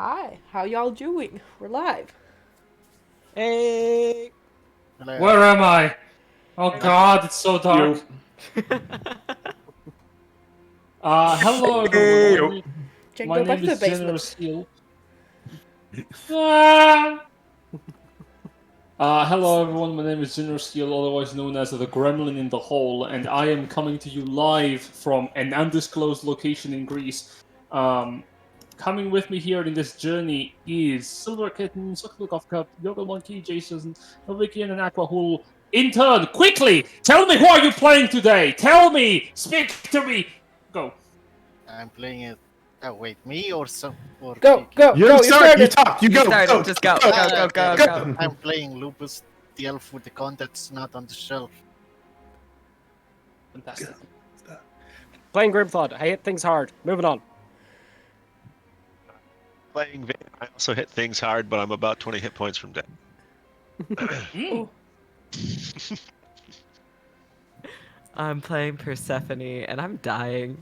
Hi, how y'all doing? We're live. Hey! Where am I? Oh god, it's so dark. Hello everyone. Jen, My go back name to the is basement. Generous Heel. Ah! Hello everyone, my name is Generous Heel, otherwise known as the Gremlin in the Hole, and I am coming to you live from an undisclosed location in Greece. Coming with me here in this journey is Silver Kitten, Sokolokov Cup, Yoga Monkey, Jason, Novikian, and Aquahul. Intern, quickly! Tell me who are you playing today? Tell me! Speak to me! Go. I'm playing it. Oh wait, me or some or Go, Kiki? go, You go, you start. started! You You go. started, Go. just go, Ah, go. okay. I'm playing Lupus, the elf with the con that's not on the shelf. Fantastic. Playing Grimthod. I hit things hard. Moving on. Playing Vayne, I also hit things hard, but I'm about 20 hit points from death. Ooh. I'm playing Persephone and I'm dying.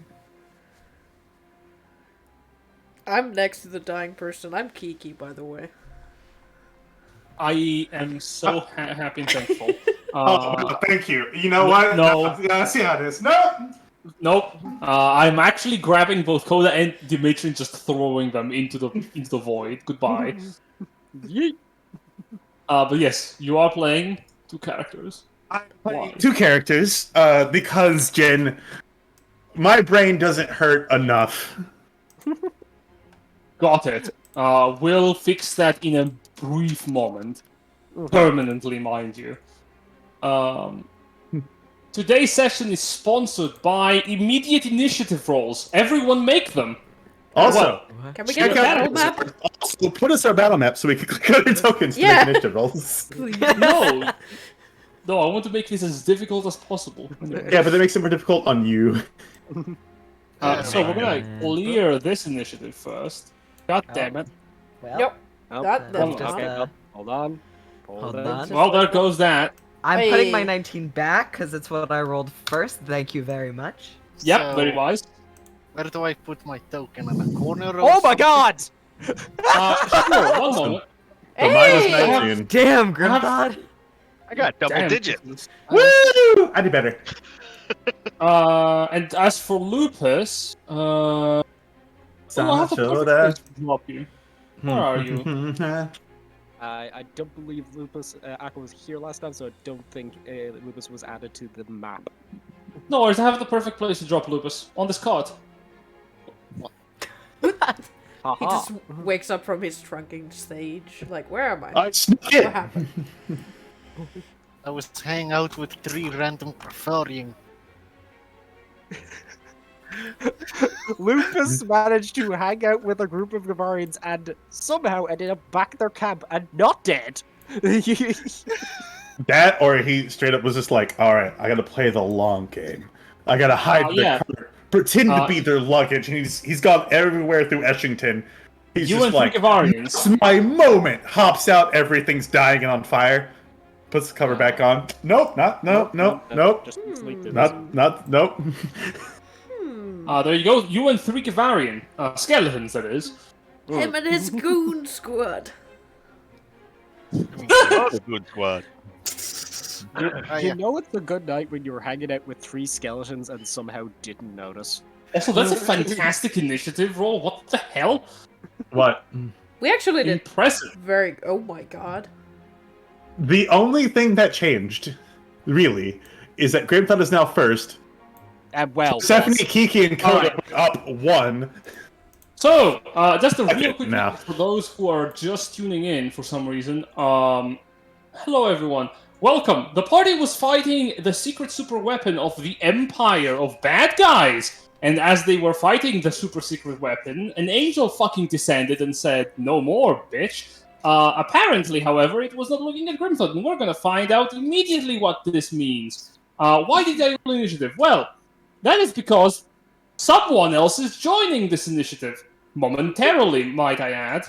I'm next to the dying person. I'm Kiki, by the way. I am so happy and thankful. Thank you. You know what? No. I see how it is. No. Nope. I'm actually grabbing both Koda and Dimitri and just throwing them into the void. Goodbye. Yeet. But yes, you are playing two characters. I'm playing Why? two characters because, Jen, my brain doesn't hurt enough. Got it. We'll fix that in a brief moment. Permanently, mind you. Today's session is sponsored by immediate initiative rolls. Everyone make them. Also, Can we get a check out battle map? Also, put us our battle map so we can click on our tokens to Yeah. make initiative rolls. Please. No. No, I want to make this as difficult as possible. Anyway. Yeah, but that makes it more difficult on you. So we're gonna clear this initiative first. God damn it. Well, Nope. Oh, That's okay, not. okay. Hold on. Hold on. Well, there goes that. I'm putting my Hey. 19 back because it's what I rolled first. Thank you very much. Yep, So, very wise. Where do I put my token in a corner? Or Oh my something? god! Sure, one moment. So mine was Hey! 19. Damn, Grimthod. I got double Damn. digits. Woo! I did better. And as for Lupus, I'll have to drop you. Where are you? I don't believe Lupus Aqua was here last time, so I don't think Lupus was added to the map. No worries, I have the perfect place to drop Lupus. On this card. He Haha. just wakes up from his trunking stage. Like, where am I? I snuck What it. happened? I was hanging out with 3 random Praetorian. Lupus managed to hang out with a group of Gavarians and somehow ended up back at their camp and not dead. That, or he straight up was just like, all right, I gotta play the long game. I gotta hide the yeah. cart, pretend to be their luggage, and he's gone everywhere through Eshington. He's You just and like, three Gavarians. it's my moment. Hops out, everything's dying and on fire. Puts the cover back on. Nope, nope. Just sleep in. Nope. There you go. You and three Gavarian. Skeletons, that is. Him and his goon squad. Oh, good squad. You know it's a good night when you were hanging out with 3 skeletons and somehow didn't notice. Also, that's a fantastic initiative roll. What the hell? What? We actually did Impressive. very. Oh my god. The only thing that changed, really, is that Grimthod is now first. Well, Stephanie, yes. Kiki, and Koda Alright. went up 1. So, just a Okay, real quick now. for those who are just tuning in for some reason. Hello everyone. Welcome. The party was fighting the secret super weapon of the Empire of Bad Guys. And as they were fighting the super secret weapon, an angel fucking descended and said, "No more, bitch." Apparently, however, it was not looking at Grimthod, and we're gonna find out immediately what this means. Why did I roll initiative? Well, that is because someone else is joining this initiative. Momentarily, might I add.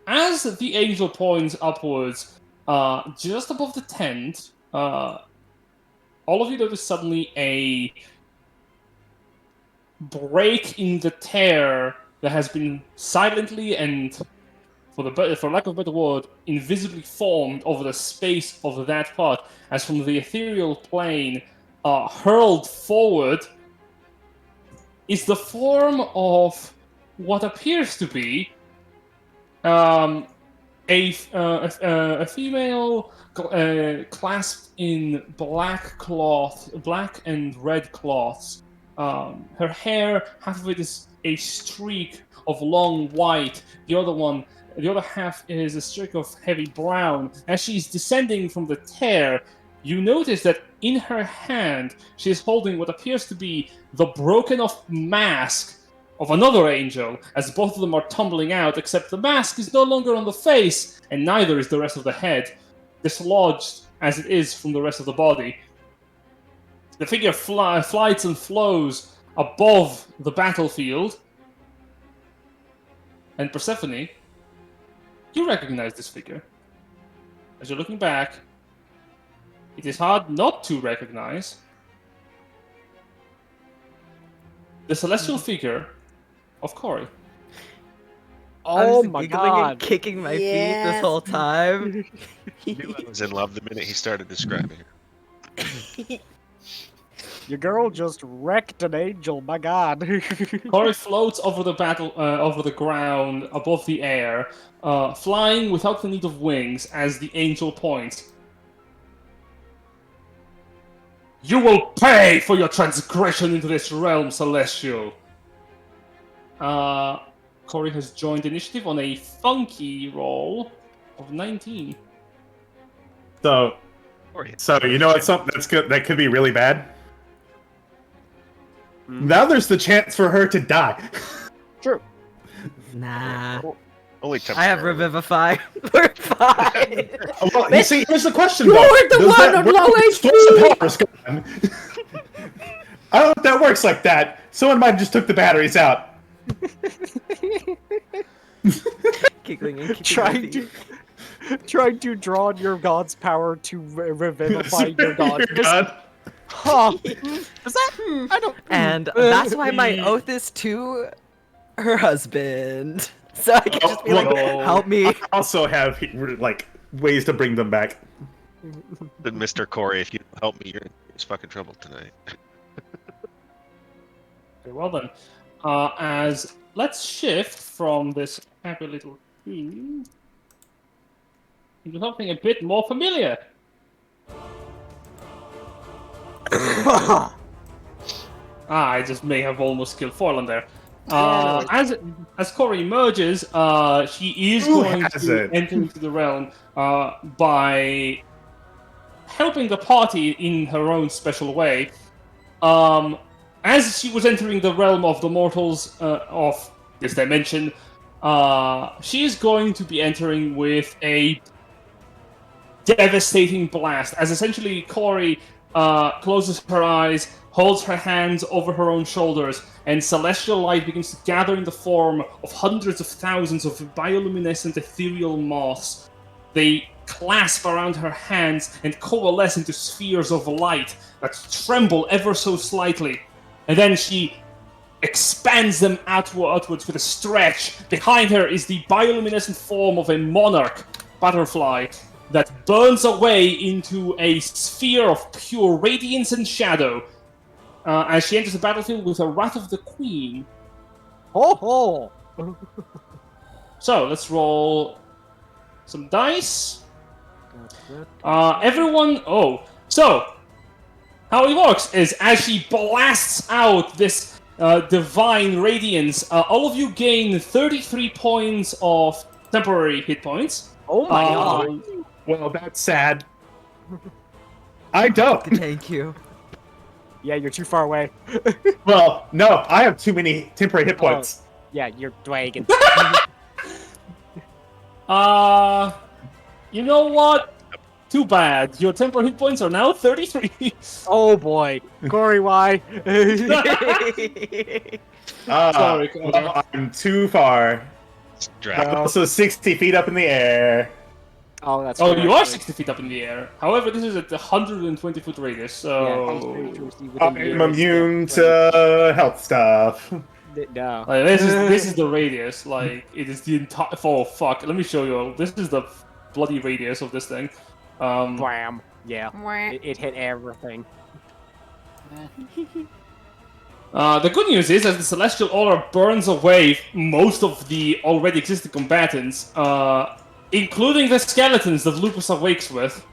As the angel points upwards, just above the tent, all of you notice suddenly a break in the tear that has been silently and, for lack of a better word, invisibly formed over the space of that part, as from the ethereal plane hurled forward, is the form of what appears to be a female clasped in black cloth, black and red cloths. Her hair, half of it is a streak of long white. The other half is a streak of heavy brown. As she's descending from the tear, you notice that in her hand she is holding what appears to be the broken off mask of another angel, as both of them are tumbling out, except the mask is no longer on the face, and neither is the rest of the head, dislodged as it is from the rest of the body. The figure flies and flows above the battlefield, and Persephone, you recognize this figure. As you're looking back, it is hard not to recognize the celestial figure of Cory. I Oh was my giggling god. and kicking my feet Yes. this whole time. I knew I was in love the minute he started describing her. Your girl just wrecked an angel, my god. Cory floats over the ground, above the air, flying without the need of wings, as the angel points. You will pay for your transgression into this realm, Celestial. Cory has joined initiative on a funky roll of 19. So you know what's something that's good that could be really bad? Now there's the chance for her to die. True. Nah. Only I have temporarily. Revivify. We're fine. Well, you see, here's the question, You're though. the Does one that on work low if HP. explosive power's gone? I don't know if that works like that. Someone might have just took the batteries out. Giggling and kicking my Trying feet. to draw on your god's power to revivify your god. God. Huh. Is that? I don't. And that's why my oath is to her husband. So I can just be like, no. help me. I also have like ways to bring them back. Then Mr. Cory, if you don't help me, you're in fucking trouble tonight. Very well then. As let's shift from this happy little theme into something a bit more familiar. I just may have almost killed Foilan there. As Cory emerges, she is Who going has to it? enter into the realm by helping the party in her own special way. As she was entering the realm of the mortals of this dimension, she is going to be entering with a devastating blast. As essentially Cory closes her eyes, holds her hands over her own shoulders, and celestial light begins to gather in the form of hundreds of thousands of bioluminescent ethereal moths. They clasp around her hands and coalesce into spheres of light that tremble ever so slightly. And then she expands them outwards with a stretch. Behind her is the bioluminescent form of a monarch butterfly that burns away into a sphere of pure radiance and shadow as she enters the battlefield with the Wrath of the Queen. Ho ho! So, let's roll some dice. Everyone... Oh, so, how it works is as she blasts out this divine radiance, all of you gain 33 points of temporary hit points. Oh my god! Well, that's sad. I don't. Thank you. Yeah, you're too far away. Well, no, I have too many temporary hit points. Yeah, you're dragon. You know what? Too bad. Your temporary hit points are now 33. Oh boy, Cory, why? Sorry, well, I'm too far. Drag. I'm also 60 feet up in the air. Oh, that's. Oh, correct. you are 60 feet up in the air. However, this is at 120 foot radius, Yeah, so... I'm immune to health stuff. No. Like, this is the radius. Like it is the entire. Oh fuck! Let me show you. This is the bloody radius of this thing. Blam. Yeah. Mwah. It hit everything. The good news is, as the celestial aura burns away most of the already existing combatants, including the skeletons that Lupus awakes with.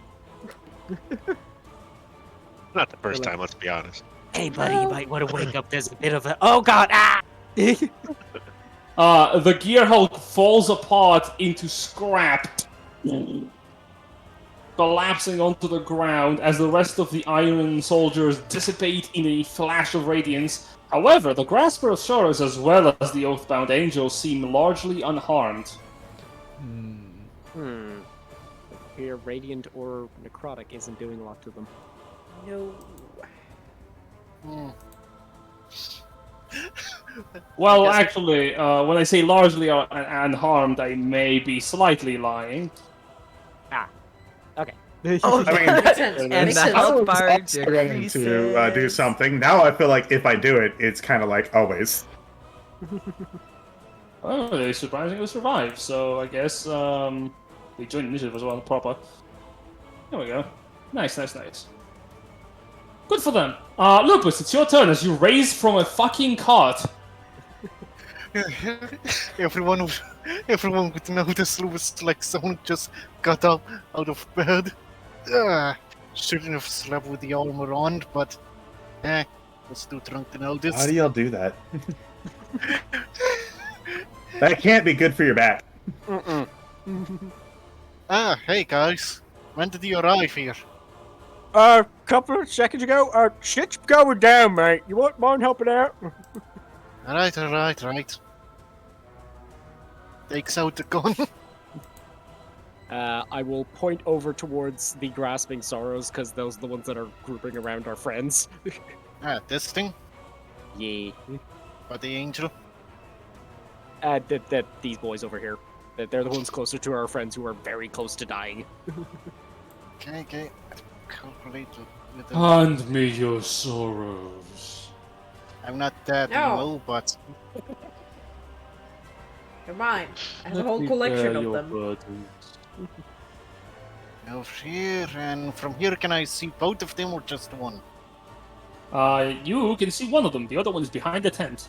Not the first time, let's be honest. Hey, buddy, you might want to wake up. There's a bit of a. Oh God! Ah! The gear hulk falls apart into scrap, collapsing onto the ground as the rest of the iron soldiers dissipate in a flash of radiance. However, the Grasper of Sorrows as well as the Oathbound Angels seem largely unharmed. Here, radiant or necrotic isn't doing a lot to them. No. Well, actually, when I say largely unharmed, I may be slightly lying. Okay. Oh, I mean, Makes sense. and Makes the sense. health bar going to do decreases. something. Now I feel like if I do it, it's kind of like always. Oh, they surprisingly survived, so I guess they joined initiative as well, proper. There we go. Nice. Good for them. Lupus, it's your turn as you raise from a fucking cart. Everyone would notice Lewis like someone just got up out of bed. Shouldn't have slept with the armor on, but was too drunk to notice. How do y'all do that? That can't be good for your back. Hey guys, when did you arrive here? Couple of seconds ago. Shit's going down, mate. You won't mind helping out? Alright. Takes out the gun. I will point over towards the Grasping Sorrows, because those are the ones that are grouping around our friends. This thing? Yeah. Or the angel? These boys over here. They're the ones closer to our friends who are very close to dying. Okay. Calculate with the... Hand me your sorrows. I'm not that No. low, but... They're mine. I have a whole Let me collection bear of your them. burdens. Over here, and from here can I see both of them or just one? You can see one of them. The other one is behind the tent.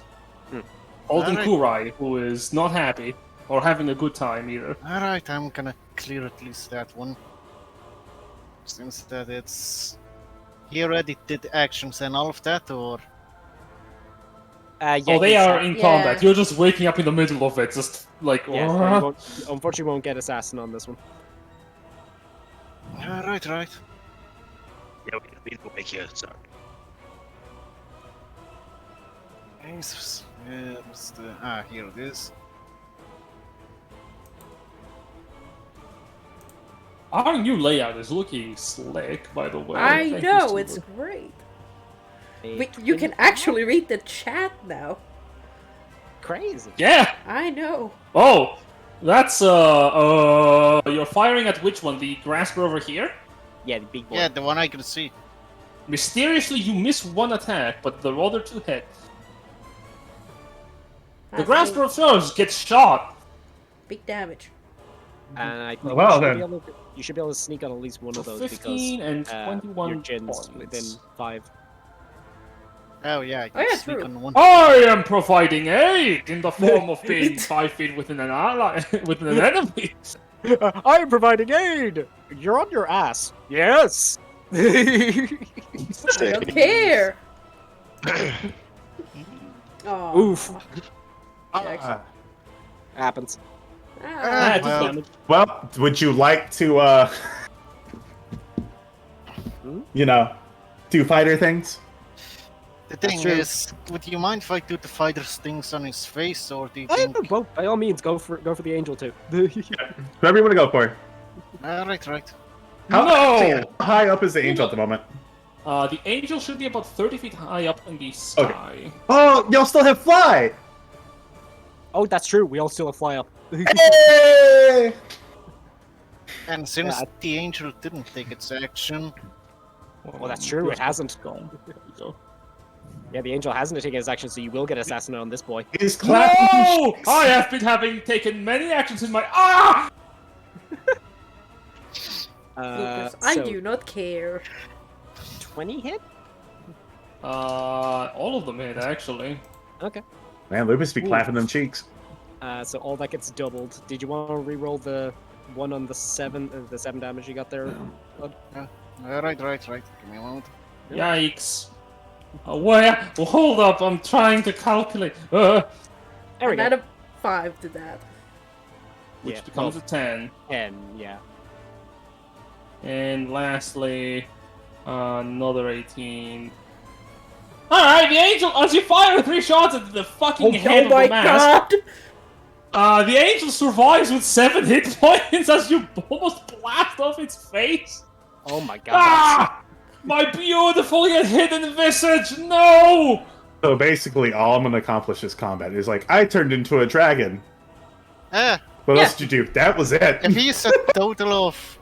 Holding Alright. Kurai, who is not happy or having a good time either. Alright, I'm gonna clear at least that one. Since that it's... He already did actions and all of that, or... Yeah, Oh, they are in Yeah. combat. You're just waking up in the middle of it, just like. Yeah, we won't, unfortunately, won't get assassin on this one. Right. Yeah, we will make you sorry. Jesus. What's the... here it is. Our new layout is looking slick, by the way. I Thank know, you, it's Stuart. great. You can actually read the chat now. Crazy. Yeah. I know. Oh, that's You're firing at which one? The Grasper over here? Yeah, the big boy. Yeah, the one I can see. Mysteriously, you miss one attack, but the other two hit. The That's Grasper of Sorrows gets shot. big damage. And I think Well, you, should then. be able to, you should be able to sneak on at least one of those 15 because and 21 your Jin's points. within 5. Oh yeah, I can Oh, yeah, sneak true. on one. I am providing aid in the form of being 5 feet within an ally, within an enemy. I am providing aid! You're on your ass. Yes! I don't care. Oh. Oof. Happens. Ah. well. Well, would you like to, do fighter things? The thing true. is, would you mind if I do the fighter's things on his face, or do you Oh, think... well, by all means, go for the angel too. Whoever you want to go for. Right. How high up is the angel at the moment? The angel should be about 30 feet high up in the sky. Oh, y'all still have fly! Oh, that's true. We all still have fly up. Hey! And since Yeah. the angel didn't take its action, Well, that's true. It hasn't. Gone. There we go. Yeah, the angel hasn't taken his action, so you will get assassinated on this boy. He's clapping. No! I have been having taken many actions in my Lucas, I So do not care. 20 hit? All of them hit actually. Okay. Man, Lupus be Ooh. clapping them cheeks. So all that gets doubled. Did you want to re-roll the one on the 7 damage you got there? Bud? Right. Give me a moment. Yikes! Where? Well, hold up! I'm trying to calculate. There we And go. add a 5 to that. Which Yeah, becomes a 10. 10, yeah. And lastly, another 18. Alright, the angel, as you fire 3 shots at the fucking head Oh of my the mask, god! the angel survives with 7 hit points as you almost blast off its face. Oh my god. Ah! My beautiful yet hidden visage, no! So basically, all I'm going to accomplish this combat is like, I turned into a dragon. Ah, What Yeah. else did you do? That was it. if he's a total of...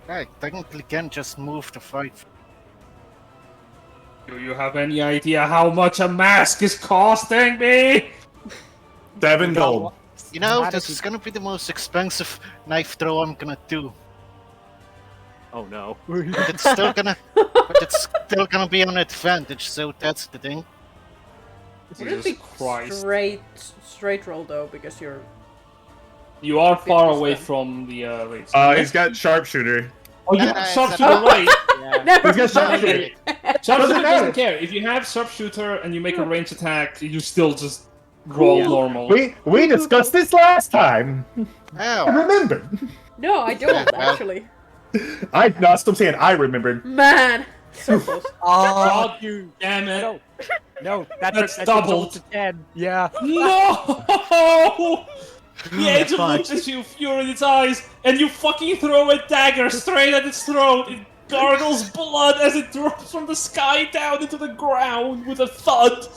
I technically can just move to 5. Do you have any idea how much a mask is costing me? 7 gold. You know, How this does is gonna be the most expensive knife throw I'm gonna do. Oh no. But it's still gonna be an advantage, so that's the thing. Would it be Jesus Christ. straight roll though, because you're... You are far 50 away stun. from the range. He's got sharpshooter. Oh, you Nah, have it's sharpshooter, a- right? Yeah. Never He's got mind. sharpshooter. Sharpshooter matter. doesn't care. If you have sharpshooter and you make a range attack, you still just roll Yeah. normal. We discussed this last time. I Ow. remember. No, I don't Well. actually. No, I'm saying I remembered. Man! So close. God, you damn it. No. No, That's that's doubled. to 10. Yeah. No! The angel looks at you, fury in its eyes, and you fucking throw a dagger straight at its throat. It gargles blood as it drops from the sky down into the ground with a thud.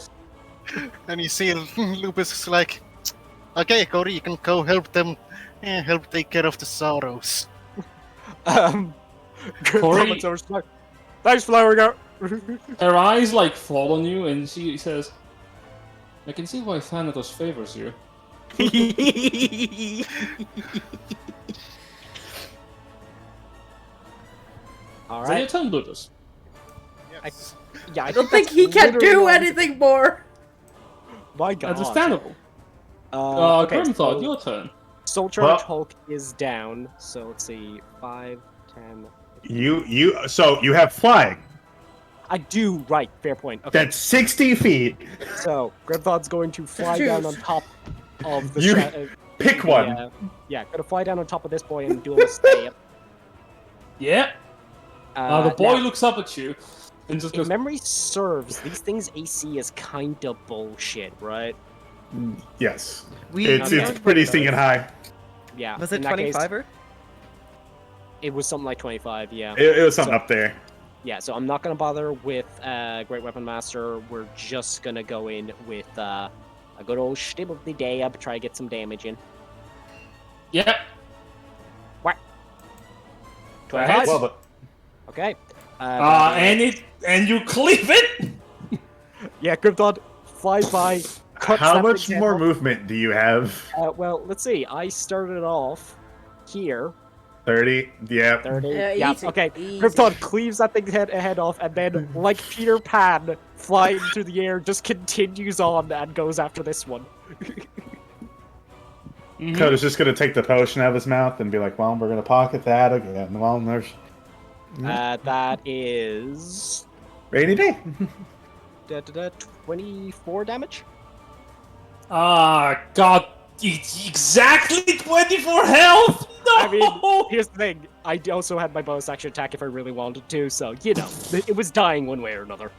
And you see Lupus is like, okay, Cody, you can go help them, help take care of the sorrows. Corey- Thanks, Flower Girl. Her eyes like fall on you, and she says, "I can see why Thanatos favors you." All Is that your right. turn, Ludus? Yes. Yeah, I don't think he can do anything more! My god. Understandable. Okay, Grimthought, so your turn. Soul Charge Well- Hulk is down. So let's see. 5, 10. So you have flying. I do, right. Fair point. Okay. That's 60 feet. So, Grimthought's going to fly down on top of the You pick one. Yeah, gonna fly down on top of this boy and do him a stay up. Yeah. The boy now, looks up at you and just if goes, memory serves, these things AC is kind of bullshit, right? Yes. We It's pretty stinging high. Yeah. Was in it that case, 25er? It was something like 25, yeah. It was something up there. Yeah, so I'm not gonna bother with Great Weapon Master. We're just gonna go in with a good old stab of the day up, try to get some damage in. "Yep." What? Go ahead. 25? Well, Okay. And you cleave it. Yeah, Grimthod flies by. cuts how that much thing's more head off. movement do you have? Well, let's see. I started off here. 30? Yeah. 30. Yeah, easy, Okay. easy. Grimthod cleaves that thing's head off, and then, like Peter Pan, flying through the air, just continues on and goes after this one. Coda's just gonna take the potion out of his mouth and be like, well, we're gonna pocket that again. Well, there's That is rainy day. 24 damage. God, it's exactly 24 health. No. I mean, here's the thing. I also had my bonus action attack if I really wanted to, so, you know, it was dying one way or another.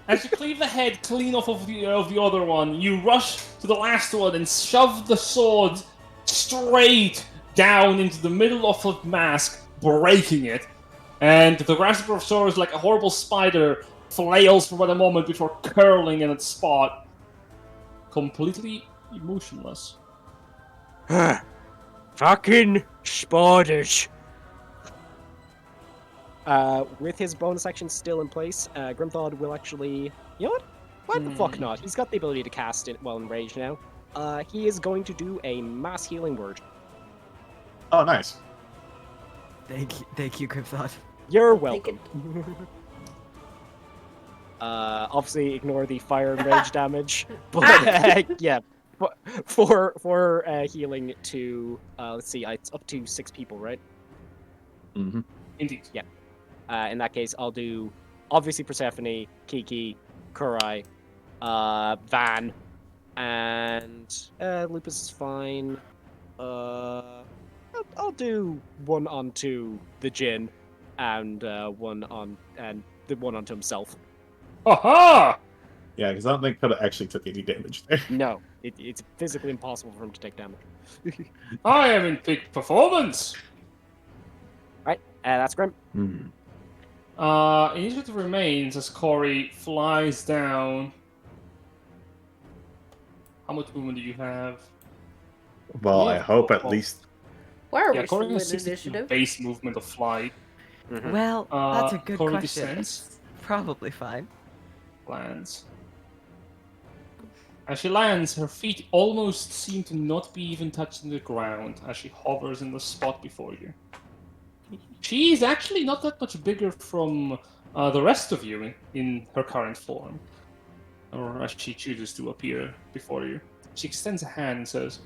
As you cleave the head clean off of the other one, you rush to the last one and shove the sword straight down into the middle of the mask, breaking it. And the grasper of swords, like a horrible spider, flails for a moment before curling in its spot, completely emotionless. Fucking spiders. With his bonus action still in place, Grimthod will actually, You know what? Why the fuck not? He's got the ability to cast it while enraged now. He is going to do a mass healing word. Oh, nice. Thank you, Crypthot. You're Take welcome. Obviously ignore the fire and rage damage, but yeah, for healing to let's see, it's up to 6 people, right? Mm-hmm. Indeed. Yeah. In that case, I'll do obviously Persephone, Kiki, Kurai, Van, and Lupus is fine. I'll do one onto the Jinn, and one onto himself. Aha! Yeah, because I don't think Coda actually took any damage there. No, it's physically impossible for him to take damage. I am in peak performance. Right, that's Grim. Initiative remains as Corey flies down. How much movement do you have? Well, Yeah. I hope at least. Why are Yeah, we Corey still in has 62 initiative? base movement of flight. Well, that's a good Corey question. descends. It's probably fine. Lands. As she lands, her feet almost seem to not be even touching the ground as she hovers in the spot before you. She is actually not that much bigger from the rest of you in her current form, or as she chooses to appear before you. She extends a hand and says,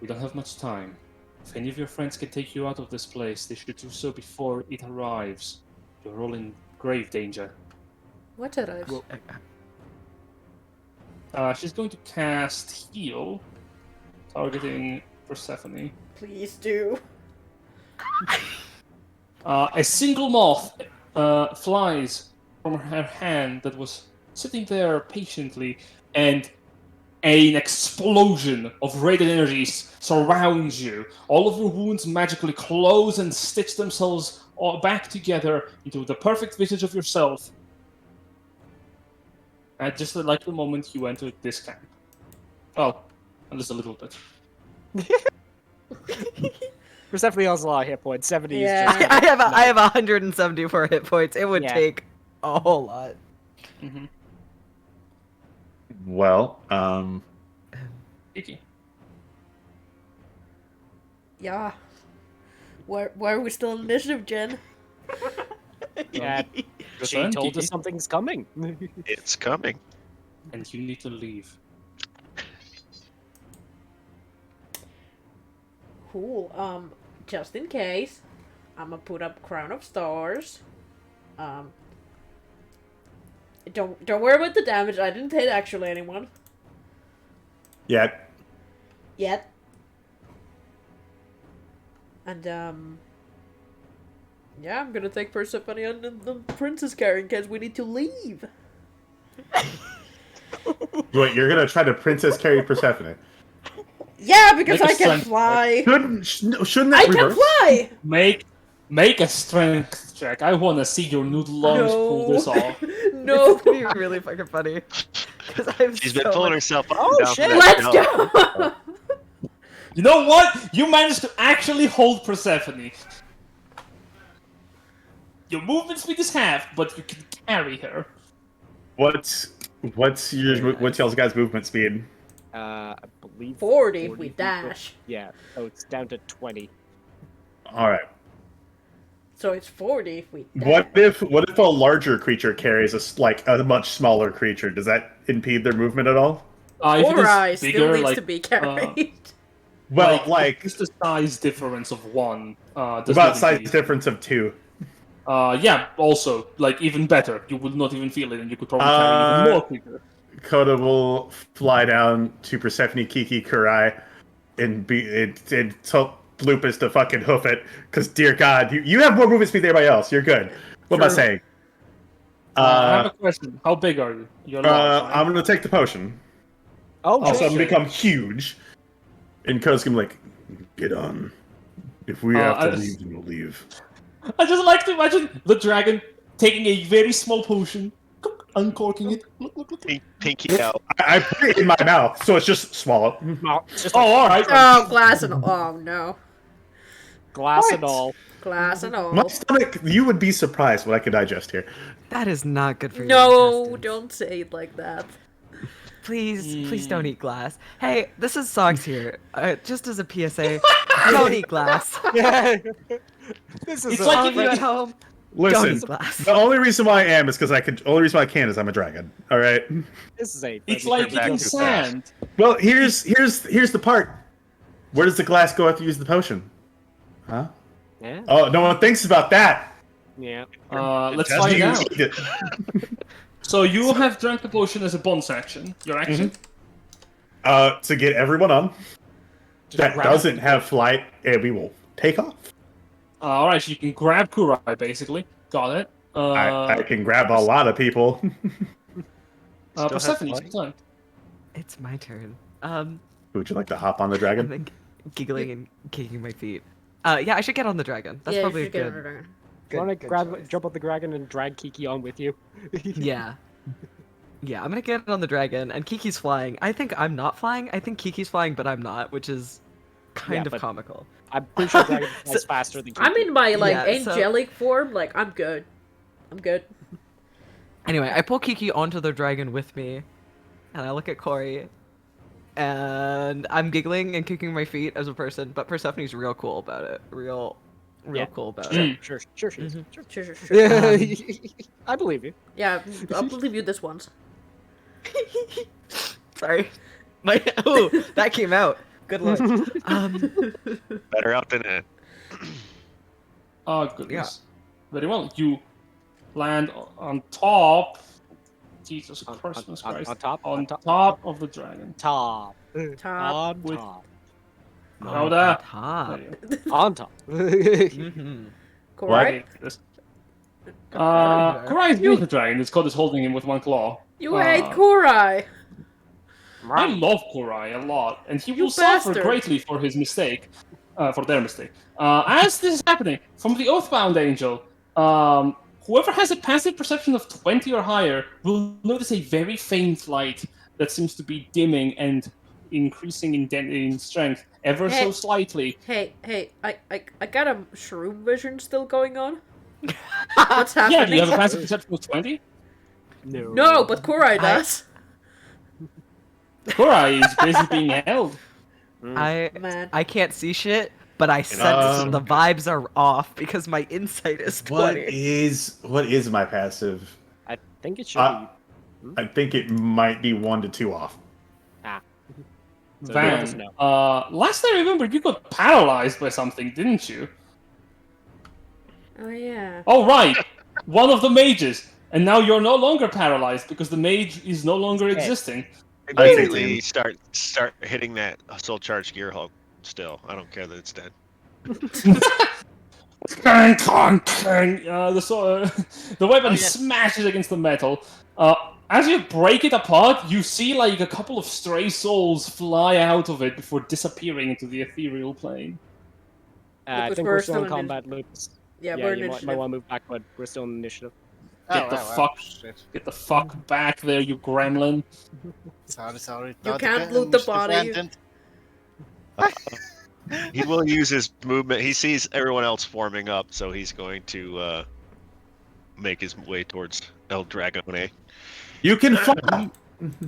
"We don't have much time. If any of your friends can take you out of this place, they should do so before it arrives. You're all in grave danger." What arrives? She's going to cast Heal, targeting Persephone. Please do. A single moth flies from her hand that was sitting there patiently, and an explosion of radiant energies surrounds you. All of your wounds magically close and stitch themselves all back together into the perfect visage of yourself. At just like the moment you entered this camp. Well, at least a little bit. Persephone has a lot of hit points. 70 Yeah. is just... I have 174 hit points. It would Yeah. take a whole lot. Mm-hmm. Well, Kiki. Yeah. Why are we still in initiative, Jen? Yeah, she Return, told Kiki. us something's coming. It's coming. And you need to leave. Cool. Just in case, I'm gonna put up Crown of Stars. Don't worry about the damage. I didn't hit actually anyone yeah. yet. And yeah, I'm gonna take Persephone on the princess carrying because we need to leave. Wait, you're gonna try to princess carry Persephone? Yeah, because Make a I can strength fly. Shouldn't I that can reverse? fly. Make a strength check. I want to see your noodle arms pull this off. No. It's gonna be really fucking funny. 'Cause I have She's so been pulling much- herself up Oh, and down shit. from that Let's jump. go. You know what? You managed to actually hold Persephone. Your movement speed is half, but you can carry her. What's y'all's guys' movement speed? I believe 40 if we feet. dash. Yeah, so it's down to 20. All right. So it's 40 if we dash. What if a larger creature carries a much smaller creature? Does that impede their movement at all? If it is Ori still bigger, needs like, to be carried. Well, like just the size difference of one. Does about not size impede. difference of 2. Yeah. Also, like even better, you would not even feel it, and you could probably carry even more creature. Coda will fly down to Persephone, Kiki, Kurai, and tell Lupus to fucking hoof it. Because, dear God, you have more movement speed than everybody else. You're good. What am I True. saying? I have a question. How big are you? You're large, right? I'm gonna take the potion. Oh, Also, I'm shit. gonna become huge. And Coda's gonna be like, get on. If we have to leave, then we'll leave. I just like to imagine the dragon taking a very small potion, uncorking it. Pinky out. I put it in my mouth, so it's just swallow. no, it's just Oh, all right. Oh, glass and oh no. Glass What? and all. Glass and all. My stomach, you would be surprised what I could digest here. That is not good for your No, intestines. don't say it like that. Please don't eat glass. Hey, this is Socks here. Just as a PSA, don't eat glass. Yeah. This is It's a like All if of you you- at home, don't Listen, eat glass. the only reason why I am is because I can. Only reason why I can is I'm a dragon. All right. This is a. It's friendly like back eating too sand. Well, here's the part. Where does the glass go after you use the potion? Huh? Yeah. Oh, no one thinks about that. Yeah. Let's Just find You out. eat it. So you have drank the potion as a bonus action. Your action. To get everyone on that grab doesn't have flight, and we will take off. All right, so you can grab Kurai basically. Got it. I can grab a lot of people. Still have Persephone, flight? it's your turn. It's my turn. Would you like to hop on the I'm dragon? then giggling and kicking my feet. Yeah, I should get on the dragon. That's yeah, probably you should get good. on the dragon. You want to good grab, choice. jump on the dragon and drag Kiki on with you? Yeah. Yeah, I'm gonna get on the dragon, and Kiki's flying. I think I'm not flying. I think Kiki's flying, but I'm not, which is kind Yeah, of but- comical. I'm pretty sure dragon flies faster than Kiki. I'm in my like Yeah, so- angelic form. Like I'm good. I'm good. Anyway, I pull Kiki onto the dragon with me, and I look at Corey, and I'm giggling and kicking my feet as a person, but Persephone's real cool about it. Real Yeah. cool about Sure, it. sure, sure, she is. Mhm. Sure. Sure, sure, sure. Yeah, I believe you. Yeah, I'll believe you this once. Sorry. My oh, that came out. Good luck. Better out than in. Oh goodness. Very well. You land on top. Jesus Christmas Christ. On top? On On top? top of the dragon. Top. Top. On With- top. How that? Top. There you On top. Mm-hmm. go. Correct. This. Kurai is new to the dragon. It's called is holding him with one claw. You hate Kurai. I love Kurai a lot, and he You will suffer bastard. greatly for his mistake, for their mistake. As this is happening, from the Oathbound Angel, whoever has a passive perception of 20 or higher will notice a very faint light that seems to be dimming and increasing in strength ever so Hey. slightly. Hey, I got a shroom vision still going on. What's happening? Yeah, do you have a passive perception of 20? No. No, but Kurai does. Kurai is basically being held. Man. I can't see shit, but I sense the vibes are off because my insight is 20. What is my passive? I think it should I think it might be 1 to 2 off. be. So Van, let us know. last I remember, you got paralyzed by something, didn't you? Oh yeah. Oh, right! One of the mages! And now you're no longer paralyzed because the mage is no longer existing. Immediately start hitting that soul charge gear hog still. I don't care that it's dead. Clang, clang, clang. The weapon smashes against the metal. As you break it apart, you see like a couple of stray souls fly out of it before disappearing into the ethereal plane. I Lucas, think we're we're still in still in combat, Lucas. Yeah, Yeah, we're you might initiative. want to move back, but we're still in initiative. Get the fuck, Shit. get the fuck back there, you gremlin! Sorry. You Not can't again, loot the Mr. body. Brandon. He will use his movement. He sees everyone else forming up, so he's going to make his way towards El Dragone. You can fly.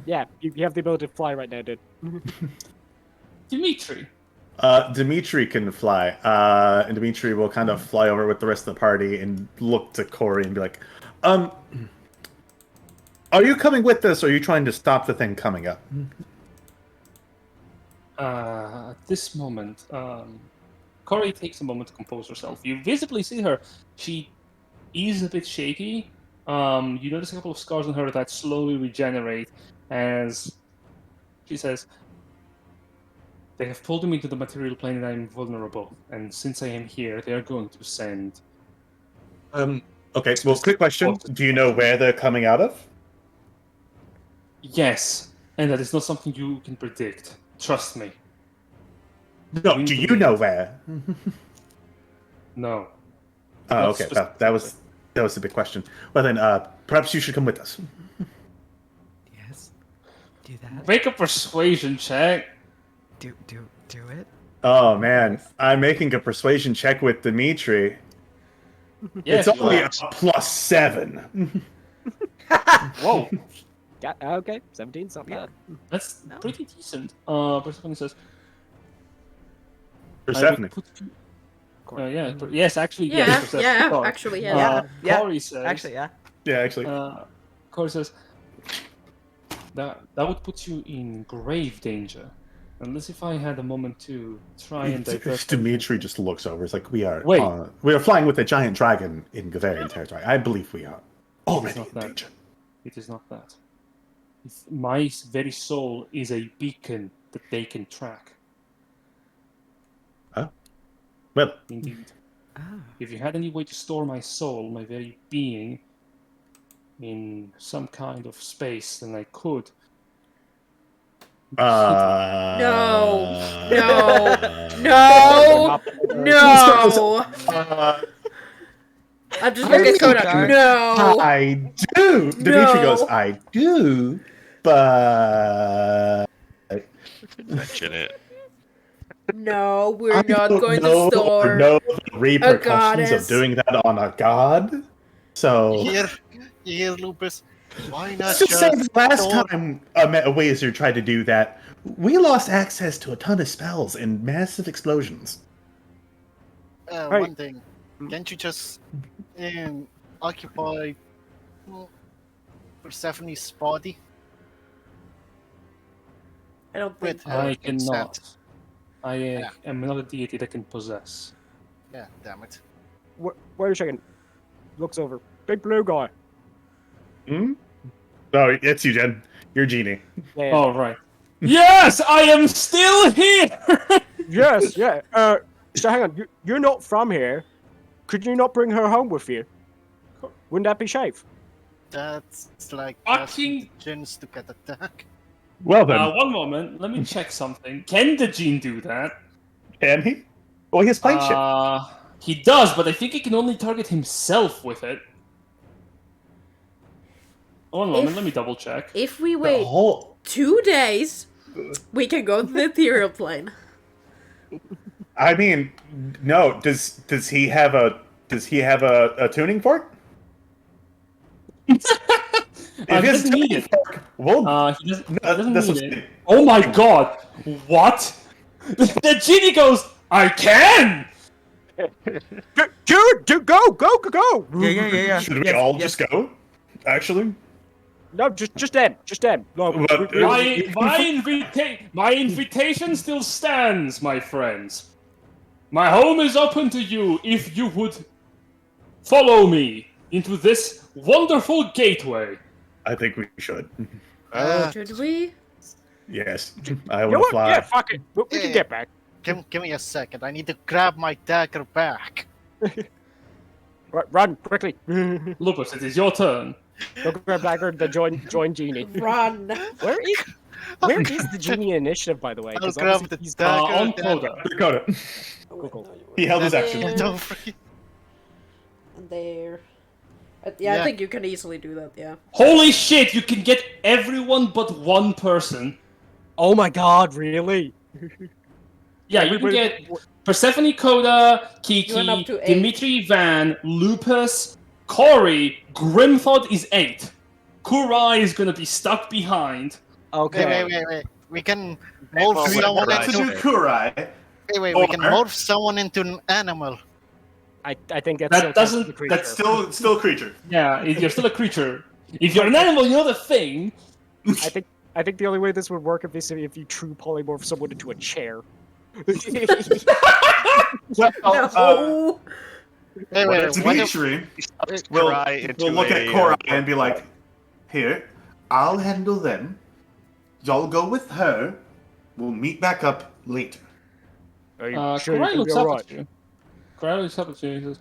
Yeah, you have the ability to fly right now, dude. Dimitri. Dimitri can fly. And Dimitri will kind of fly over with the rest of the party and look to Corey and be like, are you coming with us, or are you trying to stop the thing coming up? At this moment, Corey takes a moment to compose herself. You visibly see her. She is a bit shaky. You notice a couple of scars on her that slowly regenerate as she says, "They have pulled me to the material plane and I am vulnerable. And since I am here, they are going to send." Okay, well, quick question. Do you know where they're coming out of? Yes, and that is not something you can predict. Trust me. No, do you know where? No. Oh, Not okay. That was the big question. Well then, perhaps you should come with us. Yes. Do that. Make a persuasion check. Do it. Oh man, I'm making a persuasion check with Dimitri. Yes, It's only a relax. +7. Whoa. Okay, 17's not bad. that's pretty decent. Persephone says, I Persephone. would put you... yes, actually, Yeah, yes. Persephone. yeah, Sorry. actually, yeah. Yeah, Corey says, Actually, yeah. Yeah, actually. Corey says, that would put you in grave danger. Unless if I had a moment to try and divert... Dimitri just looks over. It's like we are Wait. flying with a giant dragon in Gavarian territory. I believe we are already not in that. danger. It is not that. My very soul is a beacon that they can track. Huh? Well, Indeed. Ah. If you had any way to store my soul, my very being, in some kind of space, then I could. No. I'm just gonna get Coda. No. I do. Dimitri goes, I do, but Mention it. No, we're I not don't going to know store. the repercussions goddess. of doing that on a god. So Here, Lupus. Why not let's just say just the last store- time a wizard tried to do that, we lost access to a ton of spells and massive explosions. Right. One thing. Can't you just occupy Persephone's body? I don't think. With I her cannot. consent? I Yeah. am not a deity that can possess. Yeah, damn it. Wait a second. Looks over. Big blue guy. Hmm? Oh, it's you, Jen. You're Genie. Yeah. Oh, right. Yes, I am still here! Yes, yeah. So hang on. You're not from here. Could you not bring her home with you? Wouldn't that be safe? That's like Fucking- asking the Jins to get attack. Well then, One moment, let me check something. Can the gene do that? can he? Well, he has plane ship. He does, but I think he can only target himself with it. One moment, let me double check. If we The wait whole 2 days, we can go to the ethereal plane. I mean, no. Does he have a tuning fork? He If he has a doesn't need tuning it. fork, well, He doesn't that's need what's- it. Oh my god! What? The genie goes, I can! Dude, go! Yeah. should we all just go? Actually, No, just them. No, But- My invitation still stands, my friends. My home is open to you if you would follow me into this wonderful gateway. I think we should. Should we? Yes, I you know want to what? fly. Yeah, fuck it. We can Yeah. get back. Give me a second. I need to grab my dagger back. Right, run quickly. Go Lupus, it is your turn. grab dagger. Then join Genie. Run. Where is the Genie initiative, by the way? I'll 'Cause grab obviously the he's dagger. On then- Coda. Dakota. Cool. He held his action. There. Don't freak. There. I Yeah. think you can easily do that, yeah. Holy shit, you can get everyone but one person. Oh my god, really? Yeah, you can get Persephone, Coda, You went up Kiki, to 8. Dimitri, Van, Lupus, Corey, Grimthod is 8. Kurai is gonna be stuck behind. Okay. Wait. We can Well, morph we someone tried. into. Kurai. Wait. We can Or- morph someone into an animal. I think that's That still doesn't- technically creature. That's still a creature. Yeah, you're still a creature. If you're an animal, you're not a thing. I think the only way this would work is if you true polymorph someone into a chair. No. Wait. What if, Dimitri will look at Korai and be like, "Here, I'll handle them. Y'all go with her. We'll meet back up later." Are you sure Kurai you looks can up be at you. Kurai looks up at you and says,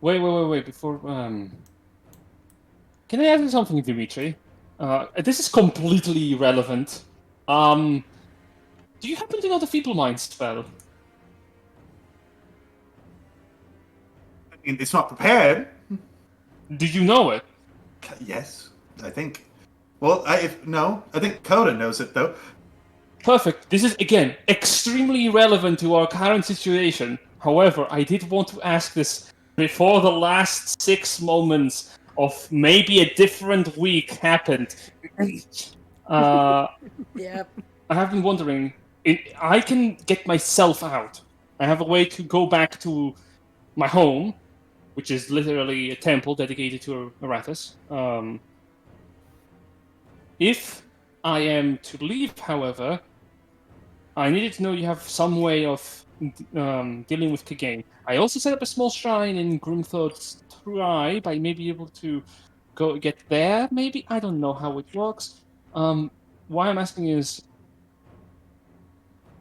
wait, before, can I ask you something, Dimitri? This is completely irrelevant. Do you happen to know the Feeble Mind spell? I mean, it's not prepared. Do you know it? Yes, I think. Well, I think Coda knows it though. Perfect. This is, again, extremely relevant to our current situation. However, I did want to ask this before the last 6 moments of maybe a different week happened. Yep. I have been wondering, I can get myself out. I have a way to go back to my home, which is literally a temple dedicated to Arathis. If I am to leave, however, I needed to know you have some way of dealing with Kagain. I also set up a small shrine in Grimthor's Tribe. I may be able to go get there, maybe? I don't know how it works. Why I'm asking is,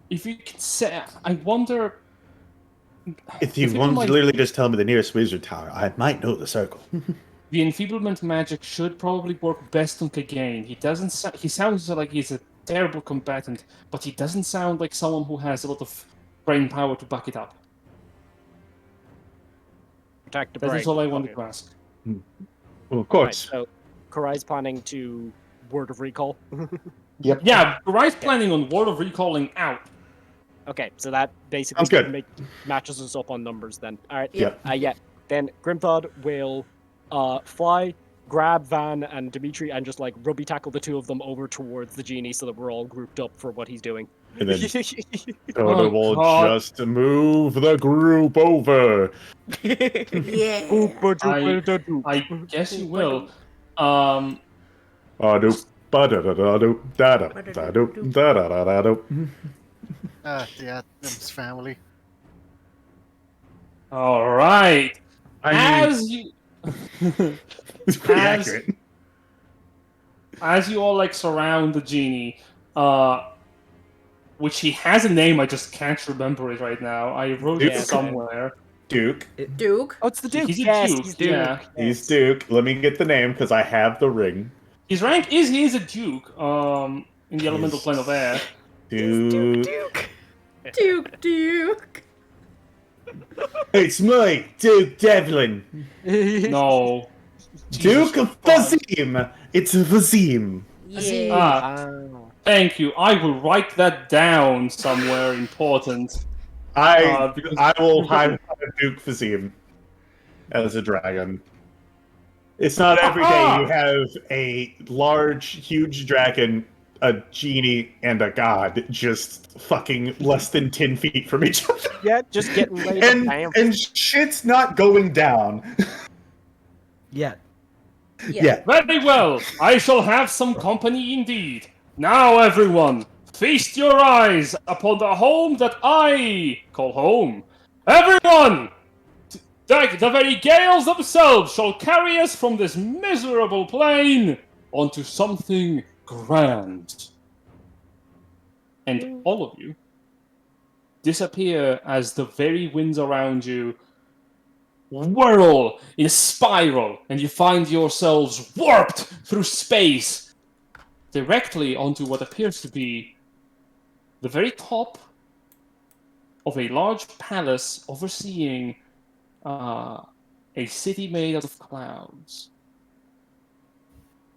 if you can say, I wonder... If you want to literally just tell me the nearest wizard tower, I might know the circle. The enfeeblement magic should probably work best on Kagain. He sounds like he's a terrible combatant, but he doesn't sound like someone who has a lot of brain power to back it up. Protect the That brain. is all I wanted to ask. Well, of Right, course. so Karai's planning to word of recall. Yep. Yeah, Rai's planning on Word of Recalling out. Okay, so that basically Sounds good. matches us up on numbers then. All right. Yep. Yeah. Then Grimthod will fly, grab Van and Dimitri, and just like rugby tackle the two of them over towards the genie so that we're all grouped up for what he's doing. And then Oh, Dodo will God. just move the group over. Yeah. I guess you will. Ba-doop, ba-da-da-da-doop, da-da, da-doop, da-da-da-da-doop. Yeah, them's family. All right. I mean, As you, it's pretty as- accurate. as you all like surround the genie, which he has a name, I just can't remember it right now. I wrote it Yeah, somewhere. Duke. Duke. Oh, it's the Duke. He's a Yes, Duke, he's Duke. yeah. He's Duke. Let me get the name because I have the ring. His rank is he is a duke. In the elemental plane of air. Duke. Duke. It's me, Duke Devlin. No. Duke of Vazim. It's Vazim. Yeah. Ah, thank you. I will write that down somewhere important. Because I will high five Duke Vazim as a dragon. It's not every day you have a large, huge dragon, a genie, and a god just fucking less than 10 feet from each other. Yeah, just getting ready to bam. And shit's not going down. Yeah. Yeah. Very well. I shall have some company indeed. Now, everyone, feast your eyes upon the home that I call home. Everyone! The very gales themselves shall carry us from this miserable plane onto something grand. And all of you disappear as the very winds around you whirl in a spiral, and you find yourselves warped through space directly onto what appears to be the very top of a large palace overseeing a city made out of clouds.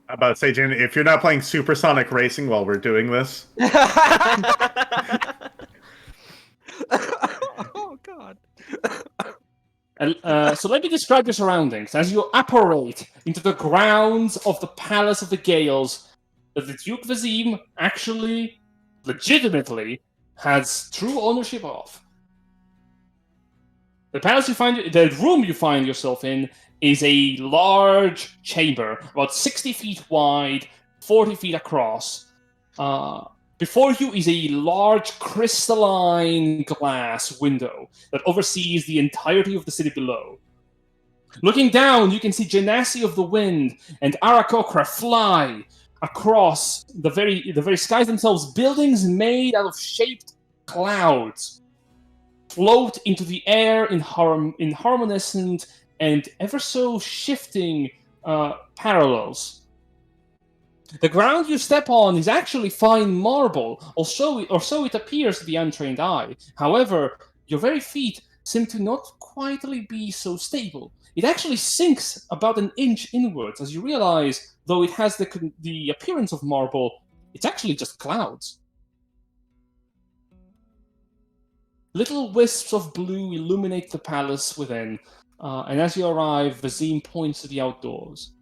I'm about to say, Jen, if you're not playing Supersonic Racing while we're doing this, Oh god. So let me describe your surroundings. As you apparate into the grounds of the Palace of the Gales, that the Duke Vazim actually, legitimately, has true ownership of. The room you find yourself in is a large chamber, about 60 feet wide, 40 feet across. Before you is a large crystalline glass window that oversees the entirety of the city below. Looking down, you can see Genasi of the Wind and Arakokra fly across the very skies themselves. Buildings made out of shaped clouds float into the air in harmoniscent and ever so shifting parallels. The ground you step on is actually fine marble, or so it appears to the untrained eye. However, your very feet seem to not quite be so stable. It actually sinks about an inch inwards as you realize, though it has the appearance of marble, it's actually just clouds. Little wisps of blue illuminate the palace within, and as you arrive, Vazim points to the outdoors.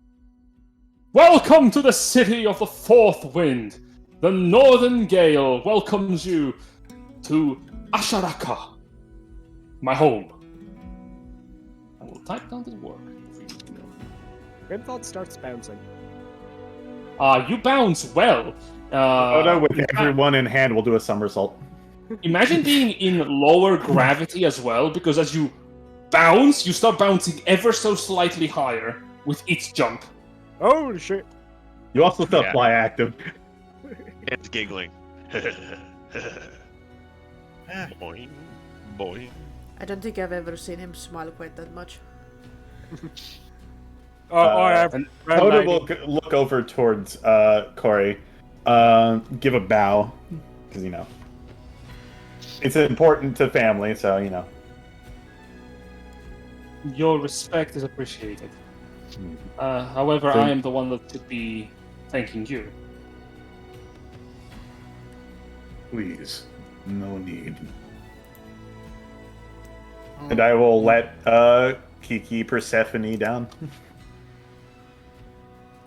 Welcome to the city of the fourth wind. The northern gale welcomes you to Asharaka, my home. I will type down the word. Grimthought starts bouncing. You bounce well. With in fact, everyone in hand, we'll do a somersault. Imagine being in lower gravity as well, because as you bounce, you start bouncing ever so slightly higher with each jump. Oh shit! You also still Yeah. fly active. It's giggling. Boing, boing. I don't think I've ever seen him smile quite that much. I have And red Hoda lighting. will look over towards Corey, give a bow, because it's important to family, so Your respect is appreciated. However, So- I am the one that should be thanking you. Please, no need. And I will let Kiki Persephone down.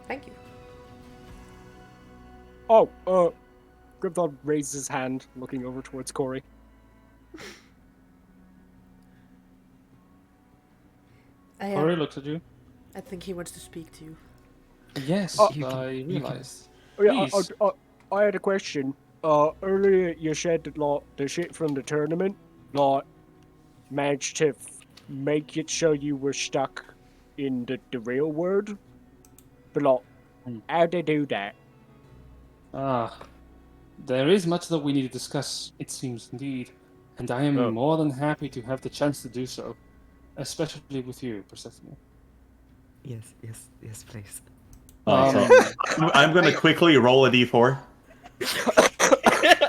Thank you. Oh, Grimthought raises his hand, looking over towards Corey. Corey looks at you. I think he wants to speak to you. Yes, Oh, I realized. Oh, yeah, Please. I had a question. Earlier you said that the shit from the tournament, managed to make it so you were stuck in the real world. But how'd they do that? There is much that we need to discuss, it seems indeed. And I am Oh. more than happy to have the chance to do so. Especially with you, Persephone. Yes, please. So I'm going to quickly roll a d4.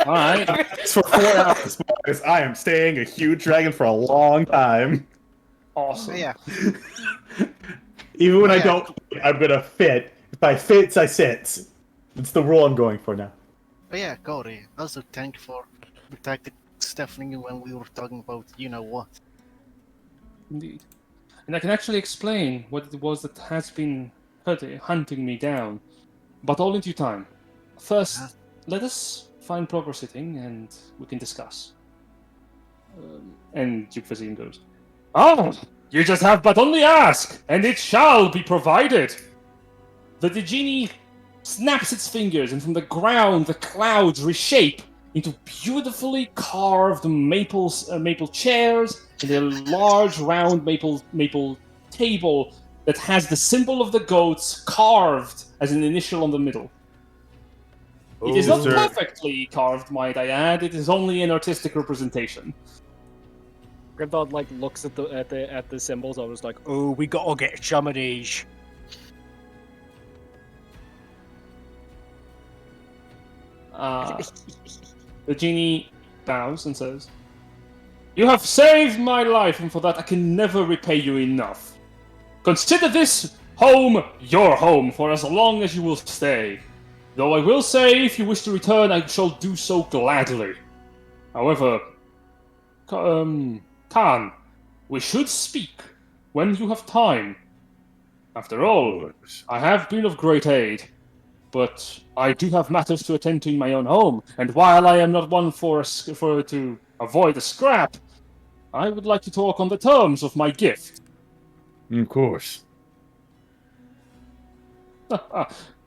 Alright. It's for 4 hours, because I am staying a huge dragon for a long time. Awesome. Yeah. Even when I Yeah. don't, I'm going to fit. If I fits, I sits. It's the rule I'm going for now. But yeah, Corey, also thank you for protecting Stephanie when we were talking about you know what. Indeed. And I can actually explain what it was that has been hunting me down. But all in due time. First, let us find proper sitting and we can discuss. And Duke Vazim goes, Oh, you just have but only ask, and it shall be provided. The genie snaps its fingers, and from the ground the clouds reshape into beautifully carved maple chairs and a large round maple table that has the symbol of the goats carved as an initial on the middle. It is not sir. perfectly carved, might I add. It is only an artistic representation. Grimthought looks at the symbols. I was like, oh, we gotta get some of these. The genie bows and says, You have saved my life, and for that I can never repay you enough. Consider this home your home for as long as you will stay. Though I will say, if you wish to return, I shall do so gladly. However, Khan, we should speak when you have time. After all, I have been of great aid, but I do have matters to attend to in my own home, and while I am not one for to avoid a scrap, I would like to talk on the terms of my gift. Of course.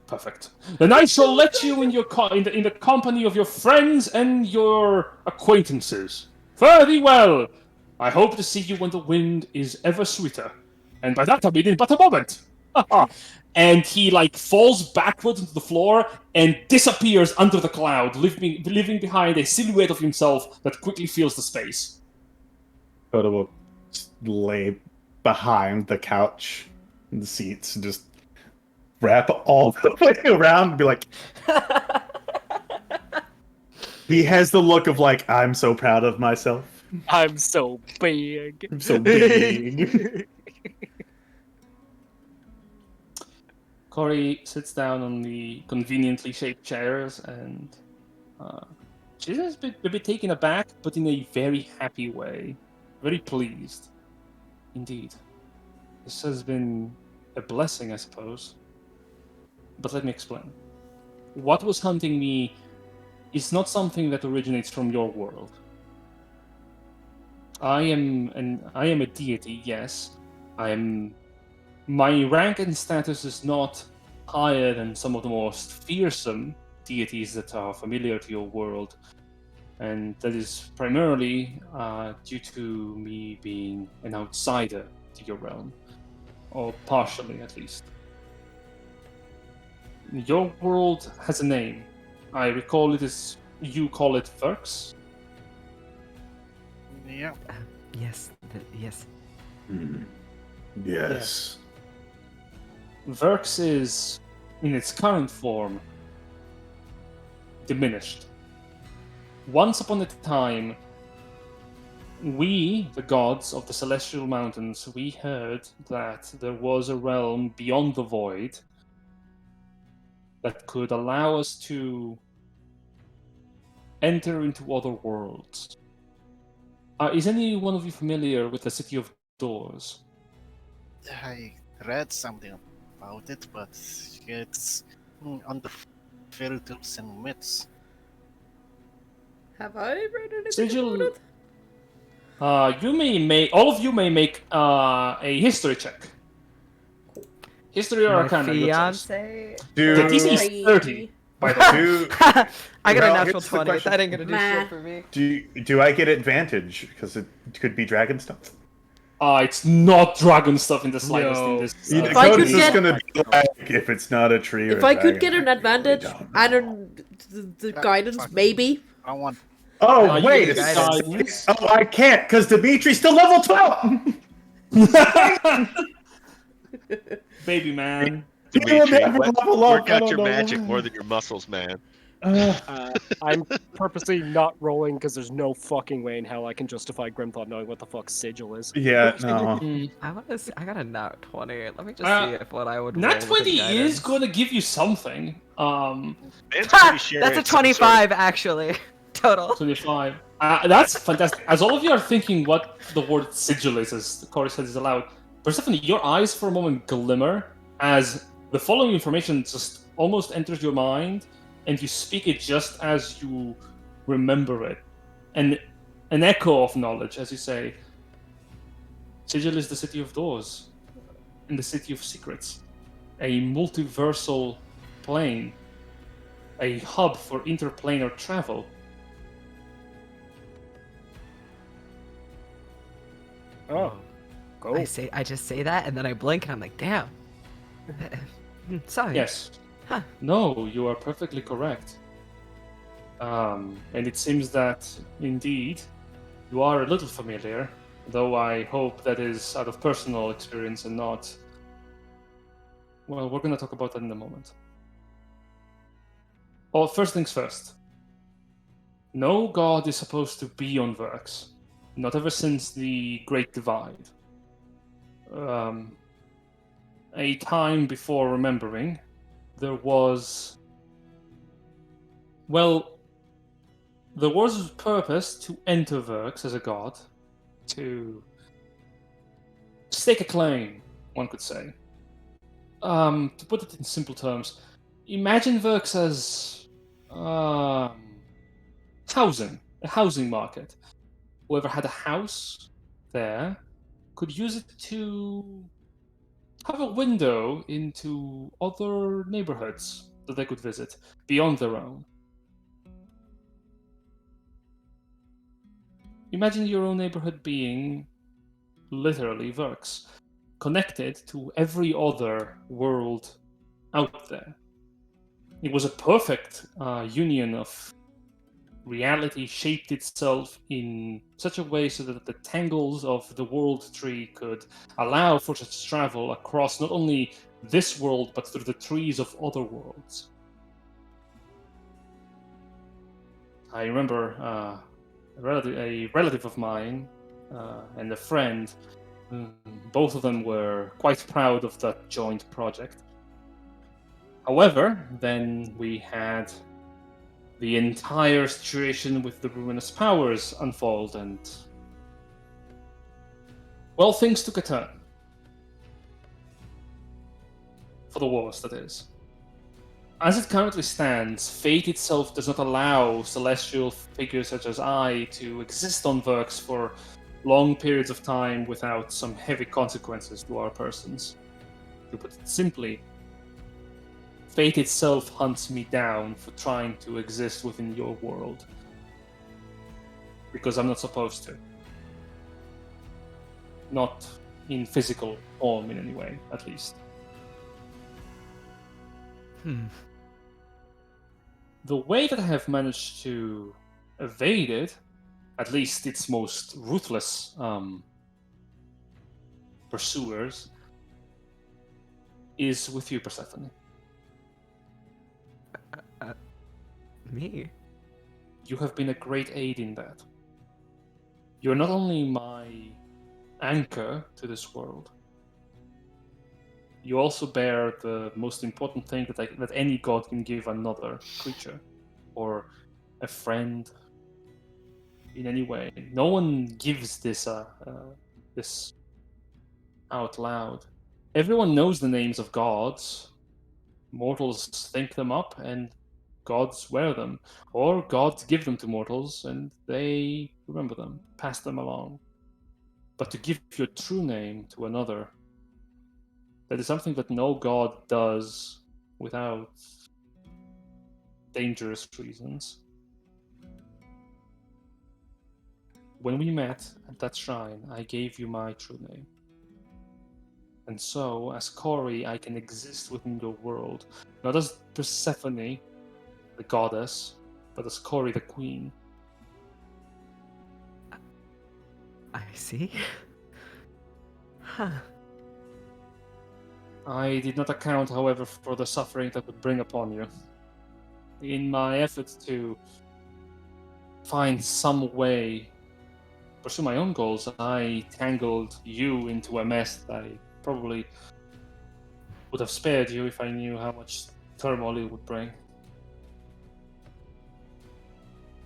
Perfect. Then I shall let you in your in the company of your friends and your acquaintances. Fare thee well. I hope to see you when the wind is ever sweeter. And by that I mean in but a moment. And he falls backwards into the floor and disappears under the cloud, leaving behind a silhouette of himself that quickly fills the space. Hoda will lay behind the couch and the seats and just wrap all the way around and be like, he has the look of I'm so proud of myself. I'm so big. I'm so big. Corey sits down on the conveniently shaped chairs and She's a bit taken aback, but in a very happy way. Very pleased. Indeed. This has been a blessing, I suppose. But let me explain. What was hunting me is not something that originates from your world. I am a deity, yes. My rank and status is not higher than some of the most fearsome deities that are familiar to your world, and that is primarily due to me being an outsider to your realm, or partially at least. Your world has a name. I recall it as you call it Verx. Yeah. Yes. Yes. Yes. Verx is, in its current form, diminished. Once upon a time, we, the gods of the Celestial Mountains, we heard that there was a realm beyond the void that could allow us to enter into other worlds. Is any one of you familiar with the City of Doors? I read something about it, but it's under fairy tales and myths. Have I read anything Sigil, about it? all of you may make a history check. History or My Arcana, your choice. fiance. Do The DC is 30, by the way. do I got Well, a natural here's the 20. question. That ain't gonna do Meh. shit for me. do I get advantage because it could be dragon stuff? It's not dragon stuff in the slightest in No. this. If I could Codex is get- gonna be like if it's not a tree. Or If a I could dragon, get an I advantage, really don't I know. don't. The guidance, maybe. I want. Oh you wait, get it's, guidance. oh I can't because Dimitri's still level 12. Baby man. He will Dimitri, never level up. work I out don't your know magic why. more than your muscles, man. I'm purposely not rolling because there's no fucking way in hell I can justify Grimthought knowing what the fuck Sigil is. Yeah, no. I got a nat 20. Let me just Uh, see if what I would roll Nat with 20 is guidance. going to give you something. Man's Ha! pretty sure That's a it's some sort of- 25 actually. Total. 25. That's fantastic. As all of you are thinking what the word sigil is, as Corey said is allowed, Persephone, your eyes for a moment glimmer as the following information just almost enters your mind, and you speak it just as you remember it. And an echo of knowledge, as you say. Sigil is the city of doors, and the city of secrets. A multiversal plane. A hub for interplanar travel. Oh, go. I just say that and then I blink and I'm like, damn. Sorry. Yes. Huh. No, you are perfectly correct. And it seems that, indeed, you are a little familiar, though I hope that is out of personal experience and not... Well, we're going to talk about that in a moment. Well, first things first. No god is supposed to be on Verx. Not ever since the Great Divide. A time before remembering, there was... Well, there was a purpose to enter Verx as a god, to stake a claim, one could say. To put it in simple terms, imagine Verx as housing, a housing market. Whoever had a house there could use it to have a window into other neighborhoods that they could visit beyond their own. Imagine your own neighborhood being literally Verx, connected to every other world out there. It was a perfect union of reality shaped itself in such a way so that the tangles of the world tree could allow for such travel across not only this world but through the trees of other worlds. I remember a relative of mine and a friend, both of them were quite proud of that joint project. However, then we had the entire situation with the Ruinous powers unfold, and well, things took a turn. For the worse, that is. As it currently stands, fate itself does not allow celestial figures such as I to exist on Verx for long periods of time without some heavy consequences to our persons. To put it simply, fate itself hunts me down for trying to exist within your world. Because I'm not supposed to. Not in physical form in any way, at least. The way that I have managed to evade it, at least its most ruthless pursuers, is with you, Persephone. Me? You have been a great aid in that. You're not only my anchor to this world, you also bear the most important thing that any god can give another creature, or a friend, in any way. No one gives this this out loud. Everyone knows the names of gods. Mortals think them up, and gods wear them, or gods give them to mortals, and they remember them, pass them along. But to give your true name to another, that is something that no god does without dangerous reasons. When we met at that shrine, I gave you my true name. And so, as Corey, I can exist within your world, not as Persephone, the goddess, but as Corey, the queen. I see. Huh. I did not account, however, for the suffering that would bring upon you. In my efforts to find some way to pursue my own goals, I tangled you into a mess that I probably would have spared you if I knew how much turmoil it would bring.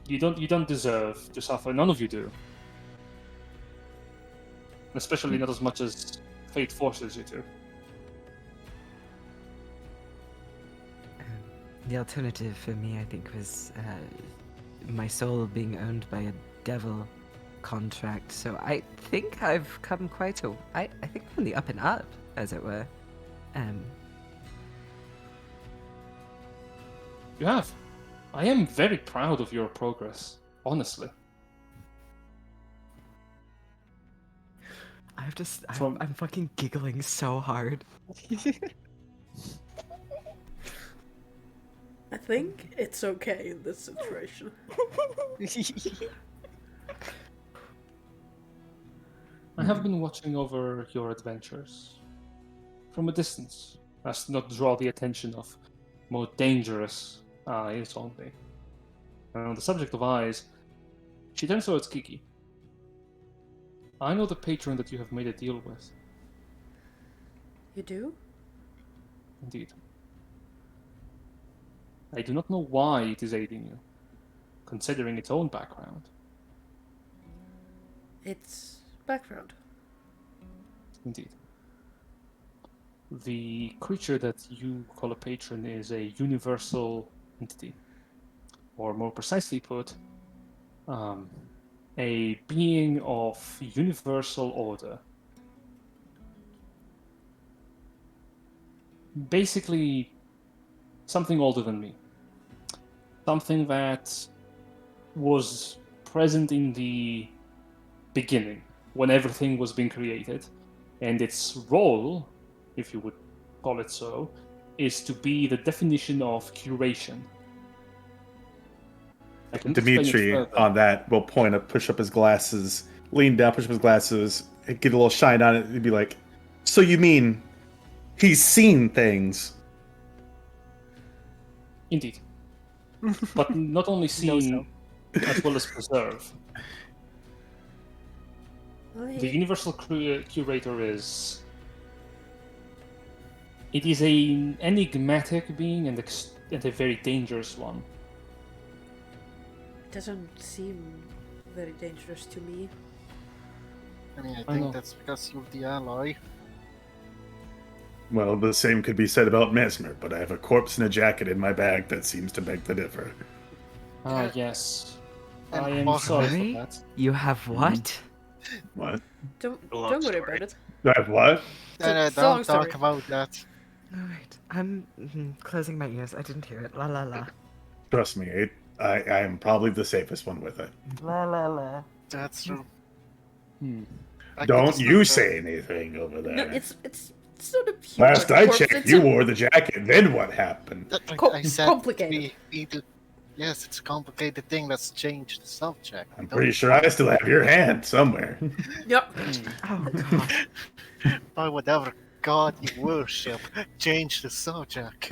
You don't deserve to suffer. None of you do. Especially not as much as fate forces you to. The alternative for me, I think, was my soul being owned by a devil contract. So I think I've come quite a... I think I'm on the up and up, as it were. You have. I am very proud of your progress, honestly. I'm fucking giggling so hard. I think it's okay in this situation. I have been watching over your adventures from a distance, as to not draw the attention of more dangerous eyes on me. And on the subject of eyes, she turns towards Kiki. I know the patron that you have made a deal with. You do? Indeed. I do not know why it is aiding you, considering its own background. It's background. Indeed. The creature that you call a patron is a universal entity. Or more precisely put, a being of universal order. Basically, something older than me. Something that was present in the beginning, when everything was being created. And its role, if you would call it so, is to be the definition of curation. I can explain it Dimitri, further. on that, will point up, push up his glasses, lean down, push up his glasses, get a little shine on it, and be like, "So you mean he's seen things?" Indeed. But not only seen, as well as preserve. The universal curator is... It is an enigmatic being and a very dangerous one. doesn't seem very dangerous to me. I mean, I I know. think that's because you're the ally. Well, the same could be said about Mesmer, but I have a corpse and a jacket in my bag that seems to beg the differ. Ah, yes. And I am what- sorry for Sorry? that. You have what? What? Long Don't worry story. about it. I have what? It's a long Don't story. talk about that. Alright, I'm closing my ears. I didn't hear it. La la la. Trust me, I am probably the safest one with it. La la la. That's true. Hmm. I could Don't just you not, say anything over there. No, it's sort of human Last I corpse. checked, It's you a- wore the jacket. Then what happened? I said complicated. Yes, it's a complicated thing. Let's change the subject. I'm pretty sure I still have your hand somewhere. Yep. Oh god. By whatever god you worship, change the subject.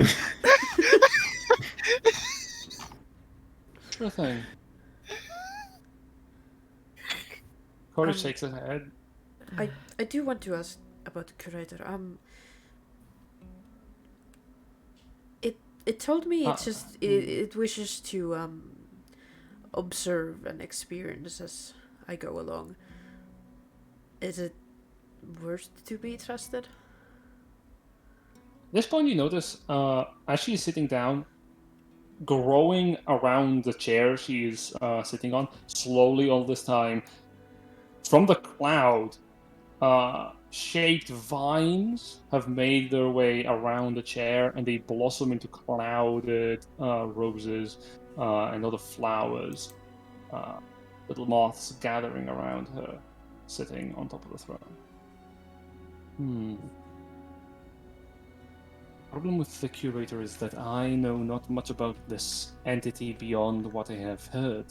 Sure thing. Corey Um, shakes his head. I do want to ask about the curator. It told me it wishes to observe and experience as I go along. Is it worth to be trusted? At this point, you notice, as she is sitting down, growing around the chair she is sitting on, slowly all this time, from the cloud, shaped vines have made their way around the chair, and they blossom into clouded roses and other flowers. Little moths gathering around her, sitting on top of the throne. Problem with the curator is that I know not much about this entity beyond what I have heard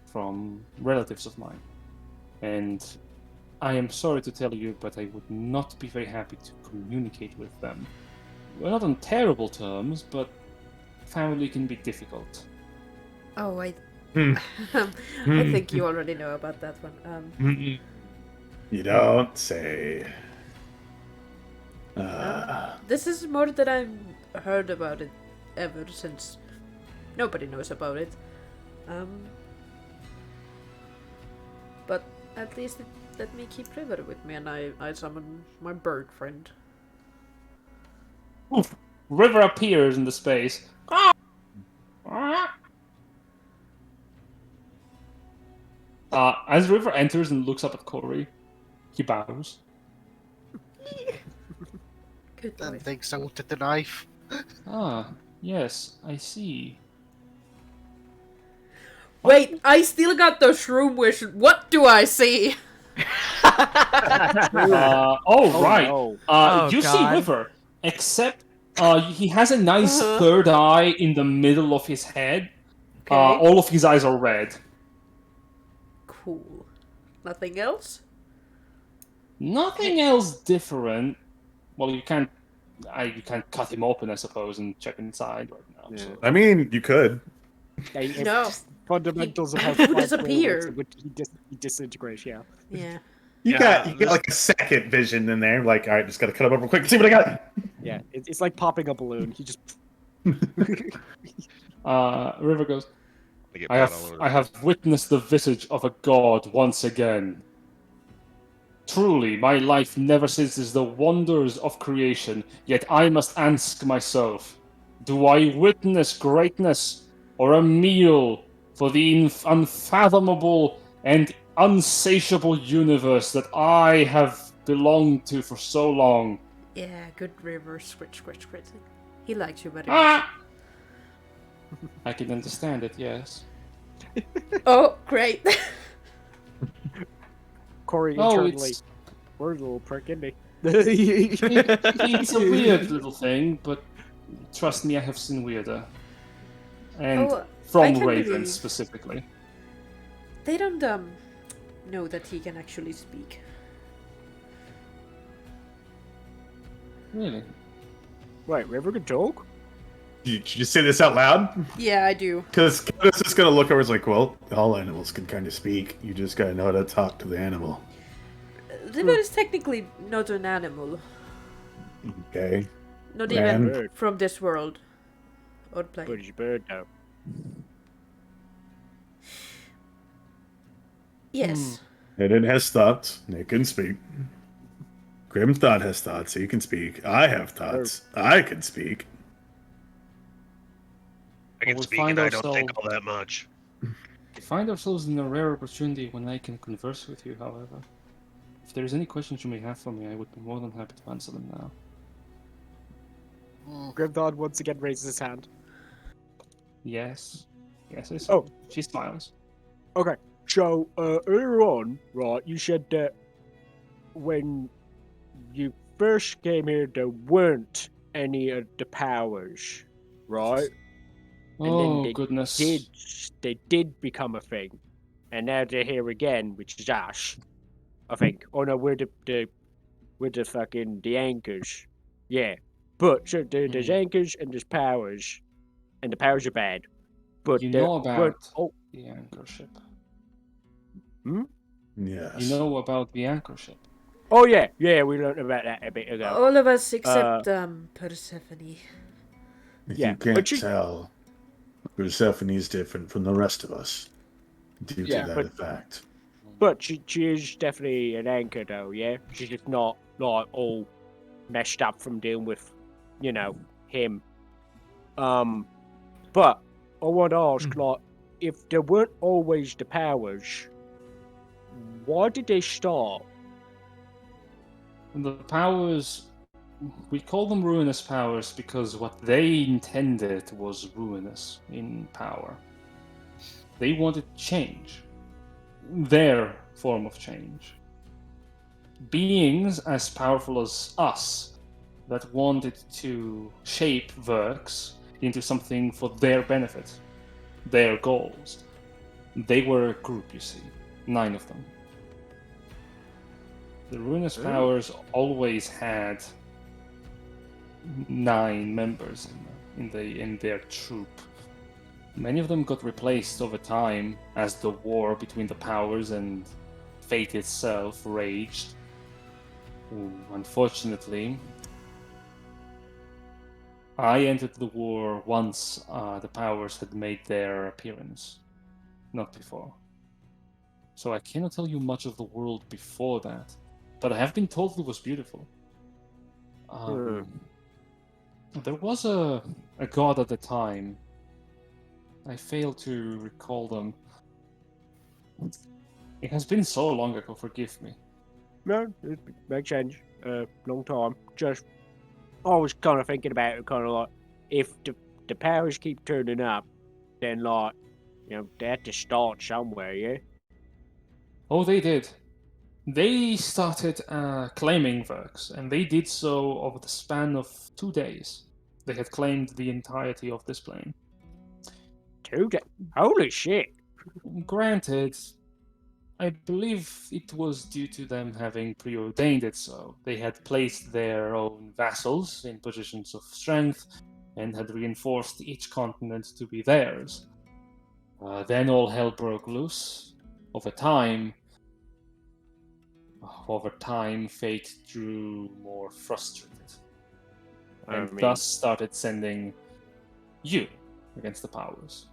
from relatives of mine. And I am sorry to tell you, but I would not be very happy to communicate with them. We're not on terrible terms, but family can be difficult. Oh, I Hmm. I think you already know about that one. You don't say. This is more than I've heard about it ever since nobody knows about it. But at least it let me keep River with me, and I summon my bird friend. Oof. River appears in the space. As River enters and looks up at Corey, he bows. Good boy. And takes out the knife. Ah, yes, I see. Wait, I still got the shroom wish. What do I see? Right. no. You see God. River, except he has a nice third eye in the middle of his head. Okay. All of his eyes are red. Cool. Nothing else? Nothing else different. Well, you can't cut him open, I suppose, and check inside right now. Yeah. So. I mean, you could. No. Fundamentals of how He would flight disappear. works, he disintegrates, yeah. Yeah. You Yeah, got like a second vision in there. Like, all right, just gotta cut him up real quick. See what I got. Yeah, it's like popping a balloon. He just... River goes, I get I blood all over the have witnessed the visage of a god once again. Truly, my life never ceases the wonders of creation, yet I must ask myself, do I witness greatness or a meal for the unfathomable and unsatiable universe that I have belonged to for so long? Yeah, good River. Scritch. He likes you very much. Ah! I can understand it, yes. Oh, great. Corey Oh, internally... it's, We're a little prick, isn't he? it's a weird little thing, but trust me, I have seen weirder. And Oh, I from can ravens believe. specifically. They don't know that he can actually speak. Really? Wait, River can talk? Did you just say this out loud? Yeah, I do. Because Curtis is gonna look over. It's like, well, all animals can kind of speak. You just gotta know how to talk to the animal. River is technically not an animal. Okay. Not Man. even from this world. Or plane. But he's a bird now. Yes. And it has thoughts. It can speak. Grim Thought has thoughts. He can speak. I have thoughts. I can speak. I can we speak find and I don't think ourselves- all that much. We find ourselves in a rare opportunity when I can converse with you, however. If there's any questions you may have for me, I would be more than happy to answer them now. Grimthard once again raises his hand. Yes. Yes, I see. Oh. She smiles. Okay, so earlier on, right, you said that when you first came here, there weren't any of the powers, right? And then Oh, goodness. they did become a thing, and now they're here again, which is us, I think. Oh no, we're the fucking the anchors, yeah. But so there's anchors and there's powers, and the powers are bad. But You there know weren't. about Oh, the anchor ship. Yes. You know about the anchor ship. oh yeah, we learned about that a bit ago. All of us except Persephone. Yeah, You can't but she- tell. Persephone's different from the rest of us due Yeah, to that but- fact. But she is definitely an anchor, though. Yeah, she's just not like all messed up from dealing with, him. But I want to ask, like, if there weren't always the powers, why did they start? And the powers, we call them ruinous powers because what they intended was ruinous in power. They wanted change. Their form of change. Beings as powerful as us that wanted to shape works into something for their benefit, their goals. They were a group, you see, 9 of them. The ruinous powers always had 9 members in their troop. Many of them got replaced over time as the war between the powers and fate itself raged. Unfortunately, I entered the war once the powers had made their appearance, not before. So I cannot tell you much of the world before that, but I have been told it was beautiful. There was a god at the time. I fail to recall them. It has been so long ago, forgive me. No, it makes sense. Long time. Just, I was kind of thinking about it, kind of like, if the powers keep turning up, then like, they have to start somewhere, yeah. Oh, they did. They started claiming works, and they did so over the span of 2 days. They had claimed the entirety of this plane. 2 days? Holy shit! Granted, I believe it was due to them having preordained it so. They had placed their own vassals in positions of strength and had reinforced each continent to be theirs. Then all hell broke loose. Over time, fate grew more frustrated and thus started sending you against the powers.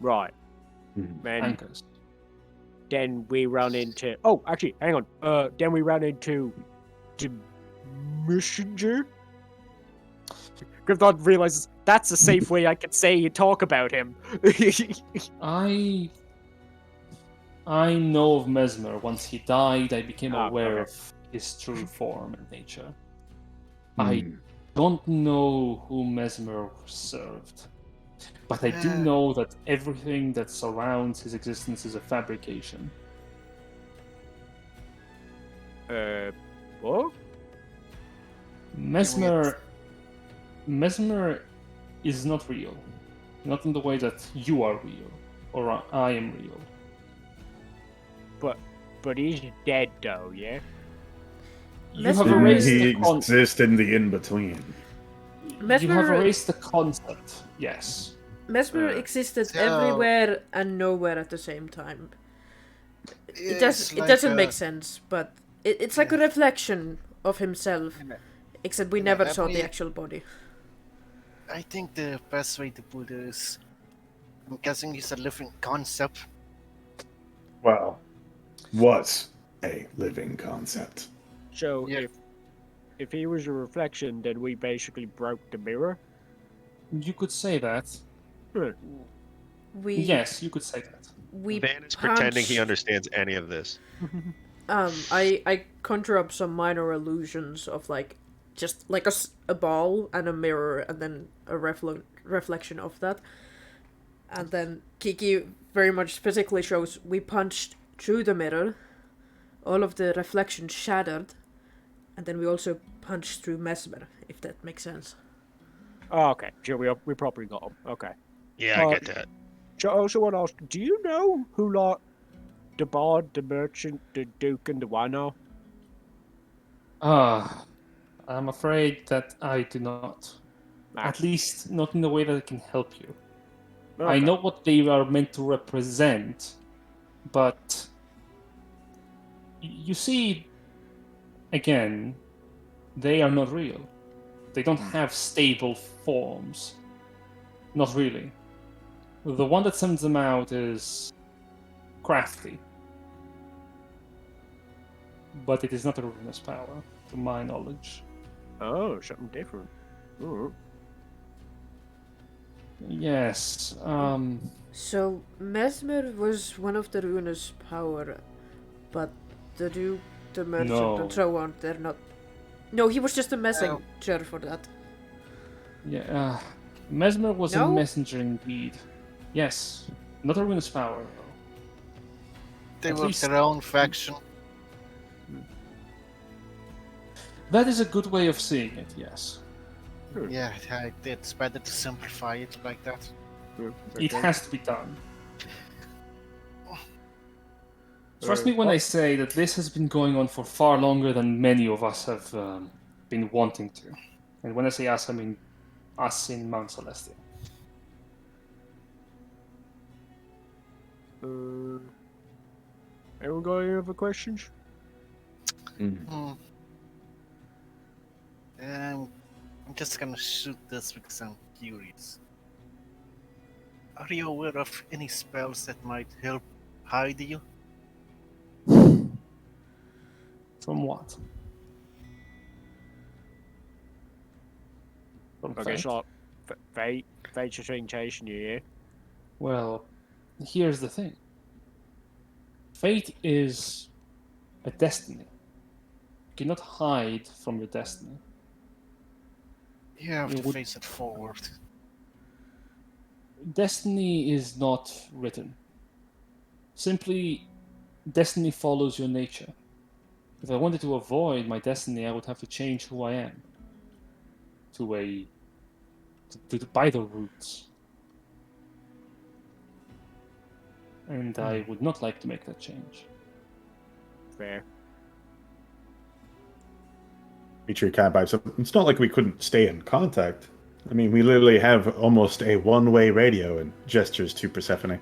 Right. Mhm. And Anchors. then we run into. Oh, actually, hang on. Then we ran into the messenger. Grimthard realizes that's a safe way I could say and talk about him. I know of Mesmer. Once he died, I became aware okay. of his true form and nature. Hmm. I don't know who Mesmer served, but I do know that everything that surrounds his existence is a fabrication. What? Mesmer is not real. Not in the way that you are real, or I am real. But he's dead, though, yeah? You have Mesmer erased He the concept. exists in the in-between. You have Mesmer, erased the concept, yes. Mesmer existed So- everywhere and nowhere at the same time. It It's doesn't make sense, but it's like a reflection of himself, except we never saw the actual body. I think the best way to put it is, I'm guessing it's a living concept. Well, was a living concept. So Yeah. if he was a reflection, then we basically broke the mirror. You could say that. Hmm. We Yes, you could say that. we Van is pretending he punched- understands any of this. I conjure up some minor illusions of like just like a ball and a mirror and then a reflection of that, and then Kiki very much physically shows we punched through the mirror, all of the reflections shattered, and then we also punched through Mesmer, if that makes sense. Oh, okay. Sure, we probably got him. Okay. Yeah, I get that. So I also want to ask, do you know who like the bard, the merchant, the duke, and the wino? I'm afraid that I do not. At least not in the way that it can help you. I Okay. know what they are meant to represent, but you see, again, they are not real. They don't have stable forms. Not really. The one that sends them out is crafty. But it is not a ruinous power, to my knowledge. Oh, something different. Ooh. Yes, So Mesmer was one of the Ruinous power, but the Duke, the Merchant, No. and so on, they're not. No, he was just a messenger for that. yeah, Mesmer was a No? messenger indeed. Yes, not a ruinous power, though. They At were least- their own faction. That is a good way of seeing it, yes. Yeah, it's better to simplify it like that. It has to be done. Trust Uh, me when I say that this has been going on for far longer than many of us have been wanting to. And when I say us, I mean us in Mount Celestia. Anyone got any other questions? Hmm. I'm just gonna shoot this because I'm curious. Are you aware of any spells that might help hide you? From what? From I guess fate? like fate just ain't chasing you, yeah? Well, here's the thing. Fate is a destiny. You cannot hide from your destiny. You have You to would- face it forward. Destiny is not written. Simply, destiny follows your nature. If I wanted to avoid my destiny, I would have to change who I am by the roots. And I would not like to make that change. Fair. Feature cat vibes. So it's not like we couldn't stay in contact. I mean, we literally have almost a one-way radio and gestures to Persephone.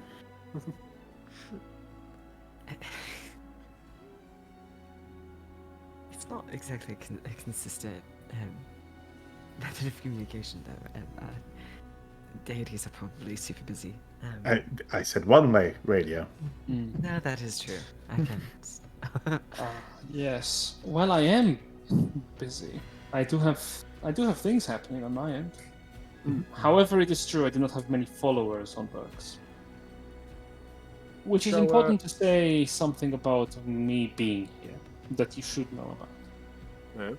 It's not exactly a consistent method of communication, though. Deities are probably super busy. I said one-way radio. No, that is true. I can. Yes. Well, I am busy. I do have things happening on my end. However, it is true I do not have many followers on Berks. Which is So, important to say something about me being here that you should know about. Yeah.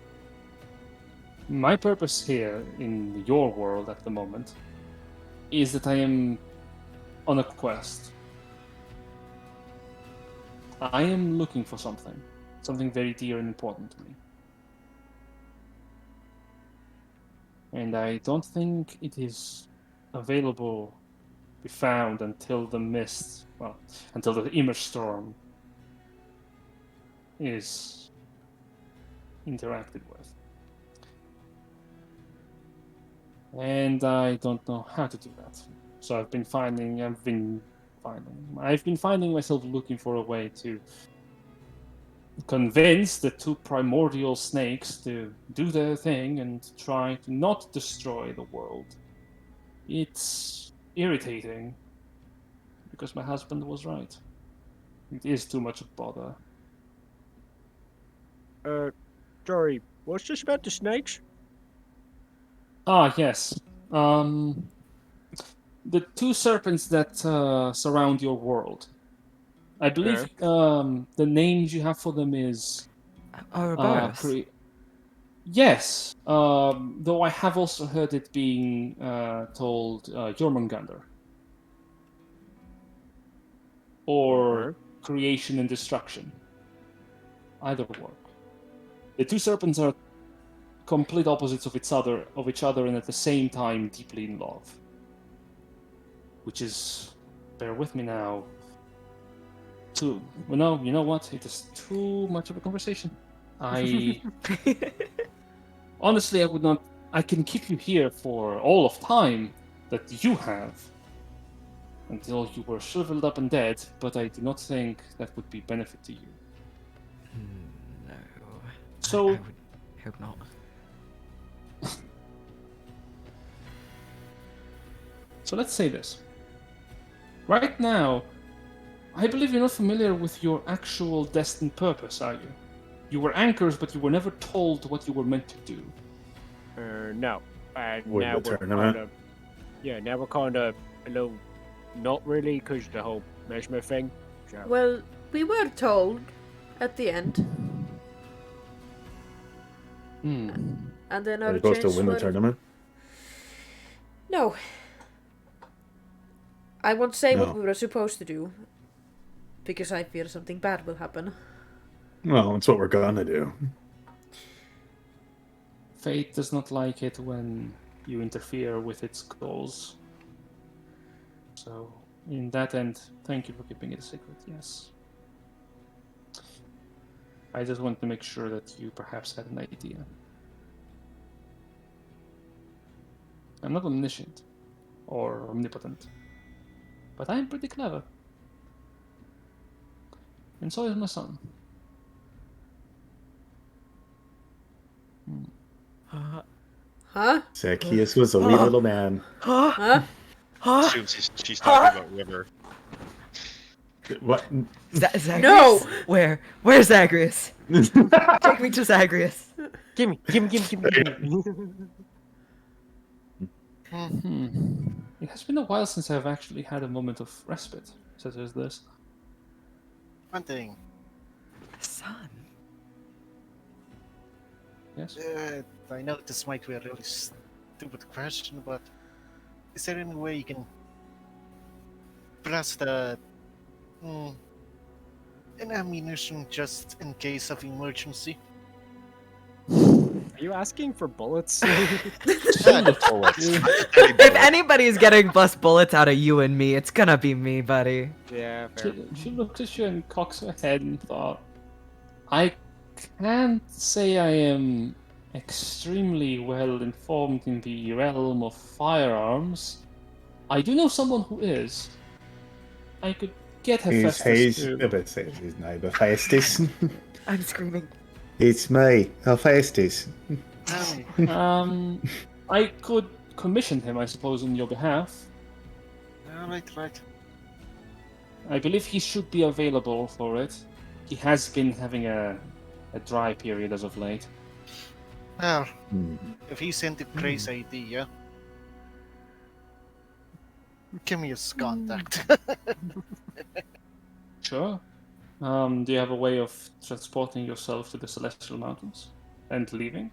My purpose here in your world at the moment is that I am on a quest. I am looking for something very dear and important to me. And I don't think it is available to be found until until the image storm is interacted with. And I don't know how to do that. So I've been finding myself looking for a way to convince the two primordial snakes to do their thing and try to not destroy the world. It's irritating because my husband was right. It is too much of bother. Sorry, what's this about the snakes? Ah, yes. The two serpents that surround your world. I believe the names you have for them is Ouroboros. Yes, though I have also heard it being told Jormungandr. Or creation and destruction. Either work. The two serpents are complete opposites of each other, and at the same time deeply in love. Which is, bear with me now. Well, no, you know what? It is too much of a conversation. Honestly, I would not. I can keep you here for all of time that you have until you were shriveled up and dead, but I do not think that would be benefit to you. No. So, I would hope not. So let's say this. Right now, I believe you're not familiar with your actual destined purpose, are you? You were anchors, but you were never told what you were meant to do. No. And With now the we're tournament? kind of... Yeah, now we're kind of a little... Not really, because the whole measurement thing. So, Well, we were told at the end, and then Are our you supposed to change win the were... tournament? No. I won't say No. what we were supposed to do, because I fear something bad will happen. Well, that's what we're gonna do. Fate does not like it when you interfere with its goals. So, in that end, thank you for keeping it a secret, yes. I just want to make sure that you perhaps had an idea. I'm not omniscient or omnipotent, but I'm pretty clever. And so is my son. Huh? Zacchaeus was a wee little man. Huh? Assumes she's talking about River. What? Zagreus? No! Where's Zagreus? Take me to Zagreus. gimme. It has been a while since I've actually had a moment of respite, such as this. One thing. Son. Yes? I know this might be a really stupid question, but is there any way you can blast an ammunition just in case of emergency? Are you asking for bullets? If anybody's getting bust bullets out of you and me, it's gonna be me, buddy. Yeah, fair. She looked at you and cocks her head and thought, I can't say I am extremely well informed in the realm of firearms. I do know someone who is. I could get Hephaestus to... He's no Hephaestus. I'm screaming. It's me, Hephaestus. I could commission him, I suppose, on your behalf. Right. I believe he should be available for it. He has been having a dry period as of late. Well, if he sent a crazy idea, give me his contact. Sure. Do you have a way of transporting yourself to the Celestial Mountains and leaving?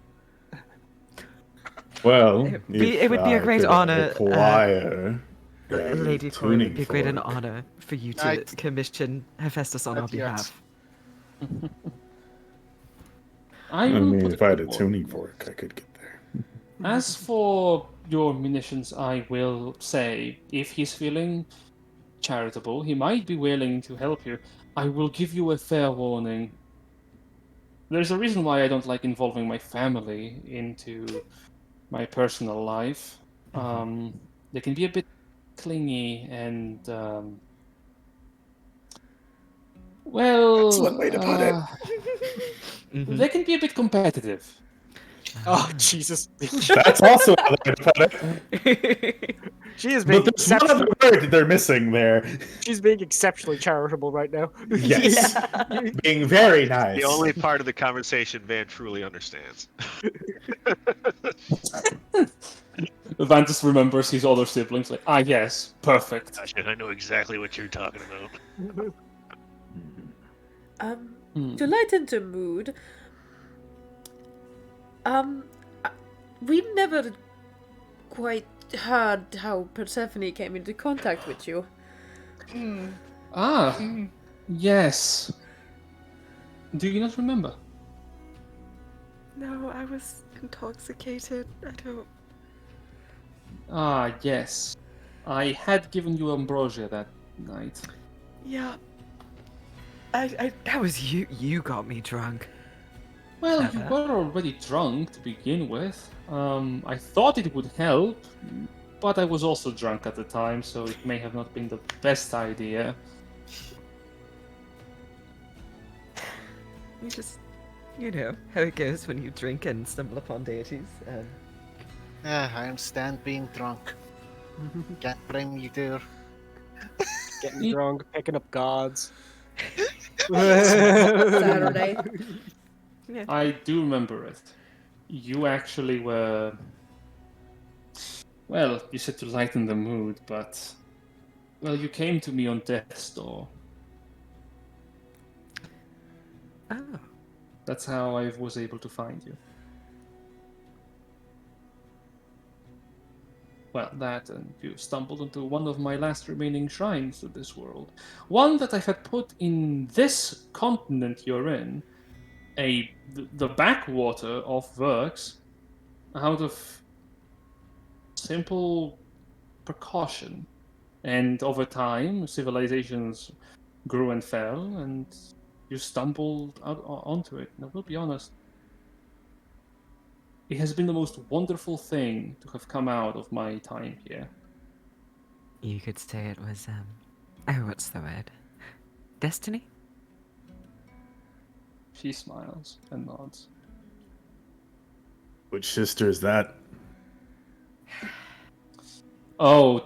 Well, It would be a great honor, Acquire Lady Corey, it would be a great honor for you to Right. commission Hephaestus on our Not yet. behalf. I I will mean, put if I had a it forward. tuning fork, I could get there. As for your munitions, I will say, if he's feeling charitable, he might be willing to help you. I will give you a fair warning. There's a reason why I don't like involving my family into my personal life. They can be a bit clingy and, well... That's one way to put it. They can be a bit competitive. Oh, Jesus. That's also another way to put it. She is being But there's one other exceptionally, word they're missing there. she's being exceptionally charitable right now. Yes. Being very nice. The only part of the conversation Van truly understands. Van just remembers his older siblings, like, ah, yes, perfect. Gosh, I know exactly what you're talking about. To lighten the mood, we've never quite heard how Persephone came into contact with you. Ah, yes. Do you not remember? No, I was intoxicated. I don't. Ah, yes. I had given you ambrosia that night. Yeah. That was you. You got me drunk. Well, you Clever. were already drunk to begin with. I thought it would help, but I was also drunk at the time, so it may have not been the best idea. You just, you know how it goes when you drink and stumble upon deities. I understand being drunk. Can't blame you there. Getting drunk, picking up gods. Saturday. I do remember it. You actually were. Well, you said to lighten the mood, but. Well, you came to me on death's door. Oh. That's how I was able to find you. Well, that, and you stumbled into one of my last remaining shrines of this world. One that I had put in this continent you're in, the backwater of Verx, out of simple precaution. And over time, civilizations grew and fell, and you stumbled onto it. And I will be honest, it has been the most wonderful thing to have come out of my time here. You could say it was, oh, what's the word? Destiny? She smiles and nods. Which sister is that? Oh,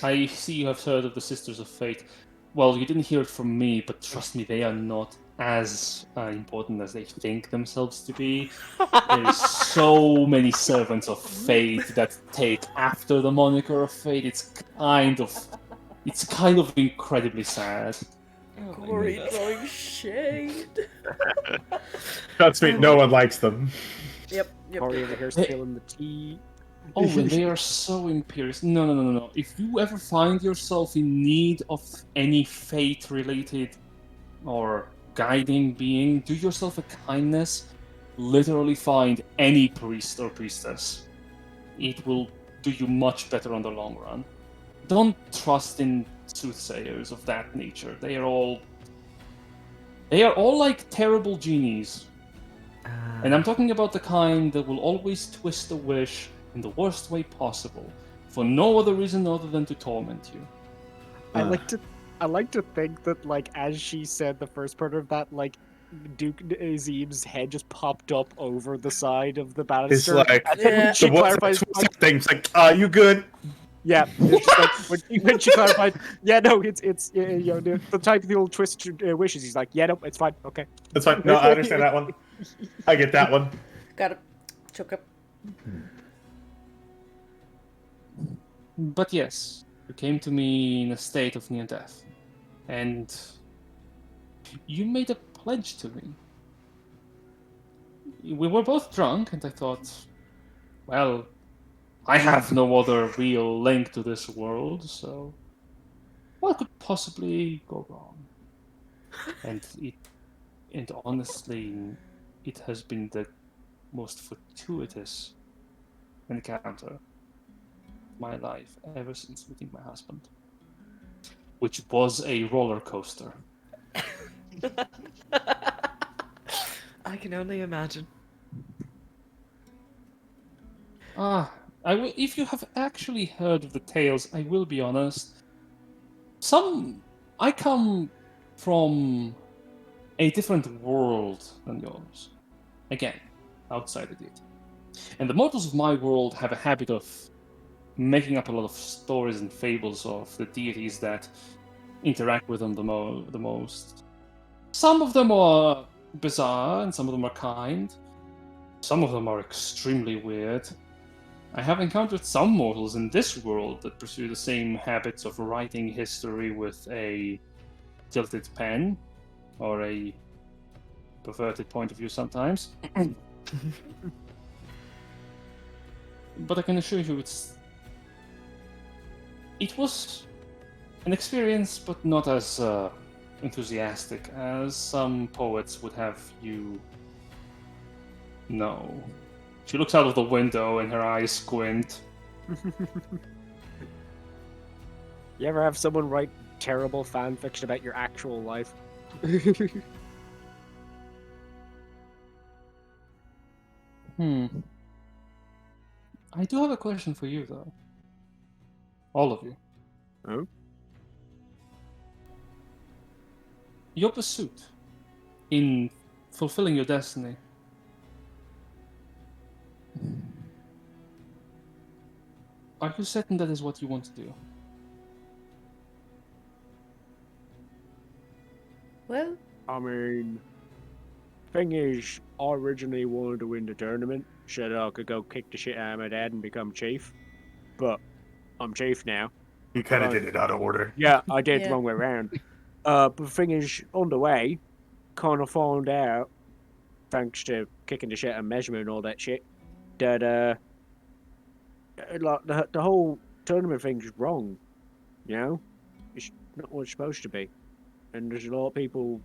I see you have heard of the Sisters of Fate. Well, you didn't hear it from me, but trust me, they are not as important as they think themselves to be. There's so many servants of Fate that take after the moniker of Fate. It's kind of incredibly sad. Glory throwing shade. Trust me, no one likes them. Yep. Corey over here spilling the tea. Oh, and they are so imperious. No. If you ever find yourself in need of any fate-related or guiding being, do yourself a kindness. Literally find any priest or priestess. It will do you much better on the long run. Don't trust in soothsayers of that nature. They are all like terrible genies. And I'm talking about the kind that will always twist a wish in the worst way possible, for no other reason other than to torment you. I like to think that, like, as she said the first part of that, like, Duke Azim's head just popped up over the side of the It's banister. like And then when she clarifies, things like, you good? yeah, it's just like when she clarified, yeah, no, it's you know, the type of the old twist wishes. He's like, yeah, no, it's fine, okay. That's fine. No, I understand that one. I get that one. Gotta choke up. But yes, you came to me in a state of near death, and you made a pledge to me. We were both drunk, and I thought, well, I have no other real link to this world, so what could possibly go wrong? And honestly, it has been the most fortuitous encounter of my life ever since meeting my husband, which was a roller coaster. I can only imagine. If you have actually heard of the tales, I will be honest. I come from a different world than yours. Again, outside a deity. And the mortals of my world have a habit of making up a lot of stories and fables of the deities that interact with them the most. Some of them are bizarre, and some of them are kind. Some of them are extremely weird. I have encountered some mortals in this world that pursue the same habits of writing history with a tilted pen or a perverted point of view sometimes. But I can assure you it was an experience, but not as enthusiastic as some poets would have you know. She looks out of the window and her eyes squint. You ever have someone write terrible fan fiction about your actual life? I do have a question for you, though. All of you. Oh? Your pursuit in fulfilling your destiny. Are you certain that is what you want to do? Well, I mean, thing is, I originally wanted to win the tournament so that I could go kick the shit out of my dad and become chief. But I'm chief now. You kind of Right. did it out of order. Yeah, I did Yeah. the wrong way around. But the thing is, on the way, kind of found out, thanks to kicking the shit and measurement and all that shit, that like the whole tournament thing's wrong. You know, it's not what it's supposed to be. And there's a lot of people,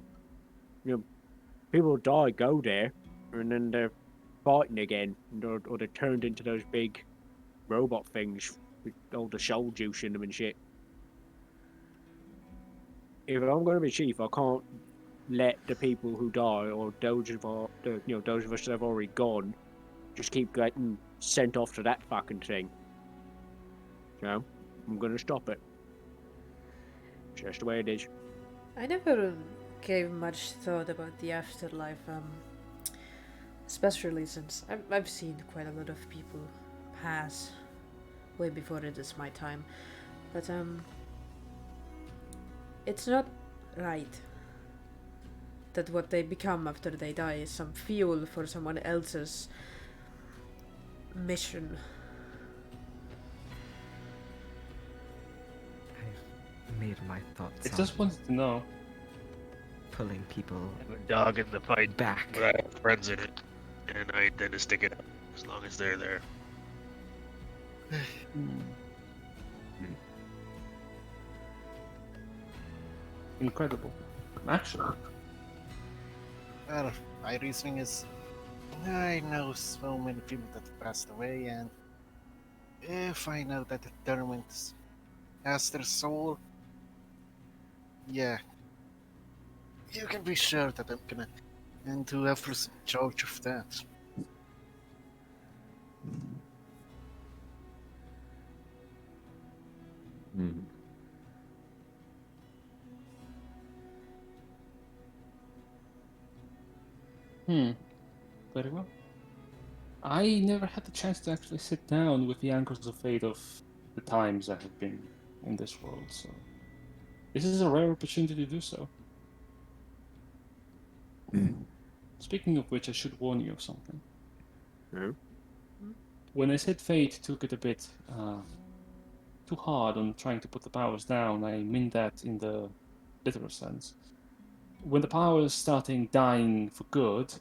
people die, go there, and then they're fighting again, or they're turned into those big robot things with all the soul juice in them and shit. If I'm going to be chief, I can't let the people who die, or those of us that have already gone, just keep getting sent off to that fucking thing. So, I'm going to stop it. Just the way it is. I never gave much thought about the afterlife, especially since I've seen quite a lot of people pass way before it is my time. But it's not right that what they become after they die is some fuel for someone else's mission. I've made my thoughts I on just wanted to know. pulling people I'm a dog in the fight, back. but I have friends in it, and I intend to stick it out as long as they're there. Incredible. Actually. Well, my reasoning is I know so many people that passed away, and if I know that the tournament has their soul, yeah, you can be sure that I'm gonna, and whoever's in charge of that. Hmm. Very well. I never had the chance to actually sit down with the anchors of fate of the times I have been in this world, so this is a rare opportunity to do so. Speaking of which, I should warn you of something. Hmm? When I said fate took it a bit too hard on trying to put the powers down, I mean that in the literal sense. When the powers started dying for good,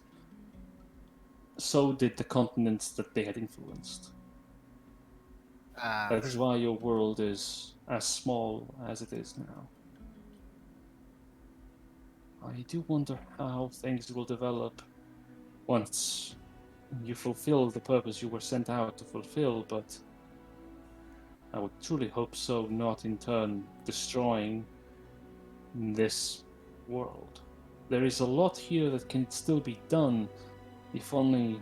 so did the continents that they had influenced. That is why your world is as small as it is now. I do wonder how things will develop once you fulfill the purpose you were sent out to fulfill, but I would truly hope so, not in turn destroying this world. There is a lot here that can still be done if only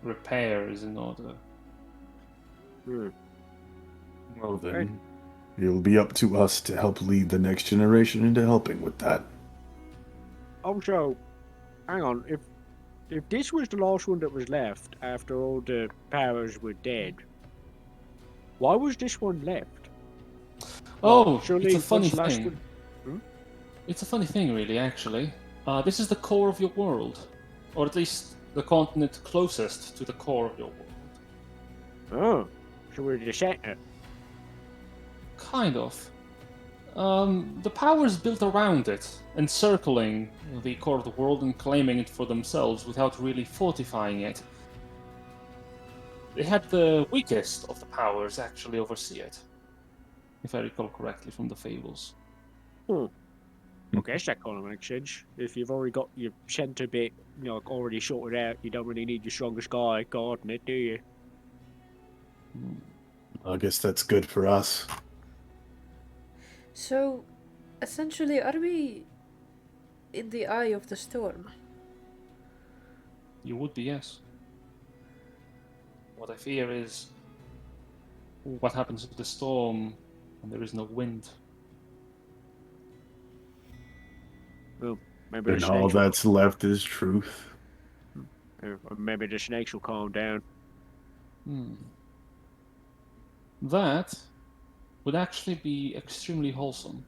repair is in order. Well then, it'll be up to us to help lead the next generation into helping with that. Also, hang on, if this was the last one that was left after all the powers were dead, why was this one left? Oh, surely it's a funny what's the last thing. one? It's a funny thing, really, actually. This is the core of your world. Or at least the continent closest to the core of your world. Oh, so we're the center. Kind of. The powers built around it, encircling the core of the world and claiming it for themselves without really fortifying it. They had the weakest of the powers actually oversee it, if I recall correctly from the fables. I guess that kind of makes sense. If you've already got your center bit, already sorted out, you don't really need your strongest guy guarding it, do you? I guess that's good for us. So, essentially, are we in the eye of the storm? You would be, yes. What I fear is what happens with the storm when there is no wind. Well, maybe the And all snakes will, that's left is truth. or maybe the snakes will calm down. That would actually be extremely wholesome.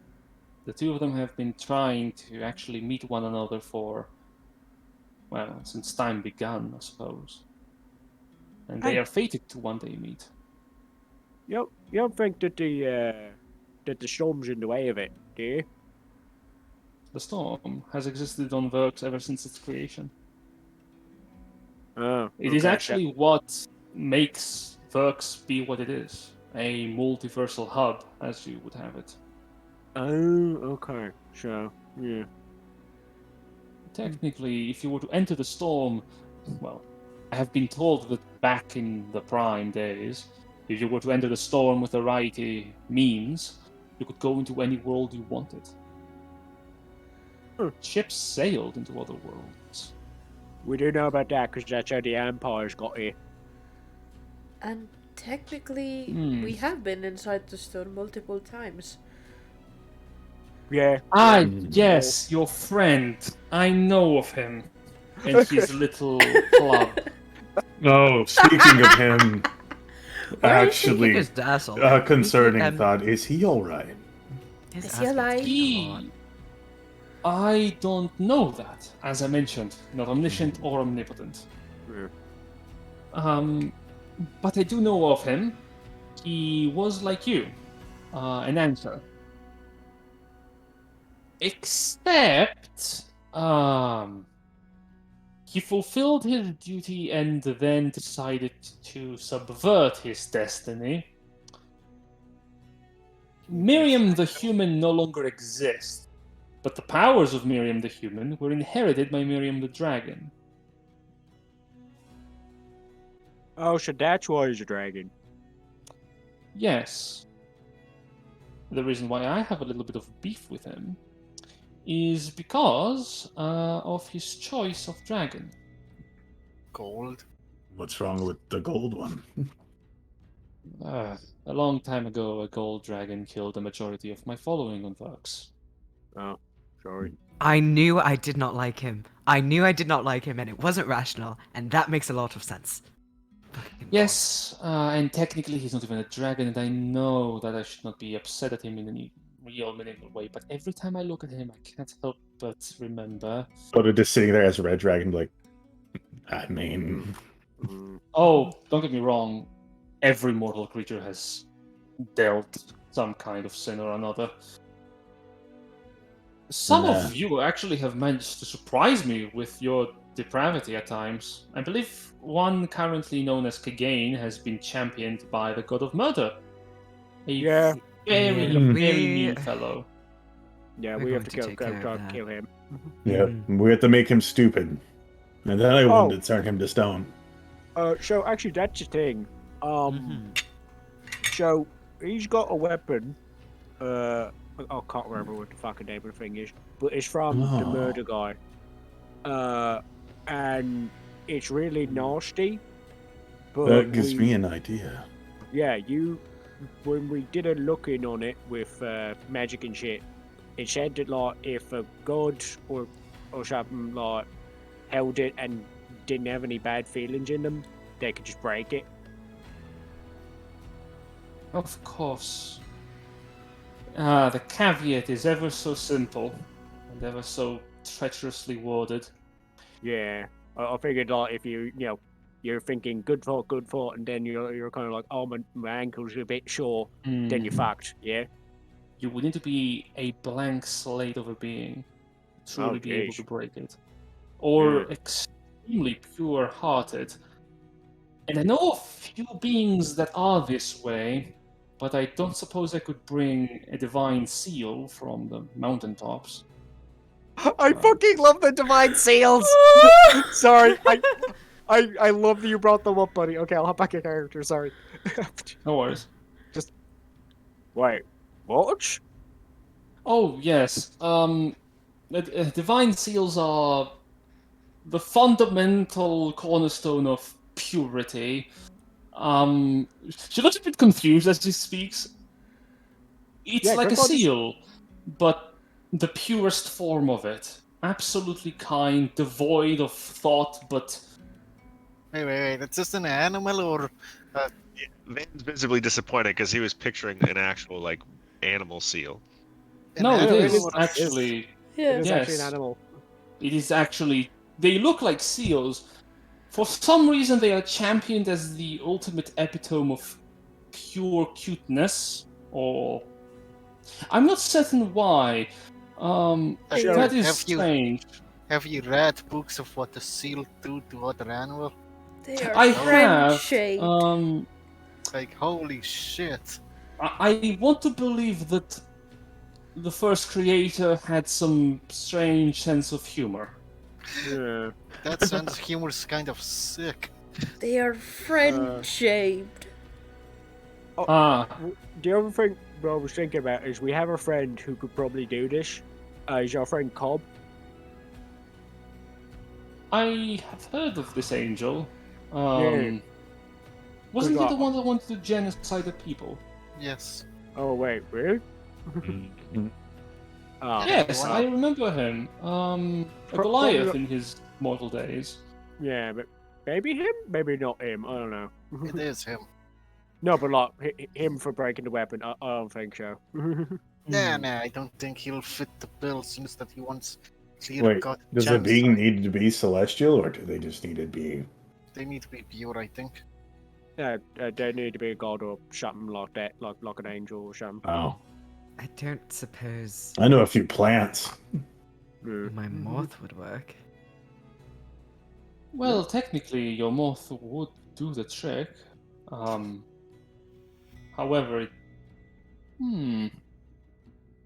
The two of them have been trying to actually meet one another for, well, since time began, I suppose. And they Hey. are fated to one day meet. You don't think that the storm's in the way of it, do you? The storm has existed on Verx ever since its creation. Oh, It is okay, actually what makes Verx be what it is. A multiversal hub, as you would have it. Oh, okay. So, yeah. Technically, if you were to enter the storm, well, I have been told that back in the prime days, if you were to enter the storm with the right means, you could go into any world you wanted. Ships sailed into other worlds. We do know about that because that's how the Empire's got here. And technically, we have been inside the storm multiple times. Yeah. Yes, your friend. I know of him. And his little club. Oh, speaking of him, actually, His dazzle. a concerning Um, thought. Is he alright? His Is he ass alive? gets a lot. I don't know that. As I mentioned, not omniscient or omnipotent. Yeah. But I do know of him. He was like you, an answer. Except, he fulfilled his duty and then decided to subvert his destiny. Miriam the human no longer exists, but the powers of Miriam the human were inherited by Miriam the dragon. Oh, so that's why he's a dragon. Yes. The reason why I have a little bit of beef with him is because of his choice of dragon. Gold. What's wrong with the gold one? A long time ago, a gold dragon killed the majority of my following on Vox. Oh, sorry. I knew I did not like him. I knew I did not like him, and it wasn't rational, and that makes a lot of sense. Fucking Yes, and technically he's not even a dragon, and I know that I should not be upset at him in any real meaningful way, but every time I look at him, I can't help but remember. But just sitting there as a red dragon, like, I mean, Oh, don't get me wrong, every mortal creature has dealt some kind of sin or another. Some of you actually have managed to surprise me with your depravity at times. I believe one currently known as Kagain has been championed by the god of murder. Yeah. Very, Mm. very mean fellow. Yeah, We're we have going to to go take care of try to that. kill him. yeah, we have to make him stupid. And then I Oh. wanted to turn him to stone. So actually, that's the thing. So he's got a weapon. I can't remember what the fucking name of the thing is, but it's from the Oh. murder guy. And it's really nasty. But That gives me an idea. Yeah, when we did a look-in on it with magic and shit, it said that like if a god or something like held it and didn't have any bad feelings in them, they could just break it. Of course. The caveat is ever so simple and ever so treacherously worded. Yeah, I figured like if you're thinking good thought, and then you're kind of like, oh my ankle's a bit sore, then you're fucked. Yeah. You would need to be a blank slate of a being to truly be able jeez. to break it. Or Yeah. extremely pure-hearted. And I know a few beings that are this way, but I don't suppose I could bring a divine seal from the mountaintops. I fucking love the divine seals. Sorry, I love that you brought them up, buddy. Okay, I'll hop back in character. Sorry. No worries. Wait, what? Oh, yes. Divine seals are the fundamental cornerstone of purity. She looks a bit confused as she speaks. It's Yeah, like a Griffon is- seal, but the purest form of it. Absolutely kind, devoid of thought, but Wait. It's just an animal or Van's visibly disappointed because he was picturing an actual like animal seal. an no, it animal is or actually. It Yeah. is actually an Yes. animal. It is actually. They look like seals. For some reason, they are championed as the ultimate epitome of pure cuteness, or I'm not certain why. Sure. That is Have you- strange. Have you read books of what a seal do to other animal? They are I friend have. shaped. Like holy shit. I want to believe that the first creator had some strange sense of humor. Yeah. That sense of humor is kind of sick. They are friend shaped. Ah, The other thing I was thinking about is we have a friend who could probably do this. Is our friend Cobb? I have heard of this angel. Yeah. Wasn't he Good the luck. one that wanted to genocide the people? Yes. Oh wait, really? Mhm. Oh, Yes, wow. I remember him. A Goliath in his mortal days. yeah, but maybe him, maybe not him. I don't know. It is him. No, but like him for breaking the weapon. I don't think so. Nah, Hmm. I don't think he'll fit the bill since that he wants clear Wait, cut does a genocide. being need to be celestial, or do they just need to be? They need to be pure, I think. Yeah, they need to be a god or something like that, like an angel or something. Oh, I don't suppose I know a few plants. Mm. my moth would work. Well, technically, your moth would do the trick. However,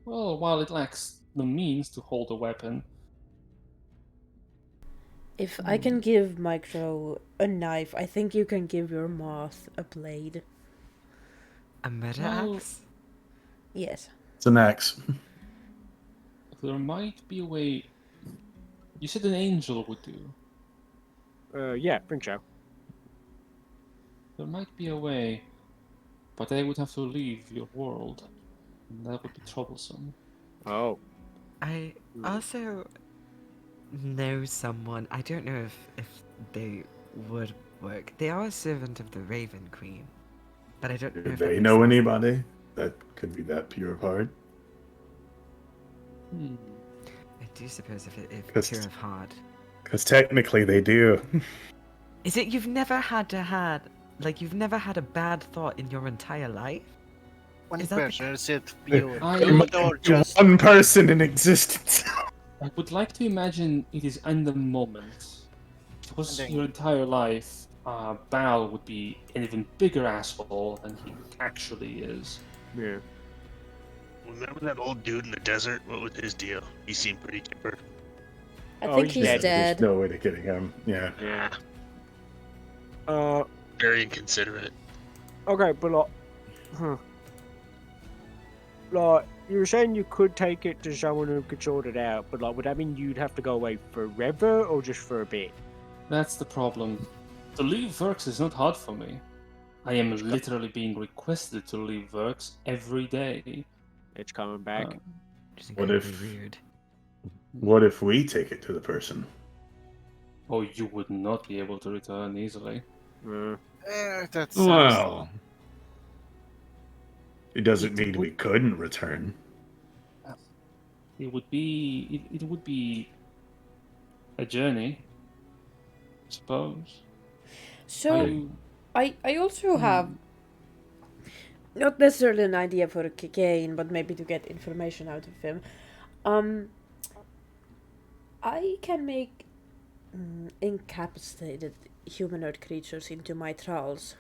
well, while it lacks the means to hold a weapon, If I can give Micro a knife, I think you can give your moth a blade. A meta Well- axe? Yes. It's an axe. there might be a way. You said an angel would do. Yeah, think so. There might be a way, but I would have to leave your world, and that would be troublesome. Oh, I also know someone. I don't know if they would work. They are a servant of the Raven Queen, but I don't know Do if that they makes know sense. anybody that could be that pure of heart? I do suppose if Just- pure of heart. Because technically they do. Is it you've never had you've never had a bad thought in your entire life? One Is that the- person said pure. I- There might Or be just one person in existence. I would like to imagine it is in the moment. If it was And then- your entire life, Bal would be an even bigger asshole than he actually is. yeah. Remember that old dude in the desert? What was his deal? He seemed pretty chipper. I Oh, think he's he's dead. dead. There's no way to getting him. Yeah. Yeah. Very inconsiderate. Okay, but like, you were saying you could take it to someone who could sort it out, but like, would that mean you'd have to go away forever or just for a bit? That's the problem. To leave Verks is not hard for me. I am literally being requested to leave Verks every day. It's coming back. Uh, Which is What incredibly if- rude. What if we take it to the person? Oh, you would not be able to return easily. That sounds. Well, it doesn't It mean we would- couldn't return. It would be it would be a journey, I suppose. So You- I also have not necessarily an idea for a Kikain, but maybe to get information out of him. I can make incapacitated humanoid creatures into my thralls.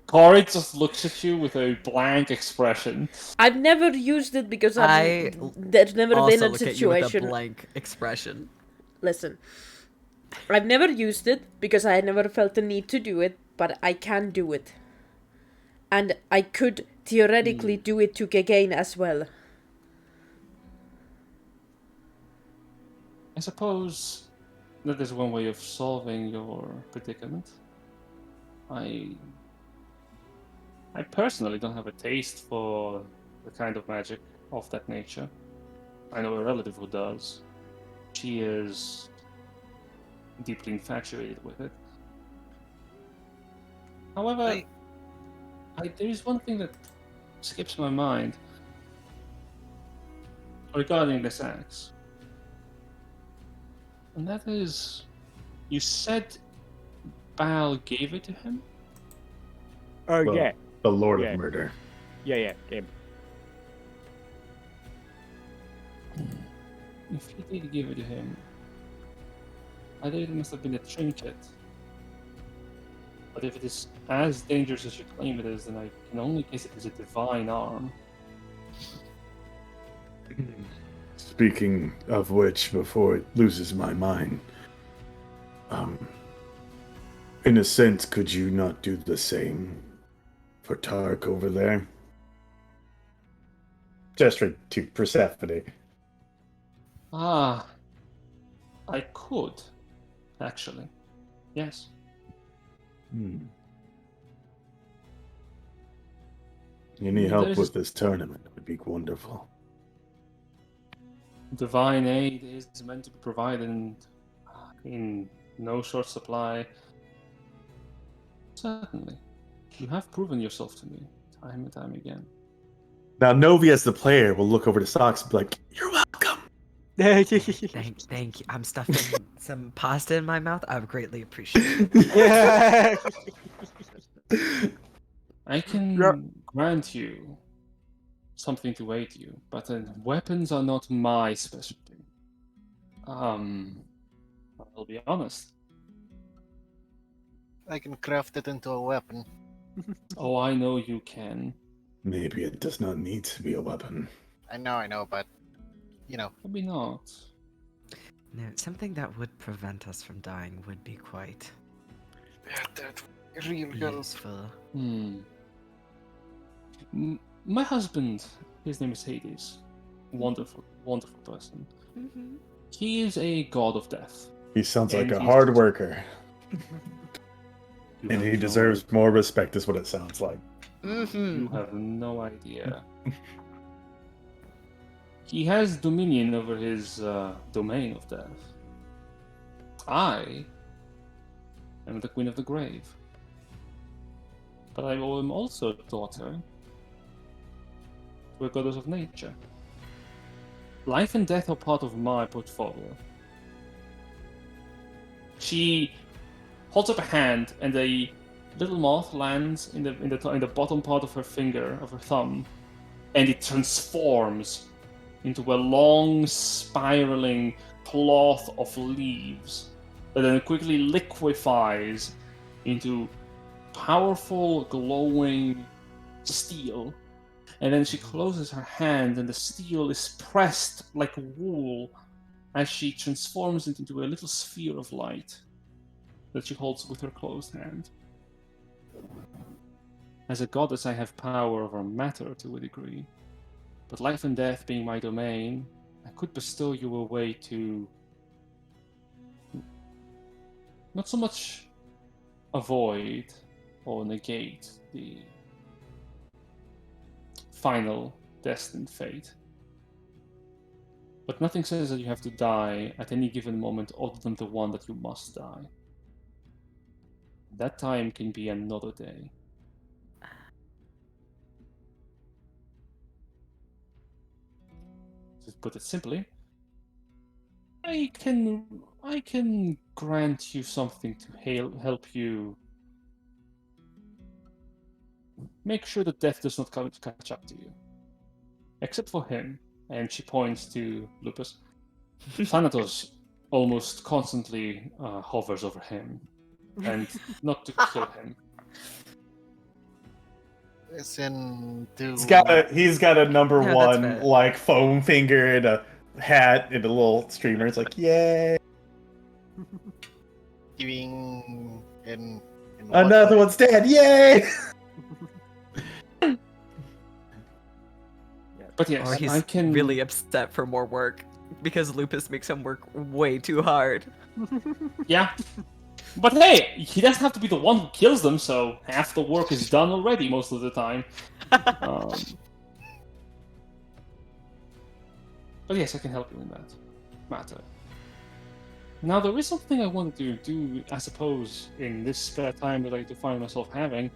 Corey just looks at you with a blank expression. I've never used it because I there's never been Also a look at you with a situation. blank expression. Listen, I've never used it because I never felt the need to do it, but I can do it. And I could theoretically do it to Kikain as well. I suppose that is one way of solving your predicament. I personally don't have a taste for the kind of magic of that nature. I know a relative who does. She is deeply infatuated with it. However, there is one thing that skips my mind regarding this axe. And that is, you said Baal gave it to him? Oh, Well, yeah. The Lord Yeah. of Murder. Yeah, him. If he did give it to him, I think it must have been a trinket. But if it is as dangerous as you claim it is, then I can only guess it is a divine arm. Speaking of which, before it loses my mind, in a sense, could you not do the same for Tark over there? Gesturing to Persephone. Ah, I could, actually. Yes. Any help There's- with this tournament would be wonderful. Divine aid is meant to be provided in no short supply. Certainly. You have proven yourself to me time and time again. Now, Novi, as the player, will look over to Socks and be like, "You're welcome." Thank you. I'm stuffing some pasta in my mouth. I would greatly appreciate it. I can grant you something to aid you, but weapons are not my specialty. I'll be honest. I can craft it into a weapon. Oh, I know you can. Maybe it does not need to be a weapon. I know, but you know. Maybe not. No, something that would prevent us from dying would be quite That real help. useful. My husband, his name is Hades. Wonderful, wonderful person. He is a god of death. He sounds like And a he's- hard worker, You and have he no- deserves more respect, is what it sounds like. You have no idea. He has dominion over his domain of death. I am the queen of the grave. But I am also daughter to a goddess of nature. Life and death are part of my portfolio. She holds up a hand, and a little moth lands in the bottom part of her finger, of her thumb, and it transforms into a long, spiraling cloth of leaves that then quickly liquefies into powerful, glowing steel. And then she closes her hand, and the steel is pressed like wool as she transforms it into a little sphere of light that she holds with her closed hand. As a goddess, I have power over matter to a degree, but life and death being my domain, I could bestow you a way to not so much avoid or negate the final destined fate, But nothing says that you have to die at any given moment other than the one that you must die. That time can be another day. To put it simply, I can grant you something to help you make sure that death does not come to catch up to you. Except for him, and she points to Lupus. Thanatos almost constantly hovers over him, and not to kill him. As in, do He's got a number Yeah, that's one fair. like foam finger and a hat and a little streamer. It's like, yay! doing in what Another way? one's dead! Yay! But yes, Or he's I can really upset for more work because Lupus makes him work way too hard. Yeah. But hey, he doesn't have to be the one who kills them, so half the work is done already most of the time. But yes, I can help you in that matter. Now, there is something I wanted to do, I suppose, in this spare time that I do find myself having,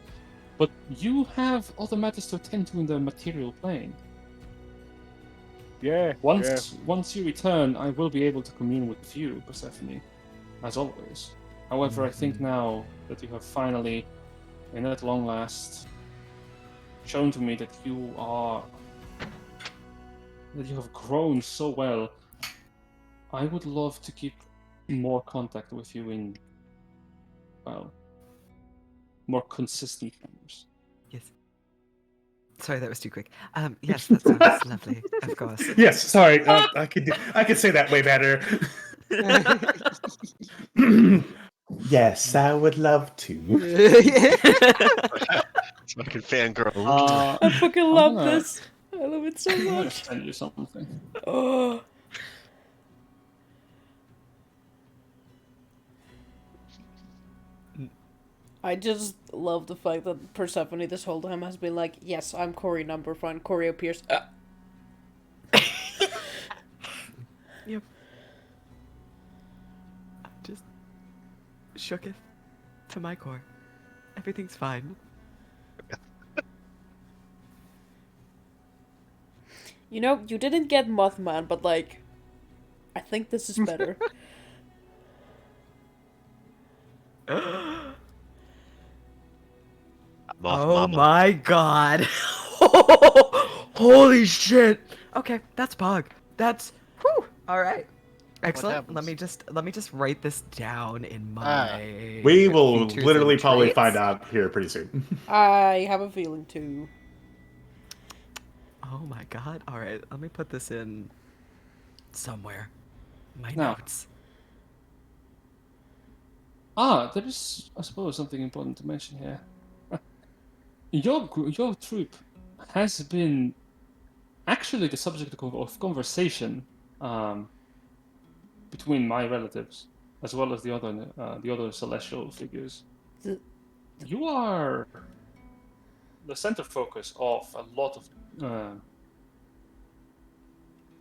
but you have other matters to attend to in the material plane. Yeah. Once you return, I will be able to commune with you, Persephone, as always. However, I think now that you have finally, and at long last, shown to me that you have grown so well, I would love to keep more contact with you in, well, more consistent manners. Yes. Sorry, that was too quick. Yes, that sounds lovely. Of course. Yes, sorry. I could say that way better. Yes, I would love to. Fucking fangirl. I fucking I'm love gonna- this. I love it so I'm gonna much. send you something. Oh. I just love the fact that Persephone this whole time has been like, yes, I'm Corey number 1. Corey appears. Yep. Just shooketh to my core. Everything's fine. You know, you didn't get Mothman, but like, I think this is better. Oh Mama. my god. Holy shit. Okay, that's Pog. That's whew. All right. Excellent. Let me just write this down in my We will features literally and probably traits. find out here pretty soon. I have a feeling too. Oh my god. All right. Let me put this in somewhere. My Now. notes. There is, I suppose, something important to mention here. Your troop has been actually the subject of conversation between my relatives, as well as the other celestial figures. You are the center focus of a lot of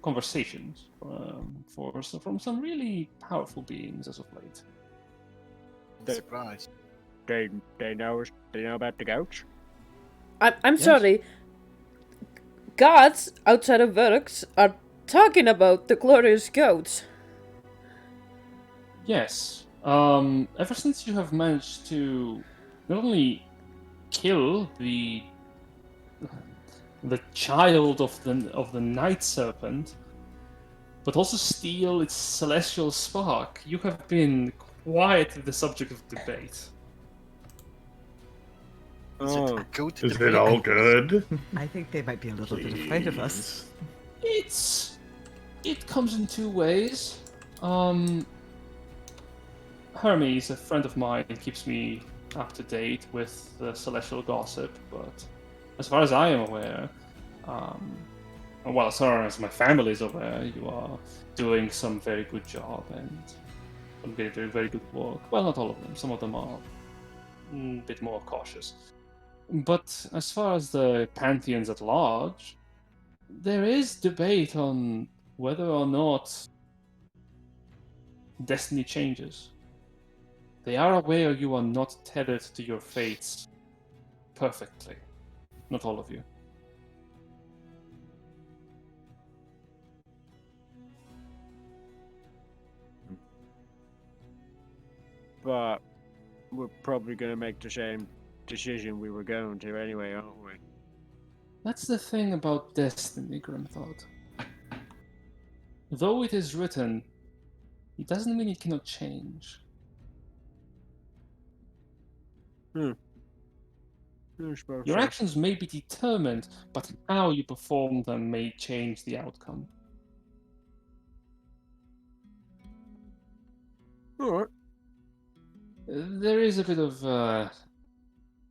conversations from some really powerful beings as of late. Surprise. They know about the gouch. I'm Yes. sorry. Gods outside of Verux are talking about the glorious goats. Yes. Ever since you have managed to not only kill the child of the night serpent, but also steal its celestial spark, you have been quite the subject of debate. Is Oh, it goat Is it debate? all good? I think they might be a little bit afraid of us. It comes in two ways. Hermes, a friend of mine, keeps me up to date with the celestial gossip, but as far as I am aware, well, as far as my family is aware, you are doing some very good job and some very, very, very good work. Well, not all of them. Some of them are a bit more cautious. But as far as the pantheons at large, there is debate on whether or not destiny changes. They are aware you are not tethered to your fates perfectly. Not all of you. But we're probably going to make the same decision we were going to anyway, aren't we? That's the thing about destiny, Grimthought. Though it is written, it doesn't mean it cannot change. I suppose Your so. actions may be determined, but how you perform them may change the outcome. Alright. There is a bit of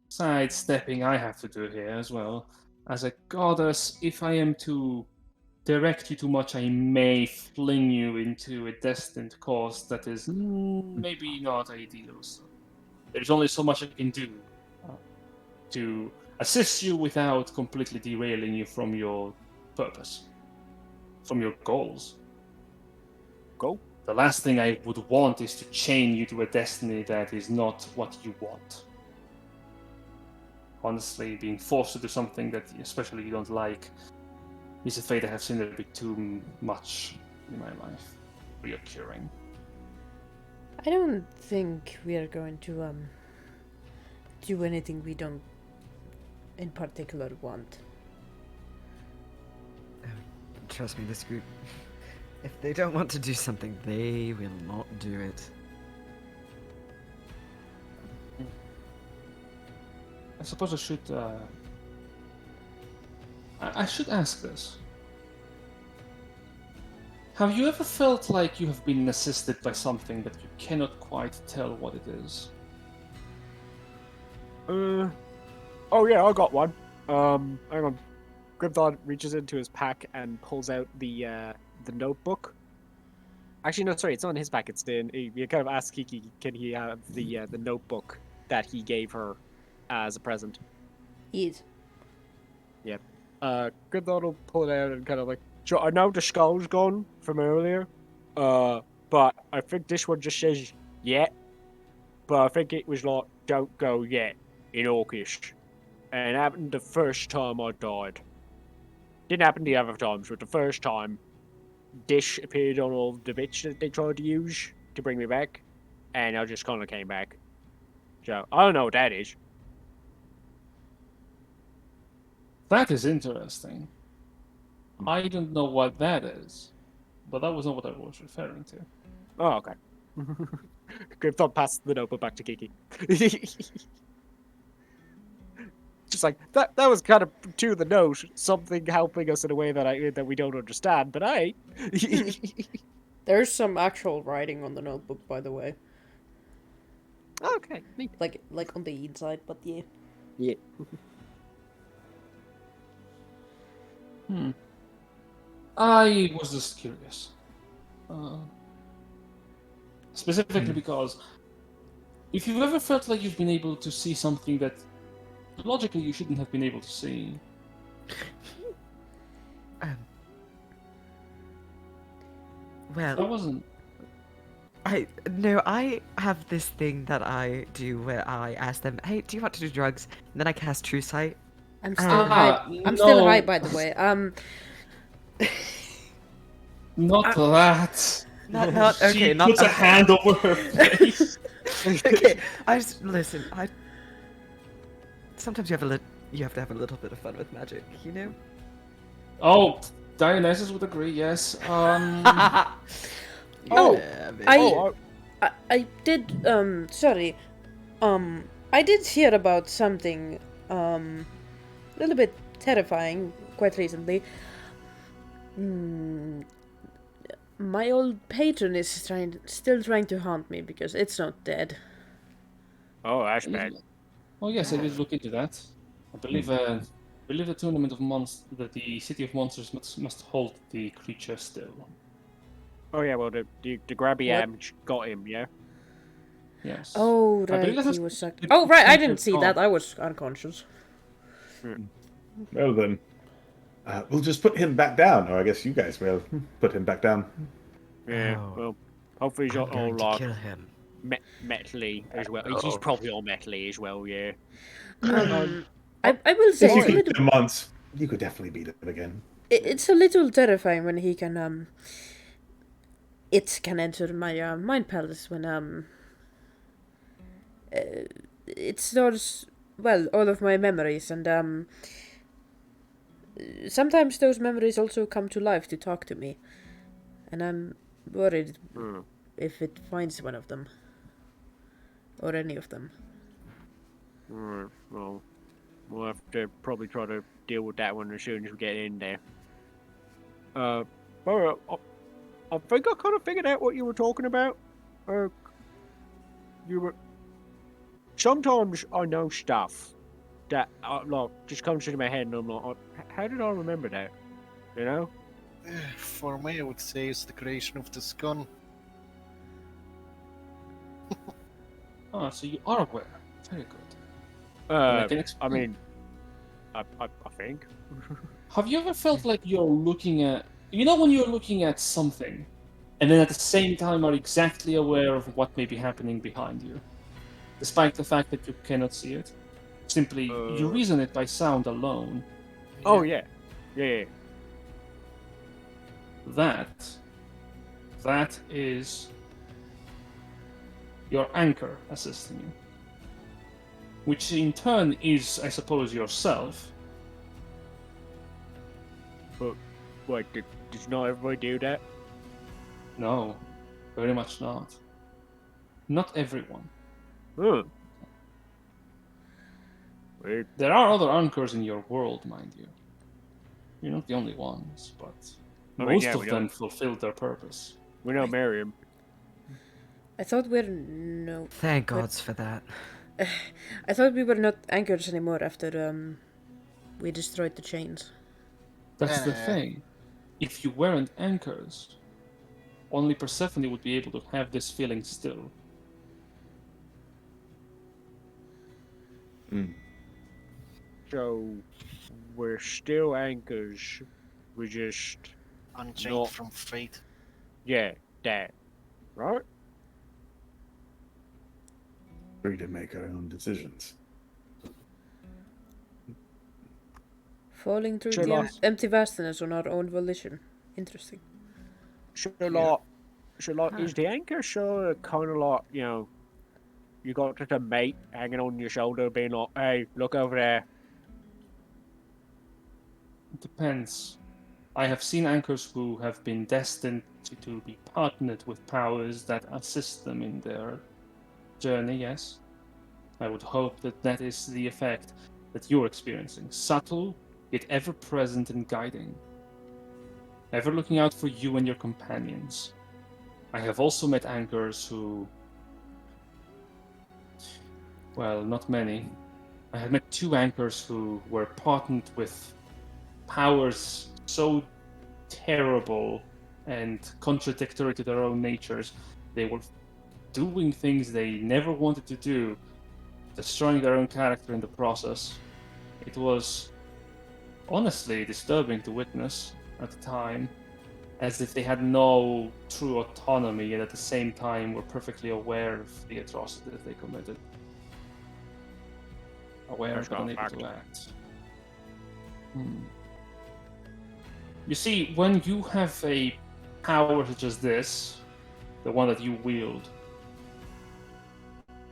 sidestepping I have to do here as well. As a goddess, if I am to direct you too much, I may fling you into a destined course that is maybe not ideal. So there's only so much I can do to assist you without completely derailing you from your purpose, from your goals. Go. The last thing I would want is to chain you to a destiny that is not what you want. Honestly, being forced to do something that especially you don't like is a fate I have seen a bit too much in my life. Reoccurring. I don't think we are going to do anything we don't in particular want. Trust me, this group, if they don't want to do something, they will not do it. I suppose I should. I should ask this. Have you ever felt like you have been assisted by something that you cannot quite tell what it is? Oh yeah, I got one. Hang on. Grimthon reaches into his pack and pulls out the notebook. Actually, no, sorry, it's not in his pack. It's in. You kind of ask Kiki, can he have the notebook that he gave her as a present? Yes. Yep. Grimthon will pull it out and kind of like, "Sure, I know the skull's gone from earlier, but I think this one just says yet. But I think it was like, don't go yet in Orcish. And it happened the first time I died. Didn't happen the other times, but the first time, Dish appeared on all the bits that they tried to use to bring me back, and I just kind of came back. So, I don't know what that is. That is interesting. I don't know what that is, but that was not what I was referring to. Oh, okay. Grimthon passed the notebook back to Kiki. Just like, that was kind of to the note, something helping us in a way that we don't understand, but hey. There's some actual writing on the notebook, by the way. Okay, neat. Like on the inside, but yeah. Yeah. I was just curious. Specifically because if you've ever felt like you've been able to see something that logically you shouldn't have been able to see. Well, That wasn't. I have this thing that I do where I ask them, "Hey, do you want to do drugs?" And then I cast True Sight. I'm still high. I'm still high, by the way. Not that. Not okay. She Not puts a hand over her face. okay. Listen. Sometimes you have to have a little bit of fun with magic, you know. Oh, Dionysus would agree. Yes. Oh, Yeah, baby. I did. Sorry. I did hear about something. A little bit terrifying quite recently. My old patron is still trying to haunt me because it's not dead. Oh, that's bad. Oh yes, I did look into that. I believe the tournament of monsters, that the city of monsters must hold the creature still. Oh yeah, well the grabby got him, yeah. Yes. Oh I believe right, that he was- was sucked. the Oh right, I creature didn't see gone. that. I was unconscious. Well then. We'll just put him back down, or I guess you guys will put him back down. Yeah, Oh, well, hopefully he's I'm not all going to like kill him. metally as well. He's probably all metally as well, yeah. I will say If you it's a keep little. him months, you could definitely beat him again. It's a little terrifying when he can it can enter my mind palace when it stores all of my memories, and sometimes those memories also come to life to talk to me, and I'm worried if it finds one of them or any of them. Alright, well, we'll have to probably try to deal with that one as soon as we get in there. But I think I kind of figured out what you were talking about. You were. Sometimes I know stuff that like just comes into my head, and I'm like, how did I remember that? You know? For me, I would say it's the creation of this gun. Oh, so you are aware. Very good. I can I explain. mean, I think. Have you ever felt like you're looking at, when you're looking at something, and then at the same time are exactly aware of what may be happening behind you, despite the fact that you cannot see it? Simply, you reason it by sound alone. Oh yeah. That is your anchor assisting you. Which in turn is, I suppose, yourself. But what? Does not everybody do that? No, very much not. Not everyone. Huh. Weird. There are other anchors in your world, mind you. You're not the only ones, but most of them fulfilled their purpose. We know Miriam. I thought no. Thank gods for that. I thought we were not anchors anymore after we destroyed the chains. That's the thing. If you weren't anchors, only Persephone would be able to have this feeling still. So we're still anchors. We just Unchained from fate. that, right? Free to make our own decisions. Falling through Sure, the lost. empty vastness on our own volition. Interesting. So like, is the anchor sure kind of like, you got just a mate hanging on your shoulder, being like, "Hey, look over there." It depends. I have seen anchors who have been destined to be partnered with powers that assist them in their journey, yes. I would hope that that is the effect that you're experiencing. Subtle, yet ever present and guiding. Ever looking out for you and your companions. I have also met anchors who... Well, not many. I have met 2 anchors who were partnered with powers so terrible and contradictory to their own natures. They were doing things they never wanted to do, destroying their own character in the process. It was honestly disturbing to witness at the time, as if they had no true autonomy and at the same time were perfectly aware of the atrocity that they committed. Aware but unable to act. You see, when you have a power such as this, the one that you wield,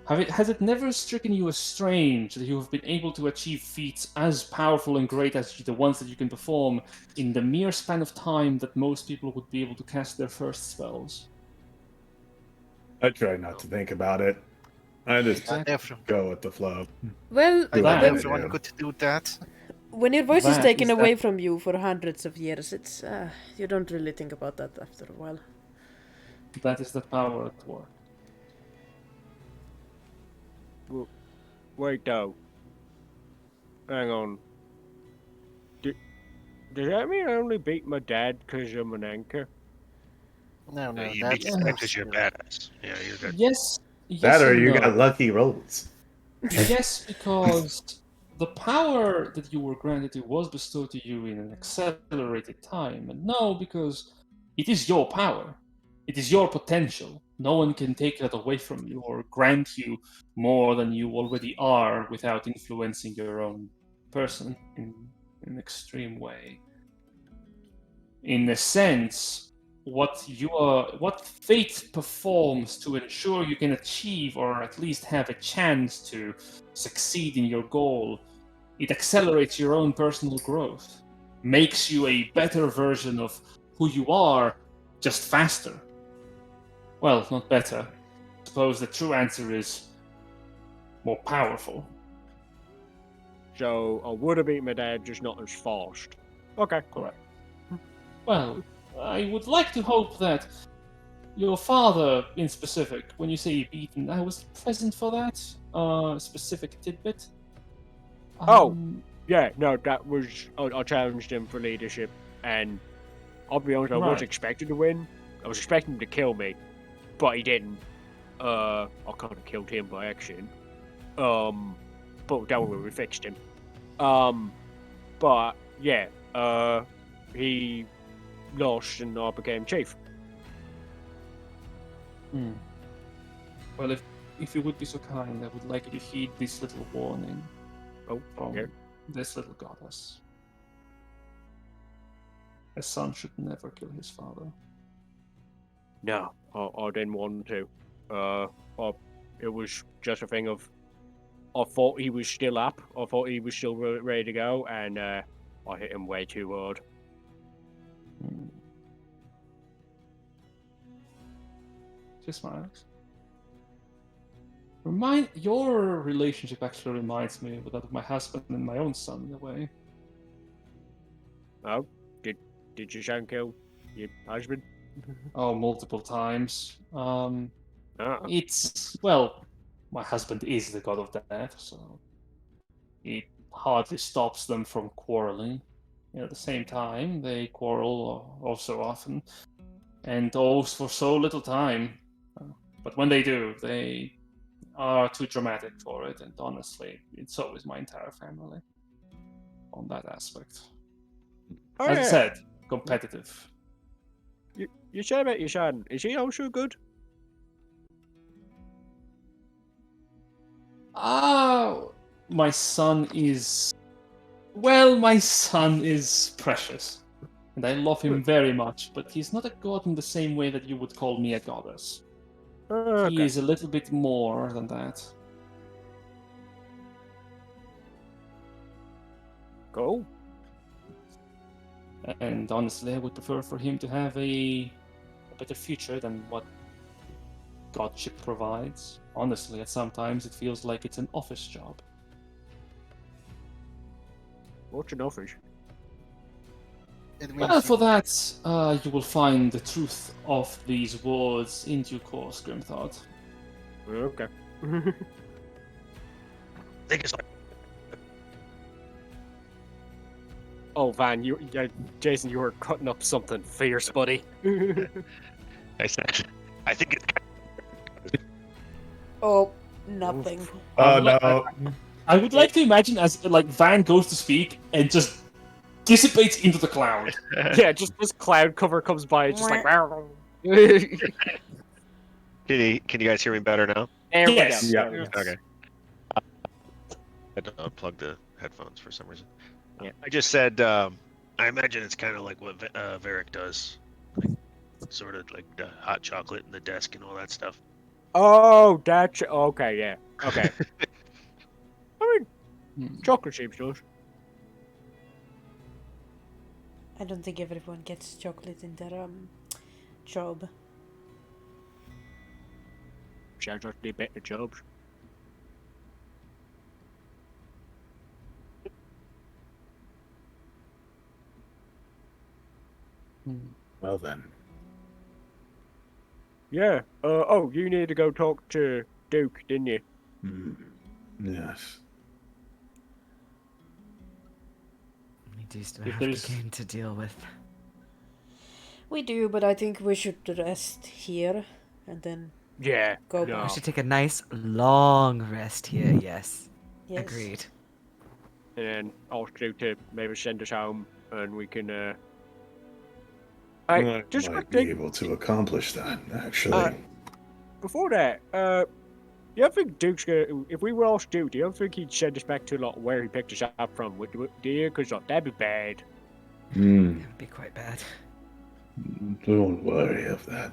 has it never stricken you as strange that you have been able to achieve feats as powerful and great as the ones that you can perform in the mere span of time that most people would be able to cast their first spells? I try not to think about it. I just Exactly. go with the flow. Well, Everyone could do that. when your voice is That taken is away from you for hundreds of years, it's you don't really think about that after a while. That is the power at work. Wait, though. Hang on. Does that mean I only beat my dad because I'm an anchor? No, You that's beat your dad because you're badass. Yeah, you're good. Yes. That or and you no. got lucky rolls. Yes, because the power that you were granted was bestowed to you in an accelerated time. And no, because it is your power. It is your potential. No one can take that away from you or grant you more than you already are without influencing your own person in an extreme way. In a sense, what fate performs to ensure you can achieve or at least have a chance to succeed in your goal, it accelerates your own personal growth, makes you a better version of who you are, just faster. Well, not better. I suppose the true answer is more powerful. So I would have beat my dad, just not as fast. Okay. Correct. Well, I would like to hope that your father, in specific, when you say beaten, I was present for that specific tidbit. Oh. Yeah, no, that was... I challenged him for leadership, and I'll be honest, I was Right. expecting to win. I was expecting him to kill me, but he didn't. I kind of killed him by accident. But that way we fixed him. But, yeah, he lost and I became chief. Well, if you would be so kind, I would like you to heed this little warning from yeah. this little goddess. A son should never kill his father. No, I didn't want to. It was just a thing of... I thought he was still up. I thought he was still ready to go, and I hit him way too hard. Just smiles. Your relationship actually reminds me of that of my husband and my own son in a way. Oh, did your son kill your husband? Oh, multiple times. Ah. It's well, my husband is the god of death, so it hardly stops them from quarreling. At the same time, they quarrel also often, and always for so little time. But when they do, they are too dramatic for it, and honestly, it's always my entire family on that aspect. Oh, As I yeah. said, competitive. You said about your son. Is he also good? My son is... Well, my son is precious. And I love him very much, but he's not a god in the same way that you would call me a goddess. Okay. He is a little bit more than that. Cool. And honestly, I would prefer for him to have a better future than what godship provides. Honestly, at sometimes it feels like it's an office job. What's an office? It Well, means for that, you will find the truth of these words in due course, Grimthought. Okay. Think it's Oh, Van, Jason, you were cutting up something fierce, buddy. I said, I think it's Oh, nothing. Oh like- no. I would like to imagine as like Van goes to speak and just dissipates into the cloud. Yeah, just this cloud cover comes by, just like... Can you guys hear me better now? There we Yes. go. Yeah. There we go. Okay. I had to unplug the headphones for some reason. Yeah. I just said, I imagine it's kind of like what Varric does. Like, sort of like the hot chocolate and the desk and all that stuff. Oh, that's... Okay, yeah. Okay. I mean, chocolate seems good. I don't think everyone gets chocolate in their job. Sounds like they better jobs. Well then. Yeah. Oh, you need to go talk to Duke, didn't you? Yes. We do still If have there's- the game to deal with. We do, but I think we should rest here and then Yeah. go no. We back. should take a nice long rest here, yes. Yes. Agreed. and then ask you to maybe send us home, and we can. I Just might quick be thing. able to accomplish that, actually. Before that, you don't think Duke's gonna? If we were all Duke, do you don't think he'd send us back to like where he picked us up from? Do you? Because that'd be bad. Hmm. That would be quite bad. Don't worry of that.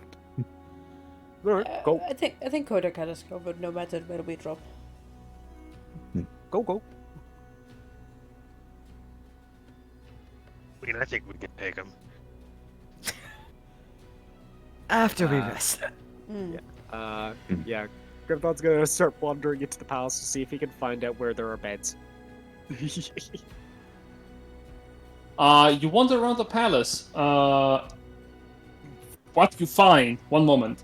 All right, go, I think Kodak had us covered no matter where we drop. go. I mean, I think we can take him. After we rest. Yeah. Grimthon's gonna start wandering into the palace to see if he can find out where there are beds. You wander around the palace. What you find? One moment.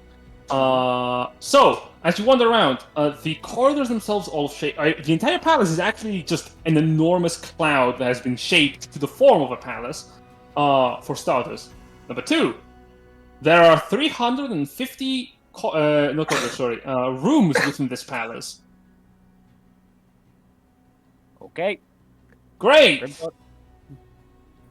So as you wander around, the corridors themselves all shape. The entire palace is actually just an enormous cloud that has been shaped to the form of a palace. For starters. Number two, there are 350 rooms within this palace. Okay. Great. Grimthon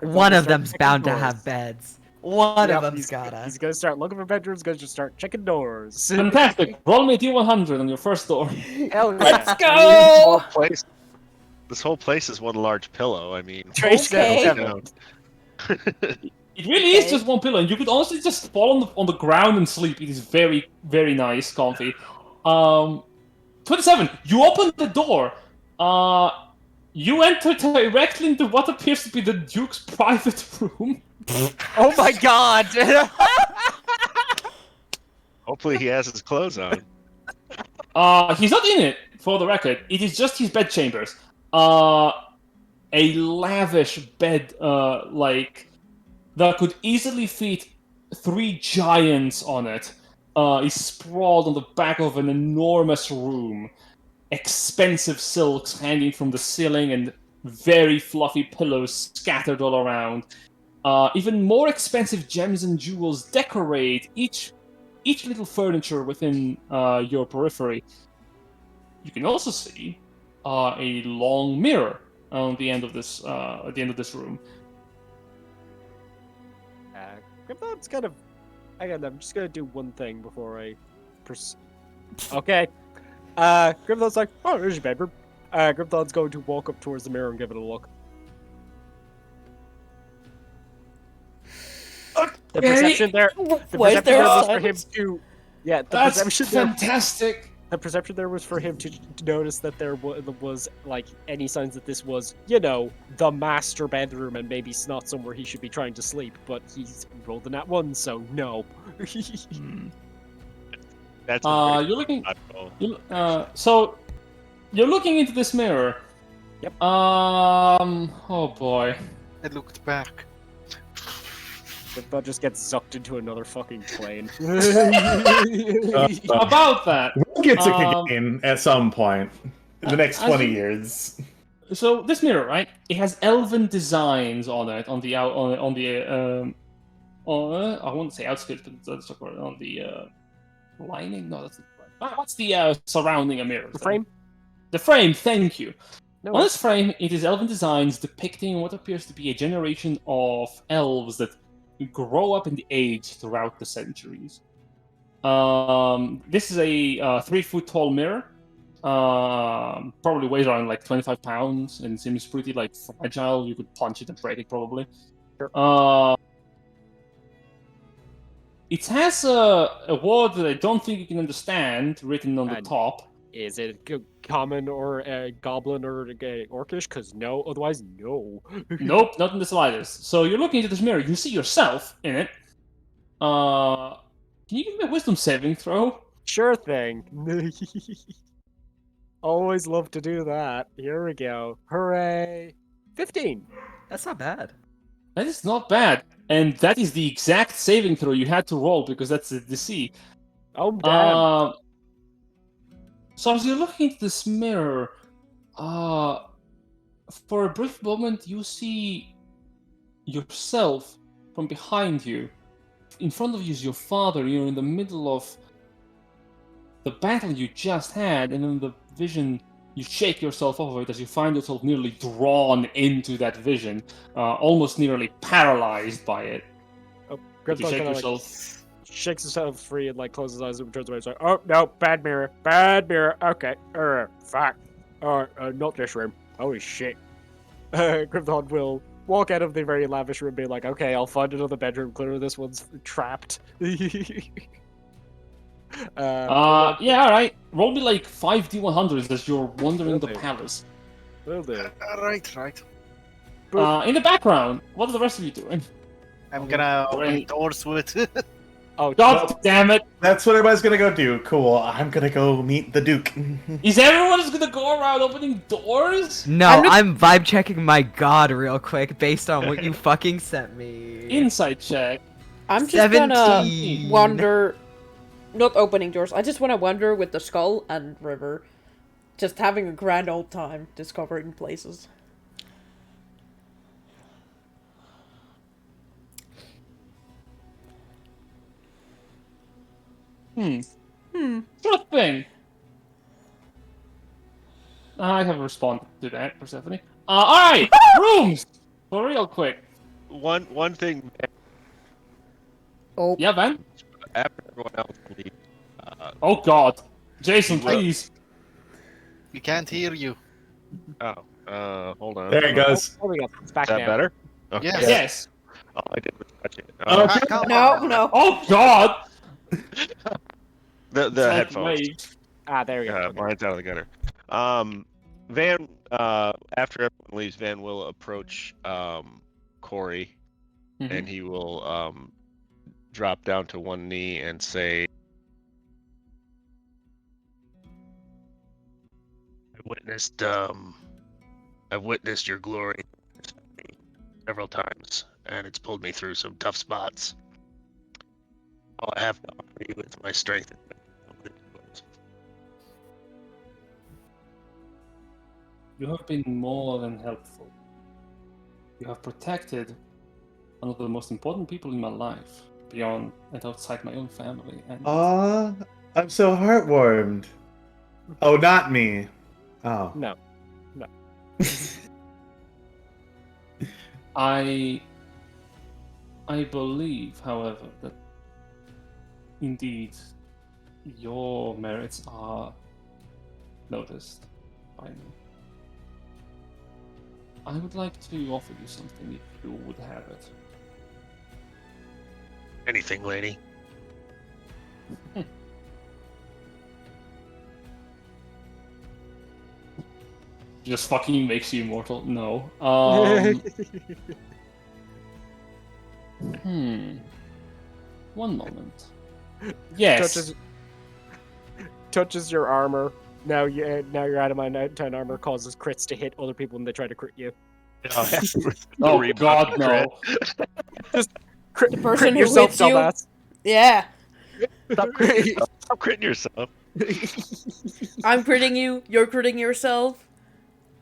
One will of start them's checking bound to doors. have beds. One Yep, of them's he's gotta. He's gonna start looking for bedrooms. Gonna just start checking doors. Fantastic. Roll me a D100 on your first door. Hell Let's yeah. This go! whole place is one large pillow. I mean, Trace Okay. seven. It really is Okay. just one pillow, and you could honestly just fall on the ground and sleep. It is very, very nice, comfy. 27. You open the door. You enter directly into what appears to be the Duke's private room. Oh my god! hopefully he has his clothes on. He's not in it, for the record. It is just his bedchambers. A lavish bed, that could easily fit 3 giants on it. Is sprawled on the back of an enormous room. Expensive silks hanging from the ceiling and very fluffy pillows scattered all around. Even more expensive gems and jewels decorate each little furniture within your periphery. You can also see a long mirror on the end of this room. Grimthon's kind of. I'm just gonna do one thing before I. Okay. Grimthon's like, oh, there's your bedroom. Grimthon's going to walk up towards the mirror and give it a look. The perception there. The Why is perception there there a was for him silence? to. Yeah, the That's perception there. fantastic. The perception there was for him to notice that there was like any signs that this was, you know, the master bedroom and maybe it's not somewhere he should be trying to sleep. But he's rolled a nat 1, so no. That's a pretty You're looking. odd roll. So you're looking into this mirror. Yep. Oh boy. I looked back. Grimthon just gets sucked into another fucking plane. About that. We'll get to Kagain at some point in the next as 20 you- years. So this mirror, right? It has elven designs on it, on the I wouldn't say outskirts, but that's on the lining. No, that's not. What's the surrounding a mirror? The frame? The frame. Thank you. No. On this frame, it is elven designs depicting what appears to be a generation of elves that grow up and age throughout the centuries. This is a 3-foot tall mirror. Probably weighs around like 25 pounds and seems pretty like fragile. You could punch it and break it probably. Sure. It has a word that I don't think you can understand written on the And- top. Is it common or goblin or orcish? Because no, otherwise no. Nope, not in the slightest. So you're looking into this mirror. You see yourself in it. Can you give me a wisdom saving throw? Sure thing. Always love to do that. Here we go. Hooray! 15. That's not bad. That is not bad. And that is the exact saving throw you had to roll because that's the DC. Oh damn. So as you're looking into this mirror, for a brief moment you see yourself from behind you. In front of you is your father. You're in the middle of the battle you just had, and then the vision you shake yourself off of it as you find yourself nearly drawn into that vision, almost nearly paralyzed by it. Oh, But you Grimthorn shake kind of yourself. shakes himself free and closes his eyes and turns away. He's like, "Oh no, bad mirror, bad mirror. Okay, fuck. Not this room. Holy shit." Grimthorn will walk out of the very lavish room, be like, "Okay, I'll find another bedroom. Clearly, this one's trapped." Yeah, alright. Roll me like 5d100s as you're wandering the Okay. palace. Will do. Right. In the background, what are the rest of you doing? I'm gonna open Great. doors with. Oh, God damn it! That's what everybody's gonna go do. Cool. I'm gonna go meet the Duke. Is everyone just gonna go around opening doors? No, not- I'm vibe checking my god real quick based on what you fucking sent me. Insight check. I'm just gonna 17. wander, not opening doors. I just want to wander with the skull and River, just having a grand old time discovering places. Sure thing. I have responded to that, Persephone. Alright! Rooms! For real quick. One thing Oh, Yeah, Van? after everyone else leaves. Oh god. Jason, What? please. We can't hear you. Hold on. There it goes. there we go. It's back Is that now. better? Okay. Yes. Yes. Oh, I did touch it. Oh, Come no, on. no. Oh god! The It's like headphones. waves. Ah, there we go. Yeah, mine's out of the gutter. Van, after everyone leaves, Van will approach Corey, and he will drop down to one knee and say, I've witnessed your glory several times, and it's pulled me through some tough spots. All I have to offer you is my strength. You have been more than helpful. You have protected one of the most important people in my life, beyond and outside my own family. And Aw, I'm so heartwarmed. Oh, not me. Oh. No. I believe, however, that indeed your merits are noticed by me. I would like to offer you something if you would have it. Anything, lady. Just fucking makes you immortal? No. One moment. Yes. touches your armor. Now you're out of my 9/10 armor causes crits to hit other people when they try to crit you. Oh Rebound god, no. Crit, The person crit who yourself, hits you- dumbass. yeah. Stop critting. Stop critting yourself. I'm critting you. You're critting yourself.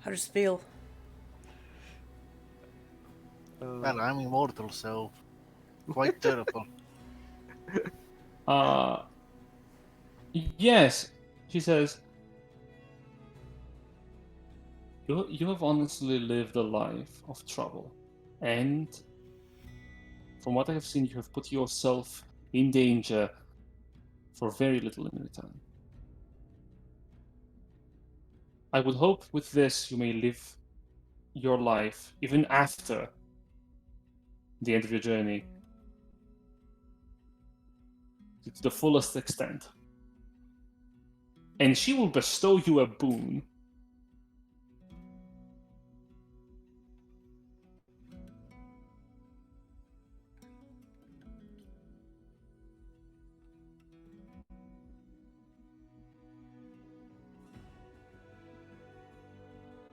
How does it feel? Well, I'm immortal, so quite terrible. Yes, she says, you have honestly lived a life of trouble, and from what I have seen, you have put yourself in danger for very little in return. I would hope with this you may live your life, even after the end of your journey, to the fullest extent. And she will bestow you a boon.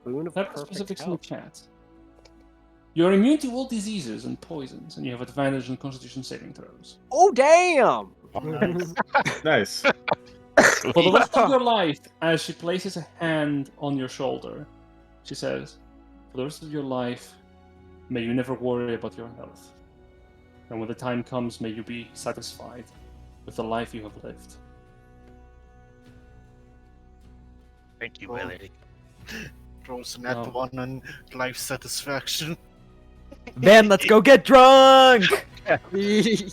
Boon of Have the perfect specifics in the health. chat. You're immune to all diseases and poisons, and you have advantage on Constitution saving throws. Oh damn! Nice. For the rest of your life, as she places a hand on your shoulder, she says, for the rest of your life, may you never worry about your health. And when the time comes, may you be satisfied with the life you have lived. Thank you, my lady. Throws an at No. one on life satisfaction. Van, let's go get drunk! Wait,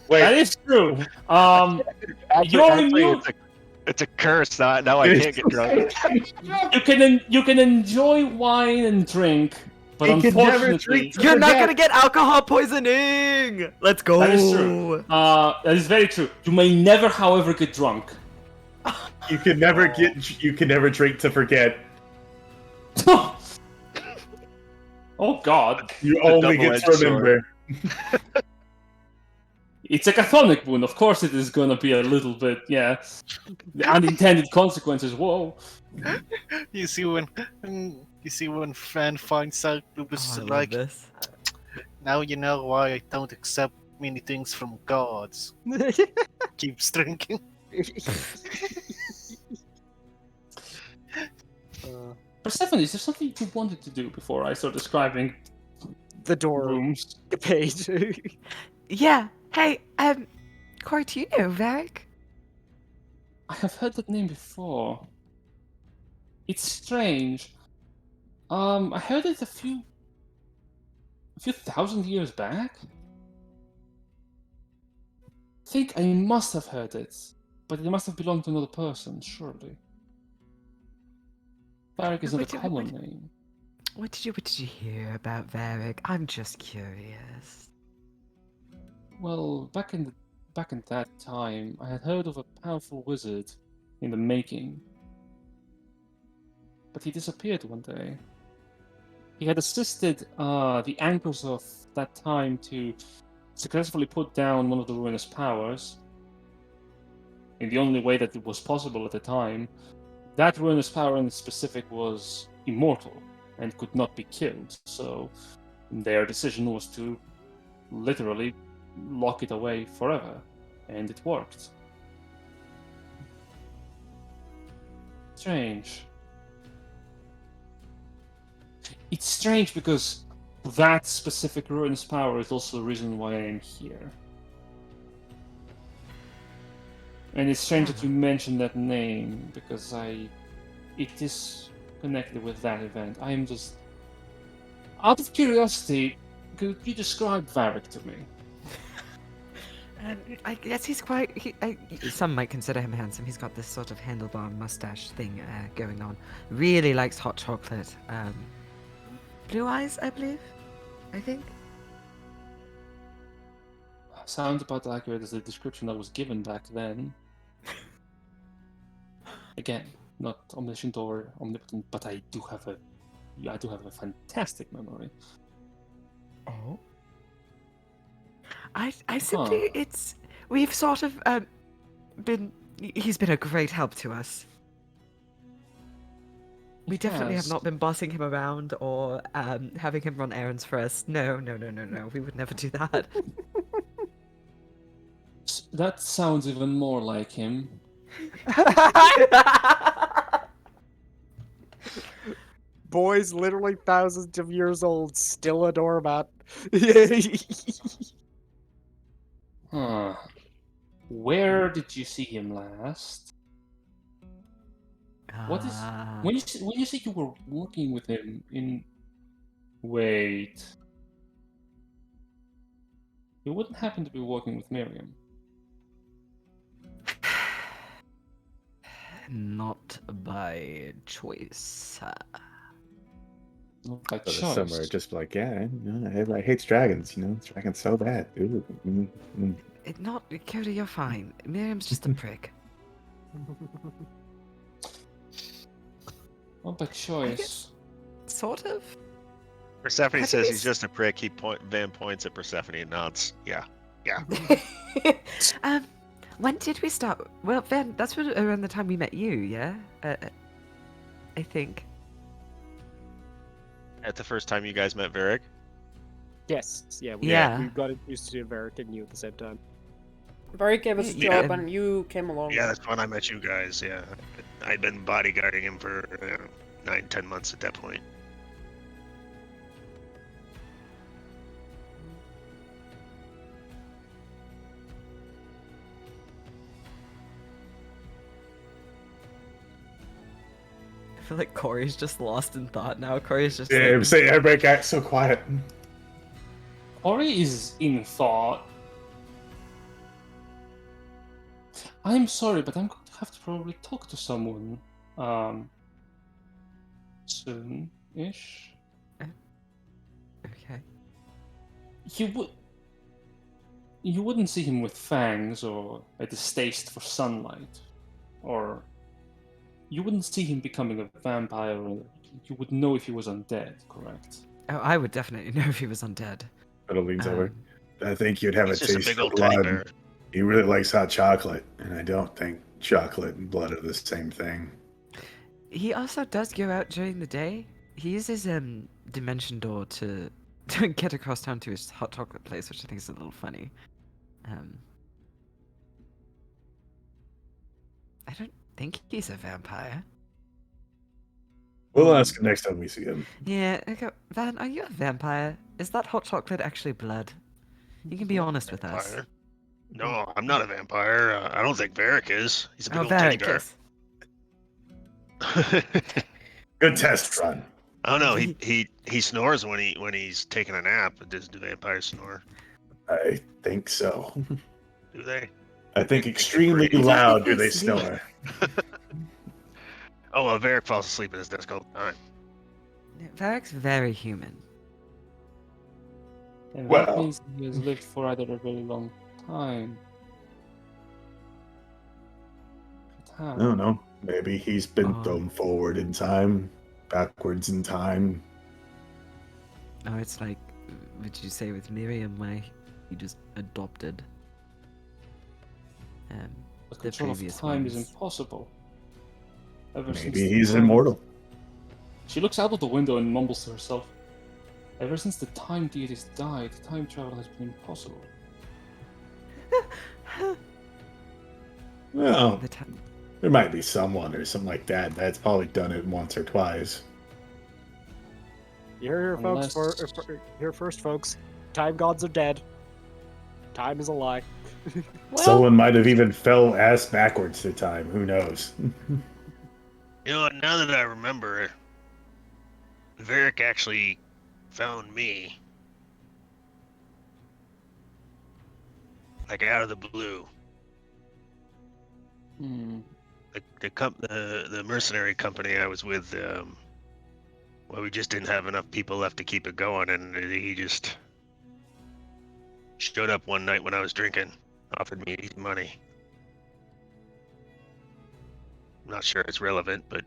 That is true. Actually, immune. it's a curse. Now I can't get drunk. You can enjoy wine and drink, but he can never unfortunately, drink to You're not forget. gonna get alcohol poisoning! Let's go! that is true. That is very true. You may never, however, get drunk. You can never drink to forget. Oh God, You It's a only get to double-edged sword. remember. it's a cathonic wound. Of course, it is gonna be a little bit, yeah. The unintended consequences. Whoa. You see when Fan finds out Lupus Oh, I is love like, this. now you know why I don't accept many things from gods. Keeps drinking. Persephone, is there something you wanted to do before I start describing The door rooms? page. Yeah. Hey, Corey, do you know Varric? I have heard that name before. It's strange. I heard it a few thousand years back. I think I must have heard it, but it must have belonged to another person, surely. Varric is not a Wait, common name. What did you hear about Varric? I'm just curious. Well, back in that time, I had heard of a powerful wizard in the making. But he disappeared one day. He had assisted the anchors of that time to successfully put down one of the Ruinous powers in the only way that it was possible at the time. That Ruinous power in specific was immortal and could not be killed, so their decision was to literally lock it away forever, and it worked. Strange. It's strange because that specific Ruinous power is also the reason why I am here. And it's strange that you mentioned that name because it is connected with that event. I am just out of curiosity. Could you describe Varric to me? I guess he's quite. Some might consider him handsome. He's got this sort of handlebar mustache thing going on. Really likes hot chocolate. Blue eyes, I believe. I think. Sounds about accurate as the description that was given back then. Again, not omniscient or omnipotent, but I do have a fantastic memory. Oh. I simply we've sort of he's been a great help to us. We definitely have not been bossing him around or having him run errands for us. No. We would never do that. That sounds even more like him. Boys literally thousands of years old, still a doormat. Huh. Where did you see him last? What is when you say you were working with him in? Wait. You wouldn't happen to be working with Miriam? Not by choice. Not by Go to choice. somewhere, just like, yeah, everybody hates dragons, dragons so bad. Ooh, Not Cody, you're fine. Miriam's just a prick. Not by choice. Sort of. Persephone I says think he's just a prick. Van points at Persephone and nods. Yeah. When did we start? Well, Van, that's around the time we met you, yeah? I think. At the first time you guys met Varric? Yes, yeah, Yeah. we got introduced to Varric and you at the same time. Barry gave us a Yeah. job and you came along. Yeah, that's when I met you guys, yeah. I'd been bodyguarding him for 9-10 months at that point. feel like Corey's just lost in thought now. Corey's just Yeah, like, say everybody got so quiet. Ori is in thought. I'm sorry, but I'm going to have to probably talk to someone soon-ish. okay. You wouldn't see him with fangs or a distaste for sunlight, or you wouldn't see him becoming a vampire. Or you would know if he was undead, correct? Oh, I would definitely know if he was undead. Fiddle leans over. Um, I think you'd have He's a just a taste big of old teddy blood. bear. He really likes hot chocolate, and I don't think chocolate and blood are the same thing. He also does go out during the day. He uses dimension door to get across town to his hot chocolate place, which I think is a little funny. I don't think he's a vampire. We'll ask him next time we see him. Yeah, okay. Van, are you a vampire? Is that hot chocolate actually blood? You can be honest with us. Vampire? No, I'm not a vampire. I don't think Varric is. He's a big Oh, old teddy Varric, bear. yes. Good test run. Oh no, he snores when he's taking a nap. Does the vampires snore? I think so. Do they? I think They extremely breathe. loud do They they sleep. snore. Oh well, Varric falls asleep at his desk all the time. Varric's very human. And Well- that means he has lived for either a very long time. But how? I don't know. Maybe he's been Oh. thrown forward in time, backwards in time. Oh, it's like, would you say with Miriam, where he just adopted The the control of previous time is ones. impossible. Ever since Maybe the he's time- immortal. She looks out of the window and mumbles to herself. Ever since the time deities died, time travel has been impossible. Well, The time. there might be someone or something like that that's probably done it once or twice. You hear here, folks. Unless- Here first, folks. Time gods are dead. Time is a lie. Someone might have even fell ass backwards through time. Who knows? You know what? Now that I remember, Varric actually found me, like out of the blue. Hmm. The mercenary company I was with, well, we just didn't have enough people left to keep it going, and he just showed up one night when I was drinking, offered me easy money. I'm not sure it's relevant, but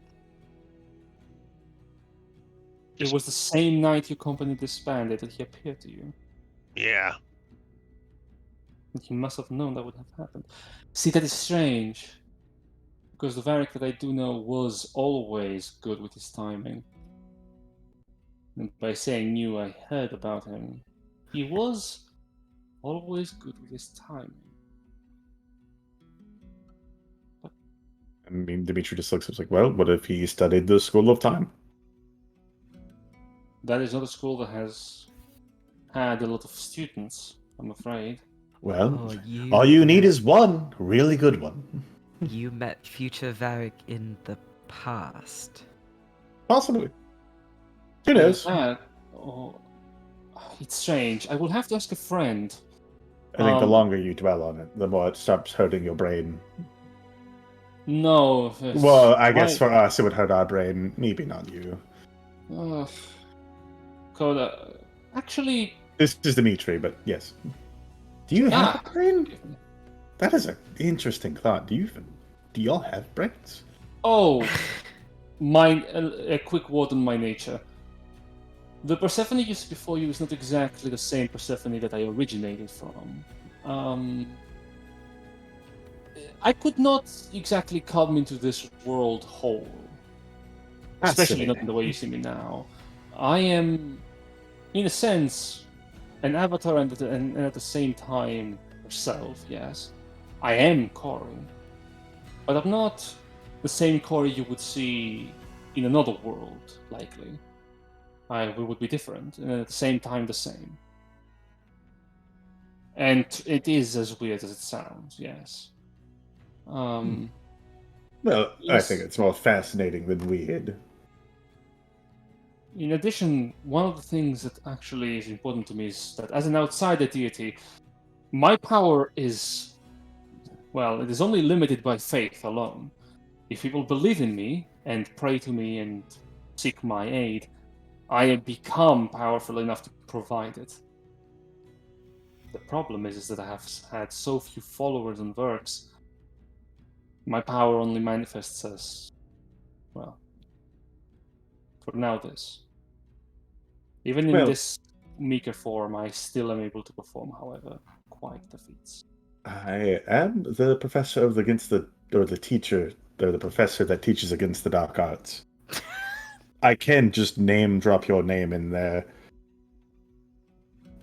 It was the same night your company disbanded that he appeared to you. yeah. And he must have known that would have happened. See, that is strange. Because the Varric that I do know was always good with his timing. And by saying new, I heard about him. He was always good with his timing. I mean, Dimitri just looks up like, well, what if he studied the School of Time? That is not a school that has had a lot of students, I'm afraid. Well, Oh, all you need is one really good one. You met future Varric in the past. Possibly. Who knows? Oh, it's strange. I will have to ask a friend. I think the Um, longer you dwell on it, the more it stops hurting your brain. No. Well, I guess for us, it would hurt our brain. Maybe not you. Coda. Actually, This is Dimitri, but yes. Do you have a brain? That is an interesting thought. Do y'all have brains? oh, a quick word on my nature. The Persephone you see before you is not exactly the same Persephone that I originated from. I could not exactly come into this world whole. Especially not in the way you see me now. I am, in a sense, an avatar and at the same time yourself, yes. I am Cory. But I'm not the same Cory you would see in another world, likely. We would be different, and at the same time the same. And it is as weird as it sounds, yes. Well, I Yes. think it's more fascinating than weird. In addition, one of the things that actually is important to me is that as an outsider deity, my power is, well, it is only limited by faith alone. If people believe in me and pray to me and seek my aid, I become powerful enough to provide it. The problem is that I have had so few followers and works. My power only manifests as, well, for now this. Even in Well- this meeker form, I still am able to perform, however, quite the feats. I am the professor of the teacher, or the professor that teaches against the dark arts. I can just name drop your name in there.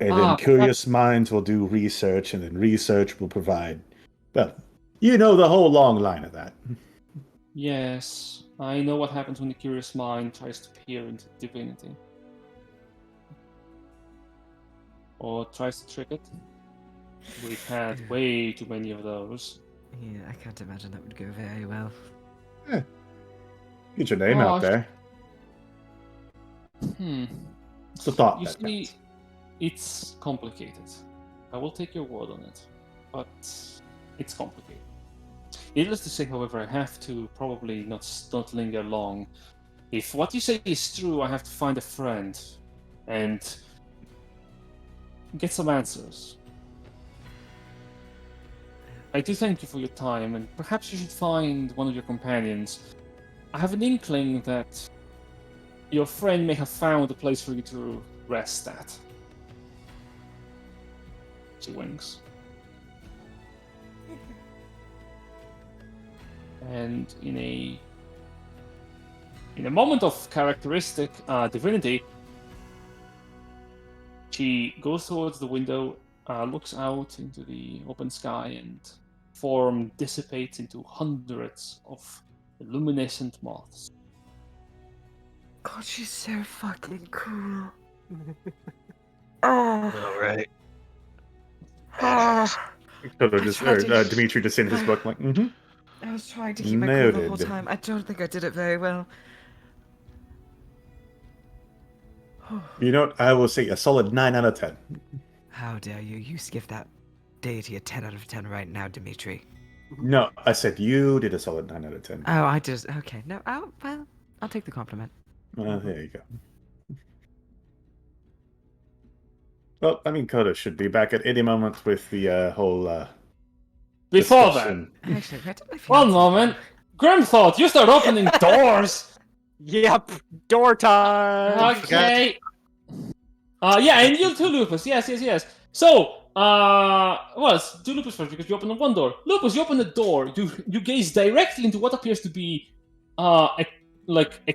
And then curious minds will do research, and then research will provide. Well, you know the whole long line of that. Yes, I know what happens when the curious mind tries to peer into divinity. Or tries to trick it. We've had way too many of those. Yeah, I can't imagine that would go very well. Get your name out Gosh. there. Hmm. It's a thought You that see, counts. it's complicated. I will take your word on it, but it's complicated. Needless to say, however, I have to probably not linger long. If what you say is true, I have to find a friend and get some answers. I do thank you for your time, and perhaps you should find one of your companions. I have an inkling that your friend may have found a place for you to rest at. She winks. And in a moment of characteristic divinity, she goes towards the window, looks out into the open sky, and form dissipates into hundreds of luminescent moths. God, she's so fucking cool. Oh. All right. Dimitri just in his book, like, mm-hmm. I was trying to keep my cool the whole Noted. time. I don't think I did it very well. You know what? I will say a solid 9 out of 10. How dare you? You give that deity a 10 out of 10 right now, Dimitri. No, I said you did a solid 9 out of 10. Oh, I just... Okay, no, well, I'll take the compliment. There you go. Well, I mean, Coda should be back at any moment with the whole. Before discussion. Actually, where did my One fiancé moment. go? Grimthought, you start opening doors! Yep, door time. Okay. Yeah, and you too, Lupus. Yes. So, well, let's do Lupus first because you opened one door. Lupus, you open the door. You gaze directly into what appears to be a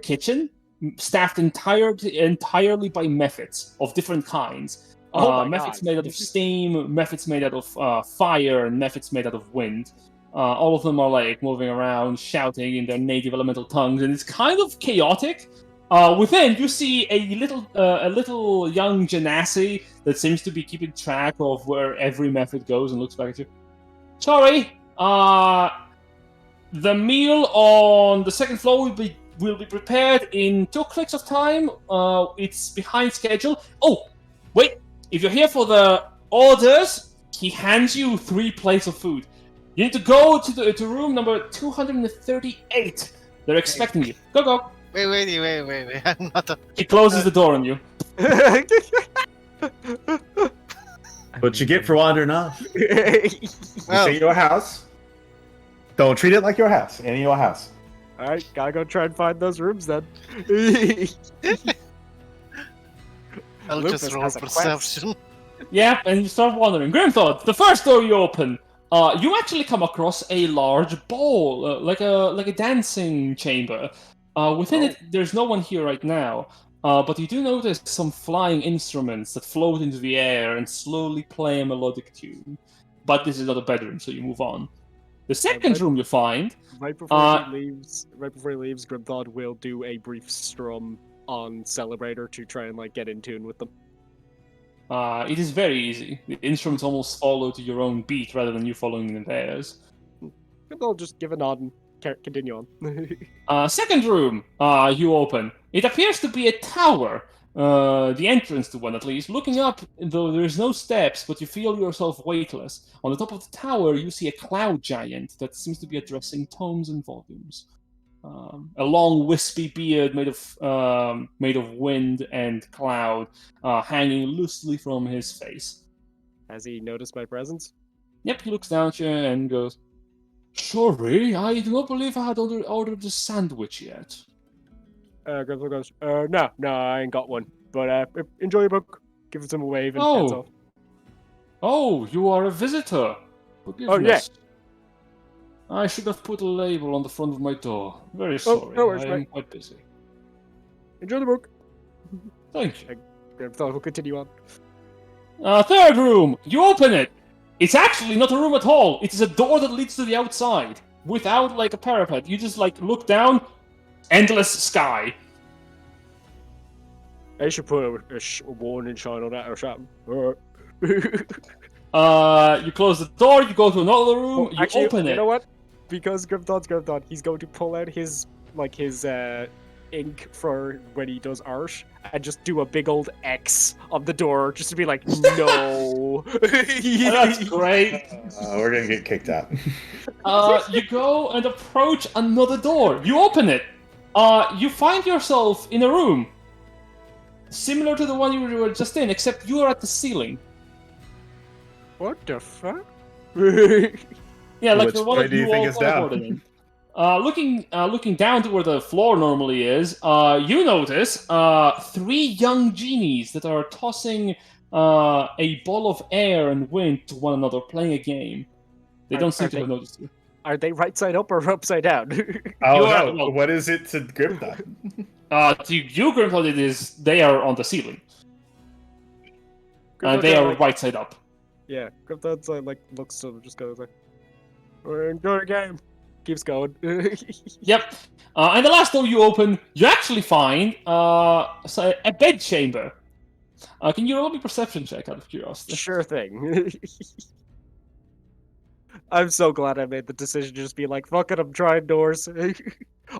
kitchen staffed entirely by methods of different kinds. Oh my methods God. made out of steam, methods made out of fire, and methods made out of wind. All of them are like moving around, shouting in their native elemental tongues, and it's kind of chaotic. Within, you see a little young genasi that seems to be keeping track of where every method goes and looks back at you. Sorry, the meal on the second floor will be prepared in 2 clicks of time. It's behind schedule. Oh, wait! If you're here for the orders, he hands you 3 plates of food. You need to go to room number 238. They're expecting you. Go. Wait. I'm not a. He closes the door on you. What you get for wandering off? Well, It's your house. Don't treat it like your house. Any your house. Alright, gotta go try and find those rooms then. I'll Lupus just roll has a quest. perception. Yep, and you start wandering. Grimthought, the first door you open, you actually come across a large ball, like a dancing chamber. Within it, there's no one here right now, but you do notice some flying instruments that float into the air and slowly play a melodic tune. But this is not a bedroom, so you move on. The second room you find, Right before he leaves, Grimthod will do a brief strum on Celebrator to try and get in tune with them. it is very easy. The instruments almost follow to your own beat rather than you following theirs. And they'll just give a nod and Continue on. Second room, you open. It appears to be a tower. The entrance to one, at least. Looking up, though there's no steps, but you feel yourself weightless. On the top of the tower, you see a cloud giant that seems to be addressing tones and volumes. A long, wispy beard made of wind and cloud, hanging loosely from his face. Has he noticed my presence? Yep, he looks down at you and goes, "Sorry, I do not believe I had ordered the sandwich yet." Grimthor goes, no, I ain't got one. But enjoy your book. Give him a wave and heads off. Oh, you are a visitor. Forgiveness. I should have put a label on the front of my door. Very sorry. No worries, I am quite busy. Enjoy the book. Thank you. Grimthor will continue on. Third room. You open it. It's actually not a room at all. It is a door that leads to the outside, without like a parapet. You just like look down, endless sky. I should put a warning sign on that or something. You close the door. You go to another room. You open it. You know what? Because Grimthor's he's going to pull out his ink for when he does art and just do a big old X on the door just to be like, no. That's great. We're gonna get kicked out. You go and approach another door. You open it. You find yourself in a room similar to the one you were just in, except you are at the ceiling. What the fuck? Yeah, like Which the one way that do you you think all is down? teleported in. Looking down to where the floor normally is, you notice 3 young genies that are tossing a ball of air and wind to one another, playing a game. They don't seem to have noticed you. Are they right side up or upside down? Oh no! What is it to Grimthor? To you, Grimthor, it is they are on the ceiling. And they are right side up. Yeah, Grimthor's looks to just goes like, enjoy the game. Keeps going. Yep. And the last door you open, you actually find a bed chamber. Can you roll me a perception check out of curiosity? Sure thing. I'm so glad I made the decision to just be like, fuck it, I'm trying doors.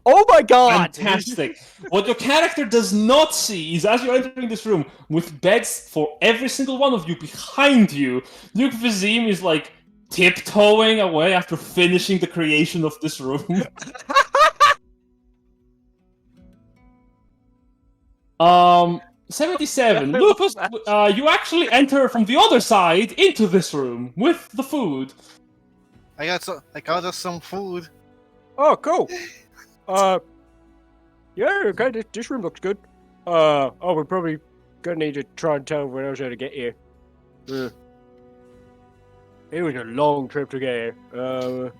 Oh my god! Fantastic. What your character does not see is as you're entering this room, with beds for every single one of you behind you, Nuke Vizim is like tiptoeing away after finishing the creation of this room. 77. Lupus, you actually enter from the other side into this room with the food. I got us some food. Oh, cool. Yeah, okay, this room looks good. We're probably gonna need to try and tell where else to get here. It was a long trip to get here.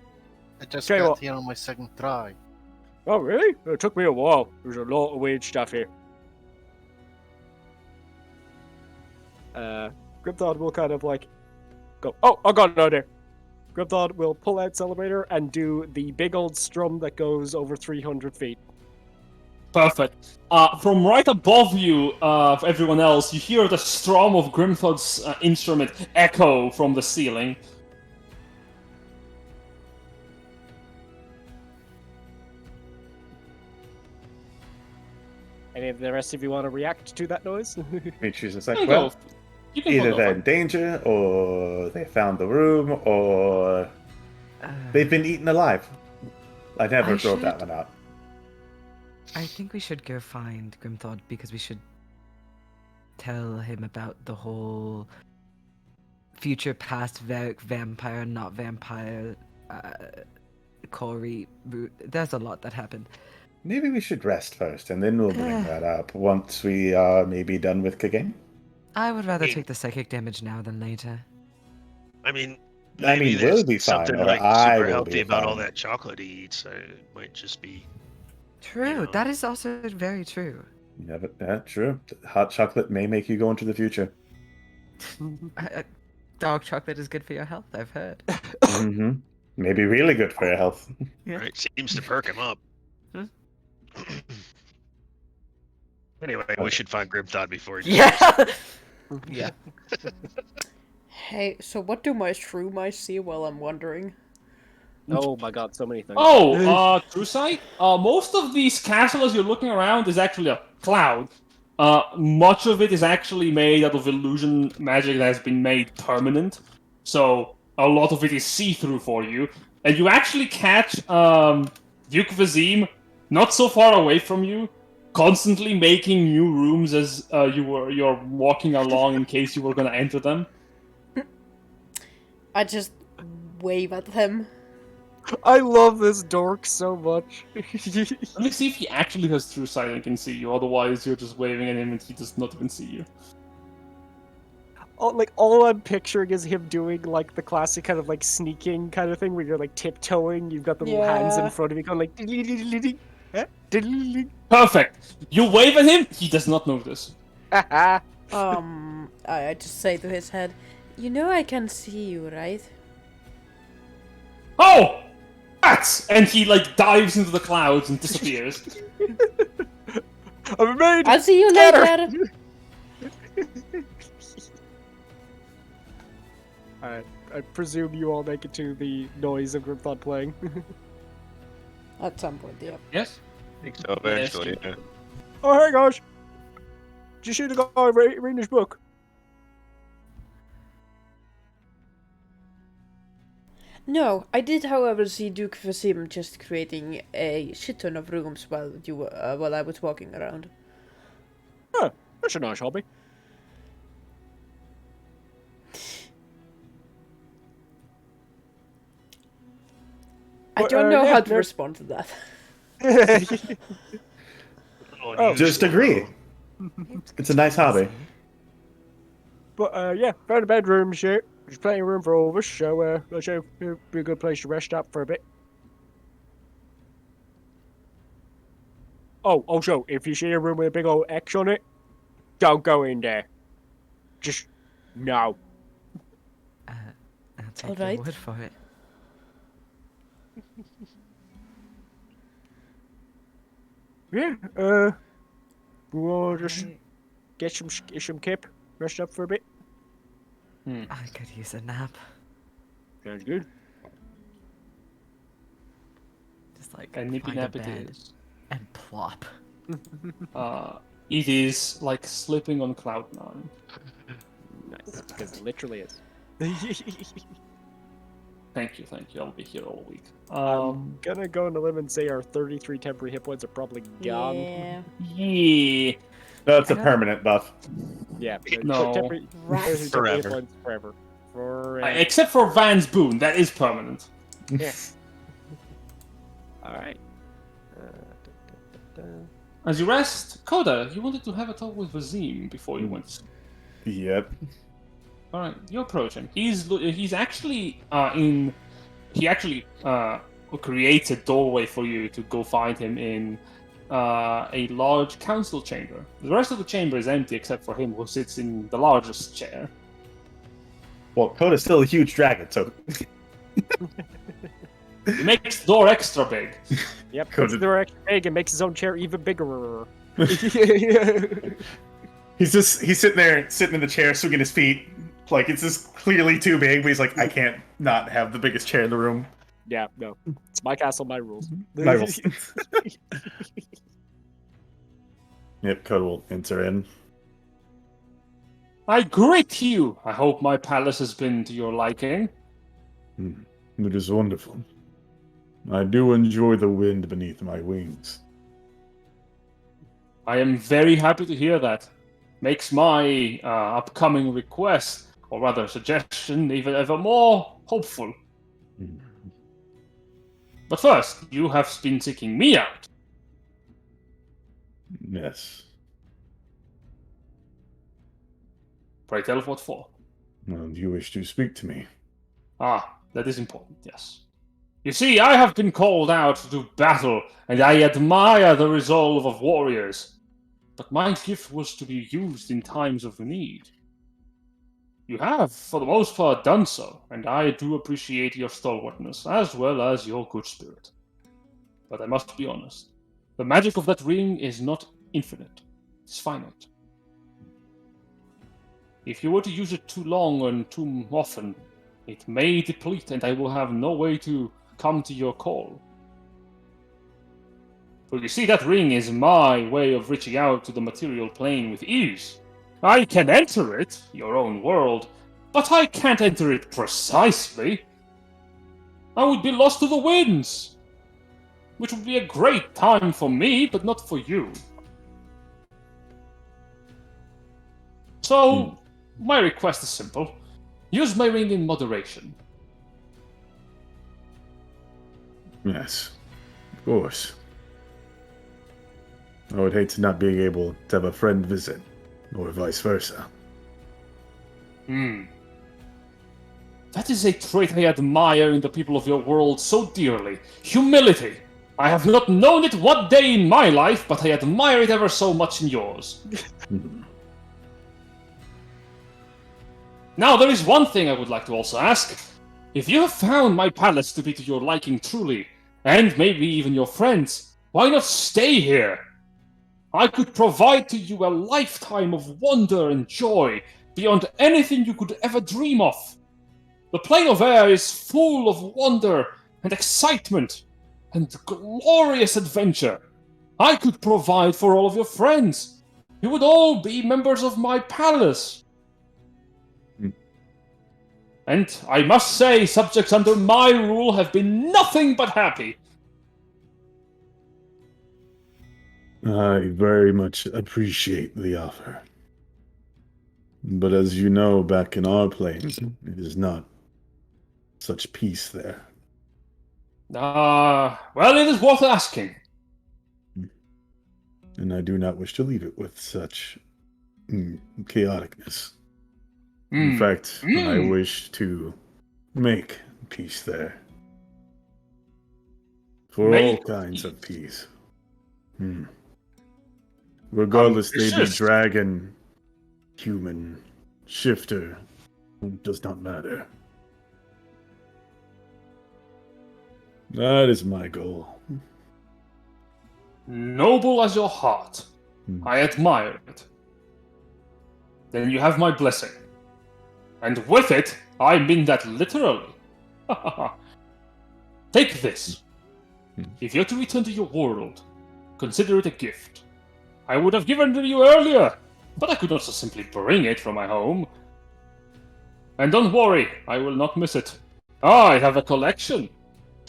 I just Tell you got what. here on my second try. Oh, really? It took me a while. There's a lot of weird stuff here. Grimthor will kind of like go, oh, I got it out there. Grimthor will pull out Celebrator and do the big old strum that goes over 300 feet. Perfect. From right above you, everyone else, you hear the strum of Grimthor's instrument echo from the ceiling. Any of the rest of you want to react to that noise? She's just You like, can well, go. You can either go they're for in it. danger, or they found the room, or they've been eaten alive. I never I wrote that should- one out. I think we should go find Grimthor because we should tell him about the whole future past vampire, not vampire, Corey route. There's a lot that happened. Maybe we should rest first, and then we'll bring that up once we are maybe done with Kagame. I would rather Hey. take the psychic damage now than later. I mean, I maybe mean, there's we'll be fine, something or like I super will healthy be about all fine. that chocolate he eats. It might just be. True, know. that is also very true. Yeah, but true. Hot chocolate may make you go into the future. Dark chocolate is good for your health, I've heard. Mm-hmm. Maybe really good for your health. Yeah. Right, seems to perk him up. Hmm. Anyway, we should find Grimthod before he. Yeah! Yeah. Hey, so what do my shroom eyes see while I'm wandering? Oh my god, so many things. True sight. Most of these castles you're looking around is actually a cloud. Much of it is actually made out of illusion magic that has been made permanent. So a lot of it is see-through for you, and you actually catch Duke Vazim not so far away from you, constantly making new rooms as you're walking along in case you were gonna enter them. I just wave at him. I love this dork so much. Let me see if he actually has true sight and can see you. Otherwise, you're just waving at him and he does not even see you. All I'm picturing is him doing like the classic kind of like sneaking kind of thing where you're like tiptoeing, you've got the little hands in Yeah. front of you going like Perfect. You wave at him. He does not notice. I just say to his head, you know I can see you, right? Oh, rats! And he like dives into the clouds and disappears. I'm made. I'll see you later. Alright, I presume you all make it to the noise of Grimthon playing. At some point, yeah. Yes. I think so eventually. Yeah. Oh, hey guys! Did you see the guy reading his book? No, I did, however, see Duke Vasim just creating a shit ton of rooms while while I was walking around. Oh, that's a nice hobby. I don't know how to respond to that. Just agree. It's a nice hobby. But yeah, found a bedroom shit. There's plenty of room for all of us, so it'll be a good place to rest up for a bit. Oh, also, if you see a room with a big old X on it, don't go in there. Just no. I'll take Alright. your word for it. Yeah, we'll just get some kip, rest up for a bit. I could use a nap. Sounds good. Just like And nippy find a nap it bed is. and plop. It is like slipping on cloud nine. Nice, because it literally is. Thank you. I'll be here all week. I'm gonna go on a limb and say our 33 temporary hit points are probably gone. Yeah. Yeah. No, it's a permanent buff. Yeah. No. Temporary hit Forever. points forever. Except for Van's boon, that is permanent. Yeah. Alright. As you rest, Coda, you wanted to have a talk with Vazim before you went. Yep. All right, you approach him. He's actually He actually creates a doorway for you to go find him in a large council chamber. The rest of the chamber is empty except for him, who sits in the largest chair. Well, Coda's still a huge dragon, so He makes the door extra big. Yep, Could puts it- the door extra big and makes his own chair even bigger. he's sitting there, sitting in the chair, swinging his feet, like it's just clearly too big. But he's like, I can't not have the biggest chair in the room. Yeah, no. It's my castle, my rules. My rules. Yep, Coda will enter in. I greet you. I hope my palace has been to your liking. It is wonderful. I do enjoy the wind beneath my wings. I am very happy to hear that. Makes my upcoming request, or rather suggestion, even ever more hopeful. But first, you have been seeking me out. Yes. Pray tell what for. Well, do you wish to speak to me? Ah, that is important, yes. You see, I have been called out to do battle, and I admire the resolve of warriors. But my gift was to be used in times of need. You have, for the most part, done so, and I do appreciate your stalwartness, as well as your good spirit. But I must be honest. The magic of that ring is not infinite. It's finite. If you were to use it too long and too often, it may deplete, and I will have no way to come to your call. For you see, that ring is my way of reaching out to the material plane with ease. I can enter it, your own world, but I can't enter it precisely. I would be lost to the winds, which would be a great time for me, but not for you. So, my request is simple. Use my ring in moderation. Yes, of course. I would hate to not being able to have a friend visit, or vice versa. That is a trait I admire in the people of your world so dearly. Humility. I have not known it one day in my life, but I admire it ever so much in yours. Now, there is one thing I would like to also ask. If you have found my palace to be to your liking truly, and maybe even your friends, why not stay here? I could provide to you a lifetime of wonder and joy beyond anything you could ever dream of. The plane of air is full of wonder and excitement and glorious adventure. I could provide for all of your friends. You would all be members of my palace. And I must say, subjects under my rule have been nothing but happy. I very much appreciate the offer. But as you know, back in our planes, it is not such peace there. Well, it is worth asking. And I do not wish to leave it with such chaoticness. In fact, I wish to make peace there. For all kinds of peace. Regardless, they be dragon, human, shifter, it does not matter. That is my goal. Noble as your heart. I admire it. Then you have my blessing. And with it, I mean that literally. Take this. If you're to return to your world, consider it a gift. I would have given it to you earlier, but I could not so simply bring it from my home. And don't worry, I will not miss it. I have a collection.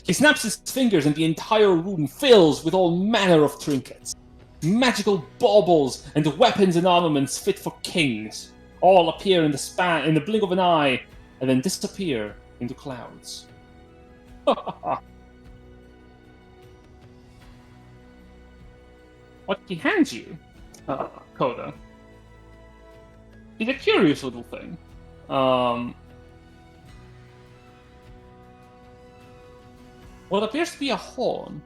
He snaps his fingers and the entire room fills with all manner of trinkets. Magical baubles and weapons and armaments fit for kings. All appear in the blink of an eye, and then disappear into clouds. What he hands you, Coda, is a curious little thing. What appears to be a horn.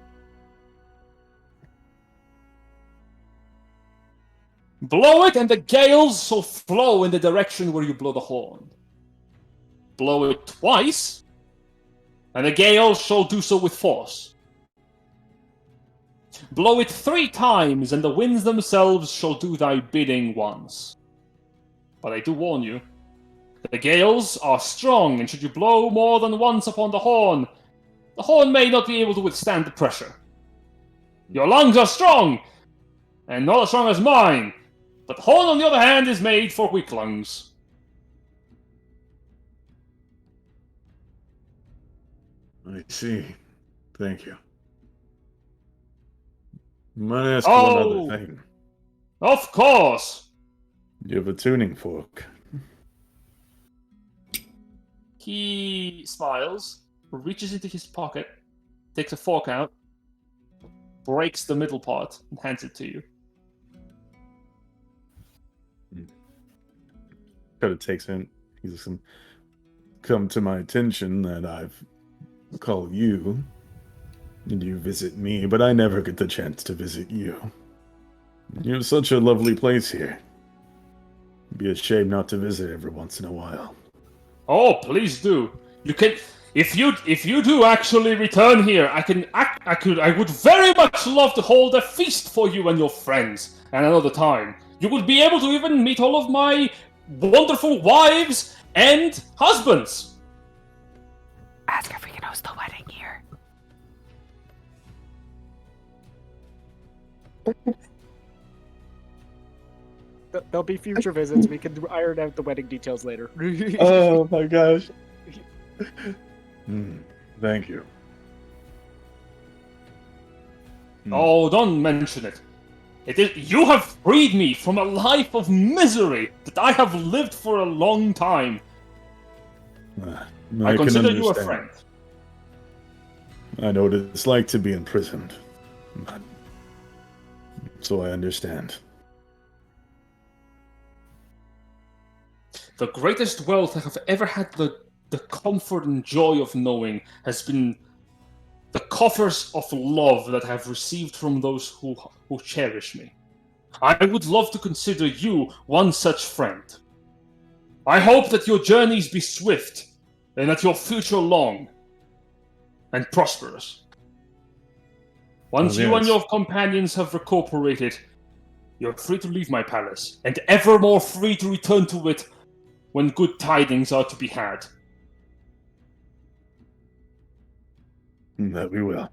Blow it, and the gales shall flow in the direction where you blow the horn. Blow it twice, and the gales shall do so with force. Blow it 3 times, and the winds themselves shall do thy bidding once. But I do warn you, the gales are strong, and should you blow more than once upon the horn may not be able to withstand the pressure. Your lungs are strong, and not as strong as mine, but the horn, on the other hand, is made for weak lungs. I see. Thank you. Might I ask one other thing? Of course! You have a tuning fork. He smiles, reaches into his pocket, takes a fork out, breaks the middle part, and hands it to you. Kind of takes in. He's come to my attention that I've called you, and you visit me, but I never get the chance to visit you. You have such a lovely place here. It'd be a shame not to visit every once in a while. Oh, please do. You can, if you do actually return here, I would very much love to hold a feast for you and your friends at another time. You would be able to even meet all of my wonderful wives and husbands. Ask if we can host the wedding here. There'll be future visits. We can iron out the wedding details later. Oh my gosh. Thank you. Oh, don't mention it. You have freed me from a life of misery that I have lived for a long time. I can consider you a understand. friend. I know what it's like to be imprisoned. So I understand. The greatest wealth I have ever had the comfort and joy of knowing has been the coffers of love that I have received from those who cherish me. I would love to consider you one such friend. I hope that your journeys be swift, and that your future long and prosperous. Once you and your companions have recuperated, you're free to leave my palace, and ever more free to return to it when good tidings are to be had. That we will.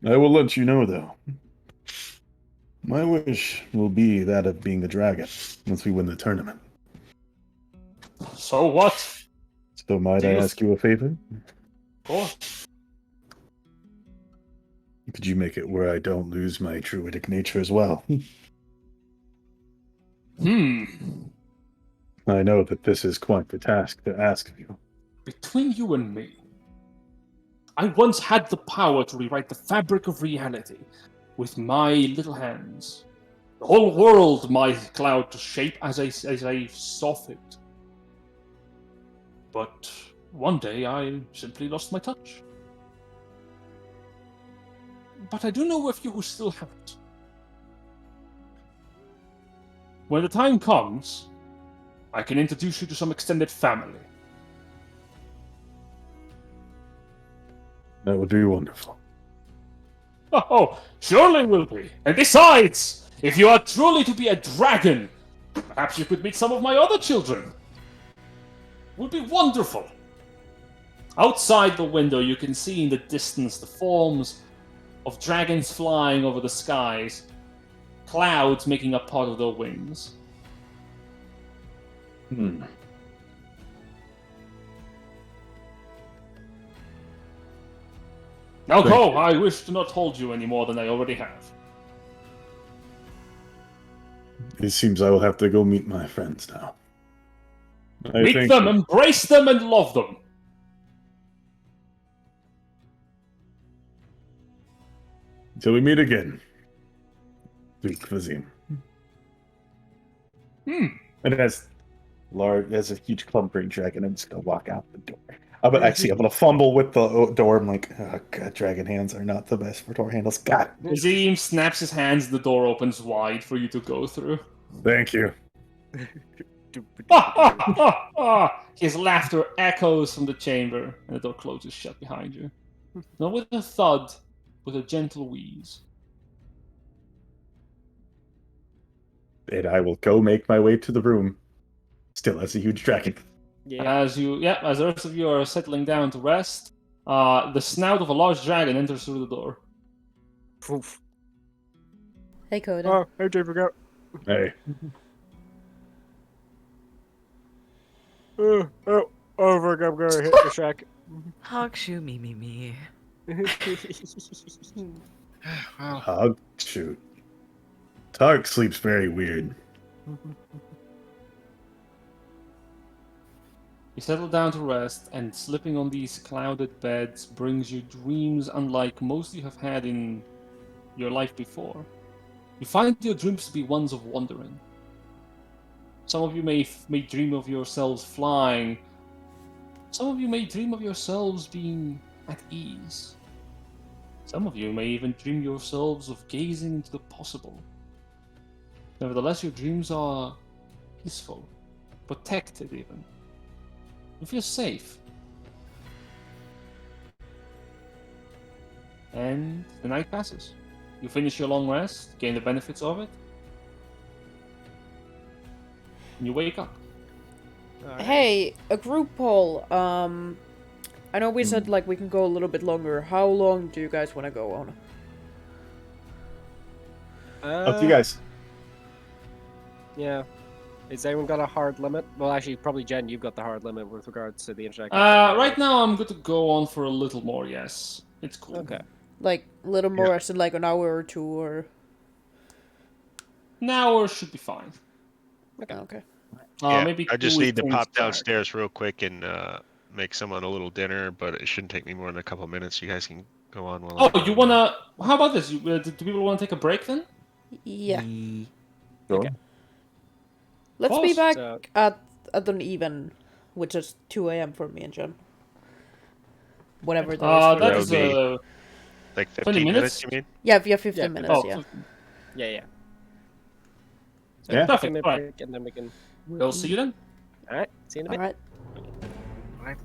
I will let you know, though. My wish will be that of being the dragon once we win the tournament. So what? So might I ask you a favor? Of course. Could you make it where I don't lose my druidic nature as well? I know that this is quite the task to ask of you. Between you and me, I once had the power to rewrite the fabric of reality with my little hands. The whole world my cloud to shape as I saw fit. But one day I simply lost my touch. But I do know a few who still have it. When the time comes, I can introduce you to some extended family. That would be wonderful. Oh, surely will be. And besides, if you are truly to be a dragon, perhaps you could meet some of my other children. Would be wonderful. Outside the window, you can see in the distance the forms of dragons flying over the skies, clouds making up part of their wings. Now go, I wish to not hold you any more than I already have. It seems I will have to go meet my friends now. Meet them, embrace them, and love them. Until we meet again. Duke Vazim. And as a huge clumpering dragon, I'm just gonna walk out the door. I'm gonna fumble with the door. I'm like, oh god, dragon hands are not the best for door handles. God. Vazim snaps his hands, the door opens wide for you to go through. Thank you. His laughter echoes from the chamber, and the door closes shut behind you. Not with a thud, with a gentle wheeze. And I will go make my way to the room. Still as a huge dragon. Yeah. As the rest of you are settling down to rest, the snout of a large dragon enters through the door. Oof. Hey, Coda. Oh, hey, Jay, Hey. Over, I'm gonna hit the shack. Hogshoe me. Well, Hug. Shoot. Tark sleeps very weird. You settle down to rest, and slipping on these clouded beds brings you dreams unlike most you have had in your life before. You find your dreams to be ones of wandering. Some of you may dream of yourselves flying. Some of you may dream of yourselves being at ease. Some of you may even dream yourselves of gazing into the possible. Nevertheless, your dreams are peaceful, protected even. You feel safe. And the night passes. You finish your long rest, gain the benefits of it, and you wake up. Hey, a group poll. I know we said like we can go a little bit longer. How long do you guys want to go on? Up to you guys. Yeah. Is anyone got a hard limit? Well, actually, probably Jen, you've got the hard limit with regards to the internet. Right now, I'm good to go on for a little more. Yes, it's cool. Okay. Like a little more Yeah. as in like an hour or two, or An hour should be fine. okay. Yeah, Maybe I just 2 need to things pop back. downstairs real quick and make someone a little dinner, but it shouldn't take me more than a couple minutes. You guys can go on while Oh, you wanna? How about this? Do people want to take a break then? Yeah. Sure. Okay. Let's be Boss, back so- at an even, which is 2 a.m. for me and Jen. Whatever that is. For That That's would be- like 20 15 minutes? you mean? Yeah, 15 Yeah, minutes. Oh, Yeah. Yeah. So Yeah. 15 minute Perfect, break, and then we can. we'll see you then. All right. See you in a All bit. right.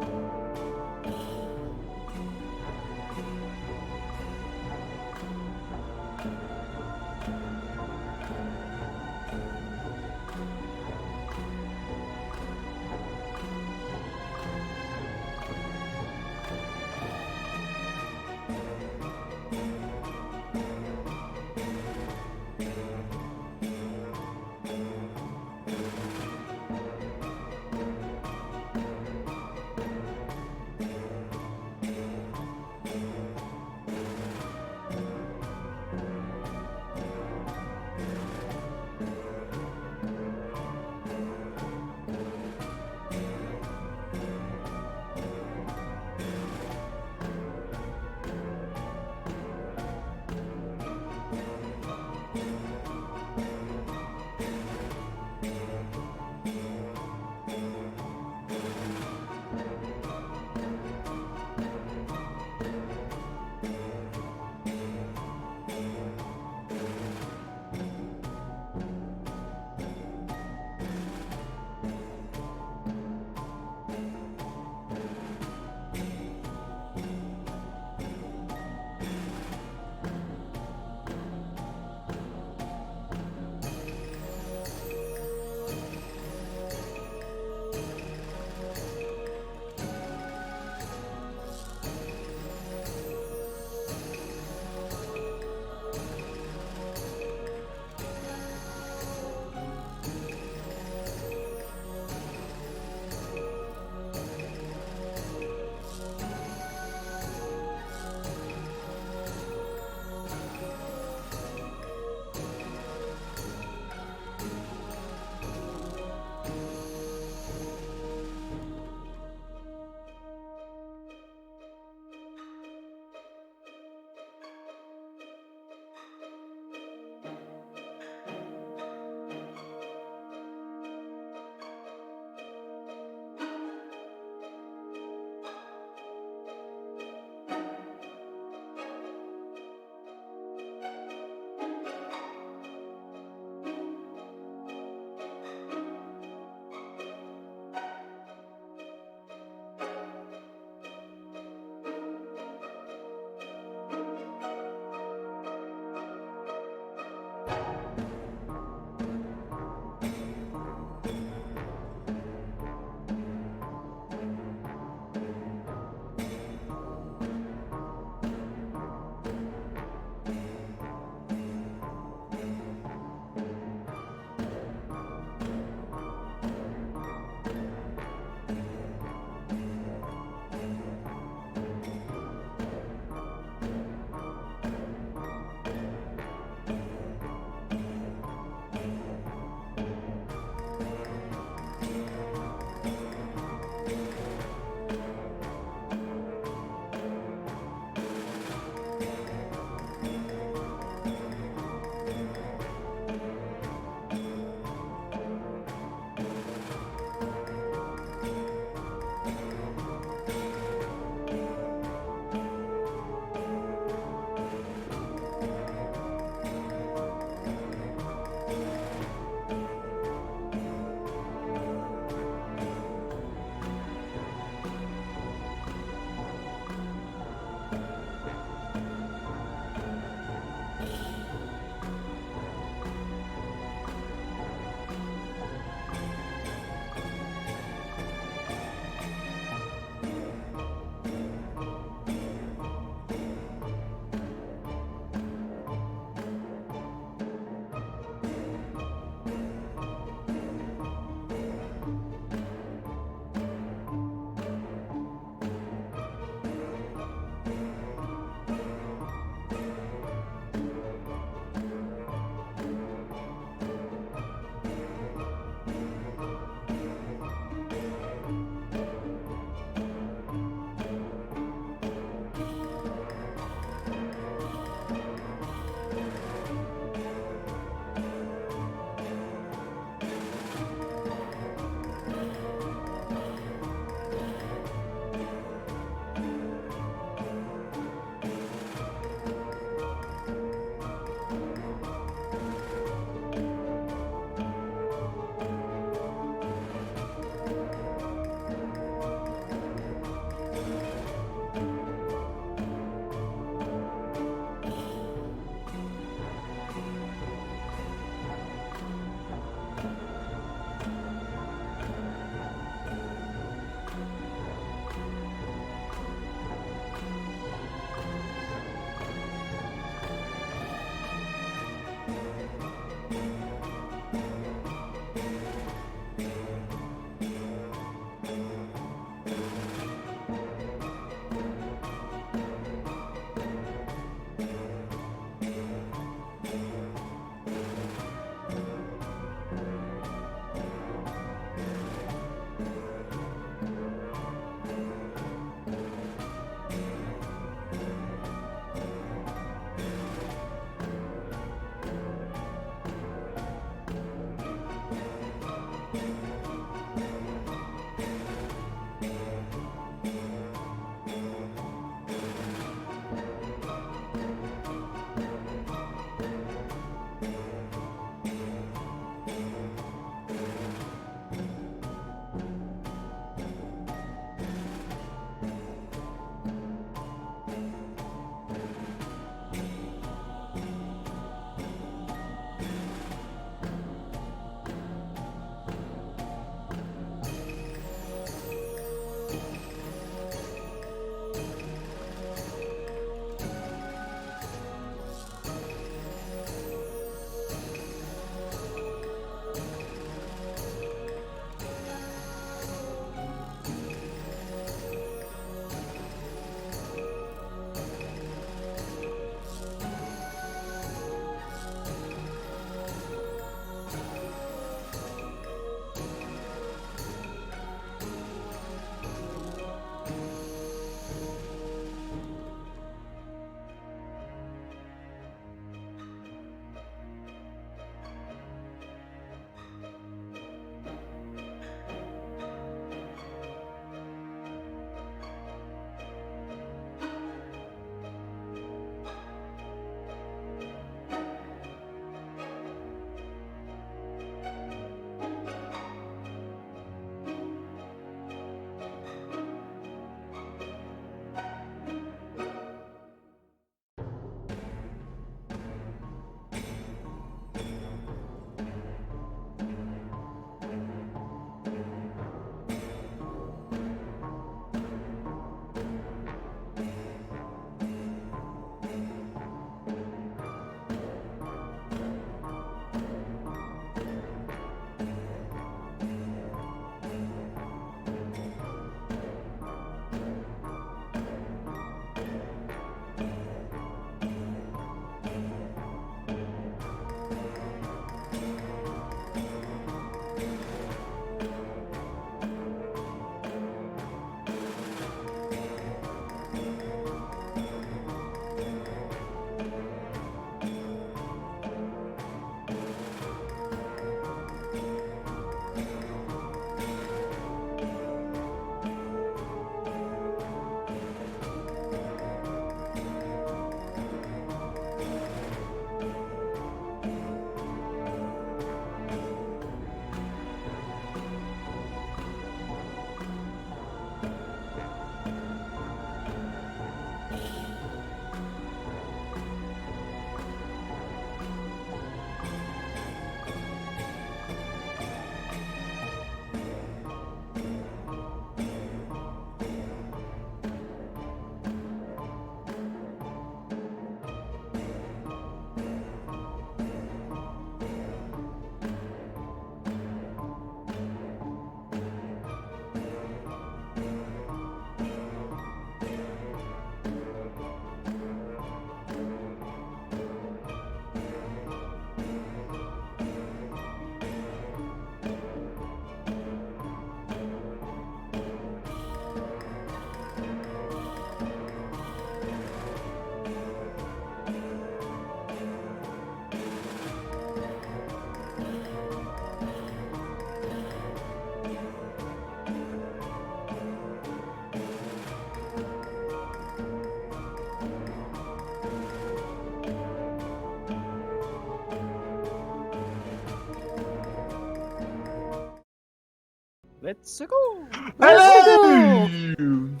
Let's go. Let's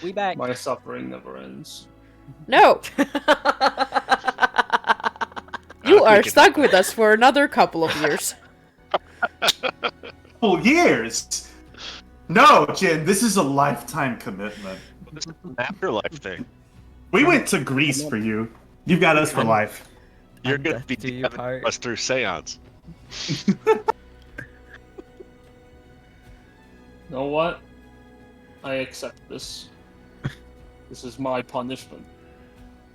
We back. My suffering never ends. No, you we are can stuck do with us for another couple of years. Couple years. No, Jin, this is a lifetime commitment. This is an afterlife thing. We went to Greece for you. You've got us for life. You're And gonna death be do you the part. Buster Seance. You know what? I accept this. This is my punishment.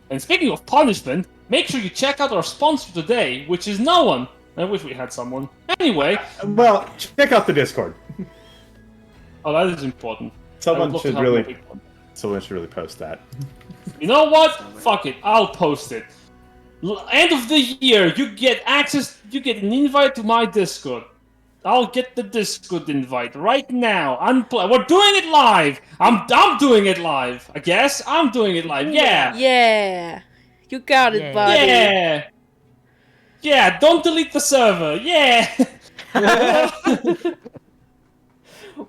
And speaking of punishment, make sure you check out our sponsor today, which is no one. I wish we had someone. Anyway, Well, check out the Discord. oh, that is important. I would Someone love to should have really, more people. post that. You know what? Fuck it. I'll post it. End of the year, you get access. You get an invite to my Discord. I'll get the Discord invite right now. We're doing it live. I'm doing it live. I guess I'm doing it live. Yeah. Yeah, you got it, Yay. buddy. Yeah. Yeah. Don't delete the server. Yeah.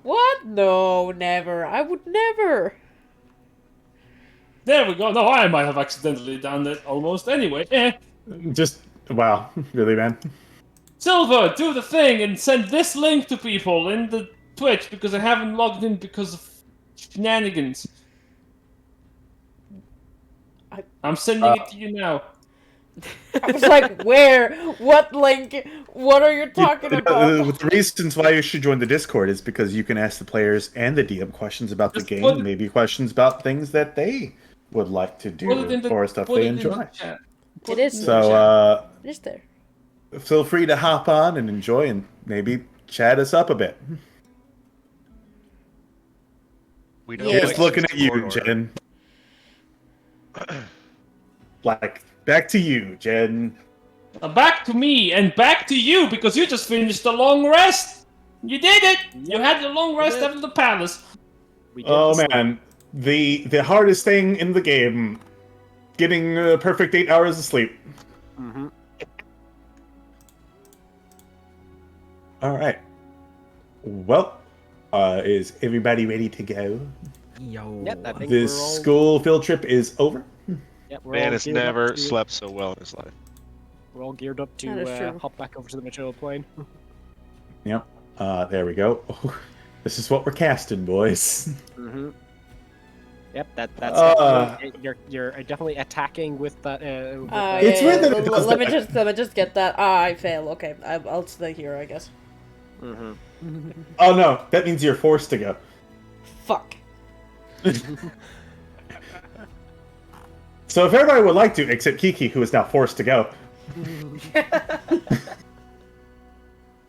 What? No, never. I would never. There we go. No, I might have accidentally done that almost. Anyway, Just, wow, really, man? Silver, do the thing and send this link to people in the Twitch because I haven't logged in because of shenanigans. I'm sending it to you now. I was like, where? What link? What are you talking about? The reasons why you should join the Discord is because you can ask the players and the DM questions about the Just game, put it- maybe questions about things that they would like to Put it in do the, or stuff put they it in the enjoy. chat. It is. So, It is there. feel free to hop on and enjoy and maybe chat us up a bit. We don't Yeah. Just looking at you, Discord order. Jen. Like, back to you, Jen. Back to me and back to you because you just finished the long rest. You did it. You had the long rest did. after the palace. We did Oh this. man, the hardest thing in the game, getting a perfect 8 hours of sleep. Mm-hmm. All right. Well, is everybody ready to go? Yo. Yep, I think This we're all. school field trip is over. Yep, we're Man all has geared up never to- slept so well in his life. We're all geared up That is to true. hop back over to the material plane. Yep. There we go. This is what we're casting, boys. Mm-hmm. Yep, that's Uh, you're definitely attacking with that. It's weird that it does let me that. just get that. Ah, I fail. Okay, I'll stay here, I guess. Mm-hmm. Oh no, that means you're forced to go. Fuck. So if everybody would like to, except Kiki, who is now forced to go,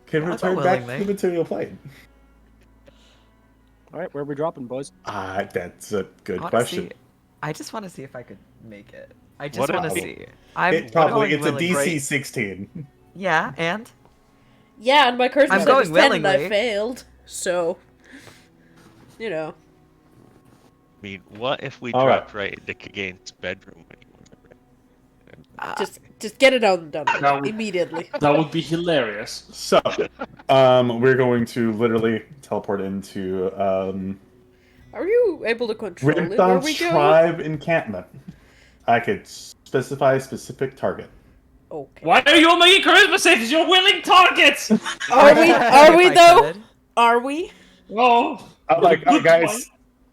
can I'll return go back to willingly. the material plane. All right, where are we dropping, boys? That's a good Honestly, question. I just want to see if I could make it. I just What want to if- see. I'm It's probably going it's a willingly. DC 16. Yeah, and Yeah, and my charisma I'm save going is 10 and I willingly. failed. So, you know. I mean, what if we All dropped right into Kagane's bedroom when he wasn't ready? Just get it out and done That with would- immediately. That would be hilarious. So, we're going to literally teleport into Are you able to control it where Rimpton's we go? tribe encampment. I could specify a specific target. Okay. Why are you all making charisma saves? You're willing targets. Are we? Are we If I though? could. Are we? Oh, I'm like, good guys, point.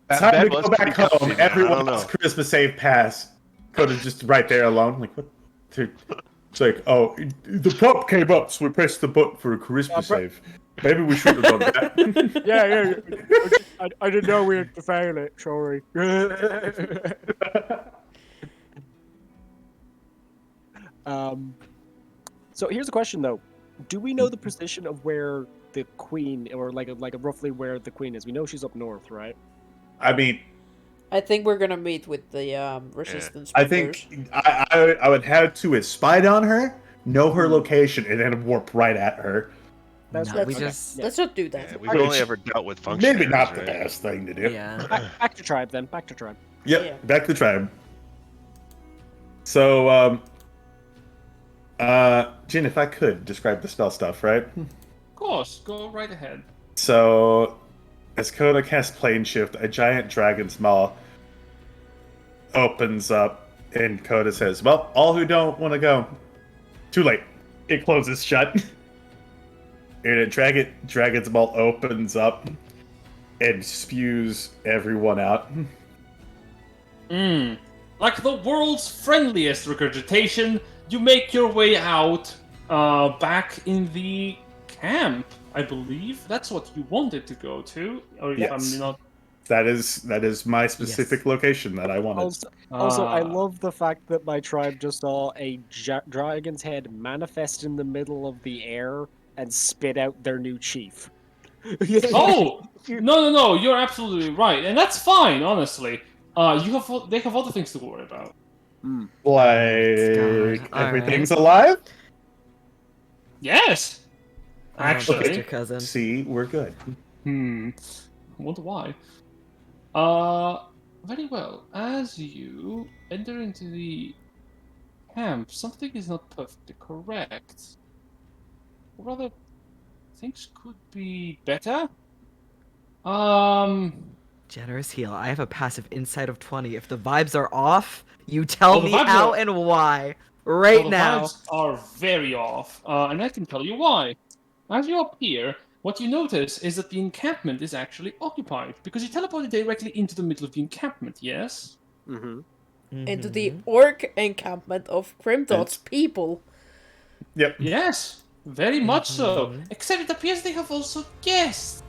That time to bed was go back pretty comfy, home. man. I Everyone don't else know. Christmas save pass. Coda's just right there alone. Like, what? It's like, oh, the prop came up, so we pressed the button for a charisma save. Maybe we should have done that. Yeah. I didn't know we had to fail it. Sorry. So here's a question though: do we know the position of where the queen, or like roughly where the queen is? We know she's up north, right? I mean, I think we're gonna meet with the resistance. I members. think I would have to spy on her, know her location, and then warp right at her. That's No, right. we Okay. just Let's not do that. Yeah, we've only ever dealt with functionaries. Maybe not the right? best thing to do. yeah. Back to tribe then. Back to tribe. Yep, Yeah. back to the tribe. So, Jin, if I could describe the spell stuff, right? Of course. course. Go right ahead. So, as Coda casts Plane Shift, a giant dragon's maw opens up, and Coda says, "Well, all who don't want to go, too late." It closes shut, and a dragon's maw opens up and spews everyone out. Like the world's friendliest regurgitation, you make your way out back in the camp, I believe. That's what you wanted to go to. Or if Yes. I'm not... That is my specific location that I wanted. Also, I Ah. love the fact that my tribe just saw a dragon's head manifest in the middle of the air and spit out their new chief. Oh! No, you're absolutely right. And that's fine, honestly. They have other things to worry about. Like, God, everything's alive? Yes! Oh, Actually. Buster cousin. See, we're good. I wonder why. Very well. As you enter into the camp, something is not perfectly correct. Or rather, things could be better. Generous heal. I have a passive insight of 20. If the vibes are off, you tell Oh, the me vibes how are- and why. Right Well, the now. vibes are very off, and I can tell you why. As you appear, what you notice is that the encampment is actually occupied, because you teleported directly into the middle of the encampment, yes? Mm-hmm. Into the orc encampment of Grimdot's people. Yep. Yes, very much so. Except it appears they have also guests.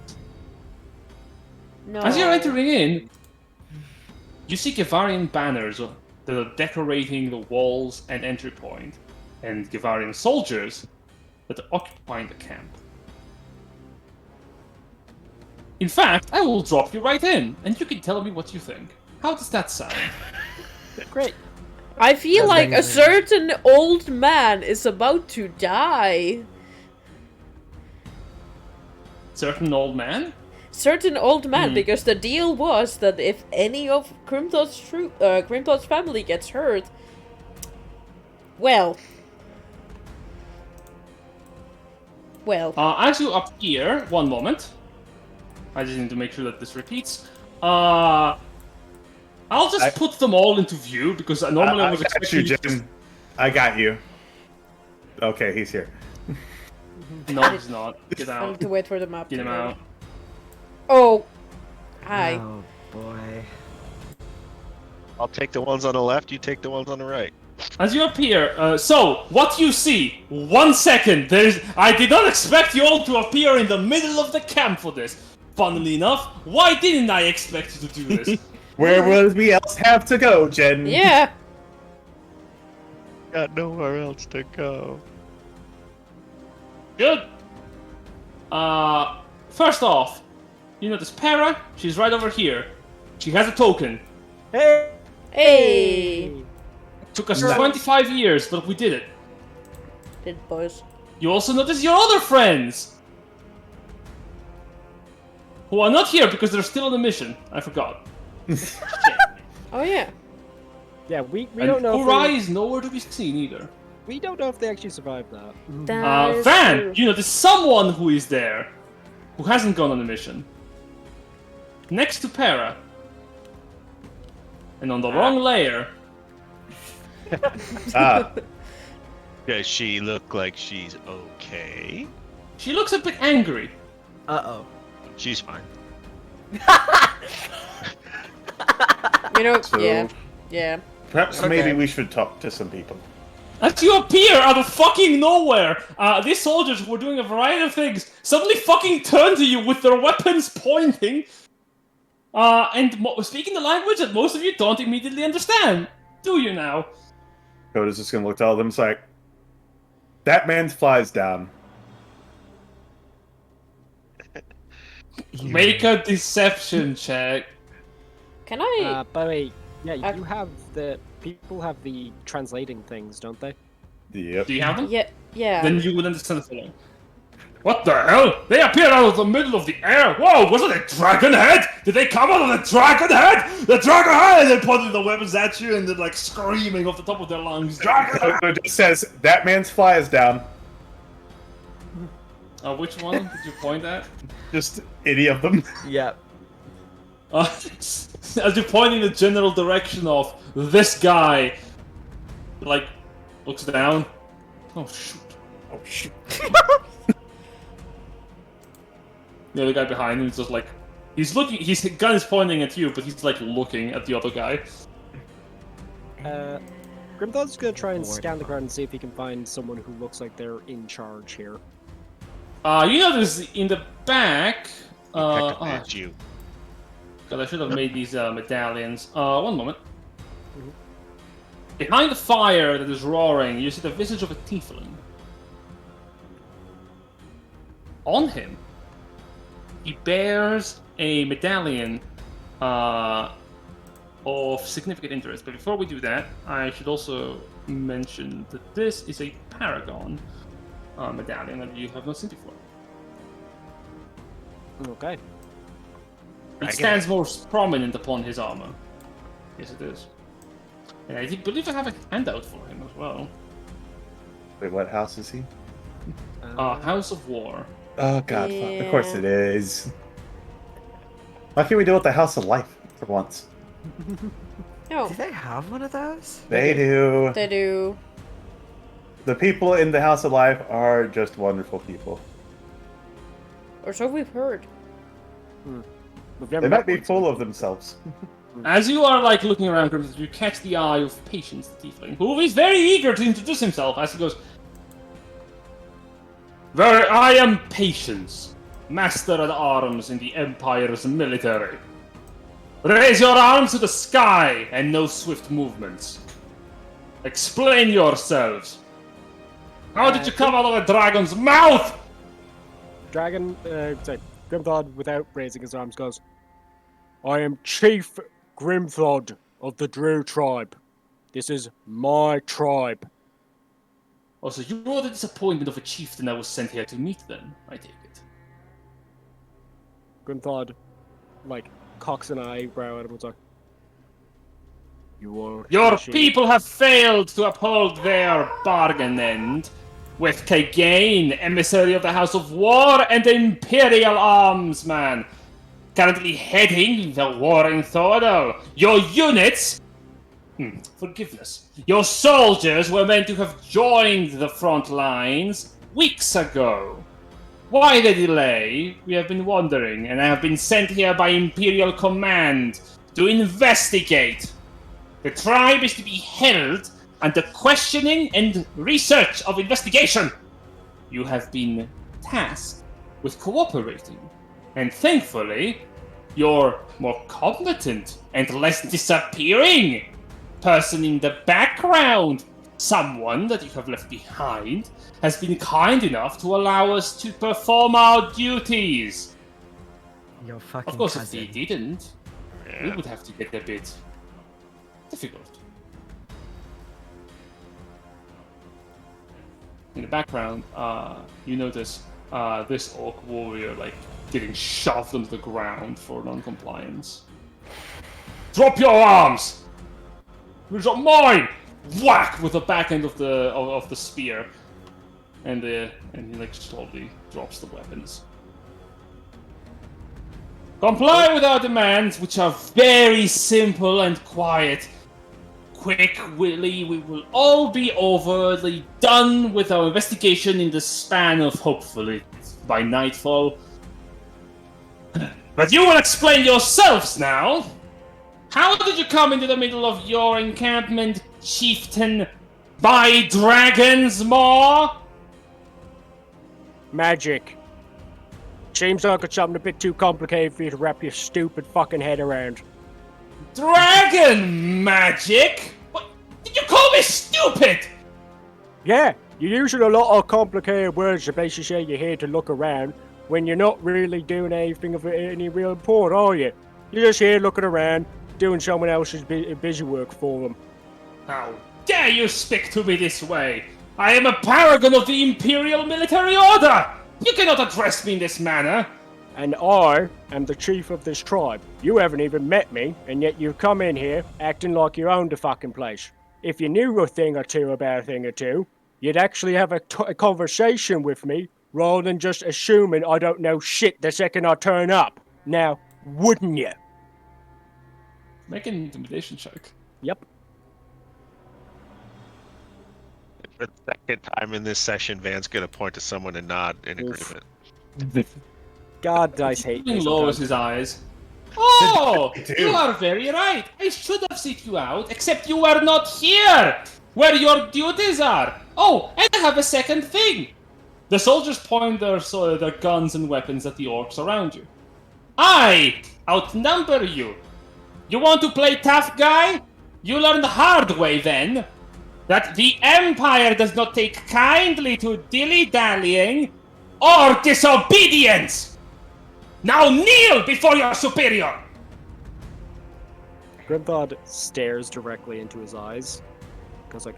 No. As you're entering in, you see Gevarian banners that are decorating the walls and entry point, and Gevarian soldiers that are occupying the camp. In fact, I will drop you right in, and you can tell me what you think. How does that sound? Great. I feel like a Amazing. certain old man is about to die. Certain old man? Certain old man, because the deal was that if any of Grimdot's family gets hurt, well, As you appear, one moment. I just need to make sure that this repeats. I'll just put them all into view because normally I was got expecting you, Jen. I got you. Okay, he's here. No, he's not. Get I out. need to wait for the map. Get to him load. out. Oh, hi. Oh boy. I'll take the ones on the left, you take the ones on the right. As you appear, so what you see? 1 second. I did not expect you all to appear in the middle of the camp for this. Funnily enough, why didn't I expect you to do this? Where would we else have to go, Jen? Yeah. Got nowhere else to go. Good. First off, you notice Para. She's right over here. She has a token. Hey! Hey. Took us Nice. 25 years, but we did it. Did boys? You also notice your other friends, who are not here because they're still on a mission. I forgot. Oh yeah. Yeah, we And don't know. Urai is nowhere to be seen either. We don't know if they actually survived that. That is Van, true. you notice someone who is there, who hasn't gone on a mission. Next to Para. And on the wrong layer, Ah, Does she look like she's okay? she looks a bit angry. Uh-oh. She's fine. You know, So- yeah. perhaps maybe we should talk to some people. As you appear out of fucking nowhere, these soldiers who were doing a variety of things suddenly fucking turn to you with their weapons pointing, and speaking the language that most of you don't immediately understand. Do you now? Coda's just gonna look at all of them. It's like, that man's flies down. Make a deception check. Can I? By the way, yeah, I- you have the people have the translating things, don't they? Yep. Do you have them? Yeah. Then you would understand the following. What the hell? They appeared out of the middle of the air! Whoa, was it a dragon head? Did they come out of the dragon head? The dragon head! And they're pointing the weapons at you and they're like screaming off the top of their lungs. Dragon head! Coda just says, that man's fly is down. Which one did you point at? Just any of them. Yep. As you point in the general direction of this guy, like, looks down. Oh shoot! Oh shit. The other guy behind him is just like, he's looking. His gun is pointing at you, but he's like looking at the other guy. Grimthaw's gonna try and scan the ground and see if he can find someone who looks like they're in charge here. You notice in the back. It's you. God, I should have made these medallions. One moment. Behind the fire that is roaring, you see the visage of a tiefling. On him, he bears a medallion of significant interest. But before we do that, I should also mention that this is a paragon medallion that you have not seen before. Okay. It stands more prominent upon his armor. Yes, it is. And I believe I have a handout for him as well. Wait, what house is he? House of War. Oh god, fuck. Of course Yeah. it is. Why can't we do it with the House of Life for once? No, Do they have one of those? They do. they do. The people in the House of Life are just wonderful people. Or so we've heard. We've never They met might be one. full of themselves. As you are like looking around, you catch the eye of Patience the Tiefling, who is very eager to introduce himself as he goes, I am Patience, Master at Arms in the Empire's military. Raise your arms to the sky and no swift movements. Explain yourselves. How did you come out of a dragon's mouth? Grimthawd, without raising his arms, goes, I am Chief Grimthawd of the Drew tribe. This is my tribe. Also, you are the disappointment of a chieftain I was sent here to meet then, I take it. Grimthawd, cocks an eyebrow at him and like, You are Your teaching- people have failed to uphold their bargain end with Kagain, emissary of the House of War and Imperial Armsman, currently heading the Warring Thordal. Your units... forgiveness. Your soldiers were meant to have joined the front lines weeks ago. Why the delay? We have been wondering, and I have been sent here by Imperial Command to investigate. The tribe is to be held under questioning and research of investigation. You have been tasked with cooperating, and thankfully, your more competent and less disappearing person in the background, someone that you have left behind, has been kind enough to allow us to perform our duties. Your fucking Of course, cousin. if they didn't, we would have to get a bit difficult. In the background, you notice this orc warrior getting shoved onto the ground for non-compliance. Drop your arms! These are mine! Whack with the back end of the spear, and he slowly drops the weapons. Comply with our demands, which are very simple and quiet. Quickly, we will all be overly done with our investigation in the span of hopefully by nightfall. But you will explain yourselves now. How did you come into the middle of your encampment, chieftain? By Dragon's Maw? Magic. Seems like it's something a bit too complicated for you to wrap your stupid fucking head around. Dragon magic? What? Did you call me stupid? Yeah, you're using a lot of complicated words to basically say you're here to look around when you're not really doing anything of any real import, are you? You're just here looking around, doing someone else's busy work for them. How dare you speak to me this way? I am a paragon of the Imperial Military Order! You cannot address me in this manner! And I am the chief of this tribe. You haven't even met me, and yet you come in here acting like you own the fucking place. If you knew a thing or two about a thing or two, you'd actually have a conversation with me rather than just assuming I don't know shit the second I turn up. Now, wouldn't you? Make an intimidation check. Yep. For the second time in this session, Van's gonna point to someone and nod in Oof. agreement. God, dice hate me He lowers sometimes. his eyes. Oh, Me too. you are very right. I should have seeked you out, except you were not here, where your duties are. Oh, and I have a second thing. The soldiers point their guns and weapons at the orcs around you. I outnumber you. You want to play tough guy? You learn the hard way then that the Empire does not take kindly to dilly-dallying or disobedience. Now kneel before your superior! Grimthod stares directly into his eyes. Goes like,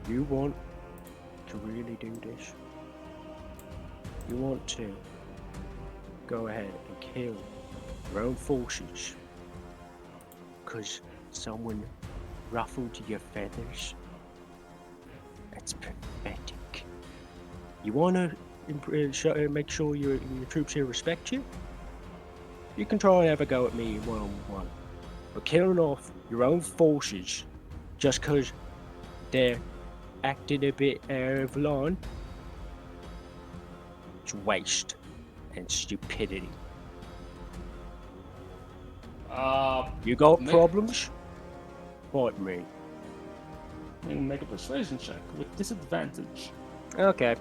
You want to really do this? You want to go ahead and kill your own forces? Because someone ruffled your feathers? That's pathetic. You want to make sure your troops here respect you? You can try and have a go at me one-on-one. But killing off your own forces just because they're acting a bit out of line, it's waste and stupidity. You got Make- problems? Fight me. Make a persuasion check with disadvantage. Okay.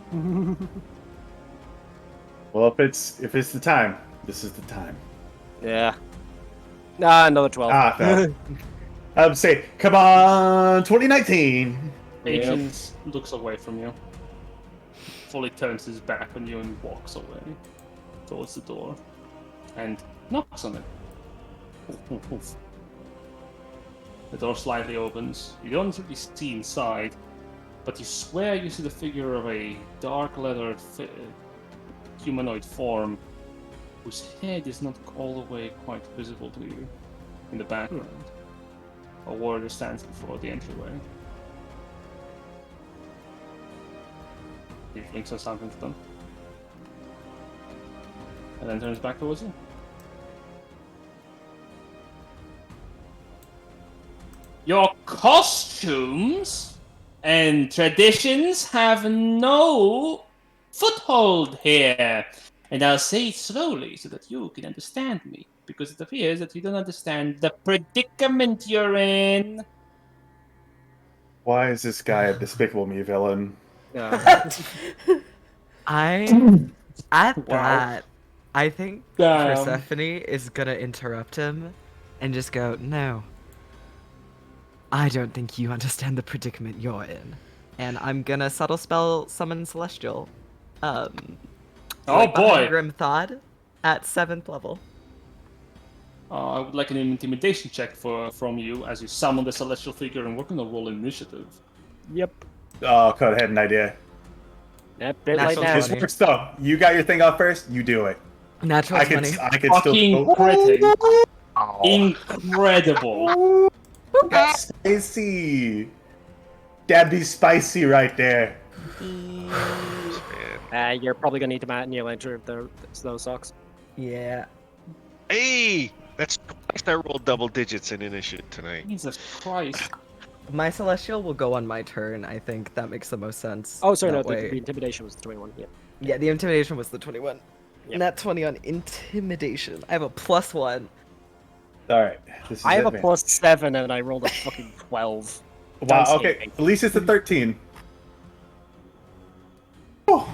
Well, if it's the time, this is the time. Yeah. Nah, another 12. Ah, no. I would say, come on, 2019. Agent looks away from you. Fully turns his back on you and walks away towards the door. And knocks on it. The door slightly opens. You don't really see inside, but you swear you see the figure of a dark-leathered humanoid form whose head is not all the way quite visible to you in the background. A warrior stands before the entryway. He blinks or something to them. And then turns back towards you. Your costumes and traditions have no foothold here. And I'll say it slowly so that you can understand me, because it appears that you don't understand the predicament you're in. Why is this guy a Despicable Me villain? I at Wow. that, I think Damn. Persephone is gonna interrupt him and just go, "No, I don't think you understand the predicament you're in," and I'm gonna subtle spell summon Celestial. Oh right behind boy! Grimthod at 7th level. I would like an intimidation check from you as you summon the celestial figure, and we're gonna roll initiative. Yep. Oh, go ahead, an idea. That bit Natural like that. This 20. works though. You got your thing out first. You do it. Natural I can 20. Fucking still. critting. Incredible. Spicy. That'd be spicy right there. You're probably gonna need to mat in your ledger if they're those socks. Yeah. Hey, that's twice I rolled double digits in initiative tonight. Jesus Christ. My Celestial will go on my turn. I think that makes the most sense. Oh, sorry, That no, the way- intimidation was the 21. Yep. Yeah, the Intimidation was the 21. Yep. Nat 20 on Intimidation. I have a +1. All right. This is I have a advanced. +7 and I rolled a fucking 12. Wow. Dice hate Okay. me. At least it's a 13. Oh.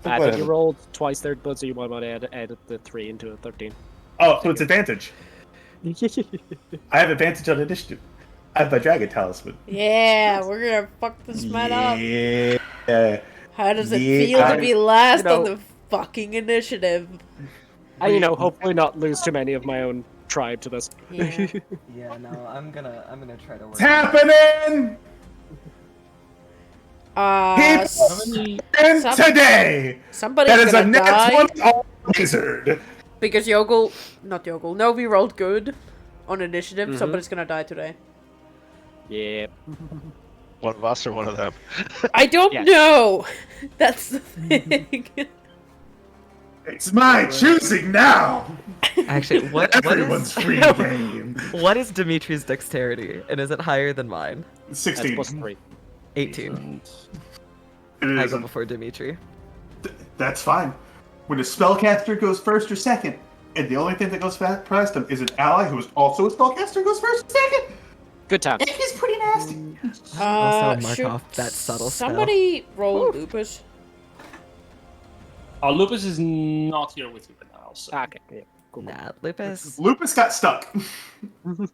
I think Whatever. you rolled twice third blood, so you might want to add the 3 into a 13. Oh, so it's advantage. I have advantage on initiative. I have my dragon talisman. Yeah, we're gonna fuck this man up. Yeah. How does it Yeah, feel to be last you know- on the fucking initiative? And, hopefully not lose too many of my own tribe to this. Yeah. Yeah, no, I'm gonna try to work. It's happening! And Some- today! Somebody's That is a gonna net die 20 on wizard. because Novi rolled good on initiative. Somebody's gonna die today. Yeah. One of us or one of them? I don't Yes. know. That's the thing. It's my choosing now. Actually, what Everyone's is free game. what is Dimitri's dexterity, and is it higher than mine? That's 16. +3. 18. It I is. go before Dimitri. That's fine. When a spellcaster goes first or second, and the only thing that goes past him is an ally who is also a spellcaster goes first or second, Good time. it is pretty nasty. Also mark should off that subtle spell. somebody roll Lupus? Lupus is not here with you right now. So. Okay. Yeah. Cool. Nah, Lupus. Lupus got stuck.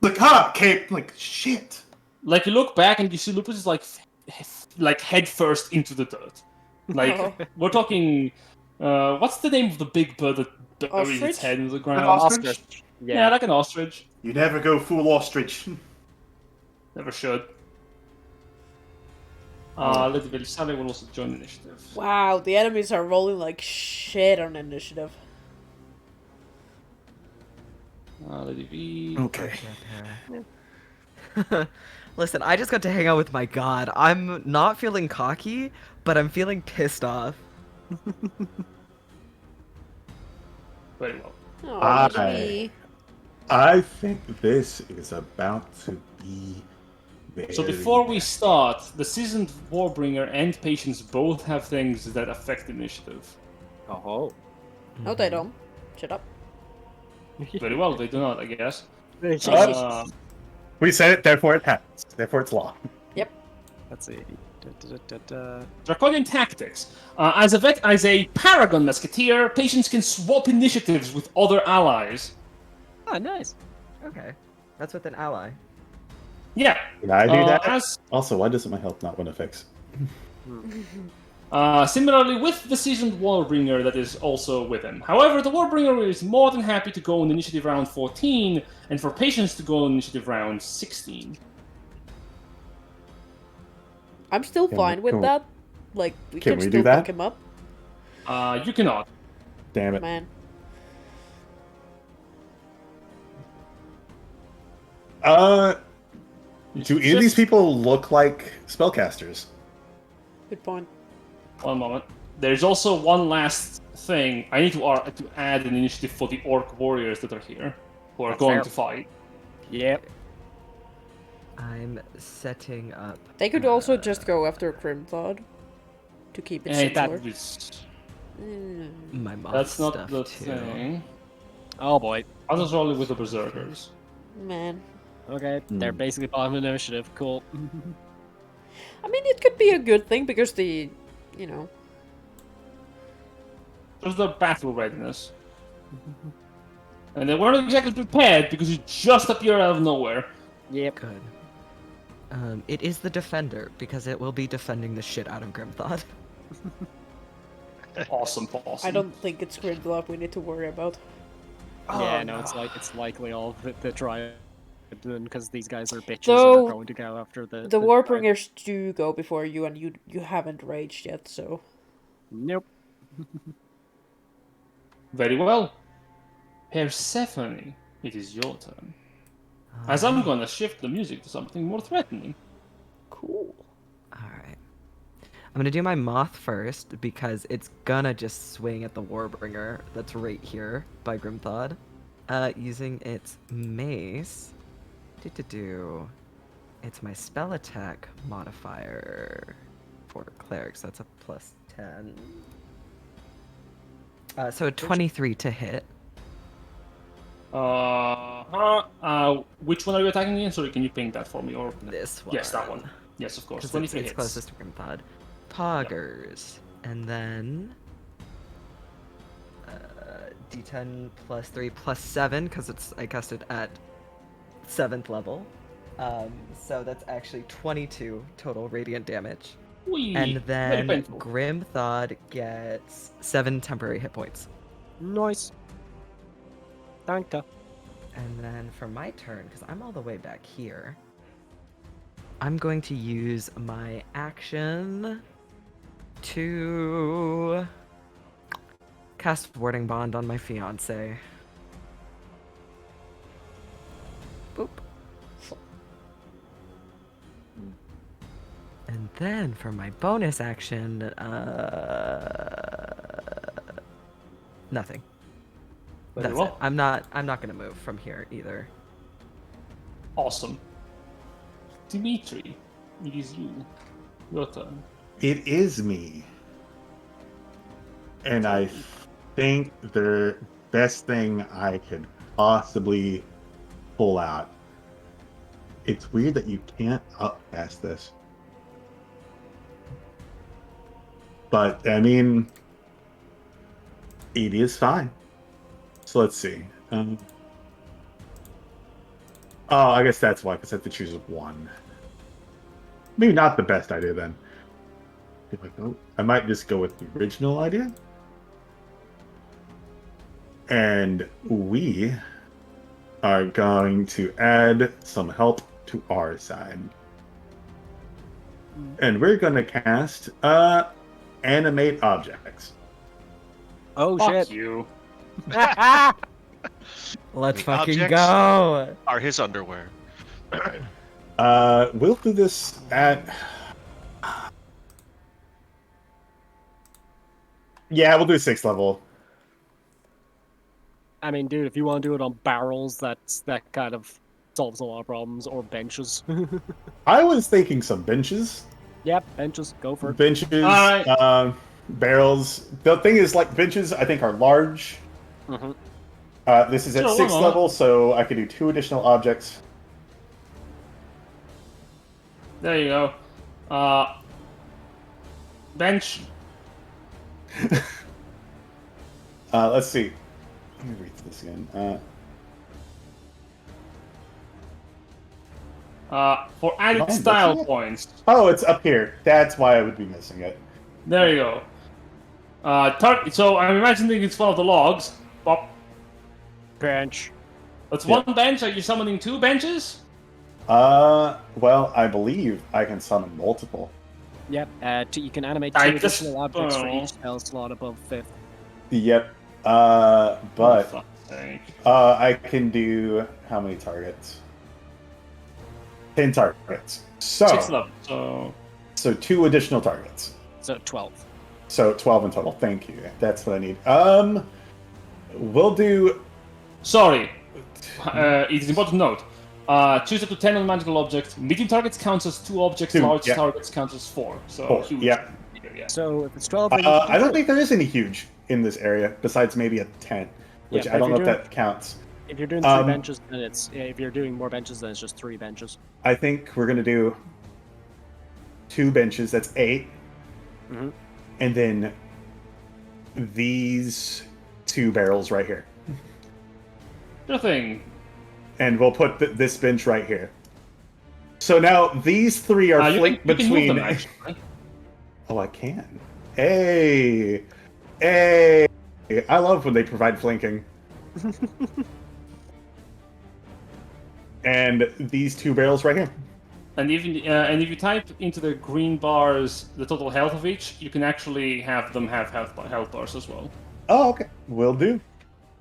Like, Cape. Like, shit. Like you look back and you see Lupus is like head first into the dirt. Like Oh. we're talking. What's the name of the big bird that buries Ostrich? its head in the An ground? ostrich? Yeah, like an ostrich. You never go full ostrich. Never should. Lady Belisari will also join the initiative. Wow, the enemies are rolling like shit on initiative. Lady V. Okay. Listen, I just got to hang out with my god. I'm not feeling cocky, but I'm feeling pissed off. Very well. Oh, I- me. I think this is about to be very So before we start, the Seasoned Warbringer and Patience both have things that affect initiative. Oh. No, they don't. Shut up. Very well, they do not, I guess. Let's We said it, therefore it happens. Therefore it's law. see. Draconian Tactics. As a Paragon Musketeer, Patience can swap initiatives with other allies. Oh, nice. Okay. That's with an ally. Yeah. Can I do that? As Also, why doesn't my health not win a fix? Similarly with the Seasoned Warbringer that is also with him. However, the Warbringer is more than happy to go on initiative round 14, and for Patience to go on initiative round 16. I'm still Can fine we- with can we- that. Like, we can can we do still that? fuck him up, You cannot. Damn it. man. Do any of these people look like spellcasters? Good point. One moment. There's also one last thing. I need to add an initiative for the Orc Warriors that are here, who are That's going fair. to fight. Yep. I'm setting up. They could also just go after Grimthod to keep it And simpler. that is, My moth that's not stuff the too. thing. Oh boy. Others are only with the Berserkers. Man. Okay. They're basically bottom initiative. Cool. I mean, it could be a good thing because the, you know, There's the battle readiness. And they weren't exactly prepared because you just appeared out of nowhere. Yep. Good. It is the defender because it will be defending the shit out of Grimthod. Awesome. I don't think it's Grimthod we need to worry about. Yeah, no, it's likely all the tribe, because these guys are bitches Though, and are going to go after the The tribe. Warbringers do go before you, and you haven't raged yet, so... Nope. Very well. Persephone, it is your turn. As I'm gonna shift the music to something more threatening. Cool. Alright. I'm gonna do my moth first because it's gonna just swing at the Warbringer that's right here by Grimthod. Using its mace. It's my spell attack modifier for clerics. That's a +10. So a 23 to hit. Which one are you attacking again? Sorry, can you ping that for me? Or This one. yes, that one. Yes, of course. Because 23 it's hits. closest to Grimthod. Poggers. And then... D10 plus 3 plus 7, because I cast it at 7th level. So that's actually 22 total radiant damage. Whee! And Very then painful. Grimthod gets 7 temporary hit points. Nice. Danke. And then for my turn, because I'm all the way back here, I'm going to use my action to cast Warding Bond on my fiance. Boop. And then for my bonus action, nothing. Very That's well. it. I'm not gonna move from here either. Awesome. Dimitri, it is you. Your turn. It is me. And I think the best thing I could possibly pull out. It's weird that you can't up past this. But, I mean, it is fine. So let's see. I guess that's why, because I have to choose one. Maybe not the best idea then. If I go, I might just go with the original idea. And we are going to add some help to our side. And we're going to cast Animate Objects. Oh Fuck shit! you. Let's The fucking objects go! Are his underwear. We'll do this at... Yeah, we'll do 6th level. I mean, dude, if you want to do it on barrels, that kind of solves a lot of problems. Or benches. I was thinking some benches. Yep, benches. Go for it. Benches, Alright. barrels. The thing is, like, benches, I think, are large. Mm-hmm. This is at Sure, 6th level, so I could do 2 additional objects. There you go. Bench. Let's see. Let me read this again. For added Mine, style doesn't it? points. Oh, it's up here. That's why I would be missing it. There you go. So I'm imagining it's one of the logs. Pop. Bench. That's Yeah. one bench. Are you summoning 2 benches? Well, I believe I can summon multiple. Yep. You can animate I 2 just- additional objects for oh. each spell slot above 5th. Yep. For But fuck's sake. I can do how many targets? 10 targets. 6th level. So 2 additional targets. So 12. So 12 in total. Thank you. That's what I need. We'll do. Sorry. It is important to note. Choose up to 10 non-magical objects. Medium targets counts as 2 objects. 2, Large yeah. targets counts as 4. So 4, huge. yeah. Yeah. So if it's 12, then you can I do don't it. think there is any huge in this area besides maybe a 10, which Yeah, I don't know if if you're that counts. If you're doing 3 Um, benches, then it's if you're doing more benches, then it's just 3 benches. I think we're gonna do 2 benches. That's 8, Mhm. and then these 2 barrels right here, Sure thing. and we'll put this bench right here. So now these 3 are You flanked can move between. them, actually. Oh, I can. Hey, hey! I love when they provide flanking. And these 2 barrels right here. And if you type into the green bars the total health of each, you can actually have them have health bars as well. Oh, okay. Will do.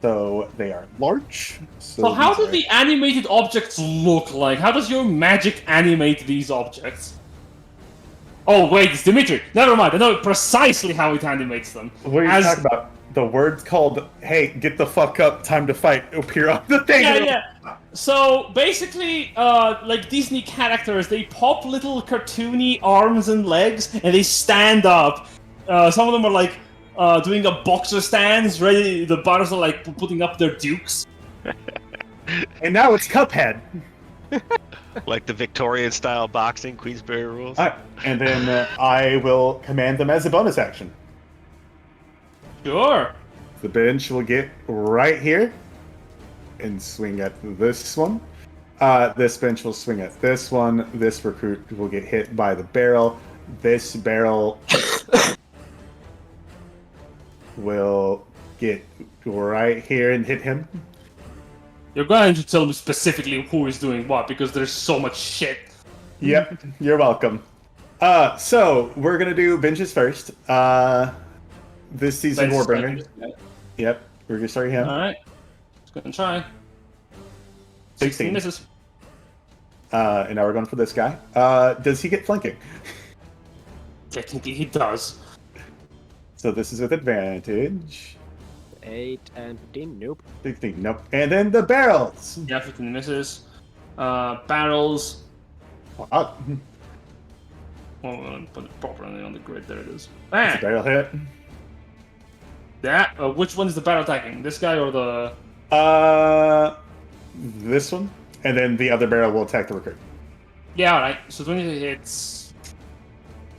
So they are large. So how these do are- the animated objects look like? How does your magic animate these objects? Oh wait, it's Dimitri. Never mind. I know precisely how it animates them. What are you As- talking about? The words called "Hey, get the fuck up, time to fight" appear on the thing. Yeah. So basically, like Disney characters, they pop little cartoony arms and legs, and they stand up. Some of them are like doing a boxer stance, ready. The butters are like putting up their dukes. And now it's Cuphead. Like the Victorian style boxing, Queensberry rules. And then I will command them as a bonus action. Sure. The bench will get right here and swing at this one. This bench will swing at this one. This recruit will get hit by the barrel. This barrel will get right here and hit him. You're going to tell me specifically who is doing what because there's so much shit. Yep, you're welcome. So we're gonna do benches first. This season Warbringer. Yep, we're gonna start him. All right. Just gonna try. 16. Misses. And now we're going for this guy. Does he get flanking? Technically, he does. So this is with advantage. 8 and 15. Nope. 16, nope. And then the barrels. Yeah, 15 misses. Barrels. Wow. Oh, I'm gonna put it properly on the grid. There it is. That's a Bang! barrel hit. That. Which one is the barrel attacking? This guy or the? This one, and then the other barrel will attack the recruit. Yeah, alright. So 20 hits.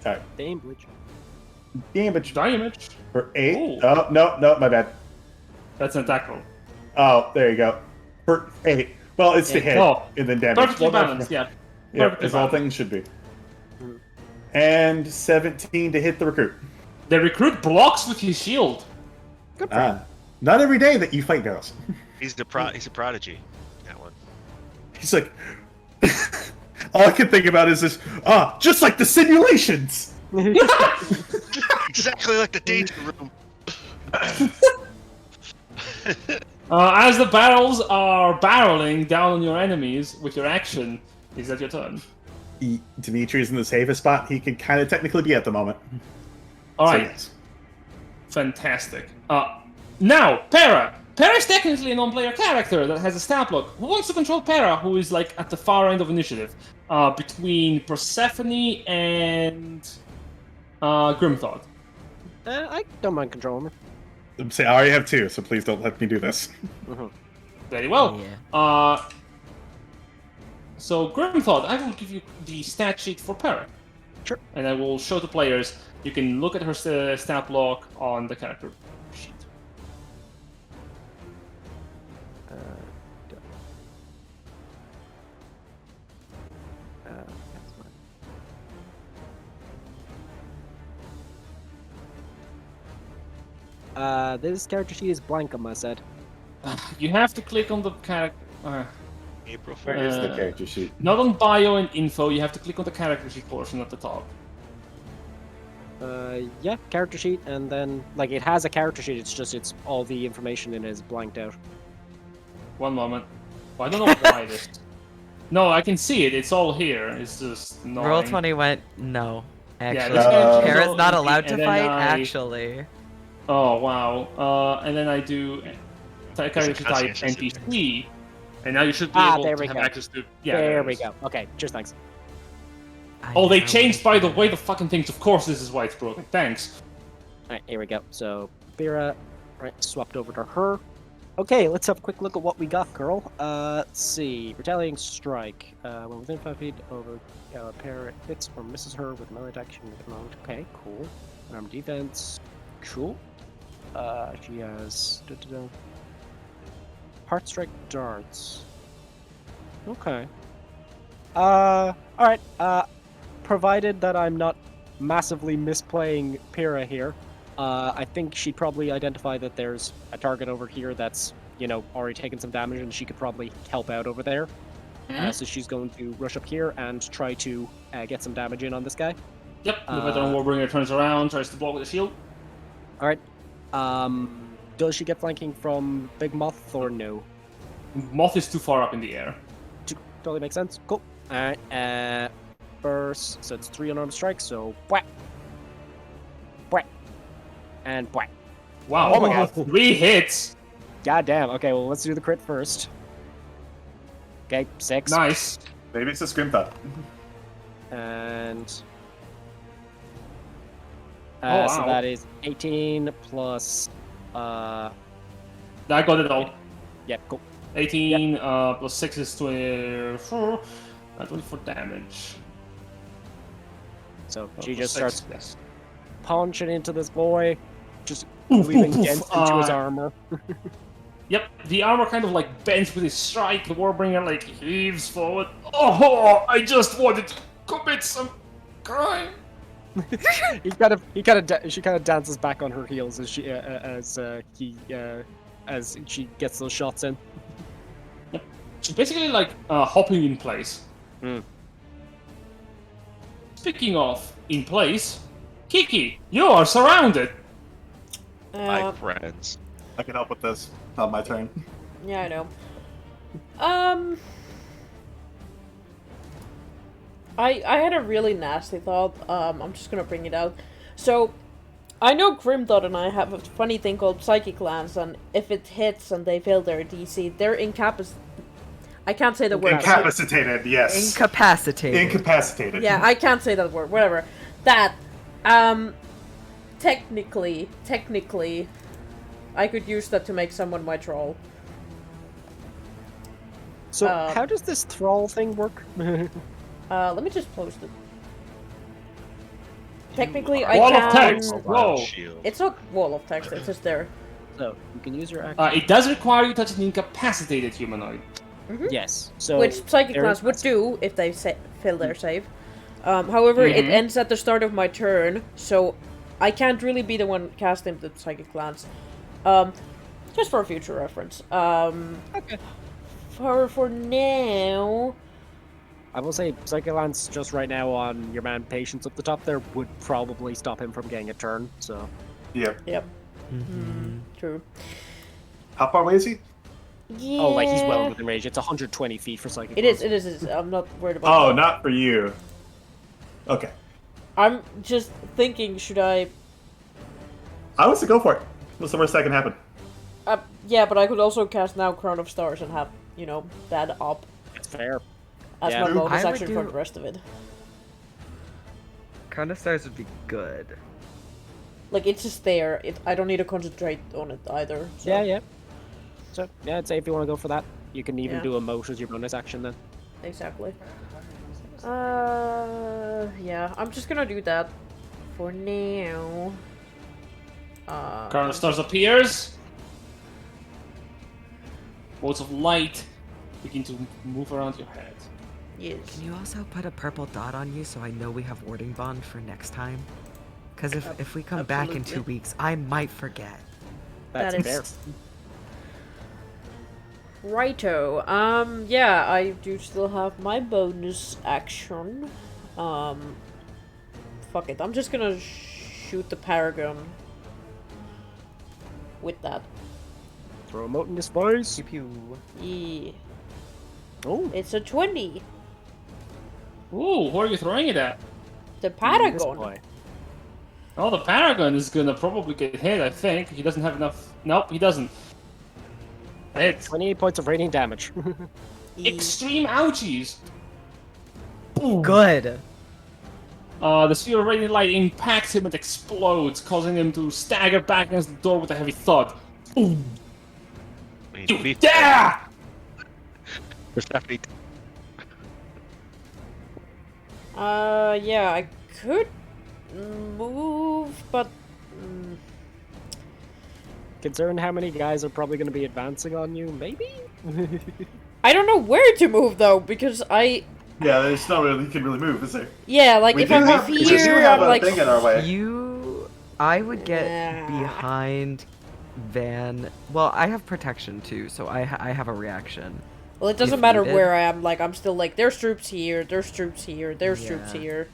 Alright. Damage. Damage Damage. for 8. Ooh. Oh, no, my bad. That's an attack roll. Oh, there you go. For 8. Well, it's the hit, Oh. and then damage. Perfectly Well, balanced, yeah. Yeah, Perfectly as all balanced. things should be. And 17 to hit the recruit. The recruit blocks with his shield. Good for him. Not every day that you fight barrels. He's a prodigy. That one. He's like, all I can think about is this. Just like the simulations. Exactly like the danger room. As the barrels are barreling down on your enemies with your action, is that your turn? Dimitri's in the safest spot he can kind of technically be at the moment. Alright. So, yes. Fantastic. Now, Para! Para is technically a non-player character that has a stat block. Who wants to control Para, who is like at the far end of initiative? Between Persephone and Grimthought. I don't mind controlling her. Say, I already have 2, so please don't let me do this. Very well. Yeah. So, Grimthought, I will give you the stat sheet for Para. Sure. And I will show the players. You can look at her stat block on the character sheet. This character sheet is blank on my set. You have to click on the character. April 1st. Where is the character sheet? Not on bio and info, you have to click on the character sheet portion at the top. Yeah, character sheet, and then, like, it has a character sheet, it's all the information in it is blanked out. One moment. Well, I don't know why this. No, I can see it. It's all here. It's just annoying. Roll 20 went no. Yeah, Actually, this guy Kara's not and allowed to then fight. I- Actually, Oh wow. And then I do character sheet type NPC, and now you should be able there to we have go. access to. Yeah, there it we is. go. Okay, just thanks. Oh, they I changed know. by the way the fucking things. Of course, this is why it's broken. Thanks. Alright, here we go. So, Bira, right, swapped over to her. Okay, let's have a quick look at what we got, girl. Let's see. Retaliating Strike. When within 5 feet over a pair hits or misses her with melee attack, she can get mount. Okay, cool. Armor defense. Cool. She has... Heart Strike Darts. Okay. Alright, provided that I'm not massively misplaying Pyrrha here, I think she'd probably identify that there's a target over here that's, you know, already taken some damage and she could probably help out over there. So she's going to rush up here and try to get some damage in on this guy. Yep. The veteran warbringer turns around, tries to block with a shield. Alright. Does she get flanking from Big Moth or no? Moth is too far up in the air. Totally makes sense. Cool. Alright, first, so it's 3 unarmed strikes, so whack. Whack. And whack. Wow. Oh my God. 3 hits. God damn. Okay, well, let's do the crit first. Okay, 6. Nice. Maybe it's a scrim thought. And... Oh, So wow. that is 18 plus... I got it all. Yeah, cool. 18 plus 6 is 24. 24 damage. So she Plus just 6, starts yes. punching into this boy, just Oof, leaving oof, oof. dents into his armor. Yep, the armor kind of like bends with his strike. The warbringer like heaves forward. Oh, I just wanted to commit some crime. She kind of dances back on her heels as she gets those shots in. She's basically like hopping in place. Hmm. Speaking of in place, Kiki, you are surrounded. My friends. I can help with this. Not my turn. Yeah, I know. I had a really nasty thought. I'm just gonna bring it out. So, I know Grimdot and I have a funny thing called Psychic Lance, and if it hits and they fail their DC, they're incapacitated. I can't say the word. Incapacitated, yes. Incapacitated. Incapacitated. Yeah, I can't say that word. Whatever. That, technically, I could use that to make someone my troll. So, how does this thrall thing work? Let me just post it. Technically, I Wall can. of text. Whoa. Shield. It's not wall of text. It's just there. So, you can use your action. It does require you to touch an incapacitated humanoid. Yes. So, Which Psychic there Class is- would do if they fail their save. However, it ends at the start of my turn, so I can't really be the one casting the Psychic Glance. Just for future reference. Okay. For now. I will say, Psychic Lance just right now on your man Patience up the top there would probably stop him from getting a turn, so... Yep. Yep. Mm-hmm. True. How far away is he? Yeah. Oh, like, he's well within range. It's 120 feet for Psychic It Lance. is. I'm not worried about Oh, that. not for you. Okay. I'm just thinking, should I... I would say go for it. What's the worst that can happen? Yeah, but I could also cast now Crown of Stars and have, that up It's fair. as Yeah. my bonus I would action for do- the rest of it. Crown of Stars would be good. Like, it's just there. I don't need to concentrate on it either. So. Yeah. So, yeah, I'd say if you want to go for that, you can even Yeah. do a moat as your bonus action then. Exactly. Yeah, I'm just gonna do that for now. Crown of Stars appears. Bolts of light begin to move around your head. Yes. Can you also put a purple dot on you so I know we have warding bond for next time? Because if we come back in 2 Absolutely. weeks, I might forget. That's That fair. is- Righto. Yeah, I do still have my bonus action. Fuck it. I'm just gonna shoot the Paragon with that. Throw a moat in his face. Pew pew. Yeah. Oh, It's a 20. Ooh, who are you throwing it at? The this Paragon. boy. Oh, the Paragon is gonna probably get hit, I think. He doesn't have enough. Nope, he doesn't. It's 28 points of radiant damage. extreme ouchies. Good. The sphere of radiant light impacts him and explodes, causing him to stagger back against the door with a heavy thud. Boom! You dare! Persephone. Yeah, I could move, but Considering how many guys are probably going to be advancing on you, maybe? I don't know where to move though because Yeah, there's no really you can really move, is there? like if I move we do here, have I'm a like thing in our way. I would get Yeah. behind Van. Well, I have protection too, so I have a reaction. well, it doesn't if matter needed. where I am. Like I'm still like there's troops here, there's troops here, there's troops Yeah. here.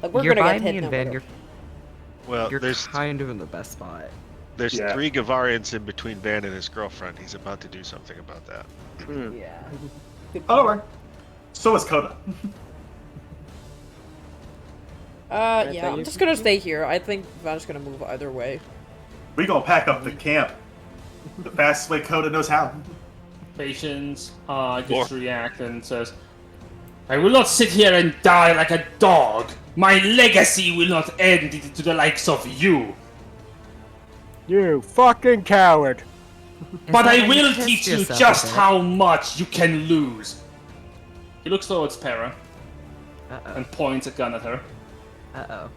Like we're you're gonna by get me hit and no Van. matter. Well, You're there's kind of in the best spot. Yeah. 3 Gavarians in between Van and his girlfriend. He's about to do something about that. Yeah. Good Oh, don't point. worry. So is Coda. Yeah, tell I'm you- just gonna stay here. I think Van's gonna move either way. We gonna pack up the camp. The fastest way Coda knows how. Patience just reacts and says, I will not sit here and die like a dog. My legacy will not end to the likes of you. You fucking coward! But Is that I how you will pissed teach you yourself just a bit? how much you can lose. He looks towards Para Uh-oh. and points a gun at her. Uh-oh.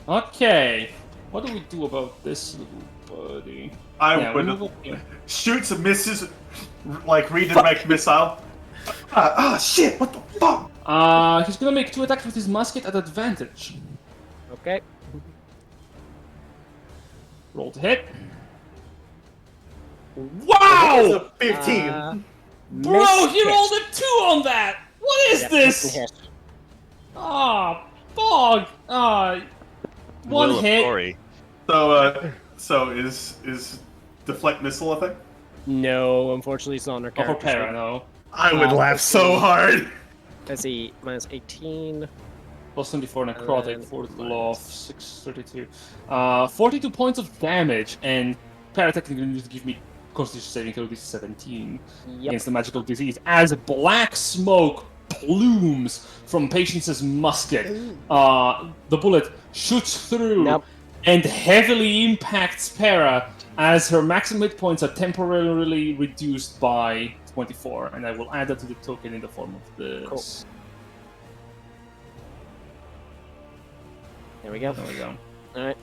Okay, what do we do about this little buddy? I Yeah, we would move up here. shoots and misses, like redirect missile. Shit! What the fuck? He's gonna make 2 attacks with his musket at advantage. Okay. Roll to hit. That Wow! was a 15. Bro, Miss he hit. rolled a 2 on that! What is Yeah, this? hit. Ah, bog! One Will of hit. Glory. So is deflect missile a thing? No, unfortunately it's not on her Oh, for character. Para, sheet. no. I would laugh so hard. Let's see, minus 18. Plus 24 necrotic for the law of 632. 42 points of damage, and paratechnically needs to give me Constitution saving throw this 17 against the magical disease. As black smoke plumes from Patience's musket, the bullet shoots through and heavily impacts Para as her maximum hit points are temporarily reduced by 24, and I will add that to the token in the form of this. Cool. There we go. There we go. Alright.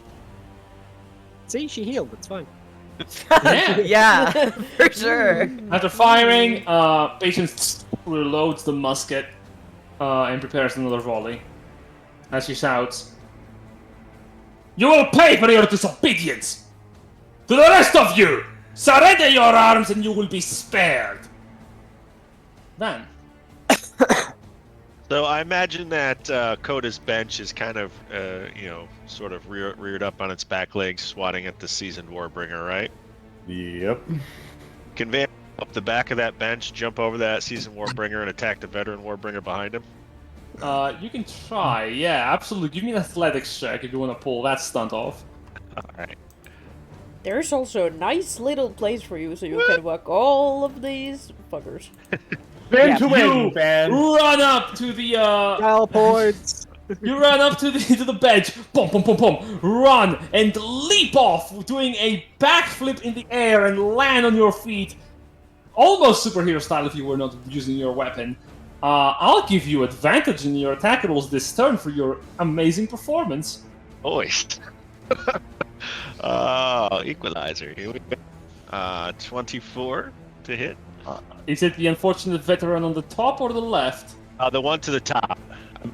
See, she healed, it's fine. Yeah. Yeah, for sure. After firing, Patience reloads the musket and prepares another volley. As she shouts, "You will pay for your disobedience! To the rest of you! Surrender your arms and you will be spared!" Van. So I imagine that Coda's bench is kind of, sort of reared up on its back legs, swatting at the seasoned Warbringer, right? Yep. Can Van up the back of that bench, jump over that seasoned Warbringer, and attack the veteran Warbringer behind him? You can try, yeah, absolutely. Give me an athletics check if you want to pull that stunt off. Alright. There's also a nice little place for you so you can walk all of these fuckers. Van to You win, Van. run up to the Teleports! You run up to the bench, boom, boom, boom, boom, run and leap off, doing a backflip in the air and land on your feet, almost superhero style if you were not using your weapon. I'll give you advantage in your attack rolls this turn for your amazing performance. Boys. Equalizer. Here we go. 24 to hit. Is it the unfortunate veteran on the top or the left? The one to the top.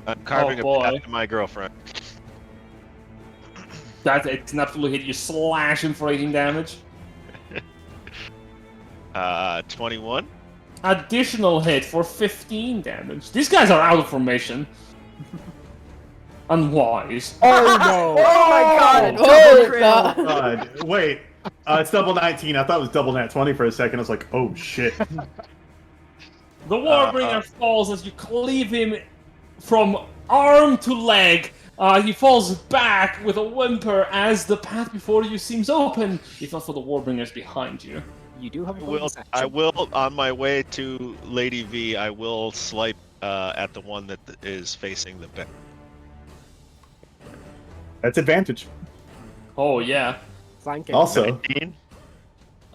I'm carving a path to my girlfriend. It's an absolute hit. You slash him for 18 damage. 21. Additional hit for 15 damage. These guys are out of formation. Unwise. Oh no! Oh my god! Oh, Double God. critical. Wait. It's double 19. I thought it was double nat 20 for a second. I was like, oh shit. The Warbringer falls as you cleave him from arm to leg. He falls back with a whimper as the path before you seems open, if not for the Warbringers behind you. You do have a I will, on my way to Lady V, I will swipe at the one that is facing the bed. That's advantage. Oh, yeah. flanking. Also, 19?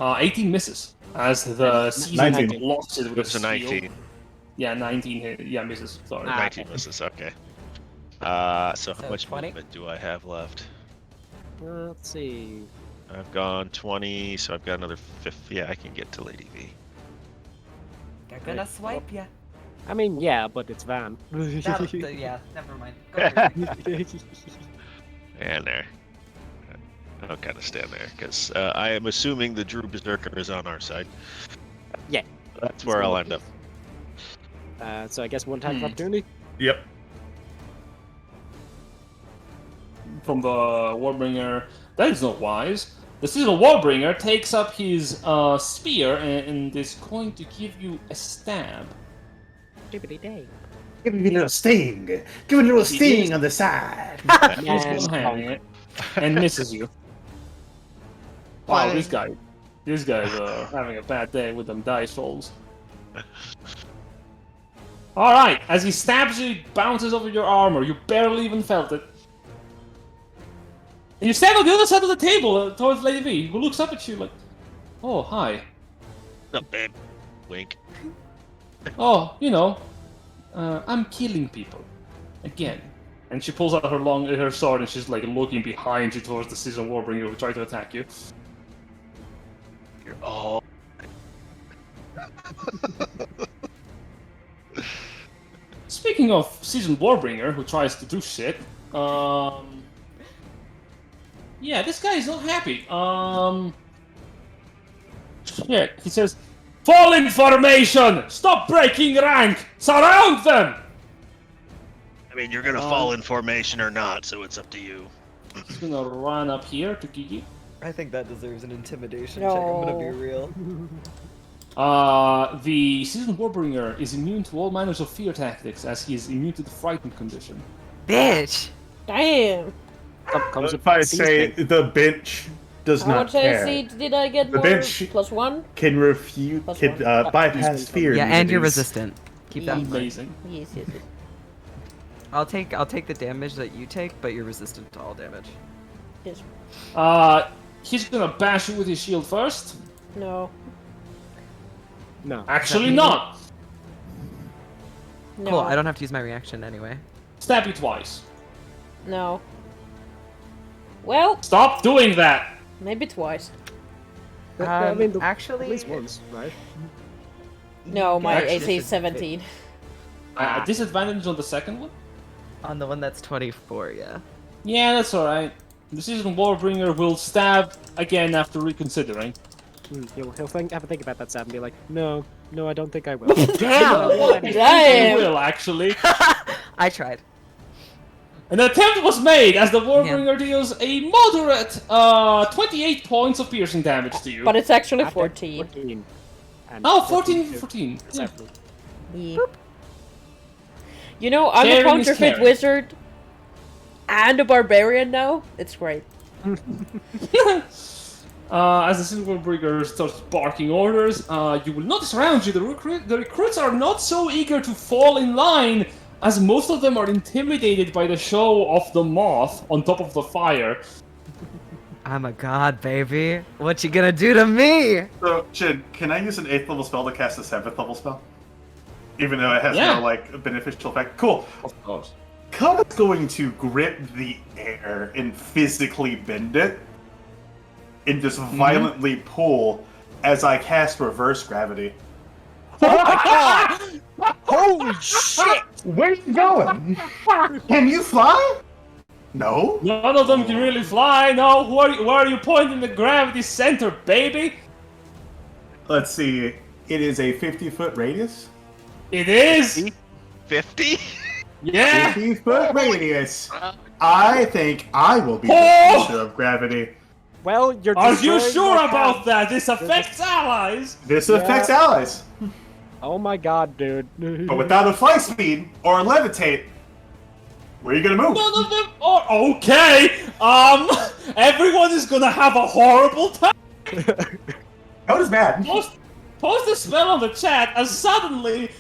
18 misses. As the season 19. lost it with It's a steel. 19. Yeah, 19 hit. Yeah, misses. Sorry. 19 misses, okay. So how So much 20? movement do I have left? Let's see. I've gone 20, so I've got another 50. Yeah, I can get to Lady V. They're gonna swipe ya. I mean, yeah, but it's Van. Yeah, never mind. Go And there. I'll kind of stand there, because I am assuming the Drew Berserker is on our side. Yeah. That's where I'll end up. So I guess one attack of opportunity? yep. From the Warbringer. That is not wise. The seasonal Warbringer takes up his spear and is going to give you a stab. Dippity-day. Give me a little sting. Give it a little He sting is- on the side. He's still having it and misses you. Wow, these guys are having a bad day with them dice rolls. Alright, as he stabs you, he bounces over your armor. You barely even felt it. And you stand on the other side of the table towards Lady V, who looks up at you like, oh, hi. What's up, babe? Wink. Oh, I'm killing people. Again. And she pulls out her sword and she's like looking behind you towards the seasoned Warbringer who tried to attack you. You're all... Speaking of seasoned Warbringer who tries to do shit, yeah, this guy is not happy. Shit, he says, fall in formation! Stop breaking rank! Surround them! I mean, you're gonna fall in formation or not, so it's up to you. He's gonna run up here to Gigi. I think that deserves an intimidation check. I'm gonna be No. real. The Seasoned Warbringer is immune to all manners of fear tactics, as he is immune to the frightened condition. Bitch! Damn. Comes If I say the bench does How not much care, AC did I get The more? bench- +1? can refute, Plus can one. bypass fear. Yeah, and you're immunities. resistant. Keep that in mind. Amazing. Yes, yes, yes. I'll take the damage that you take, but you're resistant to all damage. Yes. He's gonna bash you with his shield first. No. No. Actually, not. No. Cool, I don't have to use my reaction anyway. Stab you twice. No. Well, Stop doing that. maybe twice. I mean, actually, at least once, right? No, my Actually, AC is 17. Disadvantage on the second one? on the one that's 24, yeah. Yeah, that's alright. The Seasoned Warbringer will stab again after reconsidering. He'll have a think about that stab and be like, no, I don't think I will. Damn! He Damn. will, actually. I tried. An attempt was made as the Warbringer deals a moderate 28 points of piercing damage to you. But it's actually After 14. 14. And Oh, 14. Yeah. Exactly. Yeah. You know, I'm a Caring is counterfeit caring. wizard and a barbarian now. It's great. As the Silverbringer starts barking orders, you will notice around you the recruits are not so eager to fall in line, as most of them are intimidated by the show of the moth on top of the fire. I'm a god, baby. What you gonna do to me? So, Jin, can I use an 8th level spell to cast a 7th level spell? Even though it has Yeah. no, like, beneficial effect? Cool. Of course. Kama's going to grip the air and physically bend it and just violently pull as I cast reverse gravity. Holy shit! Where are you going? Can you fly? No. None of them can really fly. No, where are you pointing the gravity center, baby? Let's see. It is a 50-foot radius. It is. 50? Yeah. 50-foot radius. I think I will be Oh! the center of gravity. Well, you're Are you destroying sure my about path. that? This affects allies. This affects allies. Oh my god, dude. But without a fly speed or a levitate, where are you gonna move? None of them are okay. Everyone is gonna have a horrible time. Coda's mad. Post a spell on the chat, and suddenly,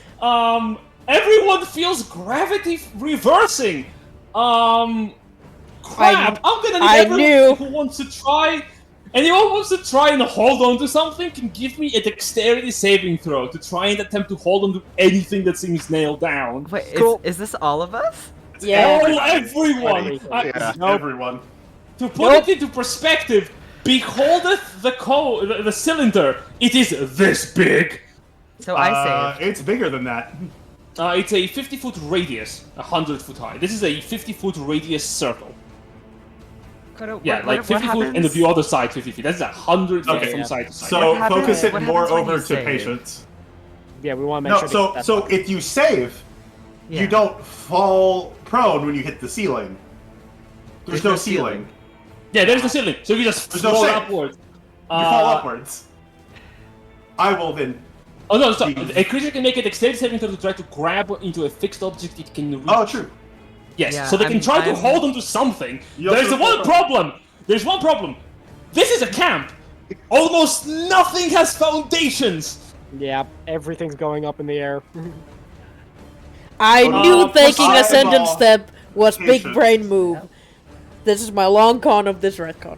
everyone feels gravity reversing. Crap! I'm gonna need I everyone knew. who wants to try. Anyone who wants to try and hold on to something can give me a dexterity saving throw to try and attempt to hold on to anything that seems nailed down. Wait, Cool. is this all of us? Yeah. Oh, everyone! Yeah. Everyone. To put it into perspective, beholdeth the cylinder. It is this big. So I saved. It's bigger than that. It's a 50-foot radius, 100-foot high. This is a 50-foot radius circle. Kodo, Yeah, what- like what 50 foot, and happens- the other side 50 feet. That's 100 feet Okay, from yeah. side to side. So happens- focus it what more happens when over you to save? patience. Yeah, we want to make No, sure. so that's so if you save, Yeah. you don't fall prone when you hit the ceiling. There's no ceiling. Yeah, there's the ceiling, so you just There's no float save. upwards. You fall upwards. I will then. Oh no, so a creature can make a dexterity saving throw to try to grab into a fixed object it can reach. Oh, true. Yes, Yeah, so they can I'm- try to I'm- hold onto something. You There's also- one problem. There's one problem. This is a camp. Almost nothing has foundations. Yeah, everything's going up in the air. I knew taking a Fireball. sentence step was big Patience. brain move. This is my long con of this retcon.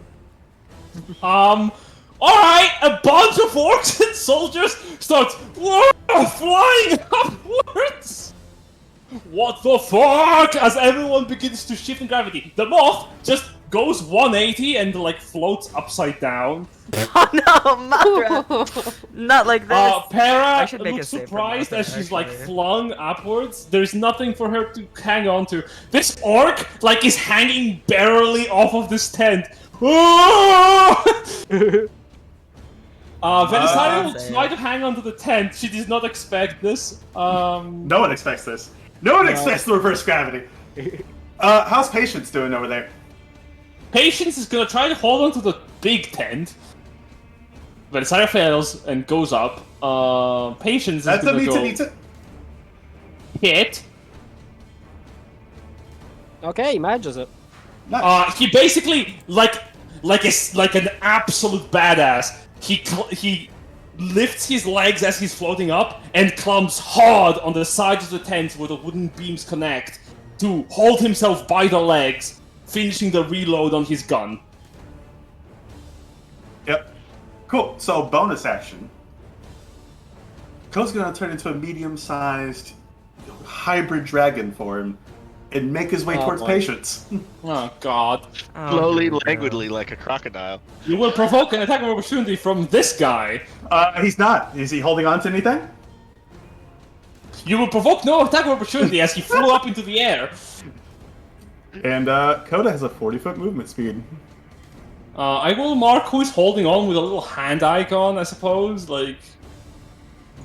Alright, a bunch of orcs and soldiers start flying upwards! What the fuck? As everyone begins to shift in gravity. The moth just goes 180 and like floats upside down. Oh no, Mara! Not like this. Para should make a looks save for surprised Martha, as she's like actually. flung upwards. There's nothing for her to hang on to. This orc like is hanging barely off of this tent. Venusaria will Save. try to hang on to the tent. She did not expect this. No one expects this. No one expects the reverse gravity. How's Patience doing over there? Patience is gonna try to hold on to the big tent. Belisario fails and goes up. Patience That's is a gonna go meets it. hit. Okay, he manages it. Nice. He basically like an absolute badass. He lifts his legs as he's floating up and clumps hard on the sides of the tent where the wooden beams connect to hold himself by the legs, finishing the reload on his gun. Yep. Cool. So bonus action. Ko's gonna turn into a medium-sized hybrid dragon form and make his way towards boy. Patience. Oh god. Oh, Slowly, here we go. languidly, like a crocodile. You will provoke an attack of opportunity from this guy. He's not. Is he holding on to anything? You will provoke no attack of opportunity as he flew up into the air. And Coda has a 40-foot movement speed. I will mark who is holding on with a little hand icon, I suppose. Like,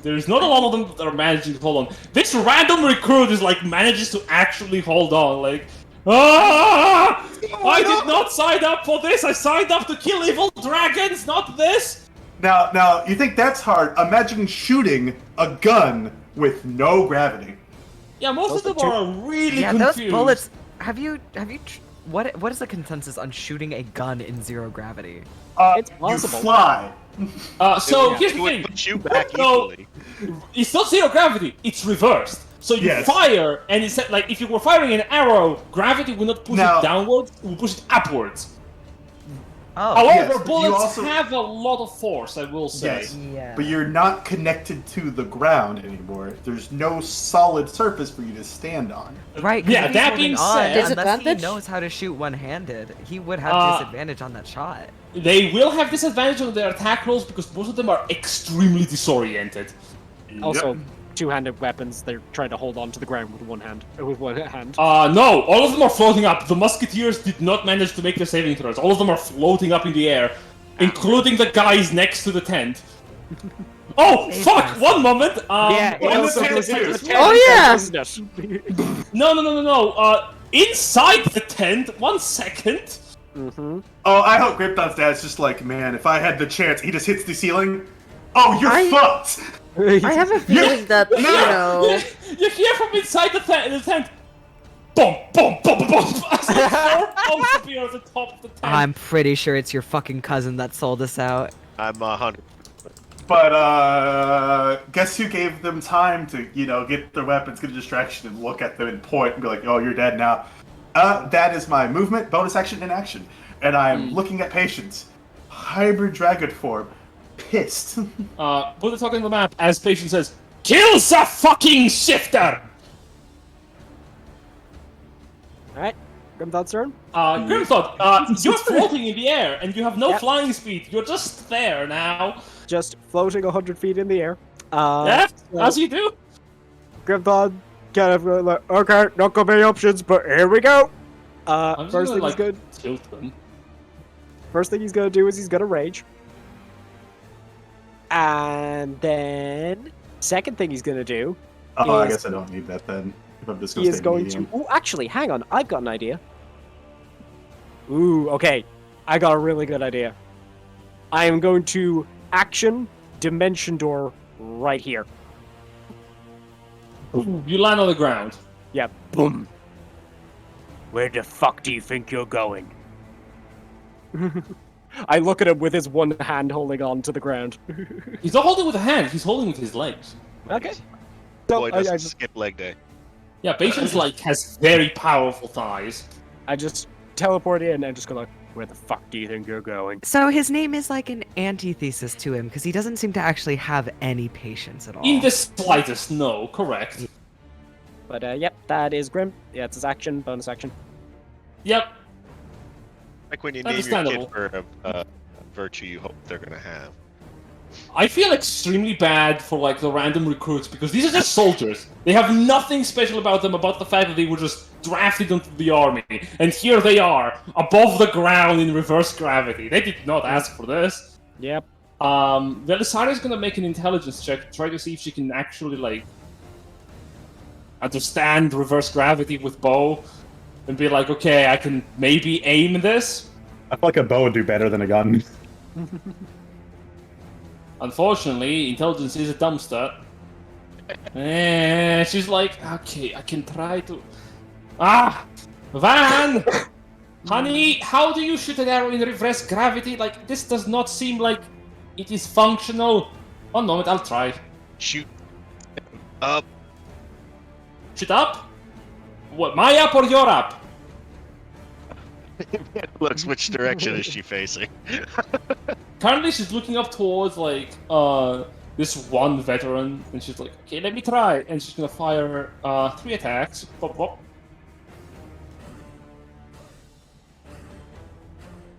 there's not a lot of them that are managing to hold on. This random recruit is like manages to actually hold on. Like, I did not sign up for this. I signed up to kill evil dragons, not this. Now, you think that's hard? Imagine shooting a gun with no gravity. Yeah, most of them are really Yeah, confused. those bullets. Have you? What is the consensus on shooting a gun in zero gravity? It's possible. You fly. So It here's the would thing. put you back No. equally. It's not zero gravity, it's reversed. So you Yes. fire, and it's like if you were firing an arrow, gravity will not push Now- it downwards, it will push it upwards. Oh, However, yes, but you bullets also- have a lot of force, I will say. Yes. yeah. But you're not connected to the ground anymore. There's no solid surface for you to stand on. Right. 'cause Yeah, if he's that holding being on, said- unless he Disadvantage? knows how to shoot one-handed, he would have disadvantage on that shot. They will have disadvantage on their attack rolls because most of them are extremely disoriented. Also, two-handed weapons, they're trying to hold on to the ground with one hand. No, all of them are floating up. The musketeers did not manage to make their saving throws. All of them are floating up in the air, including the guys next to the tent. Oh, fuck! One moment! Yeah, it one also of the goes tent into too. the tent, Oh, yeah. doesn't it? No. Inside the tent, 1 second. Oh, I hope Gripton's dad's just like, man, if I had the chance, he just hits the ceiling. Oh, you're I- fucked! I have a feeling that, you know... You hear from inside the tent. Boom, boom, boom, boom, boom. As the four bombs appear at the top of the tent. I'm pretty sure it's your fucking cousin that sold us out. I'm 100. But, guess who gave them time to, get their weapons, get a distraction, and look at them and point and be like, oh, you're dead now. That is my movement, bonus action, and action. And I'm looking at Patience. Hybrid dragon form. Pissed. Put the talk on the map as Patient says, "Kill the fucking shifter!" Alright, Grimthough's turn. Grimthought, you're floating in the air and you have no Yep. flying speed. You're just there now. Just floating 100 feet in the air. Yeah, so as you do. Grimthought kind of like, okay, not gonna be any options, but here we go. I'm just First gonna, thing he's good. tilt them. First thing he's gonna do is he's gonna rage. And then second thing he's gonna do, Oh, I Is- guess I don't need that then. If I'm just he gonna is stay going medium. to. Oh, actually, hang on, I've got an idea. Ooh, okay, I got a really good idea. I am going to action dimension door right here. You land on the ground. Yeah, boom. Where the fuck do you think you're going? I look at him with his one hand holding on to the ground. He's not holding with a hand, he's holding with his legs. Okay. So Boy, I doesn't just skip leg day. Yeah, Patience has very powerful thighs. I just teleport in and just go like, where the fuck do you think you're going? So his name is like an antithesis to him because he doesn't seem to actually have any patience at all. In the slightest, no, correct. But yep, that is Grim. Yeah, it's his action, bonus action. Yep. Like when you name your kid Understandable. for a virtue you hope they're gonna have. I feel extremely bad for like the random recruits because these are just soldiers. They have nothing special about them about the fact that they were just drafted into the army. And here they are, above the ground in reverse gravity. They did not ask for this. Yep. Belisaria's gonna make an intelligence check to try to see if she can actually like understand reverse gravity with bow and be like, okay, I can maybe aim this. I feel like a bow would do better than a gun. Unfortunately, intelligence is a dumpster. And she's like, okay, I can try to... Van! Honey, how do you shoot an arrow in reverse gravity? Like, this does not seem like it is functional. One moment, I'll try. Shoot up. Shoot up? What, my up or your up? Looks, which direction is she facing? Currently, she's looking up towards, like, this one veteran, and she's like, okay, let me try. And she's gonna fire 3 attacks. Pop, pop.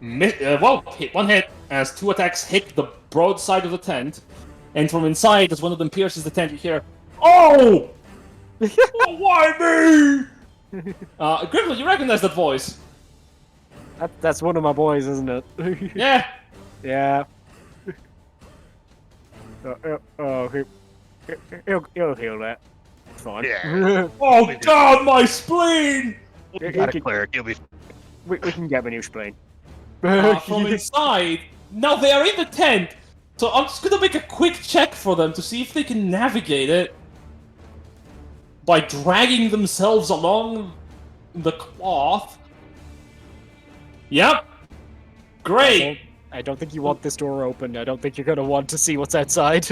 Hit one hit as 2 attacks hit the broad side of the tent, and from inside, as one of them pierces the tent, you hear, "Oh! Oh, why me?" Grimble, you recognize that voice? That's one of my boys, isn't it? Yeah. Yeah. He'll heal that. It's fine. Yeah. Oh God, my spleen! You got a cleric, you'll be... We can get a new spleen. From inside. Now they are in the tent, so I'm just gonna make a quick check for them to see if they can navigate it by dragging themselves along the cloth. Yep. Great. I don't think you want this door open. I don't think you're gonna want to see what's outside.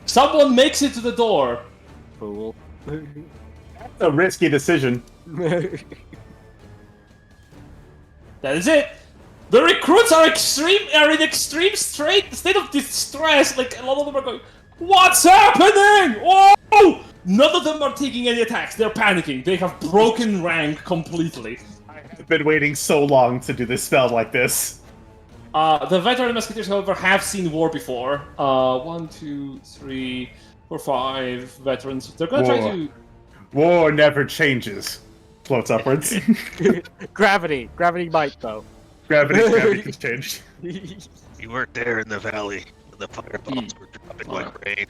Someone makes it to the door. Fool. That's a risky decision. That is it. The recruits are in extreme state of distress. Like, a lot of them are going, "What's happening? Oh!" None of them are taking any attacks. They're panicking. They have broken rank completely. I've been waiting so long to do this spell like this. The veteran musketeers, however, have seen war before. 1, 2, 3, 4, 5 veterans. They're gonna try to... War never changes. Floats upwards. Gravity might though. Gravity can change. You weren't there in the valley. The fireballs were dropping like rain.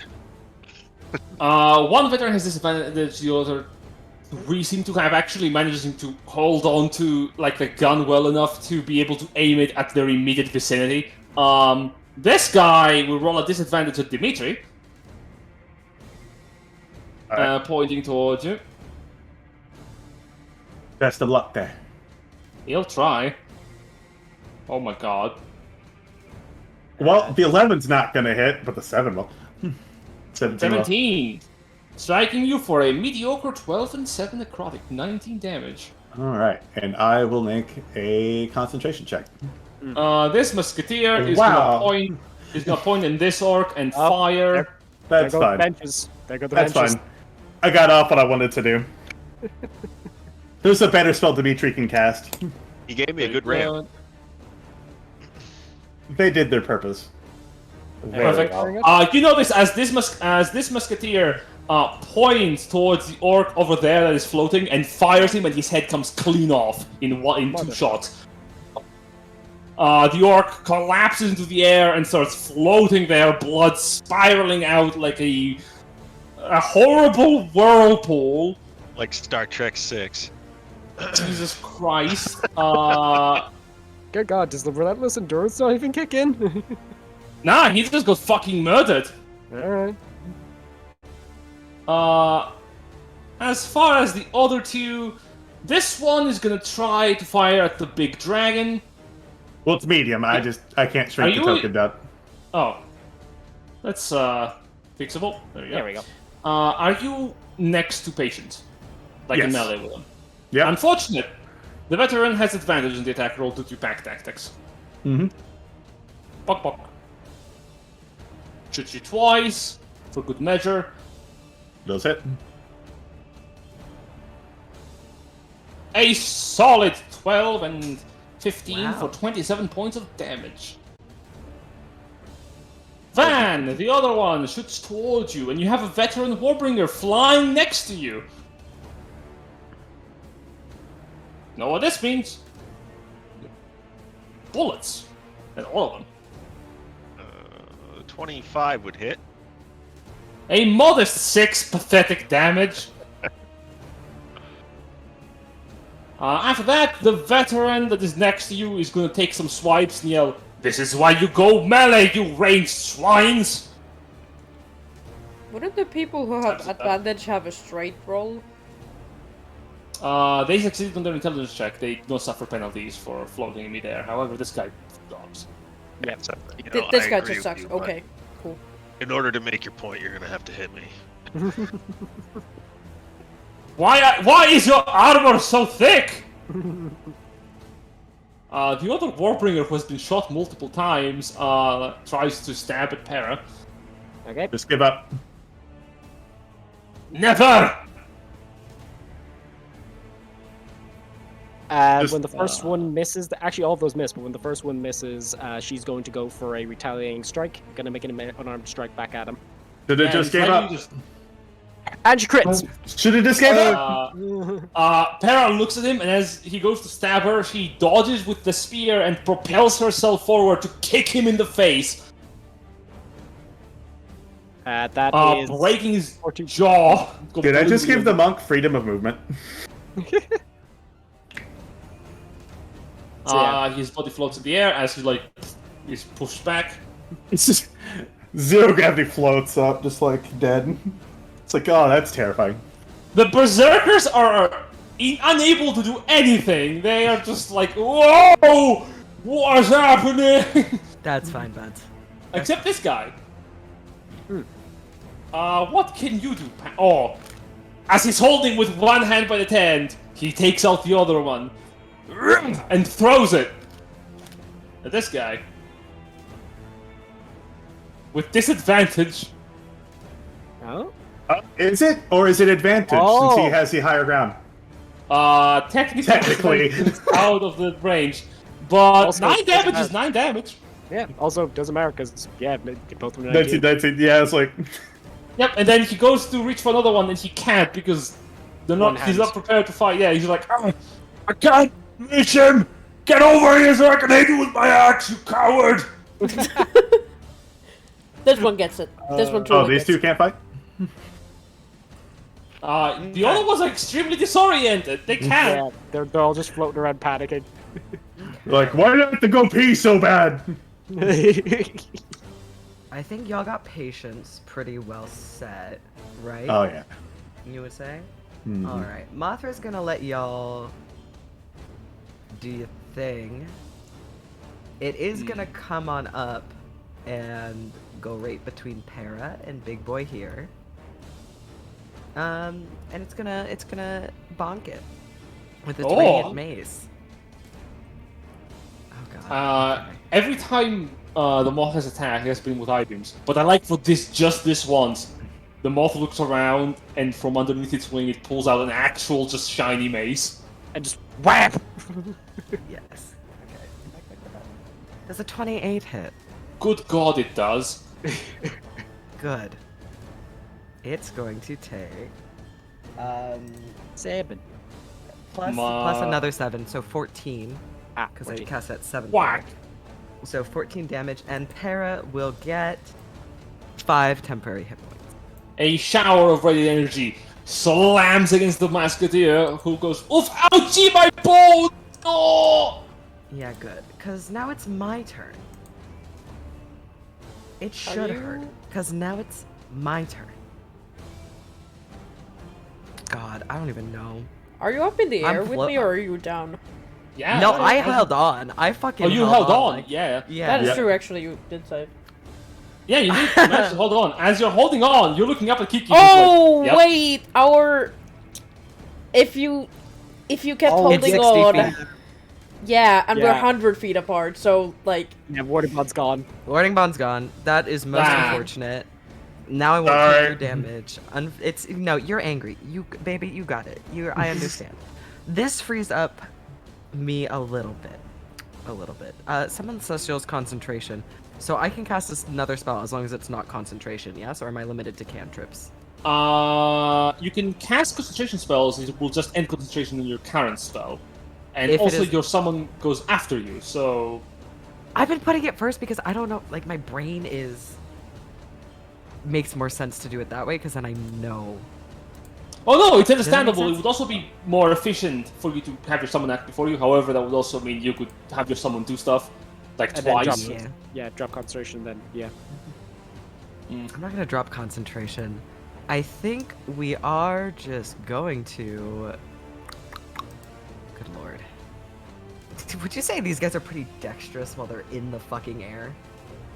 One veteran has disadvantage, the other 3 seem to have actually managing to hold on to like the gun well enough to be able to aim it at their immediate vicinity. This guy will roll a disadvantage at Dimitri. Alright. Pointing towards you. Best of luck there. He'll try. Oh my god. Well, the 11's not gonna hit, but the 7 will. 17 will. 17. Striking you for a mediocre 12 and 7 necrotic, 19 damage. Alright, and I will make a concentration check. This musketeer is Wow. gonna point in this orc and fire. That's There go the fine. benches. There go the That's benches. fine. I got off what I wanted to do. There's a better spell Dimitri can cast. He gave me a good ramp. They did their purpose. Perfect. well. You notice as this musketeer points towards the orc over there that is floating and fires him, and his head comes clean off in 2 shots. The orc collapses into the air and starts floating there, blood spiraling out like a horrible whirlpool. Like Star Trek 6. Jesus Christ. Good God, does the relentless endurance not even kick in? Nah, he just got fucking murdered. Alright. As far as the other 2, this one is gonna try to fire at the big dragon. Well, it's medium. I can't shrink the you- token down. Oh. That's, fixable. There you go. There we go. Are you next to patient? Like in Yes. melee with him? Yep. Unfortunate. The veteran has advantage in the attack roll due to pack tactics. Mm-hmm. Pok pok. Shoots you twice, for good measure. Does hit. A solid 12 and 15 Wow. for 27 points of damage. Van, the other one, shoots towards you, and you have a veteran Warbringer flying next to you. Know what this means? Bullets. And all of them. 25 would hit. A modest 6 pathetic damage. After that, the veteran that is next to you is going to take some swipes and yell, This is why you go melee, you ranged swines! Wouldn't the people who have That's- advantage have a straight roll? They succeeded on their intelligence check. They do not suffer penalties for floating in midair. However, this guy dogs. Yeah, so, you know, This I guy agree just with sucks. you, but Okay, cool. In order to make your point, you're gonna have to hit me. Why is your armor so thick? The other Warbringer who has been shot multiple times tries to stab at Para. Okay. Just give up. Never! Just, When the first one misses, actually all of those miss, but when the first one misses, she's going to go for a retaliating strike. Gonna make an unarmed strike back at him. Should have just gave up. And she crits! Should have just gave up. Para looks at him, and as he goes to stab her, she dodges with the spear and propels herself forward to kick him in the face, That is breaking his 14. jaw. Did I just give the monk freedom of movement? His body floats in the air as he is pushed back. It's just zero gravity floats up, just like dead. It's like, oh, that's terrifying. The berserkers are unable to do anything. They are just like, whoa, what's happening? That's fine, buds. Except this guy. What can you do? As he's holding with one hand by the tent, he takes out the other one and throws it at this guy with disadvantage. Oh? Is it? Or is it advantage since he has the higher ground? Technically. It's out of the range. But Also, 9 damage is 9 damage. Yeah, also doesn't matter because, yeah, both of them. That's it. Yeah, it's like. Yep, and then he goes to reach for another one and he can't because he's not prepared to fight. Yeah, he's like, oh, I can't reach him! Get over here so I can hit you with my axe, you coward! This one gets it. This one too. Oh, these two can't fight? The other ones are extremely disoriented. They can't. Yeah, they're all just floating around panicking. Like, why do I have to go pee so bad? I think y'all got patience pretty well set, right? Oh, yeah. You would say? Mhm. Alright, Mothra's gonna let y'all do your thing. It is gonna come on up and go right between Para and Big Boy here. And it's gonna bonk it with its radiant mace. Oh god. Okay. Every time the moth has attacked, it has been with items. But I like for just this once. The moth looks around, and from underneath its wing, it pulls out an actual, just shiny mace. And just whap! Yes. Okay. Does a 28 hit? Good God, it does. Good. It's going to take 7. plus another 7, so 14. Because I 14. cast at 7. Whack! So 14 damage, and Para will get 5 temporary hit points. A shower of radiant energy slams against the Musketeer, who goes, oof, ouchie, my bone! Oh! Yeah, good. Because now it's my turn. It should hurt. Because now it's my turn. God, I don't even know. Are you up in the air I'm with me or are you down? Yeah. No, I held on. I fucking Oh, you held on? like- Yeah. Yeah. That is true, actually. You did save. Yeah, you need to manage to hold on. As you're holding on, you're looking up at Kiki. Oh, who's like, yep. wait! If you kept Oh, It's holding 60 on... feet. Yeah, and we're Yeah. 100 feet apart, so, like... Yeah, Waterbod's gone. Warding Bond's gone. That is most Ah. unfortunate. Now I won't Sorry. take your damage. It's no, you're angry. Baby, you got it. I understand. This frees up me a little bit. Summon Celestial's concentration. So I can cast another spell as long as it's not concentration, yes? Or am I limited to cantrips? You can cast concentration spells, it will just end concentration in your current spell. And If it also is- your summon goes after you, so... I've been putting it first because I don't know, like my brain makes more sense to do it that way because then I know. Oh no, it's that make understandable. It sense? would also be more efficient for you to have your summon act before you. However, that would also mean you could have your summon do stuff. Like And then twice. drop, drop concentration. Then I'm not gonna drop concentration. I think we are just going to. Good lord. Would you say these guys are pretty dexterous while they're in the fucking air?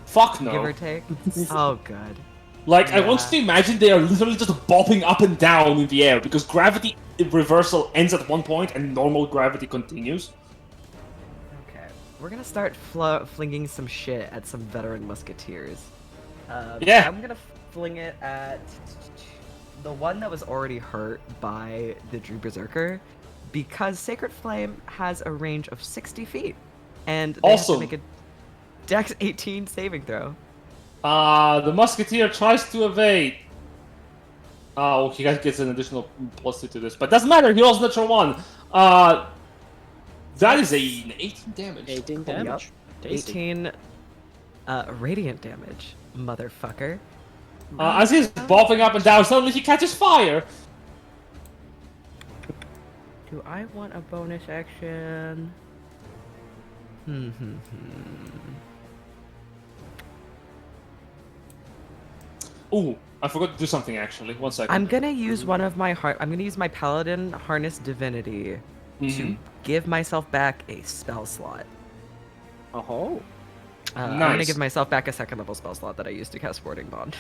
Fuck no. Give or take? Oh, good. Like, I want you to imagine they are literally just bopping up and down in the air because gravity reversal ends at one point and normal gravity continues. Okay. We're gonna start flinging some shit at some veteran musketeers. Yeah. I'm gonna fling it at the one that was already hurt by the Drew Berserker because Sacred Flame has a range of 60 feet. And they have to Awesome. make a Dex 18 saving throw. The musketeer tries to evade. Oh, he gets an additional +2 to this, but doesn't matter. He rolls natural 1. That is an 18 damage. 18 damage. Tasty. 18 radiant damage, motherfucker. As he's bopping up and down, suddenly he catches fire. Do I want a bonus action? Ooh, I forgot to do something actually. 1 second. I'm gonna use one of my I'm gonna use my Paladin Harness Divinity to give myself back a spell slot. Oh. I'm gonna Nice. give myself back a second level spell slot that I used to cast Warding Bond.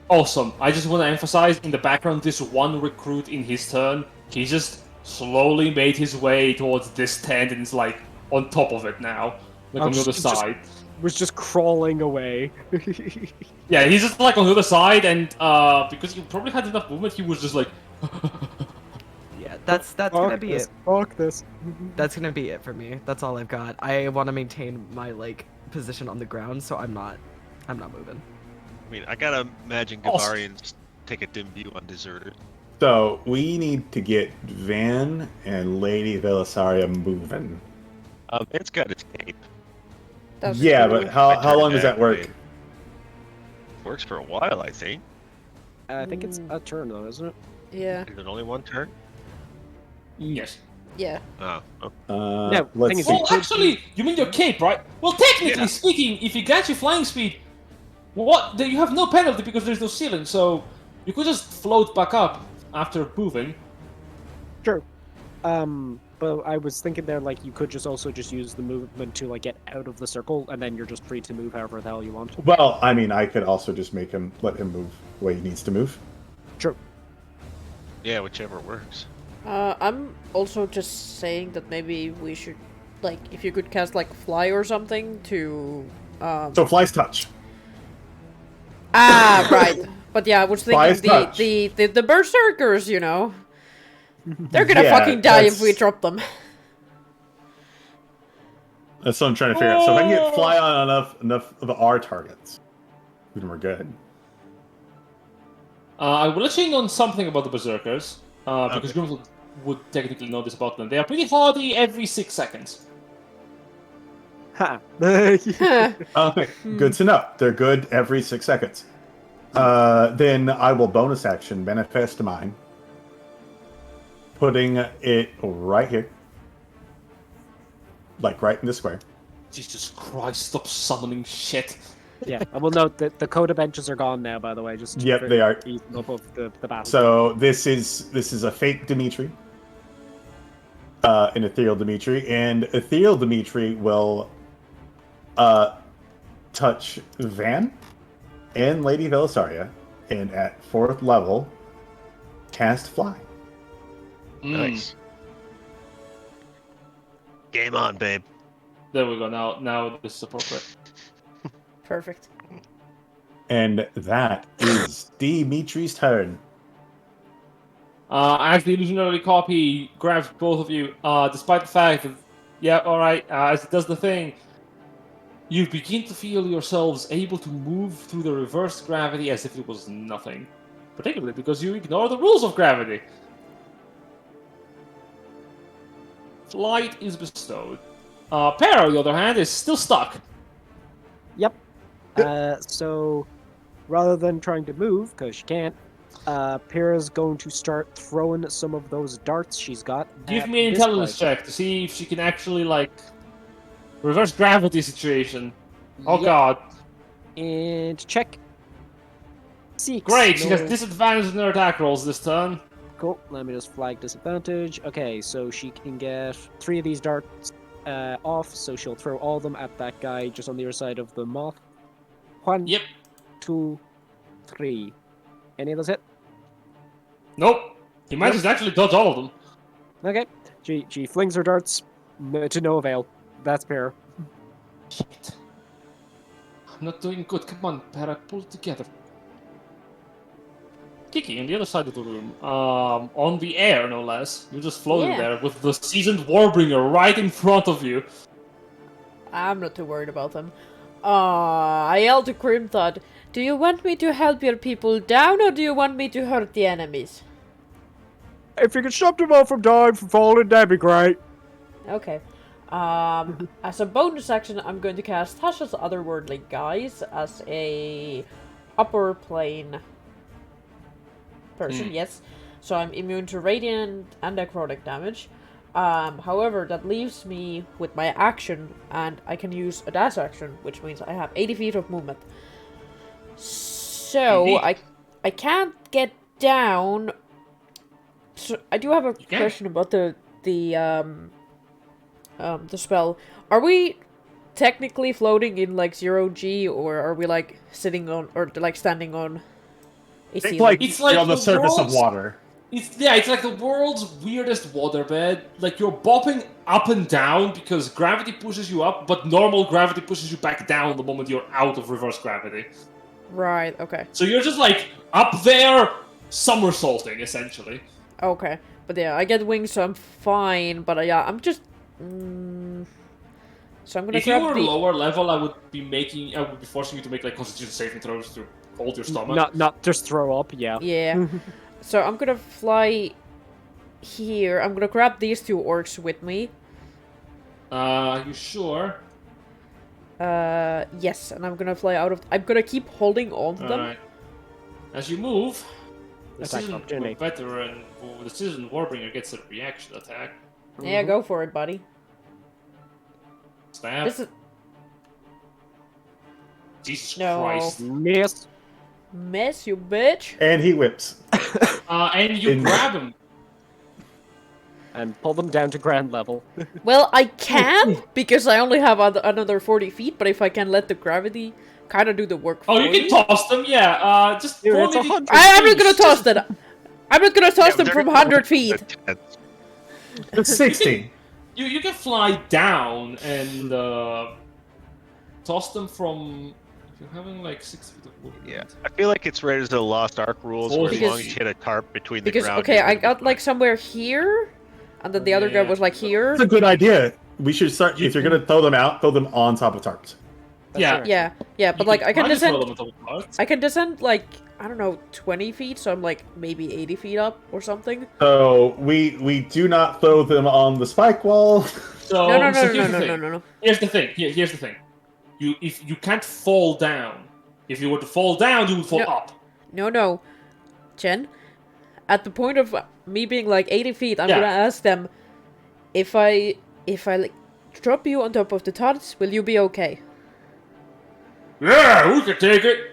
Awesome. I just want to emphasize in the background this one recruit in his turn, he just slowly made his way towards this tent and is like on top of it now. Like on the other side. Was just crawling away. Yeah, he's just like on the other side and because he probably had enough movement, he was just like Yeah, that's gonna be it. Fuck this. That's gonna be it for me. That's all I've got. I want to maintain my position on the ground, so I'm not moving. I mean, I gotta imagine Awesome. Gavarians take a dim view on deserters. So we need to get Van and Lady Velisaria moving. It's got its cape. That's Yeah, true. but how turned long does that work? activate. Works for a while, I think. I think it's a turn though, isn't it? Yeah, Is it only one turn? yes. yeah. Oh, okay. No, Let's thing is, see. Oh, actually, you mean your cape, right? Well, technically Yeah. speaking, if you grant you flying speed, then you have no penalty because there's no ceiling, so you could just float back up after moving. Sure. But I was thinking there, you could just also just use the movement to, get out of the circle, and then you're just free to move however the hell you want. Well, I mean, I could also just let him move the way he needs to move. Sure. Yeah, whichever works. I'm also just saying that maybe we should, if you could cast, fly or something to, So flies touch. Ah, right. But yeah, I was Flies thinking touch. the berserkers, they're gonna Yeah, fucking die if we that's- drop them. That's what I'm trying to figure out. So if I can get fly on enough of our targets, then we're good. I will let you know something about the berserkers, because Okay. Grimms would technically know this about them. They are pretty hardy every 6 seconds. Ha! Okay, good to know. They're good every 6 seconds. Then I will bonus action manifest mine, putting it right here, right in the square. Jesus Christ, stop summoning shit. Yeah, I will note that the Coda benches are gone now, by the way. Just Yep, for they are. easing up of the battle. So this is a fake Dimitri, an ethereal Dimitri, and ethereal Dimitri will touch Van and Lady Velisaria, and at 4th level, cast fly. Nice. Game on, babe. There we go. Now this is appropriate. Perfect. And that is Dimitri's turn. As the illusionary copy grabs both of you, despite the fact that, yeah, alright, as it does the thing, you begin to feel yourselves able to move through the reverse gravity as if it was nothing. Particularly because you ignore the rules of gravity. Flight is bestowed. Para, on the other hand, is still stuck. Yep. So, rather than trying to move, because she can't, Pyrrha's going to start throwing some of those darts she's got. Give at me an this intelligence guy. check to see if she can actually, Reverse gravity situation. Oh Yep. god. And check. 6. Great, she No. has disadvantage in her attack rolls this turn. Cool. Let me just flag disadvantage. Okay, so she can get 3 of these darts off, so she'll throw all of them at that guy just on the other side of the moth. 1, Yep. 2, 3. Any of those hit? Nope. He manages to actually dodge all of them. Okay. She flings her darts to no avail. That's fair. Shit. I'm not doing good. Come on, Para, pull it together. Kiki, on the other side of the room, on the air, no less. You're just floating Yeah. there with the seasoned Warbringer right in front of you. I'm not too worried about them. I yelled to Grimthod, do you want me to help your people down, or do you want me to hurt the enemies? If you can stop them all from dying from falling, that'd be great. Okay. As a bonus action, I'm going to cast Tasha's Otherworldly Guise as a upper plane person, yes. So I'm immune to radiant and necrotic damage. However, that leaves me with my action, and I can use a dash action, which means I have 80 feet of movement. So Indeed. I can't get down. So I do have a can. question about the spell. Are we technically floating in like 0G, or are we like sitting on, or like standing on a It's ceiling? like, It's like you're on the the surface of world's- water. It's like the world's weirdest waterbed. Like you're bopping up and down because gravity pushes you up, but normal gravity pushes you back down the moment you're out of reverse gravity. Right, okay. So you're just like up there, somersaulting essentially. Okay. But yeah, I get wings, so I'm fine, but yeah, I'm just... so I'm gonna If you grab were the... lower level, I would be forcing you to make like Constitution saving throws to hold your stomach. Not just throw up, yeah. Yeah. So I'm gonna fly here. I'm gonna grab these 2 orcs with me. You sure? Yes, and I'm gonna fly out of... I'm gonna keep holding on to them. Alright. As you move, the Attack seasoned opportunity. veteran, the seasoned Warbringer gets a reaction attack. Yeah, go for it, buddy. Stab. This is... Jesus No. Christ. Miss. Miss, you bitch. And he whips. And you grab him. And pull them down to ground level. Well, I can, because I only have another 40 feet, but if I can let the gravity kind of do the work Oh, for you can toss them, yeah. Just Dude, roll it's me 100 I'm not gonna feet. toss them. I'm not gonna toss them they're from gonna 100 hold feet. the tent. It's 60. You can fly down and toss them from. If you're having like 6 feet of movement. Yeah, I feel like it's Raiders of the Lost Ark rules, where as Because- long as you hit a tarp between the Because, ground. okay, you're I gonna be got like fine. somewhere here, and then the other guy Yeah. was like here. That's a good idea. We should start, if you're gonna throw them out, throw them on top of tarps. Yeah. Yeah, but You like I can kinda throw descend. them on top of parts. I can descend like, I don't know, 20 feet, so I'm like maybe 80 feet up or something. So we do not throw them on the spike wall. So, No, so here's the thing. no. Here's the thing. Here's the thing. If you can't fall down. If you were to fall down, you would fall No. up. No. Jen, at the point of me being like 80 feet, I'm Yeah. gonna ask them, if I like drop you on top of the tarts, will you be okay? Yeah, we can take it.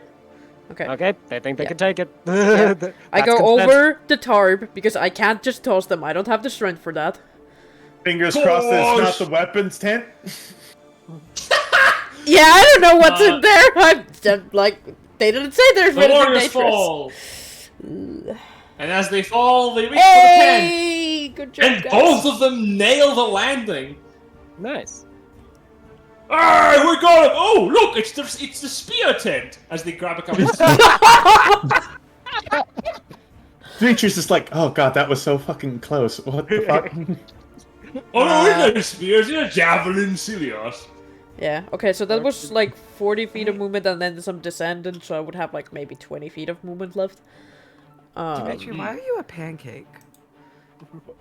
Okay. Okay, they think they Yeah. can take it. Yeah. I That's go consent. over the tarp because I can't just toss them. I don't have the strength for that. Fingers crossed that it's Gosh. not the weapons tent. Yeah, I don't know what's in there. I'm like, they didn't say there's The anything warriors dangerous. fall. And as they fall, they reach for the tent. Hey, good job, And guys. both of them nail the landing. Nice. Ah, we got him! Oh, look, it's the spear tent. As they grab a couple of Demetrius is like, oh god, that was so fucking close. What the fuck? Oh no, it's not spears, it's a javelin, Cilios. Yeah, okay, so that was like 40 feet of movement and then some descendant, so I would have like maybe 20 feet of movement left. Dimitri, why are you a pancake?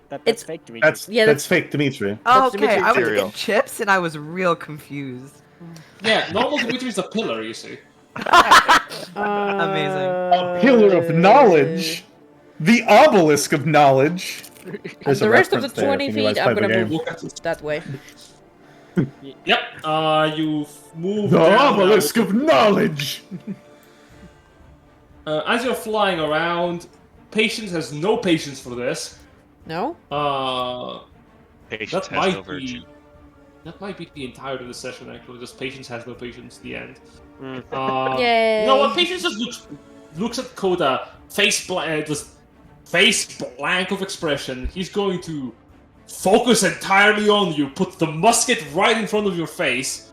That's It's- fake to me. That's Yeah, that's fake, Dimitri. Oh, That's okay, Dimitri I went to cereal. get chips and I was real confused. Yeah, normal Dimitri is a pillar, you see. Amazing. A pillar of knowledge. The obelisk of knowledge. And There's a the rest of the reference there, 20 if you guys feet, I'm play the gonna game. move that way. Yep. You've moved The down now. obelisk of knowledge! As you're flying around, Patience has no patience for this. No? Patience That has might no virtue. be. That might be the entirety of the session, actually. Just Patience has no patience at the end. Yay! You know what? Patience just looks at Coda, just face blank of expression. He's going to focus entirely on you, put the musket right in front of your face.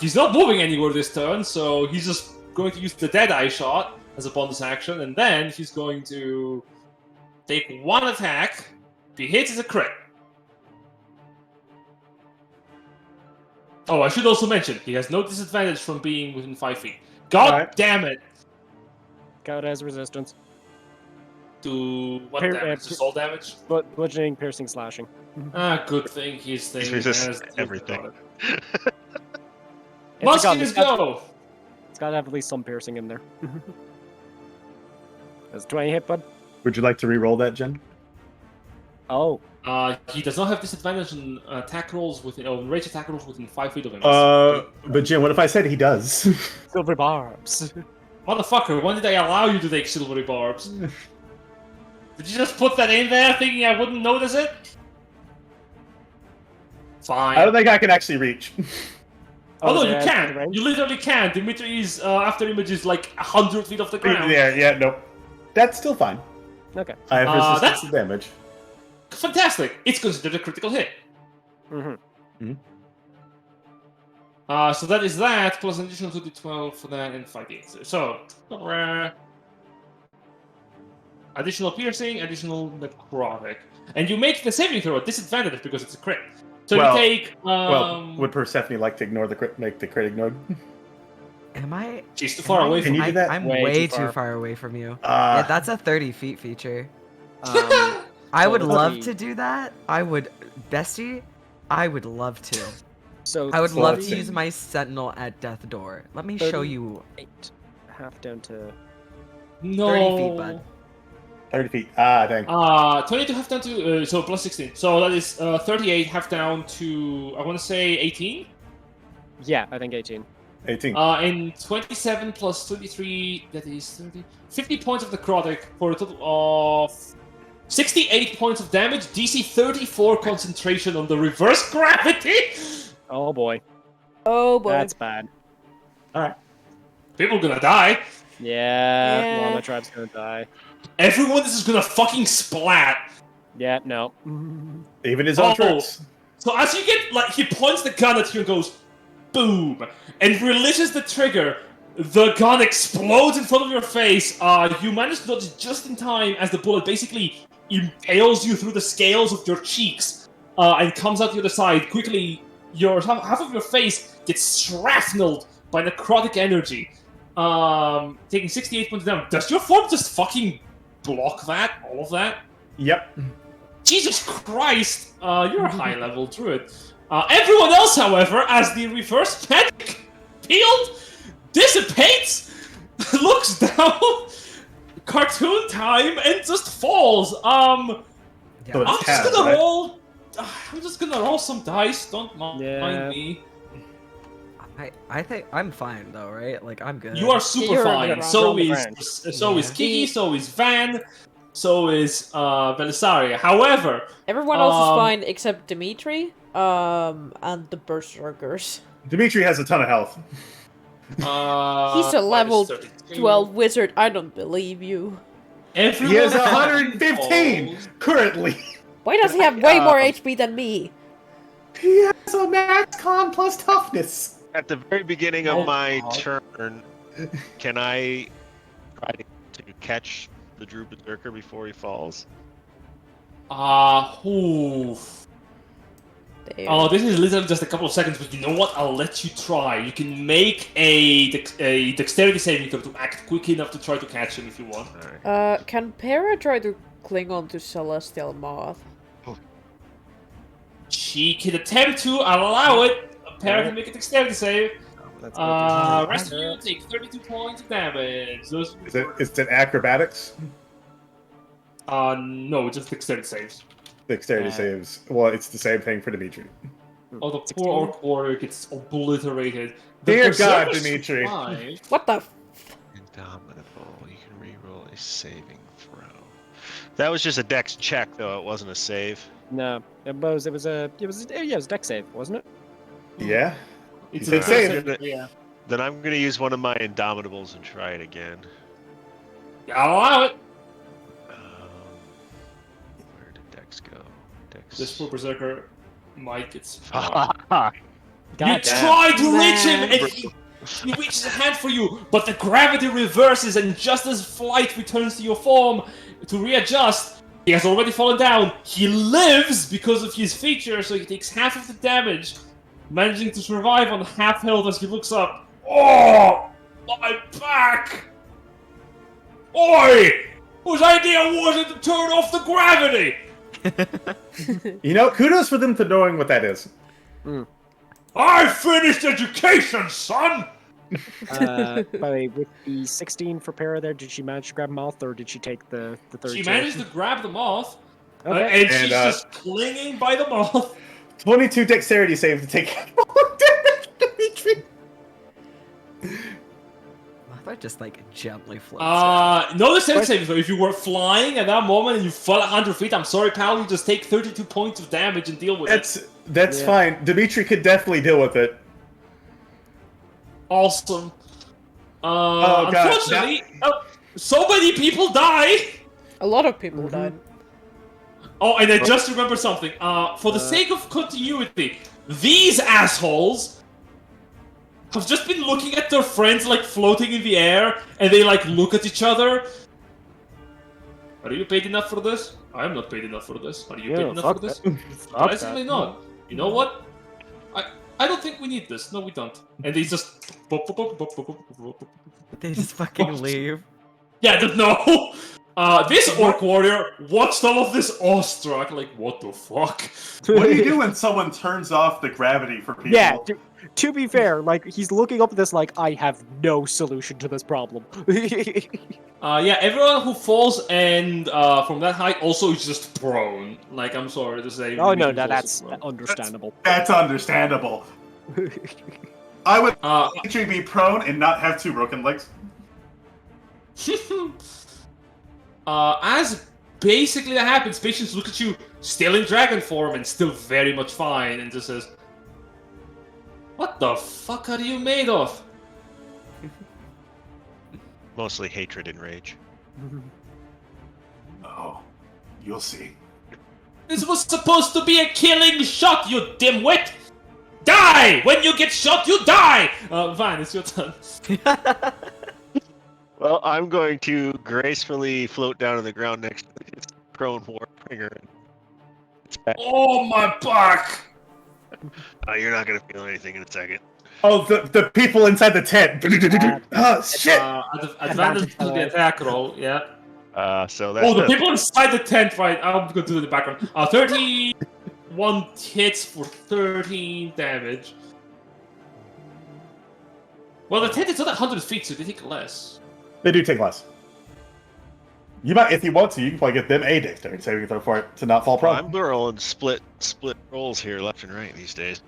He's not moving anywhere this turn, so he's just going to use the Deadeye shot as a bonus action, and then he's going to take one attack. If he hits, it's a crit. Oh, I should also mention, he has no disadvantage from being within 5 feet. God Alright. damn it! God has resistance. To what Par- damage? Just all damage? But bludgeoning, piercing, slashing. Ah, good thing he's thinking resistant as to everything. It's a gun. Musketeers go! It's got to have at least some piercing in there. That's 20 hit, bud. Would you like to re-roll that, Jen? Oh. He does not have disadvantage on attack rolls within, range attack rolls within 5 feet of him. But Jen, what if I said he does? Silver barbs. Motherfucker, when did I allow you to take silvery barbs? Did you just put that in there thinking I wouldn't notice it? Fine. I don't think I can actually reach. Oh, no, you yeah, can. range? You literally can. Dimitri's after image is like 100 feet off the ground. Yeah, nope. That's still fine. Okay. I have resistance that's- to damage. Fantastic. It's considered a critical hit. Mm-hmm. So that is that, plus an additional 2d12 for that and 5d8. So, additional piercing, additional necrotic. And you make the saving throw at disadvantage because it's a crit. So Well- you take... Well, would Persephone like to ignore the crit, make the crit ignored? Am I? She's too far am I- away Can from you do that? I'm Way way too too far. far away from you. Yeah, that's a 30 feet feature. I would Totally. love to do that. I would, Bestie. I would love to. So I would love to 30. use my sentinel at death door. Let me show you. 8. Half down to... No. 30 feet, bud. 30 feet. Ah, dang. 22 half down to... so plus 16. So that is 38 half down to... I want to say 18? Yeah, I think 18. 18. And 27 plus 33, that is 30... 50 points of necrotic for a total of 68 points of damage, DC 34 concentration on the reverse gravity! Oh boy. Oh boy. That's bad. Alright. People gonna die. Yeah, Yeah. Llama Tribe's gonna die. Everyone is just gonna fucking splat. Yeah, no. Even his own Oh. troops. So as you get, like, he points the gun at you and goes, boom, and releases the trigger. The gun explodes in front of your face. You manage to dodge just in time as the bullet basically impales you through the scales of your cheeks and comes out the other side. Quickly, half of your face gets shrapnelled by necrotic energy, taking 68 points down. Does your form just fucking block that? All of that? Yep. Jesus Christ! You're a high-level druid. Everyone else, however, as the reverse magic field dissipates, looks down, cartoon time, and just falls. So Yeah. it's I'm just Taz, gonna right? roll. I'm just gonna roll some dice. Don't mind Yeah. me. I think I'm fine though, right? Like I'm good. You are super You're fine. good. So You're is on the so is Yeah. Kiki. So is Van. So is Belisaria. However, Everyone else is Um, fine except Dimitri, and the Berserkers. Dimitri has a ton of health. He's minus a level 32. 12 wizard. I don't believe you. Everyone He has fucking 115 falls. currently. Why does he have way more HP than me? He has a max con plus toughness. At the very beginning Oh, of my God. turn, can I try to catch the Druid Berserker before he falls? Oof. Damn. Oh, this is literally just a couple of seconds, but you know what? I'll let you try. You can make a dexterity saving throw to act quick enough to try to catch him if you want. Alright. Can Para try to cling on to Celestial Moth? She can attempt to. I'll allow it. Para can make a dexterity save. That's Rest of you take 32 points of damage. Those. Is it acrobatics? No, just dexterity saves. Dexterity saves. Well, it's the same thing for Dimitri. Oh, the poor orc warrior gets obliterated. Dear God, Berserker's Dimitri. fine. What the? Indomitable. You can re-roll a saving throw. That was just a dex check, though. It wasn't a save. No, it was a deck save, wasn't it? Yeah. It's He a said save. save. Yeah. Then I'm gonna use one of my Indomitables and try it again. I'll allow it. Where did dex go? Dex. This poor berserker might get. God You try to reach him, and he reaches a hand for you, but the gravity reverses, and just as flight returns to your form to readjust, he has already fallen down. He lives because of his feature, so he takes half of the damage, managing to survive on half health as he looks up. Oh, my back! Oi! Whose idea was it to turn off the gravity? You know, kudos for them to knowing what that is. I finished education, son! By the way, with the 16 for Para there, did she manage to grab moth, or did she take the third? She managed to grab the moth, Okay. and she's just clinging by the moth. 22 dexterity save to take more damage, Dimitri. Mothra just like gently floats. down. No dexterity saving throw. If you were flying at that moment and you fell 100 feet, I'm sorry, pal, you just take 32 points of damage and deal with it. That's fine. Dimitri could definitely deal with it. Awesome. Oh, God. Unfortunately, so many people die! A lot of people died. Oh, and I just remembered something. For the sake of continuity, these assholes have just been looking at their friends like floating in the air, and they like look at each other. Are you paid enough for this? I am not paid enough for this. Are you paid enough for this? Surprisingly not. You know what? I don't think we need this. No, we don't. And they just... They just fucking leave. Yeah, no! This orc warrior watched all of this awestruck, like, what the fuck? What do you do when someone turns off the gravity for people? Yeah, to be fair, like, he's looking up at this like, I have no solution to this problem. Yeah, everyone who falls and from that height also is just prone. Like, I'm sorry to say. Oh no, Riku's also that's prone. understandable. That's understandable. I would actually be prone and not have 2 broken legs. As basically that happens, patients look at you still in dragon form and still very much fine and just says, "What the fuck are you made of?" Mostly hatred and rage. Oh, you'll see. This was supposed to be a killing shot, you dimwit! Die! When you get shot, you die! Fine, it's your turn. Well, I'm going to gracefully float down to the ground next to this prone warbringer. Oh, my back! You're not going to feel anything in a second. Oh, the people inside the tent. Oh, shit. Advantage to the attack roll, yeah. So that's the people inside the tent, right? I'm going to do the background. 31 hits for 13 damage. Well, the tent is not 100 feet, so they take less. They do take less. You might, if you want to, you can probably get them a dexterity saving throw for it to not fall prone. I'm rolling split rolls here left and right these days.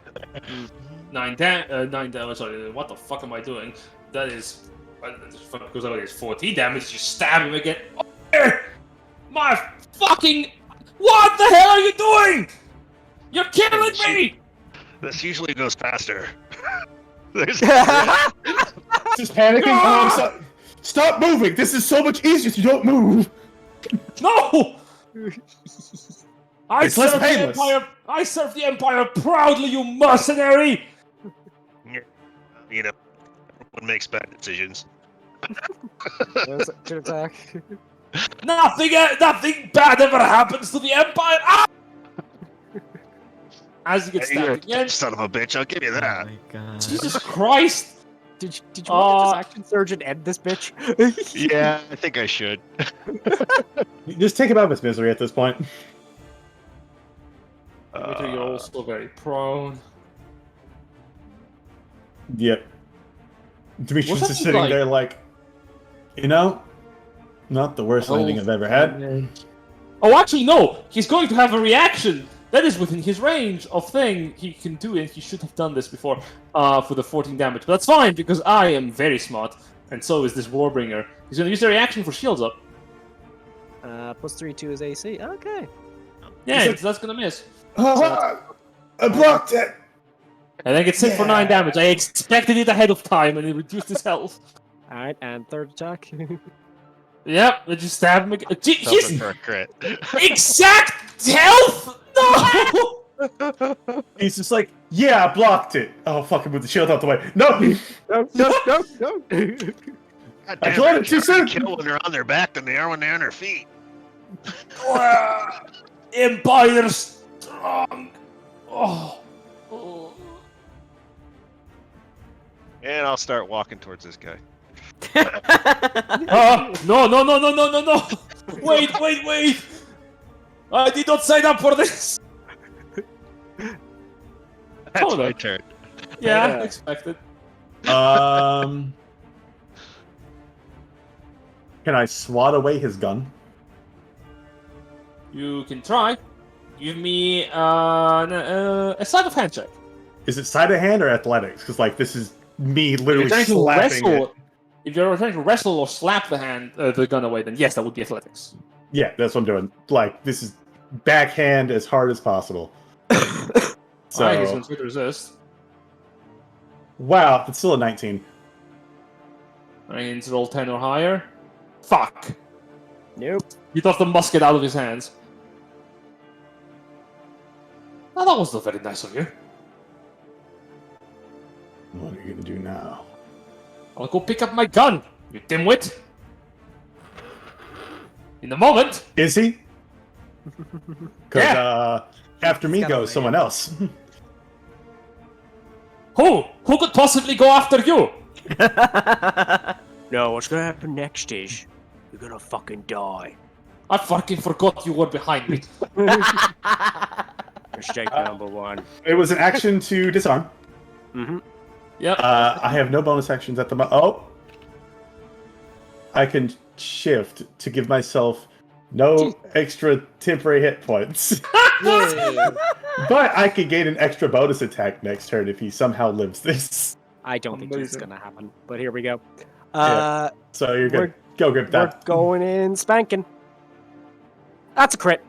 9 damage. Sorry, what the fuck am I doing? That is... Because that is 14 damage. You stab him again. Oh, my fucking... What the hell are you doing? You're killing me! This usually goes faster. Just panicking. Oh, stop moving! This is so much easier if you don't move! No! It's less painless. I serve the Empire proudly, you mercenary! You know, everyone makes bad decisions. Good attack. Nothing bad ever happens to the Empire! Ah! As you get You're stabbed again. son of a bitch, I'll give you Oh that. my god. Jesus Christ! Did you want to just action surge and end this bitch? Yeah, I think I should. Just take him out of his misery at this point. You're also very prone. Yep. Dimitri's What's just that sitting like? there like, you know, not the worst landing I've ever had. Oh, actually, no! He's going to have a reaction that is within his range of thing he can do it. He should have done this before for the 14 damage. But that's fine, because I am very smart, and so is this Warbringer. He's going to use the reaction for shields up. +3 to his AC. Okay. Yeah, that's going to miss. I blocked it! And then gets hit for 9 damage. I expected it ahead of time, and it reduced his health. Alright, and third attack. Yep, I just stab him again. Something for a crit. Exact health! No! He's just like, yeah, I blocked it. Oh, fucking move the shield out the way. No! No. God I damn, called they're it too harder to soon. kill when they're on their back than they are when they're on their feet. Empire strong. Oh. And I'll start walking towards this guy. No. Wait. I did not sign up for this. That's my turn. Yeah, expected. Can I swat away his gun? You can try. Give me a sleight of hand check. Is it sleight of hand or athletics? Because like this is me literally If you're trying to slapping wrestle, it. if you're trying to wrestle or slap the gun away, then yes, that would be athletics. Yeah, that's what I'm doing. Like this is backhand as hard as possible. Alright, he's So going to resist. wow, that's still a 19. I mean, it's roll 10 or higher. Fuck. Nope. He tossed the musket out of his hands. Now, that was not very nice of you. What are you gonna do now? I'll go pick up my gun, you dimwit. In a moment. Is he? Because Yeah. after me He's got goes away. someone else. Who? Who could possibly go after you? No, what's gonna happen next is you're gonna fucking die. I fucking forgot you were behind me. Mistake number 1. It was an action to disarm. Mm-hmm. Yep. I have no bonus actions at the moment. Oh, I can shift to give myself no extra temporary hit points. But I could gain an extra bonus attack next turn if he somehow lives this. I don't think it's Amazing. gonna happen, but here we go. Yeah. So you're good. Go grip We're that. going in spanking. That's a crit.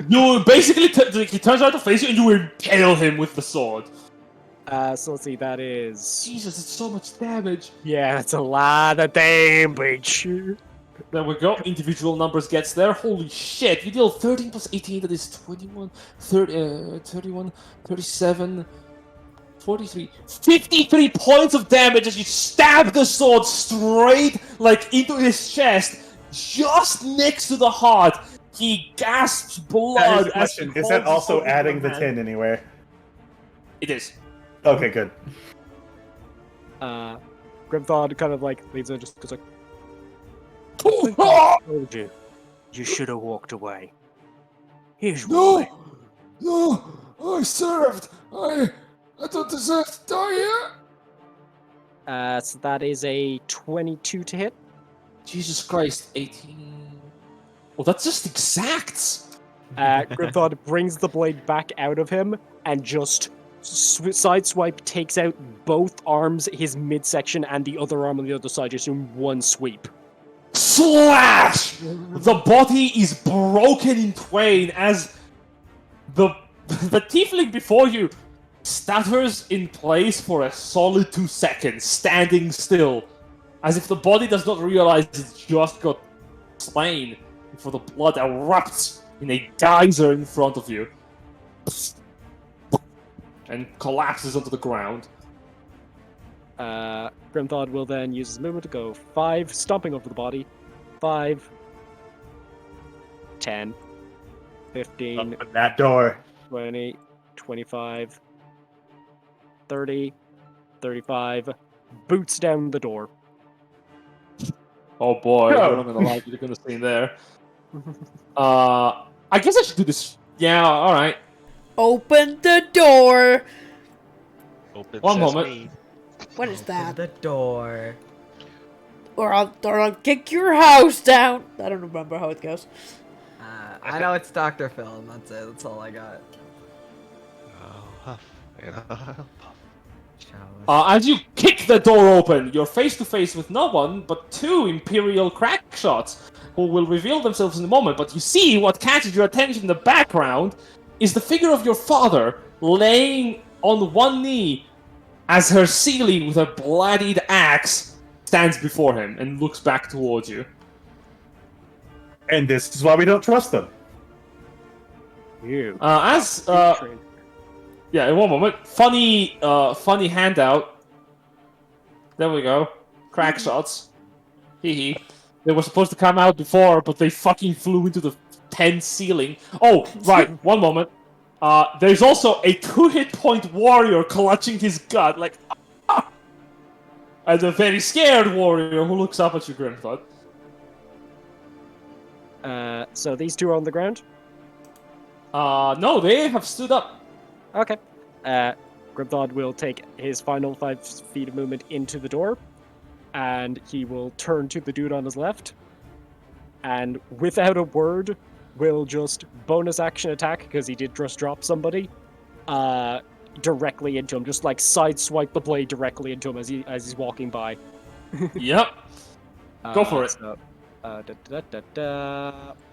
You basically he turns out to face you and you impale him with the sword. So let's see, that is... Jesus, it's so much damage. Yeah, that's a lot of damage. There we go. Individual numbers gets there. Holy shit. You deal 13 plus 18. That is 21, 30, 31, 37, 43, 53 points of damage as you stab the sword straight into his chest, just next to the heart. He gasps blood. Question: Is that also adding the 10 anywhere? It is. Okay, good. Grimthod kind of leads in, just goes like, told you. You should have walked away. Here's why. No, I served. I don't deserve to die yet. So that is a 22 to hit. Jesus Christ, 18. Well, that's just exacts. Grimthod brings the blade back out of him and just sideswipe takes out both arms, his midsection, and the other arm on the other side, just in one sweep. Slash! The body is broken in twain as the tiefling before you stutters in place for a solid 2 seconds, standing still, as if the body does not realize it just got slain, before the blood erupts in a geyser in front of you and collapses onto the ground. Grimthod will then use his movement to go 5, stomping over the body. 5, 10, 15, Open that door. 20, 25, 30, 35, boots down the door. Oh boy, No. I'm not gonna lie, you're gonna stay in there. I guess I should do this. Yeah, alright. Open the door! Open One sesame. moment. What is that? The door. Or I'll kick your house down! I don't remember how it goes. I know it's Dr. Phil, and that's it. That's all I got. I'll huff and I'll puff. As you kick the door open, you're face to face with no one but two Imperial crack shots, who will reveal themselves in a moment. But you see what catches your attention in the background is the figure of your father laying on one knee as her ceiling with a bloodied axe stands before him and looks back towards you. And this is why we don't trust them. You. Yeah, in one moment. Funny handout. There we go. Crack shots. Hee hee. They were supposed to come out before, but they fucking flew into the tent ceiling. Oh, right. One moment. There's also a 2-hit point warrior clutching his gut, like, ah! And a very scared warrior who looks up at you, Grimthud. So these two are on the ground? No, they have stood up. Okay. Grimthod will take his final 5 feet of movement into the door, and he will turn to the dude on his left, and without a word, will just bonus action attack, because he did just drop somebody, directly into him. Just like sideswipe the blade directly into him as he's walking by. Yep. Go for it. So,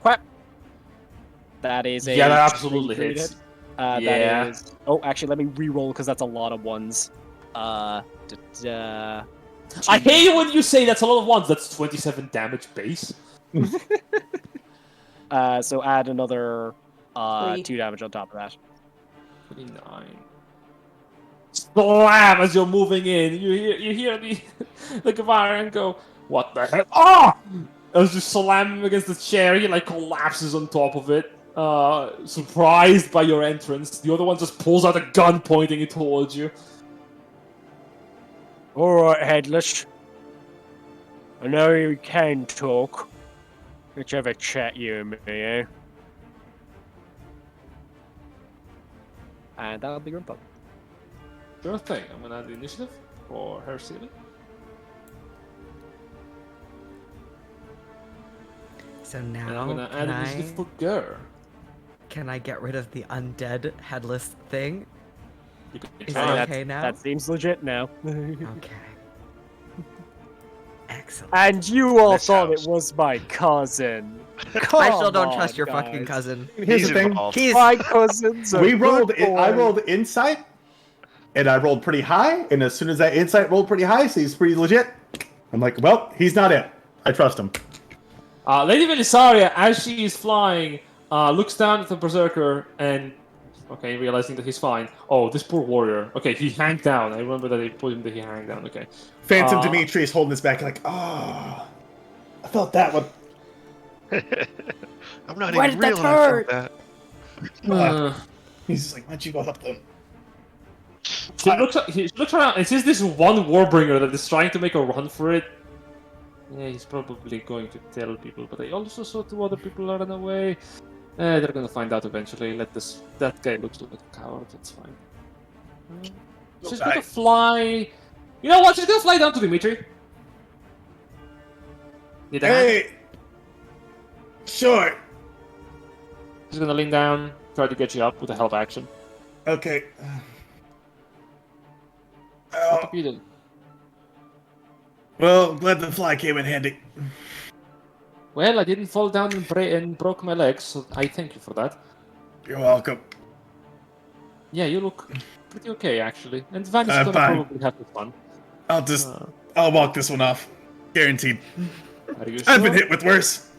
Whap! That is a... Yeah, that absolutely 23 hits. hit. Yeah. That is... Oh, actually, let me re-roll, because that's a lot of ones. I hate it when you say that's a lot of ones. That's 27 damage base. So add another 3. 2 damage on top of that. 29. Slam as you're moving in. You hear the Gavarian go, "What the hell?" Ah! As you slam him against the chair, he like collapses on top of it. Surprised by your entrance, the other one just pulls out a gun, pointing it towards you. Alright, Headless. I know you can talk. Let's have a chat, you and me, eh? And that'll be Grimthod. Sure thing. I'm gonna add the initiative for her ceiling. So now, And I'm gonna add initiative for Gur. can I get rid of the undead headless thing? You can Is try. it okay now? That seems legit now. Okay. Excellent. And you all This thought house. it was my cousin. I still don't Come trust on, your fucking guys. cousin. Here's He's the thing. involved. He's My cousin's a We good rolled. I boy. rolled insight, and I rolled pretty high. And as soon as that insight rolled pretty high, so he's pretty legit. I'm like, well, he's not it. I trust him. Lady Belisaria, as she is flying, looks down at the Berserker and, okay, realizing that he's fine. Oh, this poor warrior. Okay, he hanged down. I remember that they put him that he hanged down. Okay. Phantom Demetrius holding his back, like, oh, I felt that one. I'm not Why even did that real when I felt hurt? that. He's just like, why'd you go up them? She looks around and sees this one warbringer that is trying to make a run for it. Yeah, he's probably going to tell people, but I also saw 2 other people run away. They're gonna find out eventually. That guy looks like a coward. That's fine. She's gonna fly. You know what? She's gonna fly down to Dimitri. Need a hand? Hey, sure. She's gonna lean down, try to get you up with a help action. Okay. What do you do? Well, glad the fly came in handy. Well, I didn't fall down and broke my legs, so I thank you for that. You're welcome. Yeah, you look pretty okay, actually. And Van is I'm gonna fine. probably have fun. I'll walk this one off. Guaranteed. Are you sure? I've been hit with worse.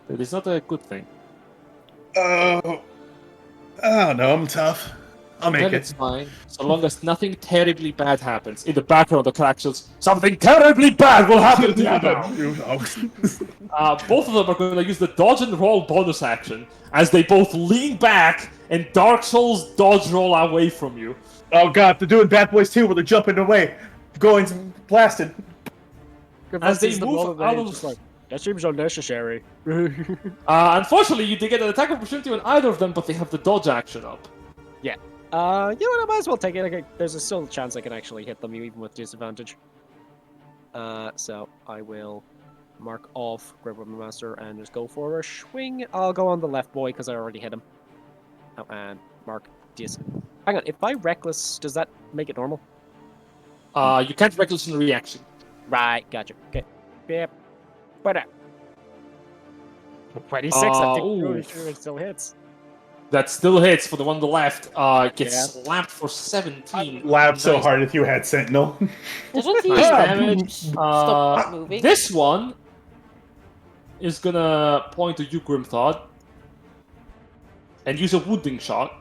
That is not a good thing. Oh, no, I'm tough. I'll make Well, it. it's fine, so long as nothing terribly bad happens. In the background, the crack shows, something terribly bad will happen to you now. Both of them are going to use the dodge and roll bonus action as they both lean back and Dark Souls dodge roll away from you. Oh god, they're doing Bad Boys 2 where they're jumping away, going blasted. As they move out of... like, that seems unnecessary. unfortunately, you did get an attack opportunity on either of them, but they have the dodge action up. You know what, I might as well take it. Okay, there's still a chance I can actually hit them even with disadvantage. So I will mark off Great Weapon Master and just go for a swing. I'll go on the left boy because I already hit him. Oh, and mark disc. Hang on, if I reckless, does that make it normal? You can't reckless in the reaction. Right, gotcha. Okay. Yep. But 26, I think ooh. sure it still hits. That still hits for the one on the left. Gets Yeah. slapped for 17. Laughed so Nice. hard if you had Sentinel. Doesn't he Nice damage. stop moving? This one is gonna point to you, Grim Thought, and use a wounding shot.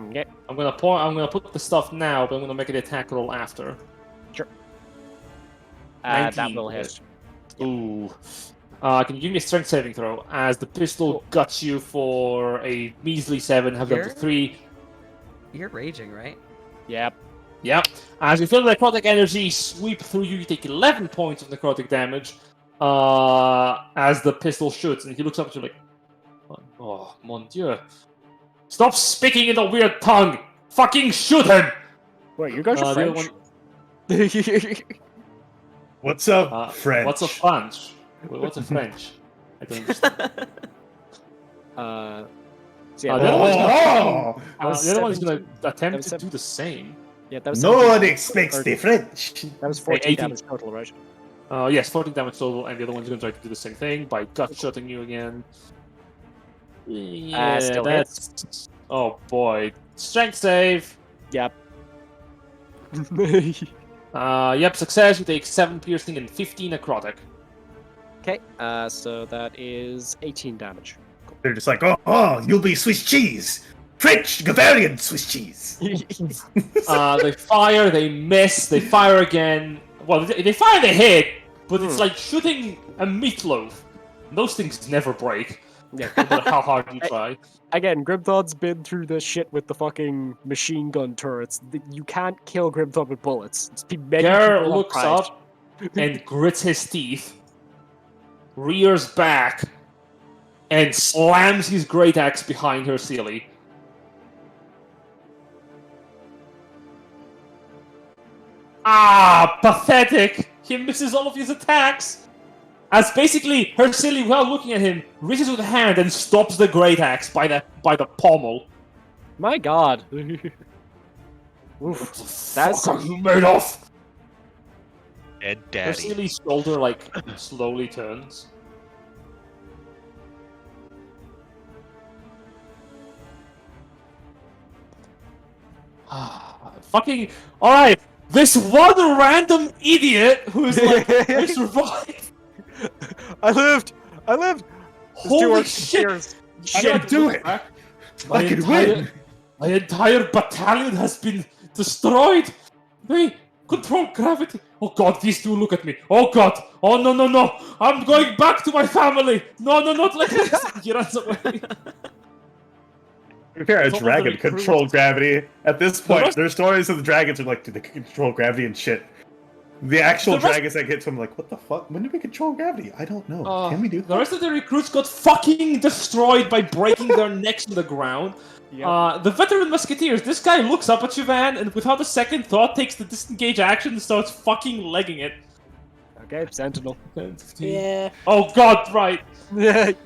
Okay. I'm gonna put the stuff now, but I'm gonna make an attack roll after. Sure. 19. That will hit. Ooh. Can you give me a strength saving throw as the pistol guts you for a measly 7, have done to You're- 3. You're raging, right? Yep. Yep. As you feel the necrotic energy sweep through you, you take 11 points of necrotic damage as the pistol shoots, and he looks up at you like, oh, mon dieu. Stop speaking in a weird tongue! Fucking shoot him! Wait, you guys the are other French? What's up, French? What's a French? What's a French? I don't understand. So yeah, the that other was- Oh! that was the other one's going 17 to attempt was to do the same. yeah, that was No 17 one expects or- the French. That was 14 18. damage total, right? Yes, 14 damage total, and the other one's going to try to do the same thing by gut-shotting you again. Yeah, still that's... Oh boy. Strength save! Yep. Yep, success. You take 7 piercing and 15 necrotic. Okay, so that is 18 damage. They're just like, oh, you'll be Swiss cheese. French, Bavarian Swiss cheese. They fire, they miss, they fire again. Well, they fire, they hit, but it's like shooting a meatloaf. Those things never break, Yeah. no matter how hard you try. Again, Grimthod's been through this shit with the fucking machine gun turrets. You can't kill Grimthod with bullets. Many Garrett people have looks tried. up and grits his teeth, rears back, and slams his great axe behind her Sealy. Ah, pathetic! He misses all of his attacks! As basically, her Sealy, while looking at him, reaches with a hand and stops the great axe by the pommel. My god. What Oof. the That's- fuck are you made of? Ed Her Daddy. Sealy's shoulder, like, slowly turns. Fucking... Alright! This one random idiot who is like, I survived! I lived! There's two Holy orcs shit! upstairs. I can do it. I can win. My entire battalion has been destroyed! They control gravity! Oh god, these two look at me! Oh god! Oh no no no! I'm going back to my family! No no not like this! He runs away. To be fair, a It's almost dragon very crude. controlled gravity. At this point, rest- their stories of the dragons are like, do they control gravity and shit? The actual The rest- dragons that get to him, like, what the fuck? When did we control gravity? I don't know. Can we do The that? rest of the recruits got fucking destroyed by breaking their necks to the ground. Yep. The veteran musketeers, this guy looks up at you, Van, and without a second thought takes the disengage action and starts fucking legging it. Okay, Sentinel. 10, 15. Yeah. Oh god, right.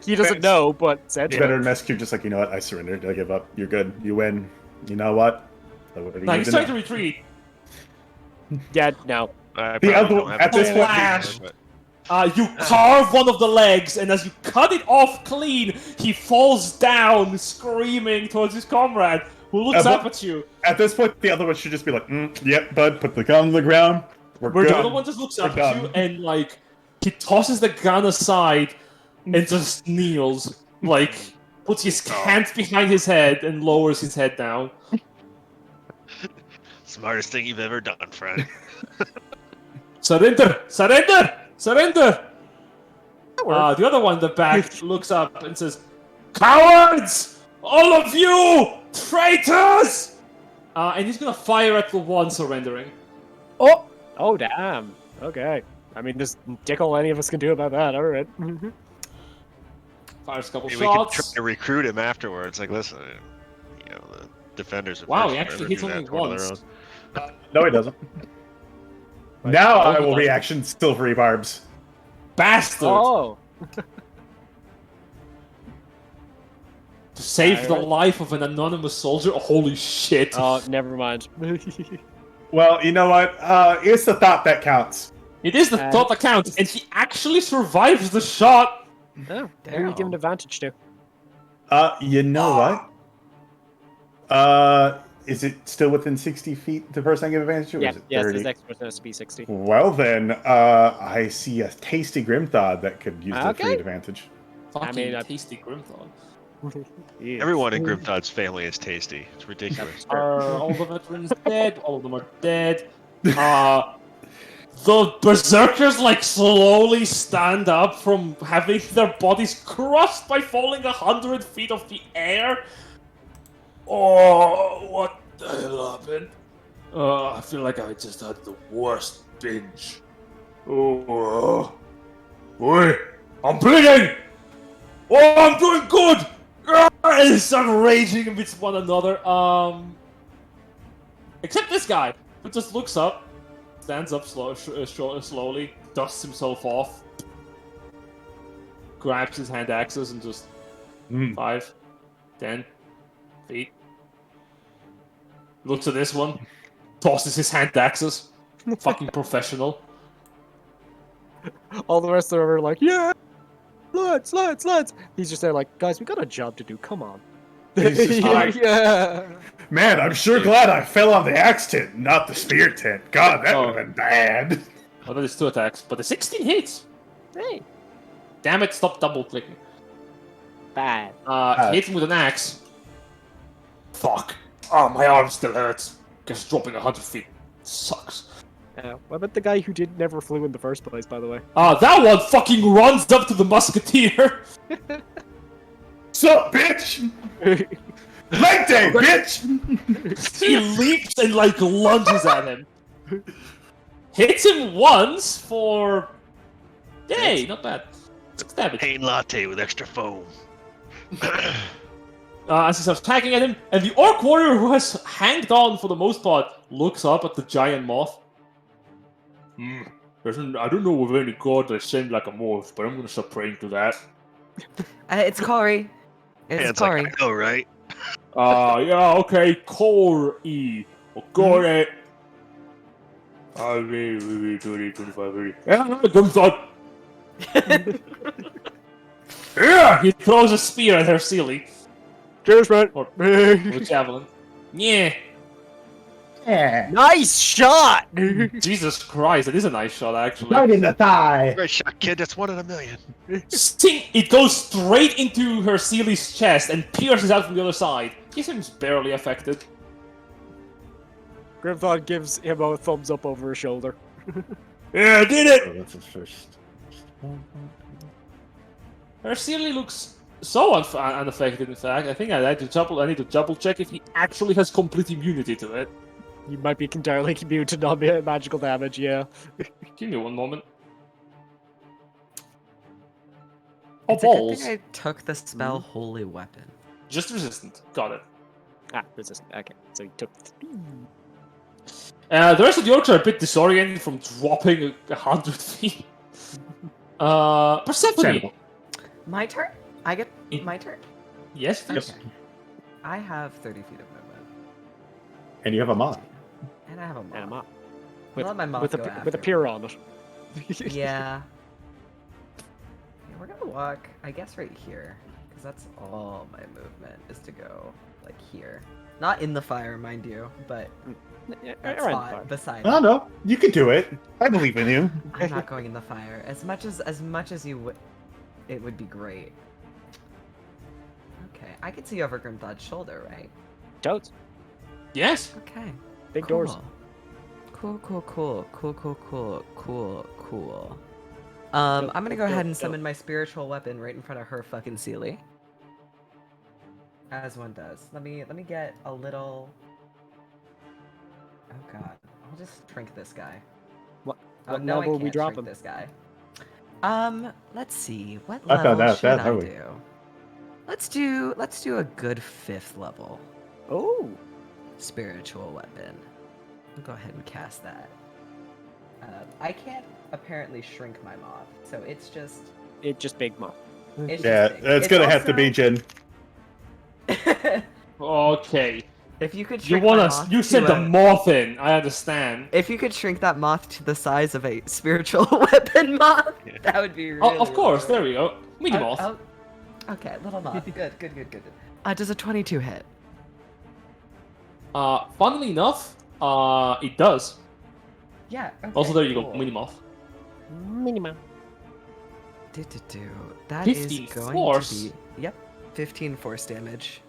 He doesn't know, but The Sentinel. veteran rescue just like, you know what? I surrendered. I give up. You're good. You win. You know what? What do you Now need he's to trying to know? retreat. Yeah, no. I The probably other- don't have at this a point- flash, but You carve one of the legs, and as you cut it off clean, he falls down, screaming towards his comrade, who looks but- up at you. At this point, the other one should just be like, yep, bud, put the gun on the ground. We're The good. other one just looks up We're at you, done. and like he tosses the gun aside and just kneels, like puts his hands behind his head and lowers his head down. smartest thing you've ever done, friend. Surrender! Surrender! Surrender! The other one in the back looks up and says, "Cowards! All of you! Traitors!" And he's gonna fire at the one surrendering. Oh, damn. Okay. I mean, there's dickle any of us can do about that. All right. Fires a couple Maybe we could try shots. to recruit him afterwards. Like, listen, you know, the defenders. Are Wow, first, he actually never hits do that only to one of their once. own. No, he doesn't. Now I will Okay. reaction silvery barbs. bastard! Oh. To save the Alright. life of an anonymous soldier? Holy shit. Oh, never mind. Well, you know what? It's the thought that counts. It is the thought that counts, and he actually survives the shot! Oh, who are you giving advantage to? You know what? Is it still within 60 feet the person I give advantage to? Or is it 30? His next person has to be 60. Well then, I see a tasty Grimthod that could use the free Okay. advantage. Fucking tasty Grimthon. Everyone in Grimthod's family is tasty. It's ridiculous. Are all the veterans dead? All of them are dead. The berserkers like slowly stand up from having their bodies crushed by falling 100 feet of the air. Oh, what the hell happened? I feel like I just had the worst binge. Oh, boy, I'm bleeding. Oh, I'm doing good. And they start raging amidst one another. Except this guy, who just looks up, stands up slowly, dusts himself off, grabs his hand axes, and just 5, 10 feet. Looks at this one, tosses his hand axes. Fucking professional. All the rest of them are like, yeah, let's. He's just there like, guys, we got a job to do. Come on. He's just like, Yeah. man, I'm sure glad I fell on the axe tent, not the spear tent. God, that would have been bad. Oh, that is 2 attacks, but the 16 hits. Hey. Damn it! Stop double clicking. Bad. Hit him with an axe. Fuck. Oh, my arm still hurts. Guess dropping 100 feet sucks. What about the guy who never flew in the first place, by the way? That one fucking runs up to the musketeer. Sup, bitch? Leg day, bitch! He leaps and like lunges at him. Hits him once for... Yay, not bad. 6 damage. Pain latte with extra foam. As he starts attacking at him, and the orc warrior who has hanged on for the most part looks up at the giant moth. I don't know of any god that seemed like a moth, but I'm gonna start praying to that. It's Corey. It's Corey. Like, I know, right? Yeah, okay, Corey. Or Corey. 20, 25, 30. Yeah, comes on. Yeah! He throws a spear at her ceiling. Cheers, man. Or a javelin. Yeah. Nice shot! Jesus Christ, that is a nice shot, actually. Right in the thigh. Great shot, kid. That's 1 in a million. Sting! It goes straight into her Seely's chest and pierces out from the other side. He seems barely affected. Grimthod gives him a thumbs up over his shoulder. Yeah, I did it! Oh, that's his first. Her Seely looks so unaffected, in fact. I think I need to double check if he actually has complete immunity to it. You might be entirely immune to non-magical damage, yeah. Give me one moment. Oh, It's a good balls. thing I took the spell Holy Weapon. Just resistant. Got it. Resistant. Okay, so he took... The rest of the orcs are a bit disoriented from dropping 100 feet. Persephone. My turn? I get my turn? Yes, please. Okay. I have 30 feet of movement. And you have a mod. And I have a moth. And a mop. I'll let my moth with go a after. pier on it. Yeah. We're gonna walk, I guess, right here. Because that's all my movement is to go, like, here. Not in the fire, mind you, but that spot beside Oh no, you can do it. I believe in you. I'm not going in the fire. As much as you would, it would be great. Okay, I can see over Grimthod's shoulder, right? Toads. Yes. Okay. Big cool. doors. Cool. I'm gonna go ahead and summon my spiritual weapon right in front of her fucking Seely. As one does. Let me get a little. Oh god, I'll just shrink this guy. What Oh, no, I level can't we drop shrink him? this guy. Let's see. What I level found out should that I early. do? Let's do a good 5th level Oh. spiritual weapon. I'll go ahead and cast that. I can't apparently shrink my moth, so it's just. It just big moth. It's Yeah, just big. that's It's gonna have to also- be Jin. Okay. If you could You shrink my wanna? moth You to sent the a- moth in. I understand. If you could shrink that moth to the size of a spiritual weapon moth, Yeah. that would be really. Oh, of course. really There we go. Mini Oh, moth. oh, okay, little moth. Good. Does a 22 hit? Funnily enough, it does. Yeah. Okay, Also, there you go, cool. mini moth. Minimum. That is 15 going force? to be. Yep. 15 force damage.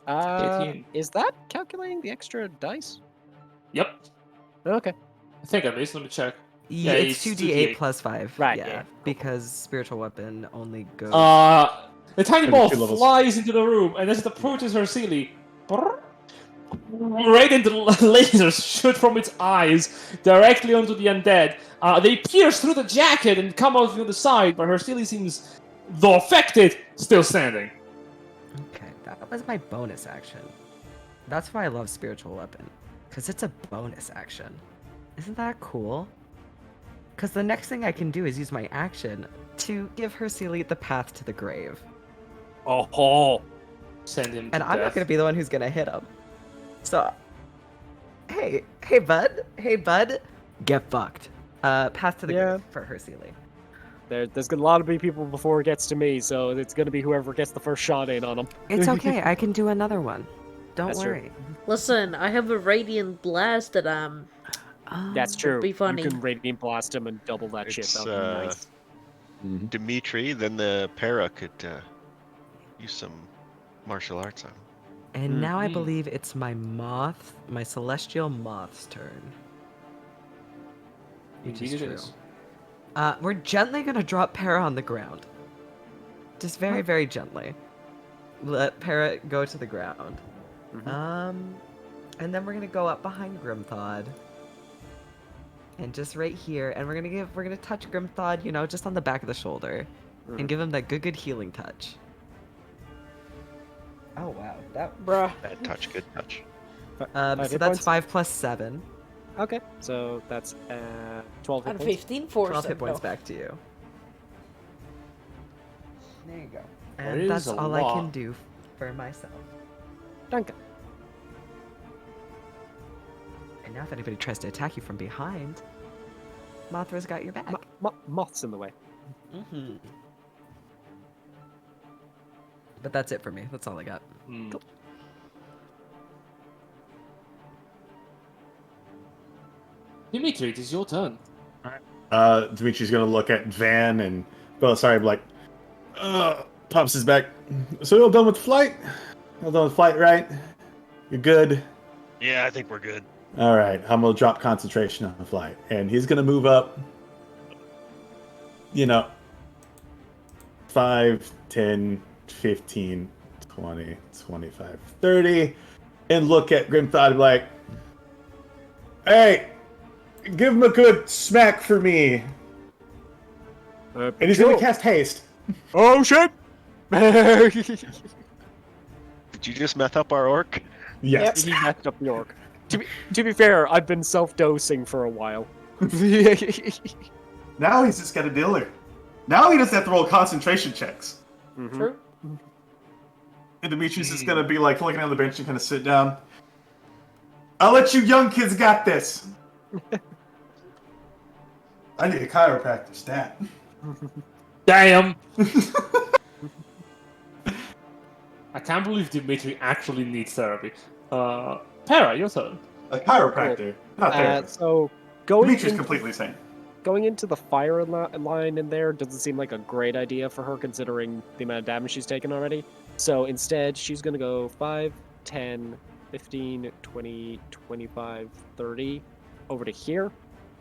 18. Is that calculating the extra dice? Yep. Okay. I think at least. Let me check. Yeah, Yeah, it's it's 2d8 2d8. plus 5. Right, Yeah, yeah. because spiritual weapon only goes. The tiny Maybe ball 2 levels. flies into the room, and as it approaches her Sealy, radiant lasers shoot from its eyes directly onto the undead. They pierce through the jacket and come out the other side, but her Sealy seems, though affected, still standing. Okay, that was my bonus action. That's why I love spiritual weapon, because it's a bonus action. Isn't that cool? Because the next thing I can do is use my action to give Hercule the path to the grave. Oh. Send him to And I'm not death. going to be the one who's going to hit him. So, hey bud, get fucked. Path to the Yeah. grave for Hercule. There's a lot of people before it gets to me, so it's gonna be whoever gets the first shot in on him. It's okay, I can do another one. Don't That's true. worry. Listen, I have a radiant blast that That's true. be funny. You can radiant blast him and double that shit. It's, That would be nice. Dimitri, then the para could use some martial arts on him. And now I Mhm. believe it's my celestial moth's turn. Which Indeed is it true. is. We're gently gonna drop Para on the ground. Just very, very gently. Let Para go to the ground. And then we're gonna go up behind Grimthod. And just right here, and we're gonna touch Grimthod, you know, just on the back of the shoulder. And give him that good healing touch. Oh wow, that Bruh. Bad touch, good touch. Five so hit that's points? 5 plus 7. Okay, so that's 12 hit And points. 15 force. 12 hit points no. back to you. There you go. That And is that's a all I can lot. do for myself. Danke. And now if anybody tries to attack you from behind, Mothra's got your back. Moth's in the way. Mm-hmm. But that's it for me. That's all I got. Hmm. Dimitri, it is your turn. Dimitri's gonna look at Van and like, pops his back. So you're all done with flight? All done with flight, right? You're good. Yeah, I think we're good. All right, I'm gonna drop concentration on the flight, and he's gonna move up. 5, 10, 15, 20, 25, 30, and look at Grimthod and be like, hey, give him a good smack for me. And he's gonna cast haste. Oh shit! Did you just meth up our orc? Yes. He messed up the orc. To be fair, I've been self-dosing for a while. Now he's just got a dealer. Now he doesn't have to roll concentration checks. True. And Demetrius is gonna be like looking on the bench and kind of sit down. I'll let you young kids got this. I need a chiropractor stat. Damn! I can't believe Dimitri actually needs therapy. Para, your turn. A chiropractor, not therapist. So going Demetrius in, completely sane. going into the fire line in there doesn't seem like a great idea for her considering the amount of damage she's taken already. So instead, she's gonna go 5, 10, 15, 20, 25, 30 over to here,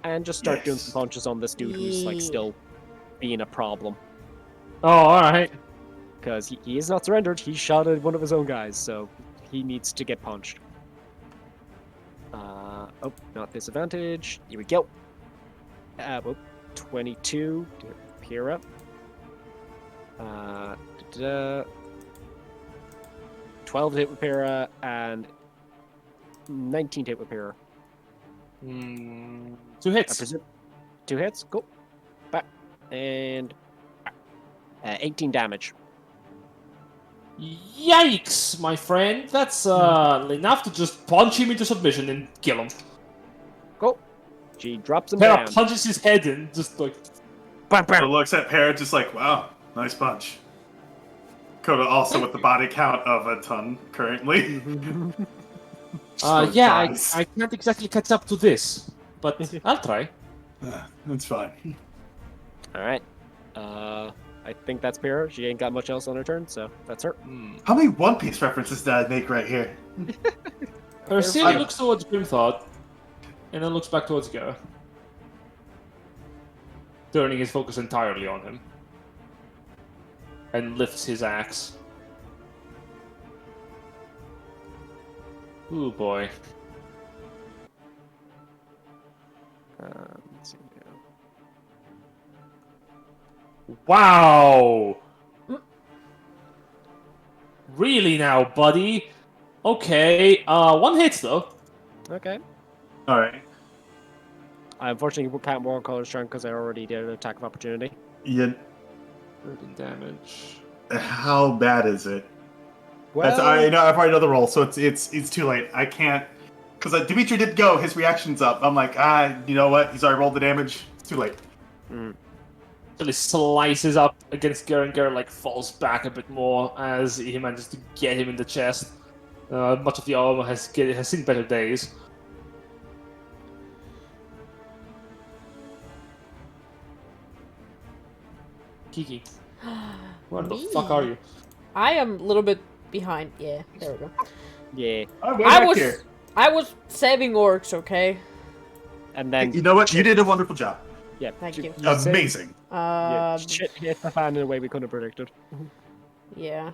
and just start doing Yes. some punches on this dude who's like still being a problem. Oh, alright. Because he is not surrendered. He shot at one of his own guys, so he needs to get punched. Oh, not disadvantage. Here we go. 22 to Pyrrha. 12 to hit with Pyrrha, and 19 to hit with Pyrrha. 2 I hits. presume. 2 hits. Cool. Back. And 18 damage. Yikes, my friend. That's enough to just punch him into submission and kill him. Cool. She drops him Para down. punches his head in, just like... Bam, So bam. looks at Parrot just like, wow, nice punch. Coda also with the body count of a ton currently. yeah, I can't exactly catch up to this, but I'll try. That's fine. Alright. I think that's Pyrrha. She ain't got much else on her turn, so that's her. How many One Piece references did I make right here? Perseid looks towards Grimthought, and then looks back towards Gara. Turning his focus entirely on him. And lifts his axe. Ooh boy. Let's see now. Wow! Really now, buddy? Okay, 1 hit though. Okay. Alright. I unfortunately can't walk color's turn because I already did an attack of opportunity. Yeah, 13 damage. how bad is it? Well, I've already know the roll, so it's too late. I can't, because Dimitri did go. His reaction's up. I'm like, you know what? He's already rolled the damage. It's too late. So he slices up against Gara, and Gara like falls back a bit more as he manages to get him in the chest. Much of the armor has seen better days. Kiki, where the fuck are you? I am a little bit behind. Yeah, there we go. yeah. I'm way back here. I was saving orcs, okay? And then You know what? You did a wonderful job. yeah, Thank you. Amazing. Yeah, shit hit the fan in a way we couldn't have predicted. Yeah.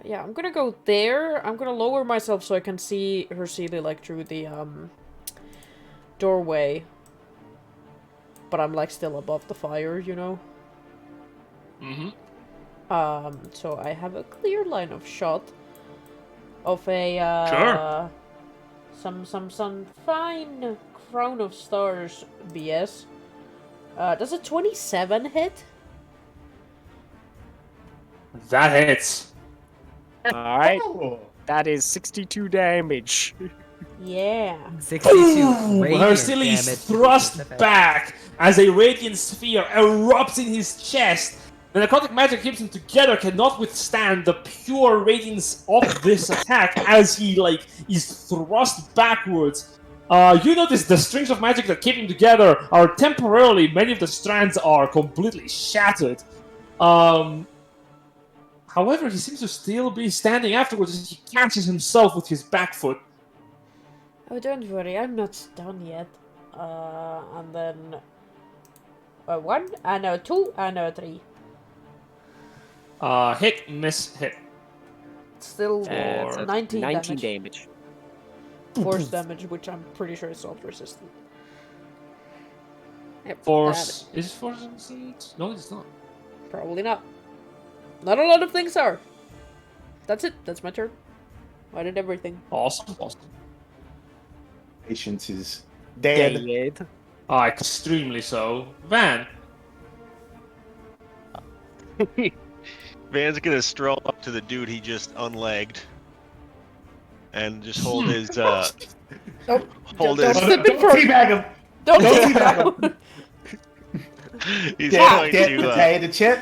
Yeah, I'm gonna go there. I'm gonna lower myself so I can see her Sealy like through the doorway. But I'm like still above the fire, you know? So I have a clear line of shot of a Sure. some fine crown of stars BS. Does a 27 hit? That hits. All right, Oh. that is 62 damage. Yeah. 62 radiant Hercule damage, is to be thrust specific. back as a radiant sphere erupts in his chest. The necrotic magic keeps him together, cannot withstand the pure radiance of this attack as he is thrust backwards. You notice the strings of magic that keep him together are temporarily, many of the strands are completely shattered. However, he seems to still be standing afterwards as he catches himself with his back foot. Oh, don't worry, I'm not done yet. And then... 1, and a 2, and a 3. Hit, miss, hit. Still And Four. 19 19 damage. damage. Force damage, which I'm pretty sure is salt resistant. Yep, Force. Is force resistant? No, it's not. Probably not. Not a lot of things are. That's it. That's my turn. I did everything. Awesome. Patience is dead. Dead. Extremely so. Van. Van's gonna stroll up to the dude he just unlegged and just hold his Don't hold don't his slip it for Teabag him. Don't Don't teabag him. he's going to the chip.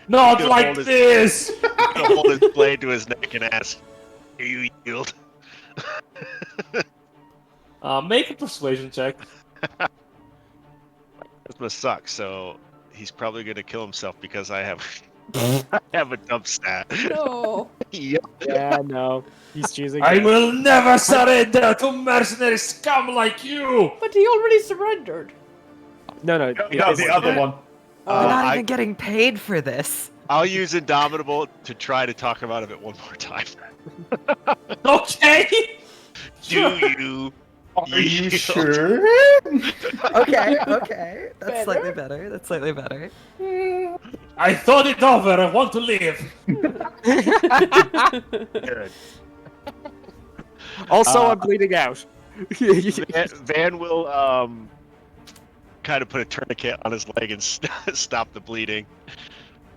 Not Good like hold his- this! hold his blade to his neck and ask, "Do you yield?" Make a persuasion check. This must suck. So he's probably gonna kill himself because I have a dump stat. No. Yep. Yeah, no. He's choosing. I will never surrender to mercenary scum like you! But he already surrendered. No, no. No, the other one. We're not I- even getting paid for this. I'll use Indomitable to try to talk him out of it one more time. Okay! Do you? Are you yield? sure? Okay, okay. That's Better? slightly better. That's slightly better. I thought it over, I want to live! Good. Also, I'm bleeding out. Van will kind of put a tourniquet on his leg and stop the bleeding.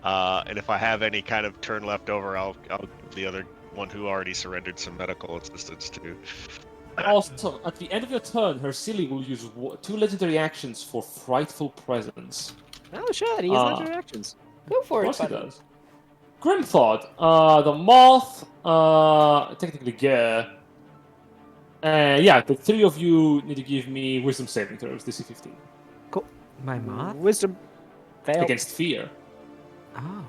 And if I have any kind of turn left over, I'll give the other one who already surrendered some medical assistance too. Also, at the end of your turn, Hercili will use 2 legendary actions for Frightful Presence. Oh shit, he has legendary actions. Go Of for it, course he buddy. does. Grim Thought, the Moth, technically Gare. Yeah, the 3 of you need to give me Wisdom saving throws, DC 15. My moth? Wisdom. Fail. Against fear. Oh.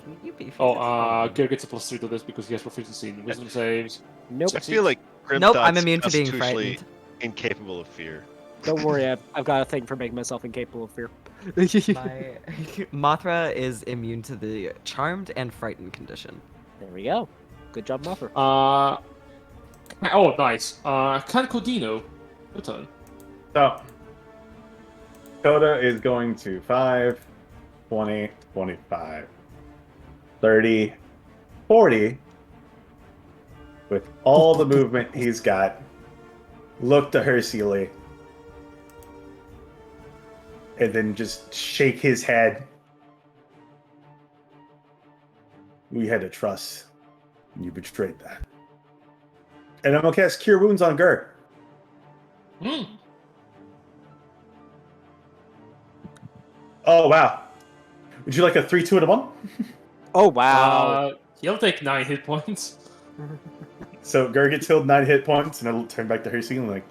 Can you be Gare gets a +3 to this because he has proficiency in Wisdom saves. Nope. I feel like Grim Nope, Thought's I'm immune to being constitutionally frightened. incapable of fear. Don't worry, I've got a thing for making myself incapable of fear. My Mothra is immune to the Charmed and Frightened condition. There we go. Good job, Muffer. Oh, nice. Cancodino, your turn. So, Coda is going to 5, 20, 25, 30, 40. With all the movement he's got, look to Hercili, and then just shake his head. We had to trust. And you betrayed that. And I'm going to cast Cure Wounds on Gur. Oh, wow. Would you like a 3, 2, and a 1? Oh, wow. He'll take 9 hit points. So Gur gets healed 9 hit points, and I'll turn back to Hercili and like,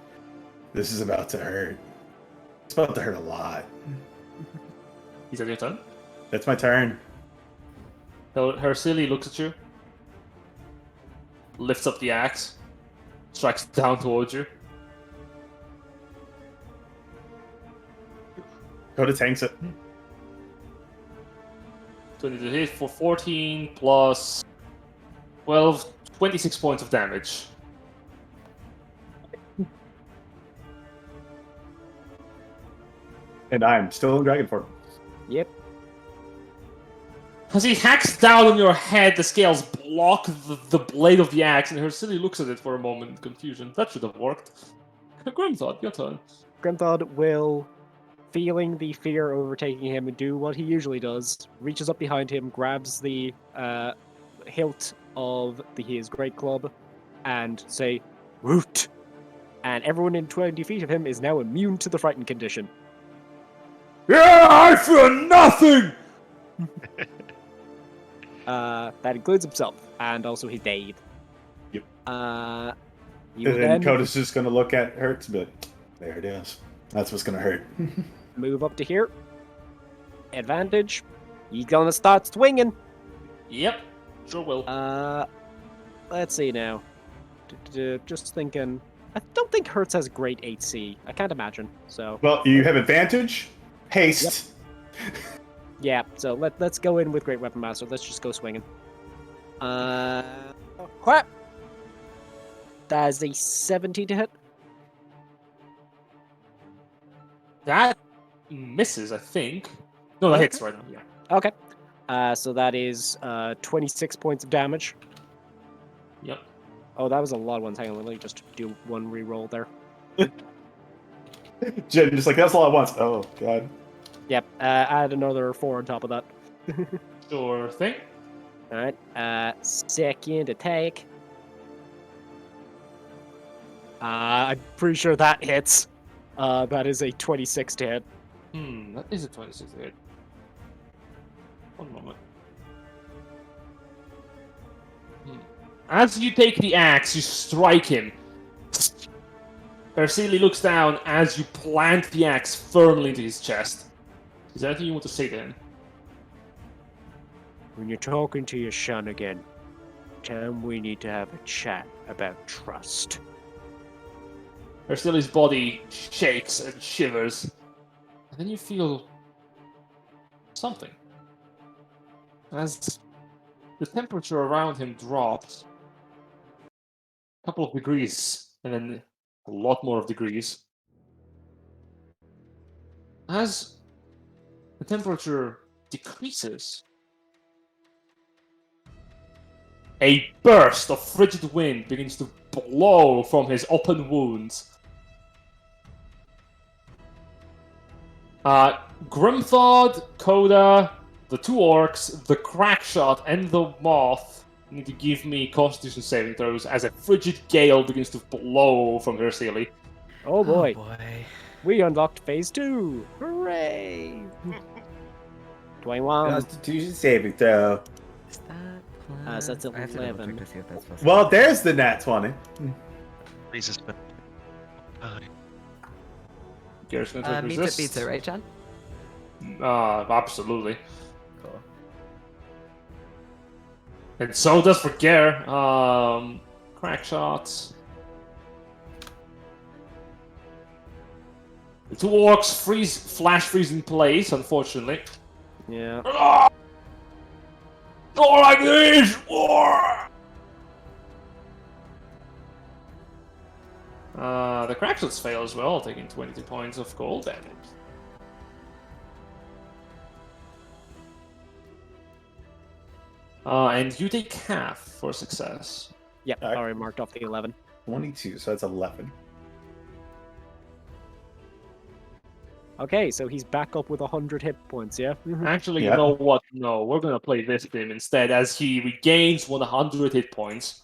this is about to hurt. It's about to hurt a lot. Is that your turn? That's my turn. So Hercili looks at you, lifts up the axe, strikes down towards you. Coda tanks it. 20 to hit for 14 plus 12, 26 points of damage. And I'm still in dragon form. Yep. As he hacks down on your head, the scales block the blade of the axe, and Hercili looks at it for a moment in confusion. That should have worked. Grim Thought, your turn. Grimthod will, feeling the fear overtaking him, do what he usually does. Reaches up behind him, grabs the hilt of his great club, and say, "Root!" And everyone in 20 feet of him is now immune to the frightened condition. Yeah, I feel nothing! That includes himself, and also his Dave. Yep. You And will then then Coda's just going to look at Hurts and be like, there it is. That's what's going to hurt. move up to here. Advantage. He's gonna start swinging. Yep, sure will. Let's see now. Just thinking. I don't think Hertz has great 8C. I can't imagine. So. Well, you have advantage. Haste. Yeah. So let's go in with Great Weapon Master. Let's just go swinging. Crap. That is a 70 to hit. That misses, I think. No, that hits right now, yeah. Okay. So that is 26 points of damage. Yep. Oh, that was a lot of ones. Hang on, let me just do one re-roll there. Jen just like, that's all I want. Oh, God. Yep, add another 4 on top of that. Sure thing. Alright, second attack. I'm pretty sure that hits. That is a 26 to hit. That is a 26 hit. One moment. As you take the axe, you strike him. Hercili looks down as you plant the axe firmly into his chest. Is there anything you want to say to him? When you're talking to your son again, tell him we need to have a chat about trust. Hercili's body shakes and shivers. And then you feel something. As the temperature around him drops a couple of degrees, and then a lot more of degrees. As the temperature decreases, a burst of frigid wind begins to blow from his open wounds. Grimthod, Coda, the 2 orcs, the Crackshot, and the Moth need to give me Constitution saving throws as a frigid gale begins to blow from her ceiling. Oh boy. Oh boy. We unlocked phase 2. Hooray! 21. Constitution saving throw. Is that plus... So that's I have to double 11. check to see if that's possible. Well, there's the nat 20. Freezes been time. Garrett's gonna take Meets it resist. beats it, right, John? Absolutely. Cool. And so does for Gare. Crack shots. The 2 orcs flash freeze in place, unfortunately. Yeah. Not like this! The crack shots fail as well, taking 22 points of cold damage. And you take half for success. Yep, Alright. already marked off the 11. 22, so that's 11. Okay, so he's back up with 100 hit points, yeah? Actually, Yeah. you know what? No, we're gonna play this game instead, as he regains 100 hit points.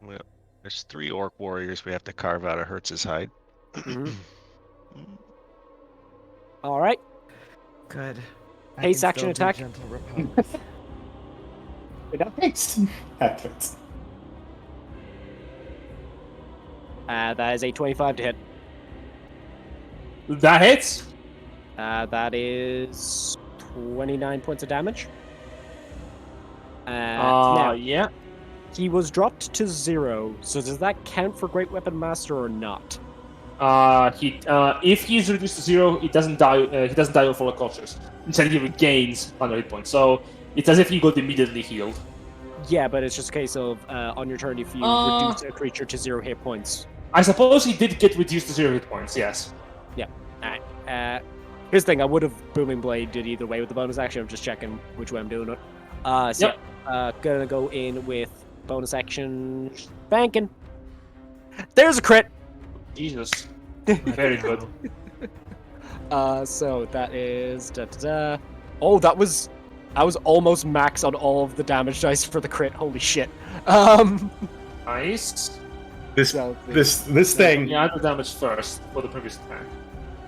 Well, there's 3 orc warriors we have to carve out of Hertz's hide. Alright, Good. I Haste can action still do attack. gentle repose. Happens. that is a 25 to hit. That hits. That is 29 points of damage. Yeah. He was dropped to 0, so does that count for Great Weapon Master or not? If he's reduced to 0, he doesn't die. He doesn't die of full unconscious. Instead, he regains 100 hit points. So it's as if he got immediately healed. Yeah, but it's just a case of on your turn, if you reduce a creature to 0 hit points. I suppose he did get reduced to 0 hit points. Yes. Alright. Here's the thing, I would have Booming Blade did either way with the bonus action. I'm just checking which way I'm doing it. Yep. Gonna go in with bonus action banking. There's a crit! Jesus. Very good. So that is Oh, I was almost max on all of the damage dice for the crit. Holy shit. Nice. This So this thing. Yeah, add the damage first for the previous attack.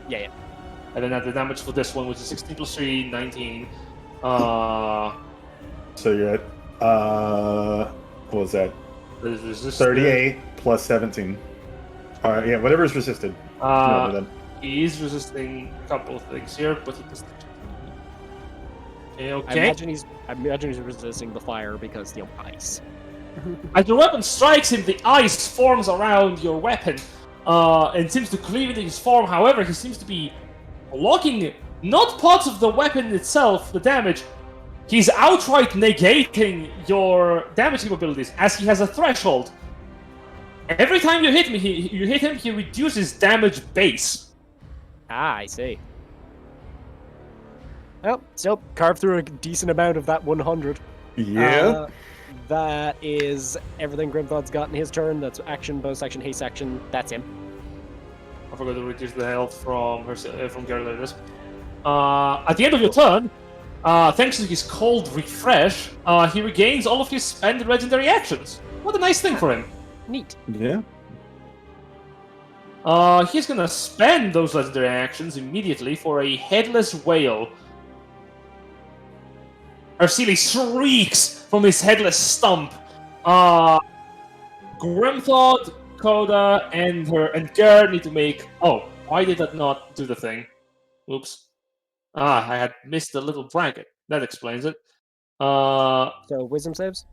Yeah. And then add the damage for this one, which is 16 plus 3, 19. So you're at what was that? There's resistance. 38 plus 17. All right, yeah, whatever is resisted. Remember then. He is resisting a couple of things here, but he doesn't. Okay, I okay. imagine he's resisting the fire because ice. As your weapon strikes him, the ice forms around your weapon and seems to cleave into his form. However, he seems to be blocking not parts of the weapon itself, the damage. He's outright negating your damage capabilities as he has a threshold. Every time you hit him, he reduces damage base. I see. Well, still carve through a decent amount of that 100. Yeah. That is everything Grimthod's got in his turn. That's action, bonus action, haste action. That's him. I forgot to reduce the health from Garrett. At the end of your turn, thanks to his cold refresh, he regains all of his spent legendary actions. What a nice thing for him. Neat. Yeah. He's gonna spend those legendary actions immediately for a headless whale. Arsili shrieks from his headless stump. Grimthod, Coda, and Gerd need to make. Oh, why did that not do the thing? Oops. I had missed the little bracket. That explains it. So wisdom saves?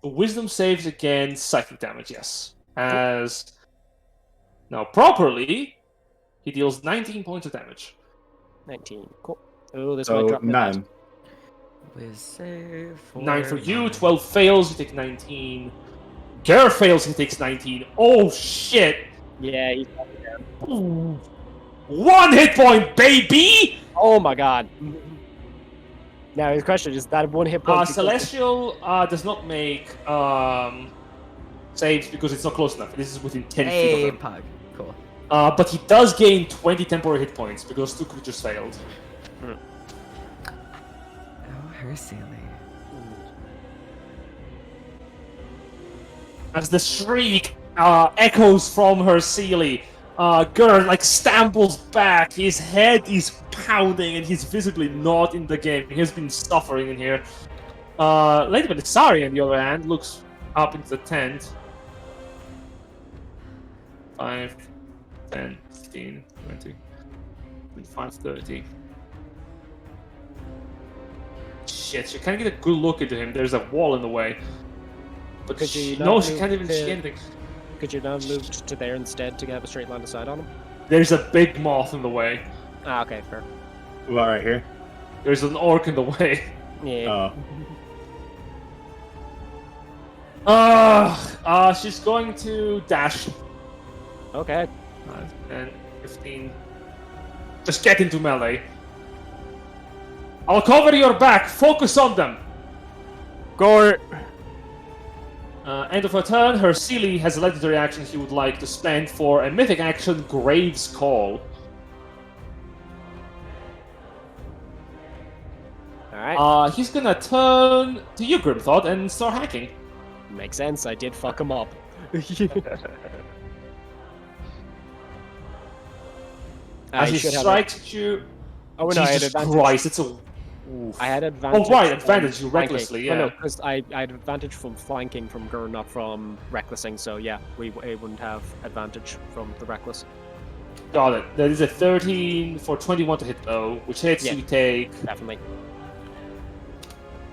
Wisdom saves against psychic damage, yes. As now properly, he deals 19 points of damage. 19. Cool. Oh, this might So drop. 9. With save 9 for you, 12 fails, you take 19. Gare fails, he takes 19. Oh shit! Yeah. He's... Ooh. 1 hit point, baby! Oh my god. Now his question is that 1 hit point. Celestial does not make saves because it's not close enough. This is within 10 feet Hey, of him. Pug. Cool. But he does gain 20 temporary hit points because 2 creatures failed. Oh, her silly. As the shriek echoes from her Sealy, Gurr like stumbles back. His head is pounding, and he's visibly not in the game. He has been suffering in here. Lady Belisari, on the other hand, looks up into the tent. 5, 10, 15, 20, 25, 30. Shit, she can't get a good look into him. There's a wall in the way. But Could you no, not she move can't even to- see anything. Could you not move to there instead to have a straight line of sight on him? There's a big moth in the way. Ah, okay, fair. Well, right here. There's an orc in the way. Yeah. She's going to dash. Okay. 10, 15. Just get into melee. I'll cover your back. Focus on them. Gore. End of her turn. Her Sealy has a legendary action he would like to spend for a mythic action, Grave's Call. Alright. He's gonna turn to you, Grimthought, and start hacking. Makes sense, I did fuck him up. As he should have strikes at you. Oh, no, I had Jesus advantage. Christ, it's a. Oof. I had advantage. Oh, right, from advantage, you flanking. recklessly, No, yeah. no, because I had advantage from flanking from Gur, not from recklessing, so yeah, we wouldn't have advantage from the reckless. Got it. That is a 13 for 21 to hit, though, which hits Yeah. you take Definitely.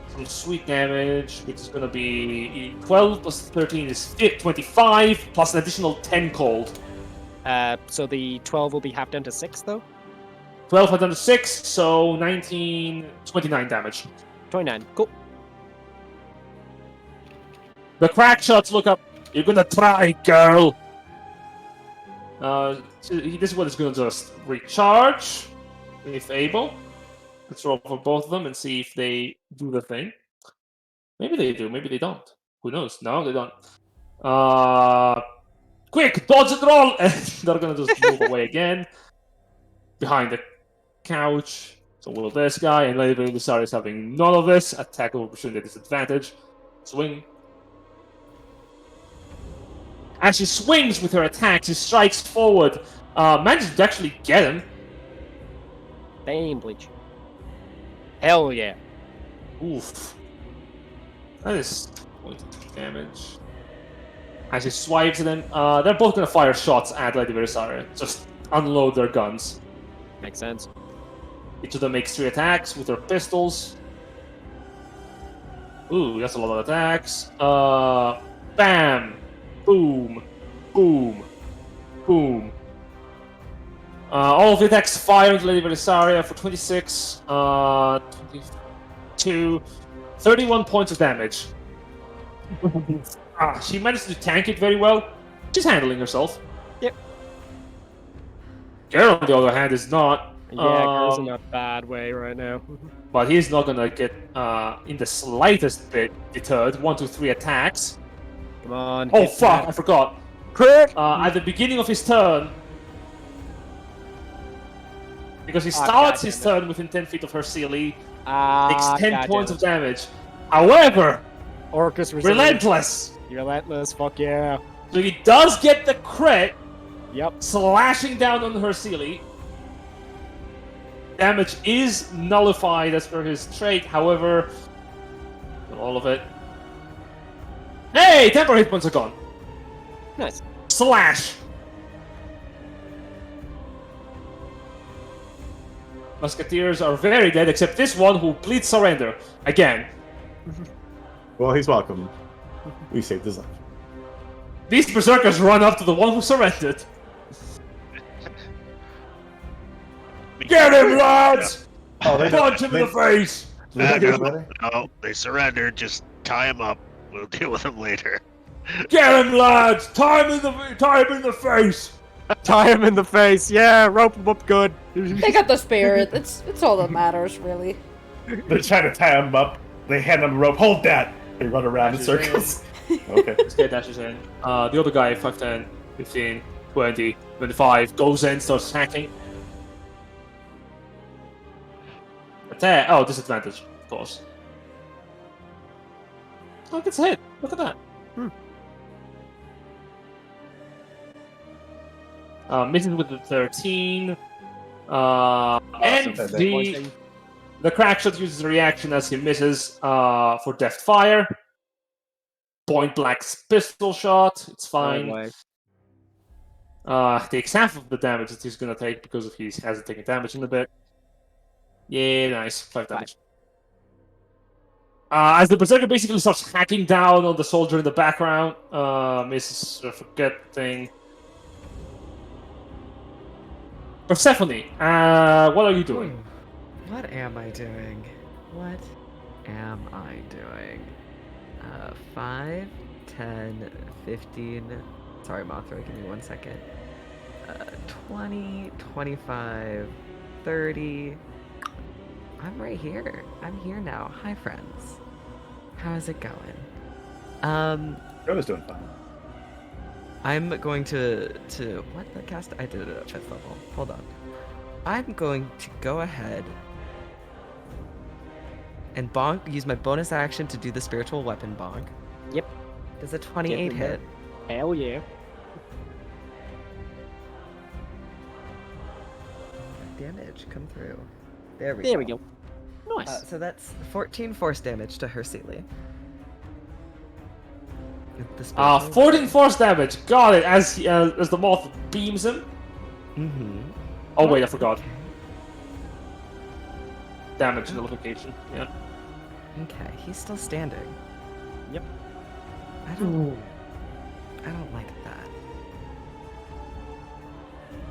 some sweet damage, which is going to be 12 plus 13 is 25, plus an additional 10 cold. So the 12 will be half down to 6, though? 12 had done to 6, so 19, 29 damage. 29. Cool. The crack shots look up. You're gonna try, girl. This one is gonna just recharge, if able. Let's roll for both of them and see if they do the thing. Maybe they do, maybe they don't. Who knows? No, they don't. Quick, dodge and roll! And they're gonna just move away again. Behind the couch. So will this guy, and Lady Belisari is having none of this. Attack of opportunity at disadvantage. Swing. As she swings with her attack, she strikes forward. Manages to actually get him. Damn, Bleach. Hell yeah. Oof. That is point of damage. As she swipes at him, they're both gonna fire shots at Lady Belisari. Just unload their guns. Makes sense. Each of them makes 3 attacks with their pistols. Ooh, that's a lot of attacks. Bam! Boom! Boom! Boom! All of the attacks fire into Lady Belisari for 26, 22, 31 points of damage. She managed to tank it very well. She's handling herself. Yep. Geralt, on the other hand, is not. Yeah, Gur's in a bad way right now. But he's not gonna get in the slightest bit deterred. 1, 2, 3 attacks. Come on. Oh hit fuck! that. I forgot. Crit! At the beginning of his turn, because he Ah, starts God his damn turn within 10 feet of her Sealy, Ah, takes 10 God points damn of damage. However, it. Orcus resilient. relentless. Relentless, fuck yeah. So he does get the crit, Yep. slashing down on her Sealy. Damage is nullified as per his trait, however, not all of it. Hey, temporary hit points are gone. Nice. Slash. Musketeers are very dead, except this one who pleads surrender again. Well, he's welcome. We saved his life. These berserkers run up to the one who surrendered. Get him, lads! Oh, they Punch him in the face! No, they surrendered. Just tie him up. We'll deal with him later. Get him, lads! Tie him in the face! Tie him in the face. Yeah, rope him up good. They got the spirit. It's all that matters, really. They're trying to tie him up. They hand him a rope. Hold that! They run around in Dashes circles. Okay. This guy dashes in. The other guy, 5, 10, 15. 20, 25, goes in, starts hacking. Attack. Oh, disadvantage, of course. Oh, it gets a hit. Look at that. Misses with the 13. And the crack shot uses a reaction as he misses for deft fire. Point blank pistol shot. It's fine. Takes half of the damage that he's gonna take because he hasn't taken damage in a bit. Yeah, nice. 5 damage. As the Berserker basically starts hacking down on the soldier in the background, misses forget thing. Persephone, what are you doing? What am I doing? What am I doing? 5, 10, 15. Sorry, Mothra, give me 1 second. 20, 25, 30. I'm right here. I'm here now. Hi, friends. How's it going? I was doing fine. I'm going to what the cast? I did it at 5th level. Hold on. I'm going to go ahead and bonk. Use my bonus action to do the spiritual weapon bonk. Yep. Does a 28 hit? Hell yeah. Damage come through. There we go. Nice. So that's 14 force damage to Hercule. 14 force damage. Got it. As the moth beams him. Mm-hmm. Oh wait, I forgot. Damage notification. Yeah. Okay, he's still standing. Yep. I don't like that.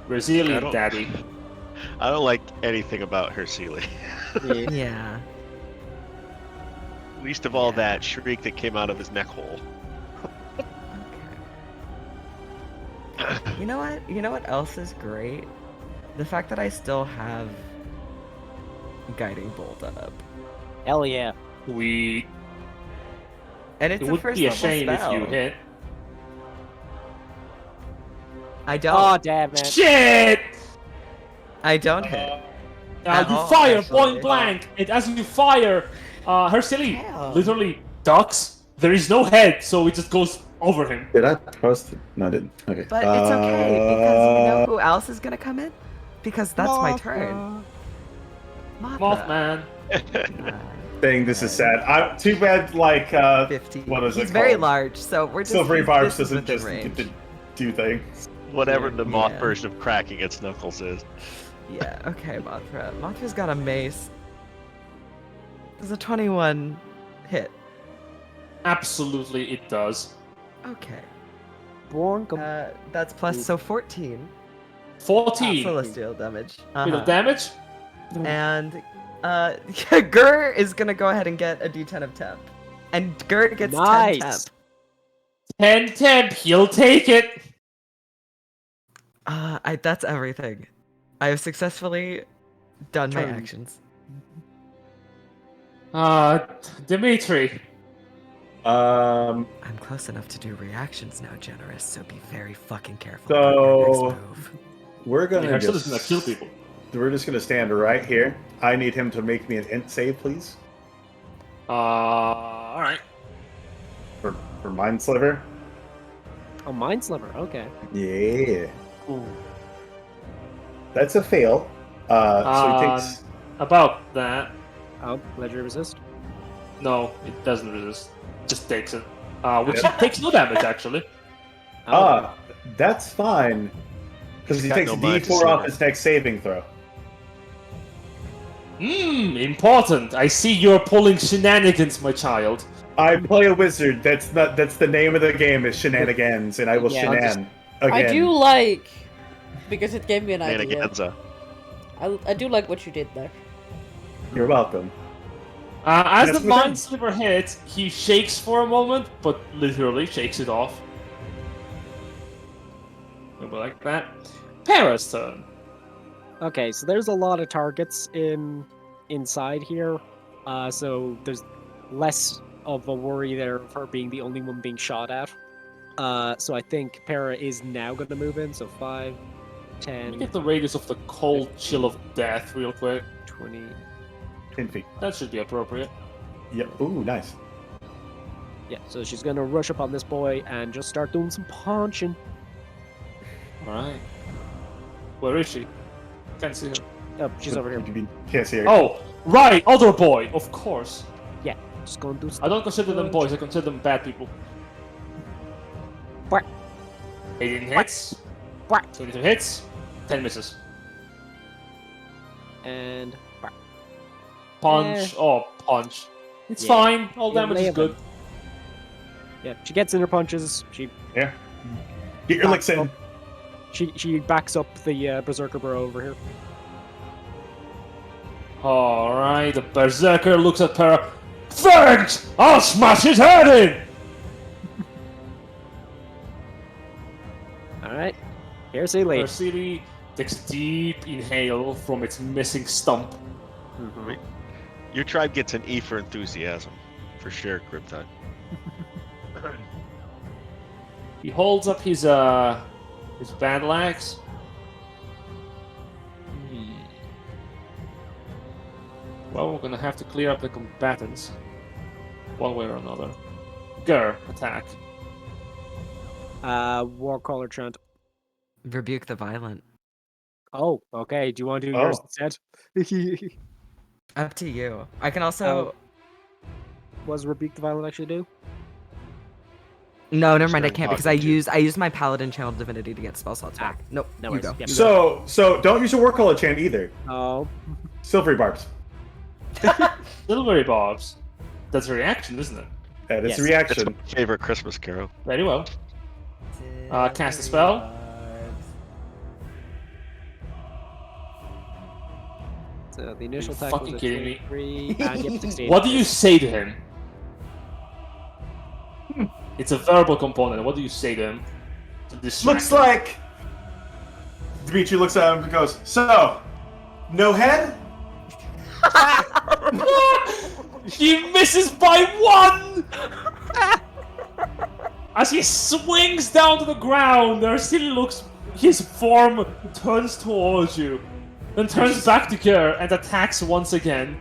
Resilient, daddy. I don't like anything about Hercule. Yeah. Least of all that shriek that came out of his neck hole. Okay. You know what? You know what else is great? The fact that I still have Guiding Bolt up. Hell yeah. We. And it's It a would first be a level shame spell. if you hit. I don't. Oh, damn it. Shit! I don't hit. You all, fire actually. point blank, and as you fire, Hercule Damn. literally ducks. There is no head, so it just goes over him. Did I post it? No, I didn't. Okay. But it's okay because you know who else is gonna come in? Because that's my turn. Mothman. Thing. This is sad. Too bad. Like 50. what is He's it very called? large, so we're just. Silvery Barbs this is doesn't within just range. get to do things. Whatever the moth Yeah. version of cracking its knuckles is. Yeah. Okay, Mothra. Mothra's got a mace. Does a 21 hit? Absolutely, it does. Okay. Bonk. That's plus so 14 14 celestial damage. bit of damage. And Gur is gonna go ahead and get a D10 of temp, and Gur gets 10 temp. 10 temp, he'll take it. That's everything. I have successfully done my Turn. actions. Dimitri. I'm close enough to do reactions now, Generous, so be very fucking careful So- about your next move. We're gonna Hercule is just gonna kill people. We're just gonna stand right here. I need him to make me an int save, please. Alright. For Mind Sliver. Oh, Mind Sliver. Okay. Yeah. Ooh. That's a fail. So he takes. About that. Oh, Ledger Resist. No, it doesn't resist. Just takes it. Which takes no damage, actually. That's fine. Because he got takes no mind to D4 off sliver. his next saving throw. Important. I see you're pulling shenanigans, my child. I play a wizard. That's the name of the game is Shenanigans, and I will Yeah, shenan again. I do like, because it gave me an idea. Shenaniganza. I do like what you did there. You're welcome. As Yes, the we Mind can. Sliver hits, he shakes for a moment, but literally shakes it off. Maybe like that. Para's turn. Okay, so there's a lot of targets inside here. So there's less of a worry there of her being the only one being shot at. So I think Para is now going to move in. So 5, Let me 10, get the radius of the cold chill of death real quick. 20. 10 feet. That should be appropriate. Yep. Ooh, nice. Yeah, so she's going to rush up on this boy and just start doing some punching. Alright. Where is she? Can't see her. Oh, she's over here. You can't see her. Oh, right! Other boy! Of course. Yeah, just going to do I don't consider them boys, I consider them bad people. What? 18 hits. What? 22 hits. 10 misses. And... Punch. Oh, punch. It's Yeah. fine. All damage is 11. good. Yeah, she gets in her punches. She Yeah. Get your licks in. she backs up the Berserker bro over here. Alright, the Berserker looks at Para. Thanks! I'll smash his head in! Alright, here's Sealy. Persili takes a deep inhale from its missing stump. Mhm. Your tribe gets an E for enthusiasm, for sure, Krypton. He holds up his battle axe. Well, we're gonna have to clear up the combatants. One way or another. Gur, attack. Warcaller chant. Rebuke the violent. Oh, okay. Do you want to do yours Oh. instead? Up to you. I can also. What does Rebuke the Violent actually do? No, never mind. I Sharing can't because talking I used my Paladin Channel Divinity to get spell slots back. Nope. No you worries. go. Yep. So don't use your war color chant either. Oh. Silvery barbs. Silvery Bobs. That's a reaction, isn't it? That is Yes. a It's reaction. my favorite Christmas carol. Very well. Cast a spell. So the initial you attack fucking was a kidding me? 23, and yep, 16. What do you say to him? It's a verbal component. What do you say to him? To distract Looks him? like Dimitri looks at him and goes, "So, no head?" He misses by 1! As he swings down to the ground, there still looks. His form turns towards you, then turns back to Gur and attacks once again.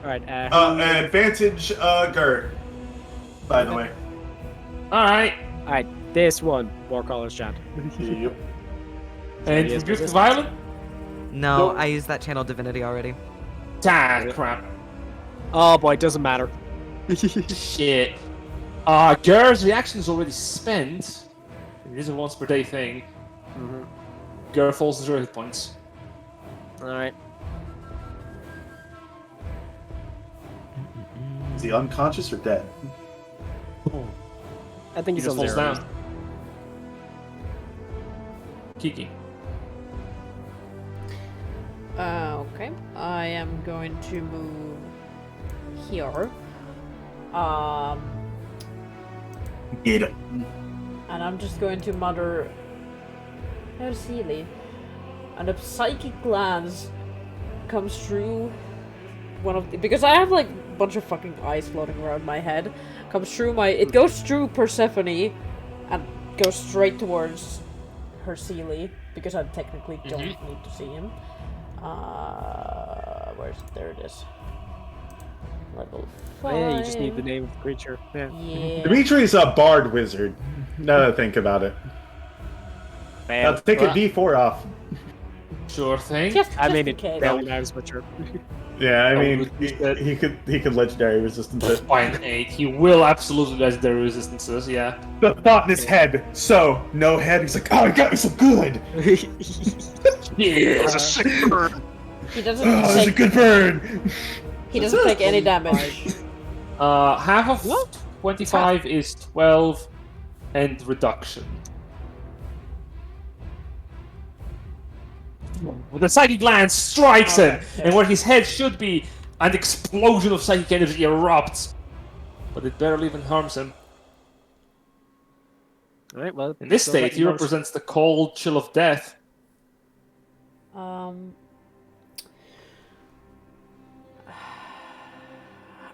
Alright, Advantage, Gert. By the way. Alright. alright, this one, Warcaller's chant. Yep. And He is Rebuke the resistant. Violent? No, Nope. I used that Channel Divinity already. Ah, crap. Oh boy, it doesn't matter. Shit. Gur's reaction is already spent. It is a once per day thing. Mhm. Gur falls to 0 hit points. Alright. Is he unconscious or dead? I think He he's just on falls zero. down. Kiki. Okay. I am going to move here. Get it. And I'm just going to mutter, "Herr Sealy." And a psychic glance comes through one of the, because I have like a bunch of fucking eyes floating around my head. Comes through my, it goes through Persephone and goes straight towards Herr Sealy because I technically don't need to see him. There it is. Level 5. Oh, yeah, you just need the name of the creature. Yeah. Yeah. Dimitri's a bard wizard. Now that I think about it. Bam. Now take a D4 off. Sure thing. Just I mean, in it case. barely matters, but sure. Yeah, I Oh, mean, good. he could legendary resistance it. Fine 8. He will absolutely legendary resistances, yeah. The thought in his head. So, no head. He's like, oh, he got me so good. It's a sick bird. He doesn't Oh, it's a take, good burn. he doesn't take any damage. Half of 25 is 12 and reduction. The psychic glance strikes him, and where his head should be, an explosion of psychic energy erupts. But it barely even harms him. Alright, well. In this so state, let he you know- represents the cold chill of death.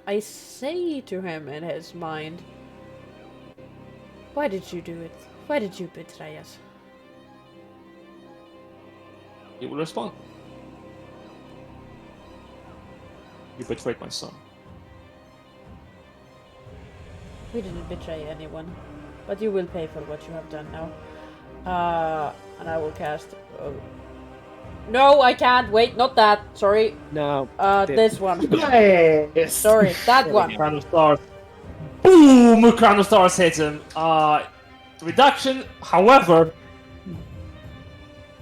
I say to him in his mind, Why did you do it? Why did you betray us? He will respond. You betrayed my son. We didn't betray anyone, but you will pay for what you have done now. And I will cast. No, I can't. Wait, not that. Sorry. No. This one. Nice. Sorry, that one. Crown of Stars. Boom! Crown of Stars hits him. Reduction, however,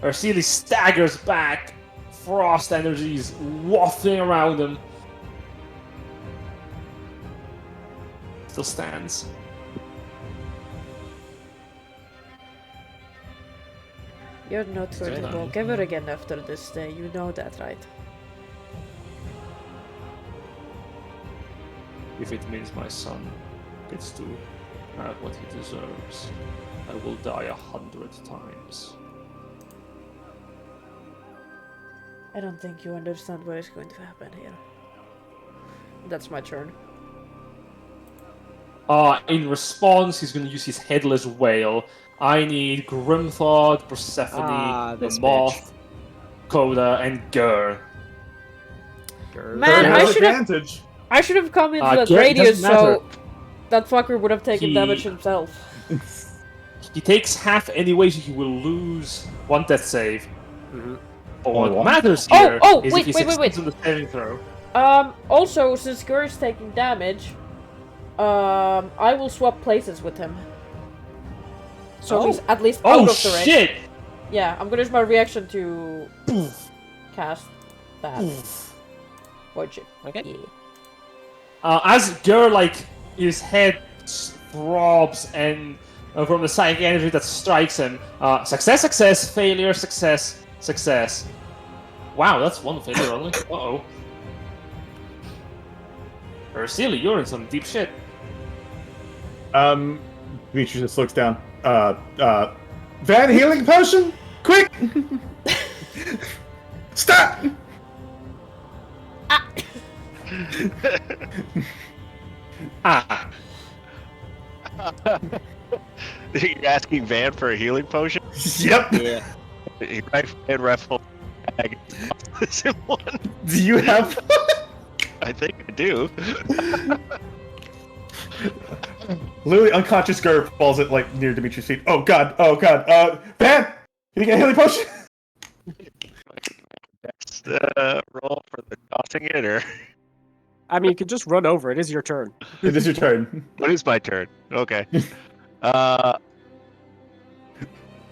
Ursili staggers back. Frost energies wafting around him. Still stands. You're not going to walk ever again after this day. You know that, right? If it means my son gets to have what he deserves, I will die 100 times. I don't think you understand what is going to happen here. That's my turn. In response, he's going to use his Headless Whale. I need Grimthought, Persephone, the this Moth, Coda, and Gur. Man, Advantage. I should have come into that Gur, it radius doesn't matter. so that fucker would have taken damage himself. He takes half anyway, so he will lose one death save. Mm-hmm. But what what? matters here is wait, if he wait, succeeds on the saving throw. Also, since Gur is taking damage, I will swap places with him. So he's at least out of the range. Shit! Yeah, I'm gonna use my reaction to cast that. Void Shift. Okay. Yeah. As Gur, his head throbs and from the psychic energy that strikes him, success, success, failure, success, success. Wow, that's one failure only. Uh-oh. Ursili, you're in some deep shit. Demetrius just looks down. Van healing potion? Quick! Stop! Ah. You're asking Van for a healing potion? Yep. Yeah. He right and raffle bag. This in one. Do you have? I think I do. Literally unconscious Gur falls at near Dimitri's feet. Oh god, Van! Can you get a healing potion? Best roll for the tossing it, or I mean, you can just run over. It is your turn. It is your turn. what is my turn? Okay.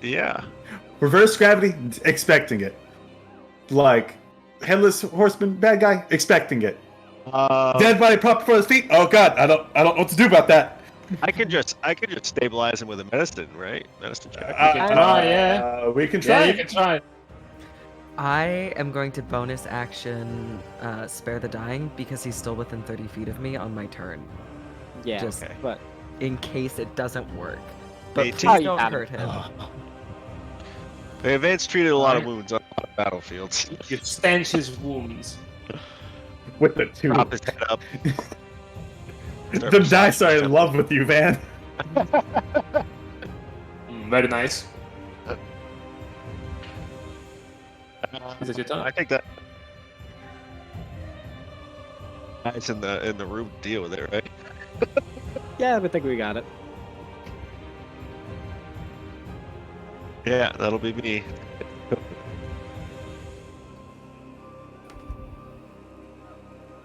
Yeah. Reverse gravity, expecting it. Headless horseman, bad guy, expecting it. Dead body propped before his feet. Oh god, I don't know what to do about that. I could just stabilize him with a medicine, right? Medicine check. You can try, yeah. We can try. Yeah, you can try. I am going to bonus action spare the dying because he's still within 30 feet of me on my turn. Yeah. Just Okay. But in case it doesn't work. But Hey, please T- don't Oh, hurt him. The advanced treated a lot of wounds on a lot of battlefields. You stanch his wounds. With the two. Prop his head up. The dice are in love with you, Van. Very nice. Is it your turn? I think that. Guys in the room deal with it, right? yeah, I think we got it. Yeah, that'll be me.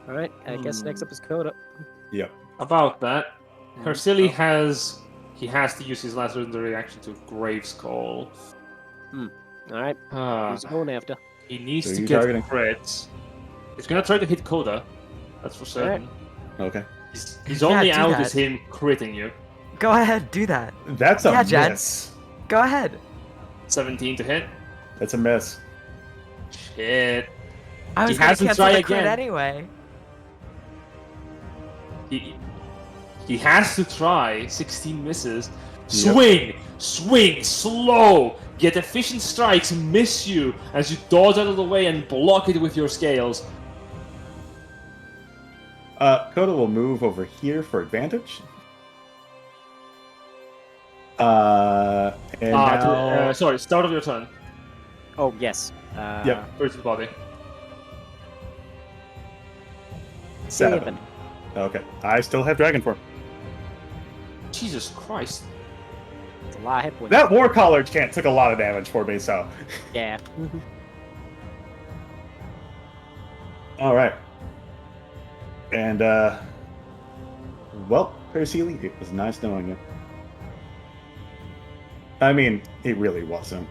All right. I guess next up is Coda. Yep. About that, Ursili has to use his last legendary reaction to Grave's Call. All right. Who's going after? He needs So to you get targeting? crits. He's gonna try to hit Coda. That's for certain. Okay. His Yeah, only do out that. is him critting you. Go ahead, do that. That's a Yeah, Jen. miss. Go ahead. 17 to hit. That's a miss. Shit. I was He gonna has to cancel try the crit again. anyway. He has to try. 16 misses. Swing, slow. Get efficient strikes miss you as you dodge out of the way and block it with your scales. Coda will move over here for advantage. And now... sorry, start of your turn. Oh, yes. Yep. Where's his body? 7. Okay. I still have Dragon Form. Jesus Christ. It's a lot of hit points. That War Collar chant took a lot of damage for me, so... Yeah. Alright. And, well, Perseele, it was nice knowing you. I mean, it really wasn't.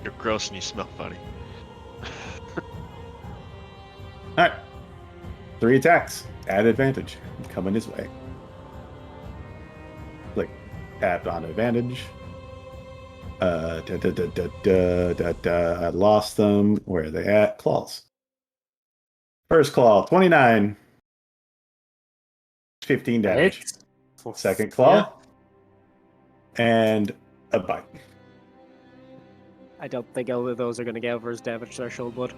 You're gross and you smell funny. Alright. 3 attacks. Add advantage. Coming his way. Like, tapped on advantage. I lost them. Where are they at? Claws. First claw, 29. 15 damage. Hit. Second claw. And a bite. I don't think either of those are going to get over his damage threshold, bud.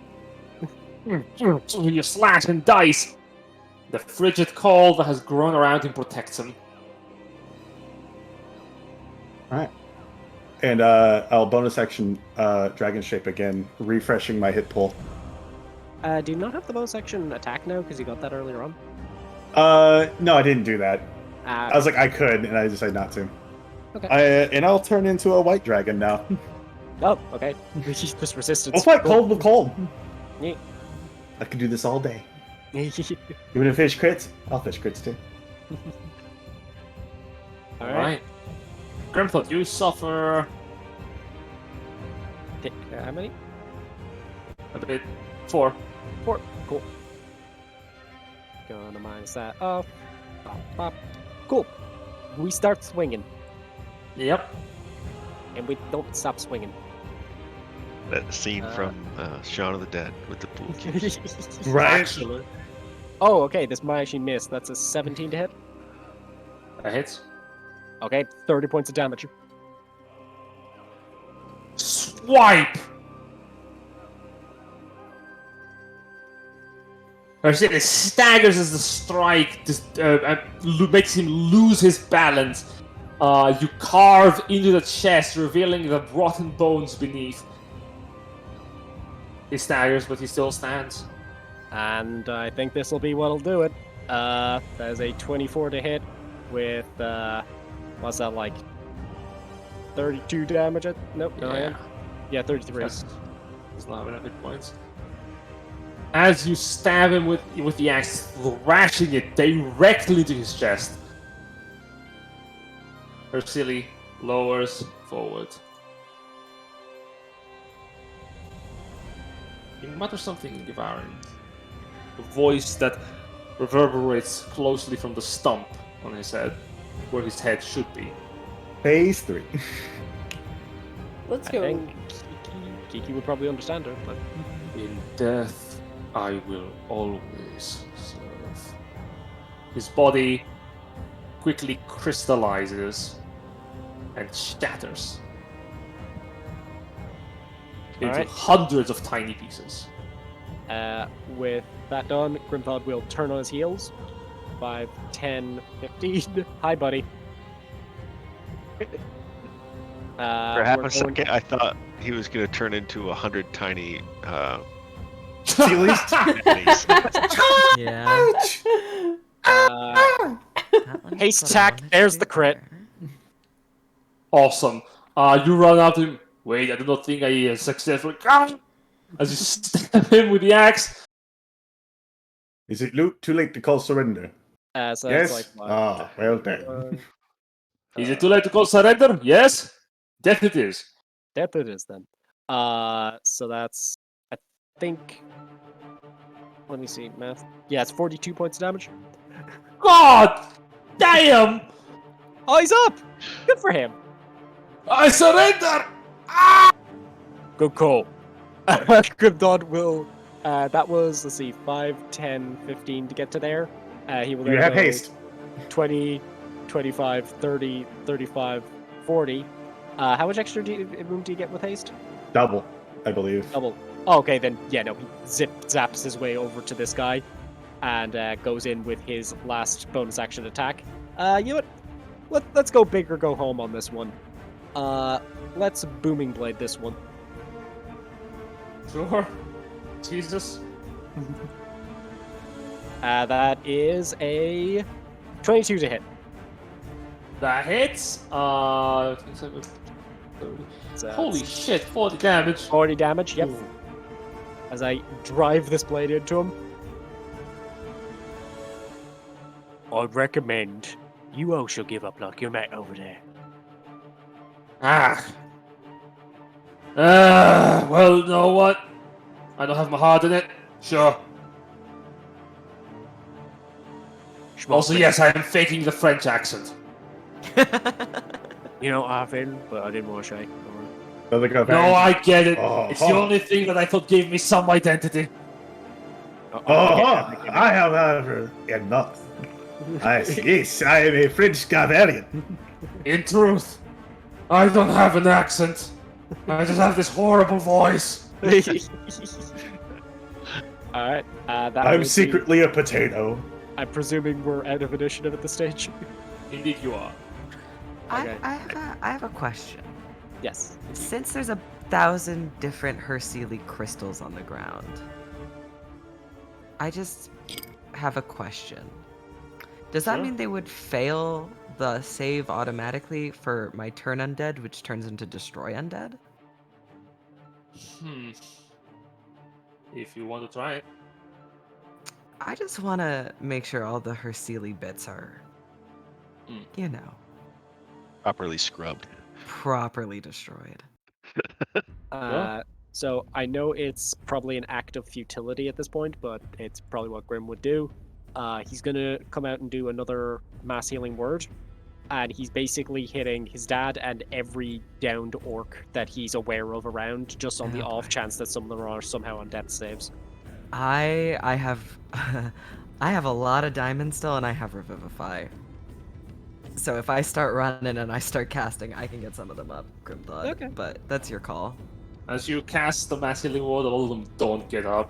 You slash and dice. The frigid cold that has grown around him protects him. Alright. And I'll bonus action Dragon Shape again, refreshing my hit pool. Do you not have the bonus action attack now, because you got that earlier on? No, I didn't do that. I was like, I could, and I decided not to. Okay. And I'll turn into a white dragon now. Oh, okay. Just resistance. We'll fight cold with cold. Yeah. I could do this all day. Even if fish crits, I'll fish crits too. Alright. Grimthought, you suffer How many? a bit. 4. 4. Cool. Gonna minus that off. Bop, bop. Cool. We start swinging, Yep. and we don't stop swinging. That scene from Shaun of the Dead with the pool cues. Right. Actually. Oh, okay. This might actually miss. That's a 17 to hit. That hits. Okay, 30 points of damage. Swipe! It staggers as the strike just, makes him lose his balance. You carve into the chest, revealing the rotten bones beneath. He staggers, but he still stands. And I think this will be what'll do it. That is a 24 to hit with, what's that like? 32 damage? Nope, yeah, 33. He's not having hit points. As you stab him with the axe, thrashing it directly into his chest, Perseele lowers forward. He mutters something in Devouring, a voice that reverberates closely from the stump on his head, where his head should be. Phase 3. Let's I go. think Kiki would probably understand her, but... In death, I will always serve. His body quickly crystallizes and shatters into Alright. hundreds of tiny pieces. With that done, Grimthod will turn on his heels. 5, 10, 15. Hi, buddy. For half we're a second, I thought he was going to turn into 100 tiny Sealies? pennies. Yeah. Uh, that one's haste what I attack, wanted there's to the crit. do. Awesome. You run up to him. Wait, I do not think I successfully. As you stab him with the axe. Is it too late to call surrender? So Yes? it's like, Well done. Is it too late to call surrender? Yes? Death it is. Death it is then. So that's, I think, let me see, math. Yeah, it's 42 points of damage. God damn! Oh, he's up! Good for him. I surrender! Good call. Grimdod will, that was, let's see, 5, 10, 15 to get to there. He will You then have go haste. 20, 25, 30, 35, 40. How much extra room do you get with haste? Double, I believe. Double. Oh, okay, then, yeah, no, he zaps his way over to this guy and goes in with his last bonus action attack. You know what? let's go big or go home on this one. Let's booming blade this one. Sure. Jesus. That is a 22 to hit. That hits. 27, 30. So Holy it's shit! 40 damage. 40 damage. Yep. Ooh. As I drive this blade into him. I'd recommend you also give up like your mate over there. Well, you know what? I don't have my heart in it. Sure. Also, yes, I am faking the French accent. You know, I feel, but I didn't want to say. No, I get it. Oh, It's the only thing that I thought gave me some identity. I have heard enough. Yes, I am a French Bavarian. In truth, I don't have an accent. I just have this horrible voice. Alright, that I'm would secretly a potato. be, I'm presuming we're out of initiative at this stage. Indeed, you are. Okay. I have a question. Yes. Since there's 1,000 different Hercule crystals on the ground, I just have a question. Does that mean they would fail the save automatically for my turn undead, which turns into destroy undead? If you want to try it. I just want to make sure all the Hercule bits are, you know, Properly scrubbed. properly destroyed. So I know it's probably an act of futility at this point, but it's probably what Grim would do. He's gonna come out and do another mass healing word, and he's basically hitting his dad and every downed orc that he's aware of around, just on the Oh, off boy. chance that some of them are somehow on death saves. I have I have a lot of diamonds still, and I have Revivify. So if I start running and I start casting, I can get some of them up, Grim Thought. Okay. But that's your call. As you cast the mass healing word, all of them don't get up.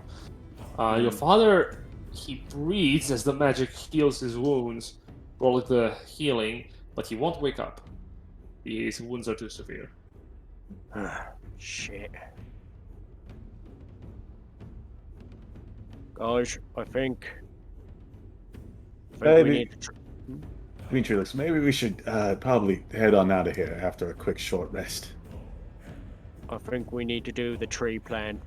Your father, he breathes as the magic heals his wounds, roll the healing, but he won't wake up. His wounds are too severe. Shit. Guys, I think we Maybe. need to Demetrius, maybe we should probably head on out of here after a quick short rest. I think we need to do the tree plan.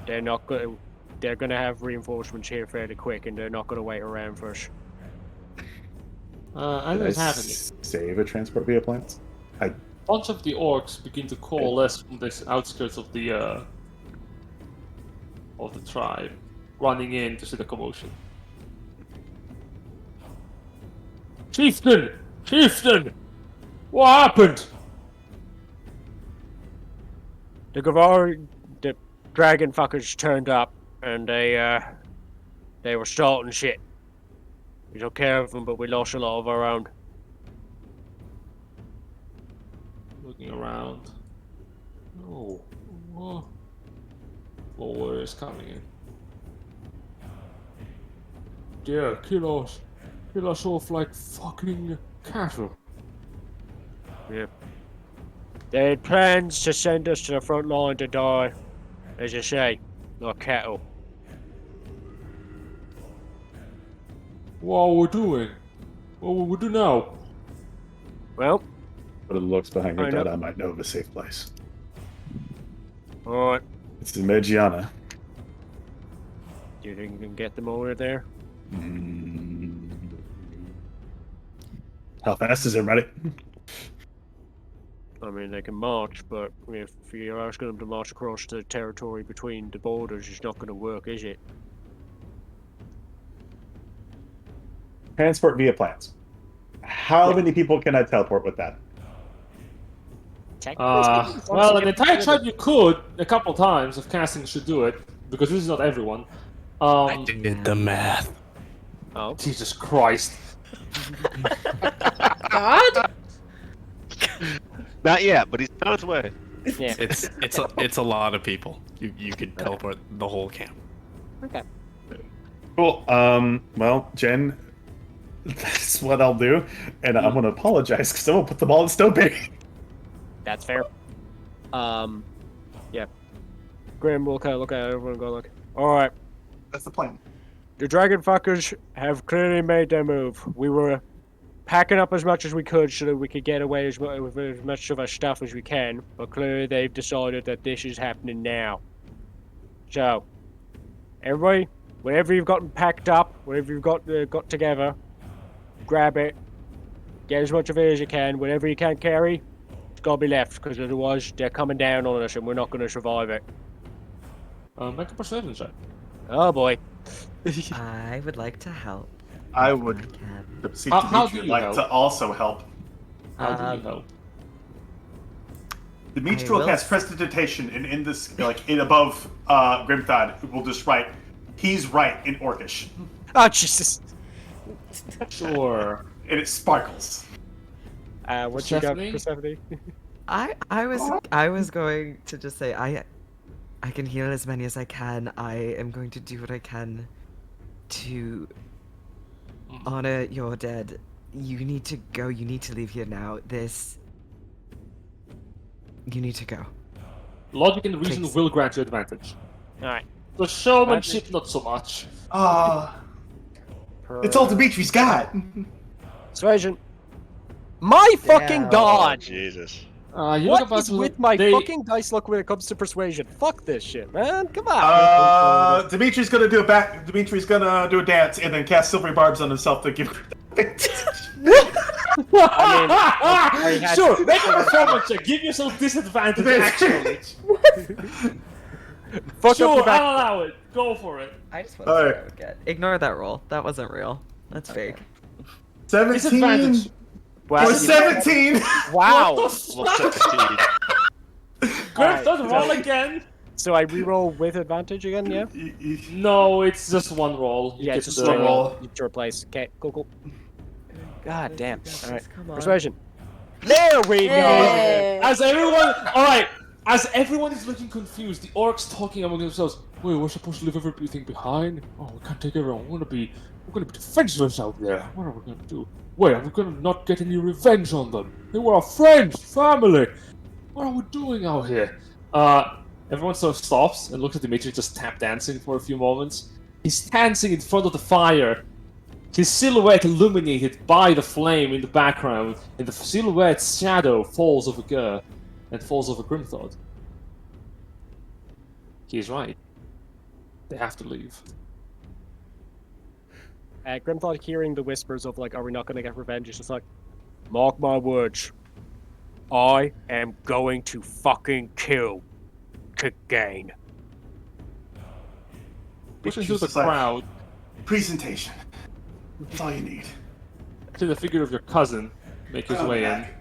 They're not going. They're going to have reinforcements here fairly quick, and they're not going to wait around for us. As Did it's I happening, save a transport via plants? a bunch of the orcs begin to coalesce from this outskirts of the tribe, running in to see the commotion. Chieftain! Chieftain! What happened? The dragon fuckers turned up, and they were starting shit. We took care of them, but we lost a lot of our own. Looking around. Oh. More warriors coming in. Yeah, kill us off like fucking cattle. Yeah. They had plans to send us to the front line to die, as you say, like cattle. What are we doing? What will we do now? Well, But it looks behind your I know. dad, I might know of a safe place. alright. It's in Mediana. Do you think you can get them over there? Mm. How fast is everybody? I mean, they can march, but if you're asking them to march across the territory between the borders, it's not going to work, is it? Transport via plants. How many people can I teleport with that? Well, an entire tribe you could a couple times if casting should do it, because this is not everyone. I did the math. Oh. Jesus Christ. God? Not yet, but he's on his way. Yeah. It's a lot of people. You could teleport the whole camp. Okay. Cool. Well, Jen, That's what I'll do, and I'm gonna apologize because I'm gonna put them all in Stoneberry. That's fair. Yeah. Grim will kind of look at everyone and go like, alright, That's the plan. the dragon fuckers have clearly made their move. We were packing up as much as we could so that we could get away with as much of our stuff as we can, but clearly they've decided that this is happening now. So, everybody, whatever you've gotten packed up, whatever you've got together, grab it, get as much of it as you can. Whatever you can't carry, it's gotta be left, because otherwise they're coming down on us and we're not gonna survive it. Make a perception check. Oh boy. I would like to help. I if would I can. see How Dimitri do you like help? to also help. How do you help? Dimitri will has s- prestidigitation, and in this, like, in above Grimthod, we'll just write, he's right in Orcish. Oh Jesus. Sure. And it sparkles. What you got, Persephone? Persephone? I was going to just say I can heal as many as I can. I am going to do what I can to honor your dead. You need to go. You need to leave here now. You need to go. Logic and reason Please. will grant you advantage. Alright. The showmanship, not so much. It's all Dimitri's got. Persuasion. My fucking Damn. god! Jesus. You What look about is to- with my they- fucking dice luck when it comes to persuasion? Fuck this shit, man. Come on. Dimitri's gonna do a dance and then cast silvery barbs on himself to give. I had- Sure, make a performance check. Give yourself disadvantage actually. Fuck up Sure, your back. I'll allow it. Go for it. I just want to Alright. see what I would get. Ignore that roll. That wasn't real. That's fake. 17 Disadvantage. Wow. or 17. Wow. What the fuck? Griff, don't roll again. So I reroll with advantage again, yeah? No, it's just one roll. You Yeah, get it's just the- one roll. You to replace. Okay, cool. God damn. Alright. Come on. Persuasion. There we go! Yay. As everyone, all right. As everyone is looking confused, the orcs talking among themselves. Wait, we're supposed to leave everything behind. Oh, we can't take everyone. We're gonna be defenseless out there. What are we gonna do? Wait, are we gonna not get any revenge on them? They were our friends, family. What are we doing out here? Everyone sort of stops and looks at Dimitri just tap dancing for a few moments. He's dancing in front of the fire. His silhouette illuminated by the flame in the background, and the silhouette's shadow falls over Gur and falls over Grimthod. He's right. They have to leave. Grimthod hearing the whispers of like, are we not gonna get revenge? Is just like, mark my words. I am going to fucking kill Kagain. Pushing through the Jesus, like- crowd Presentation. That's all you need. to the figure of your cousin make his Oh, way in. back.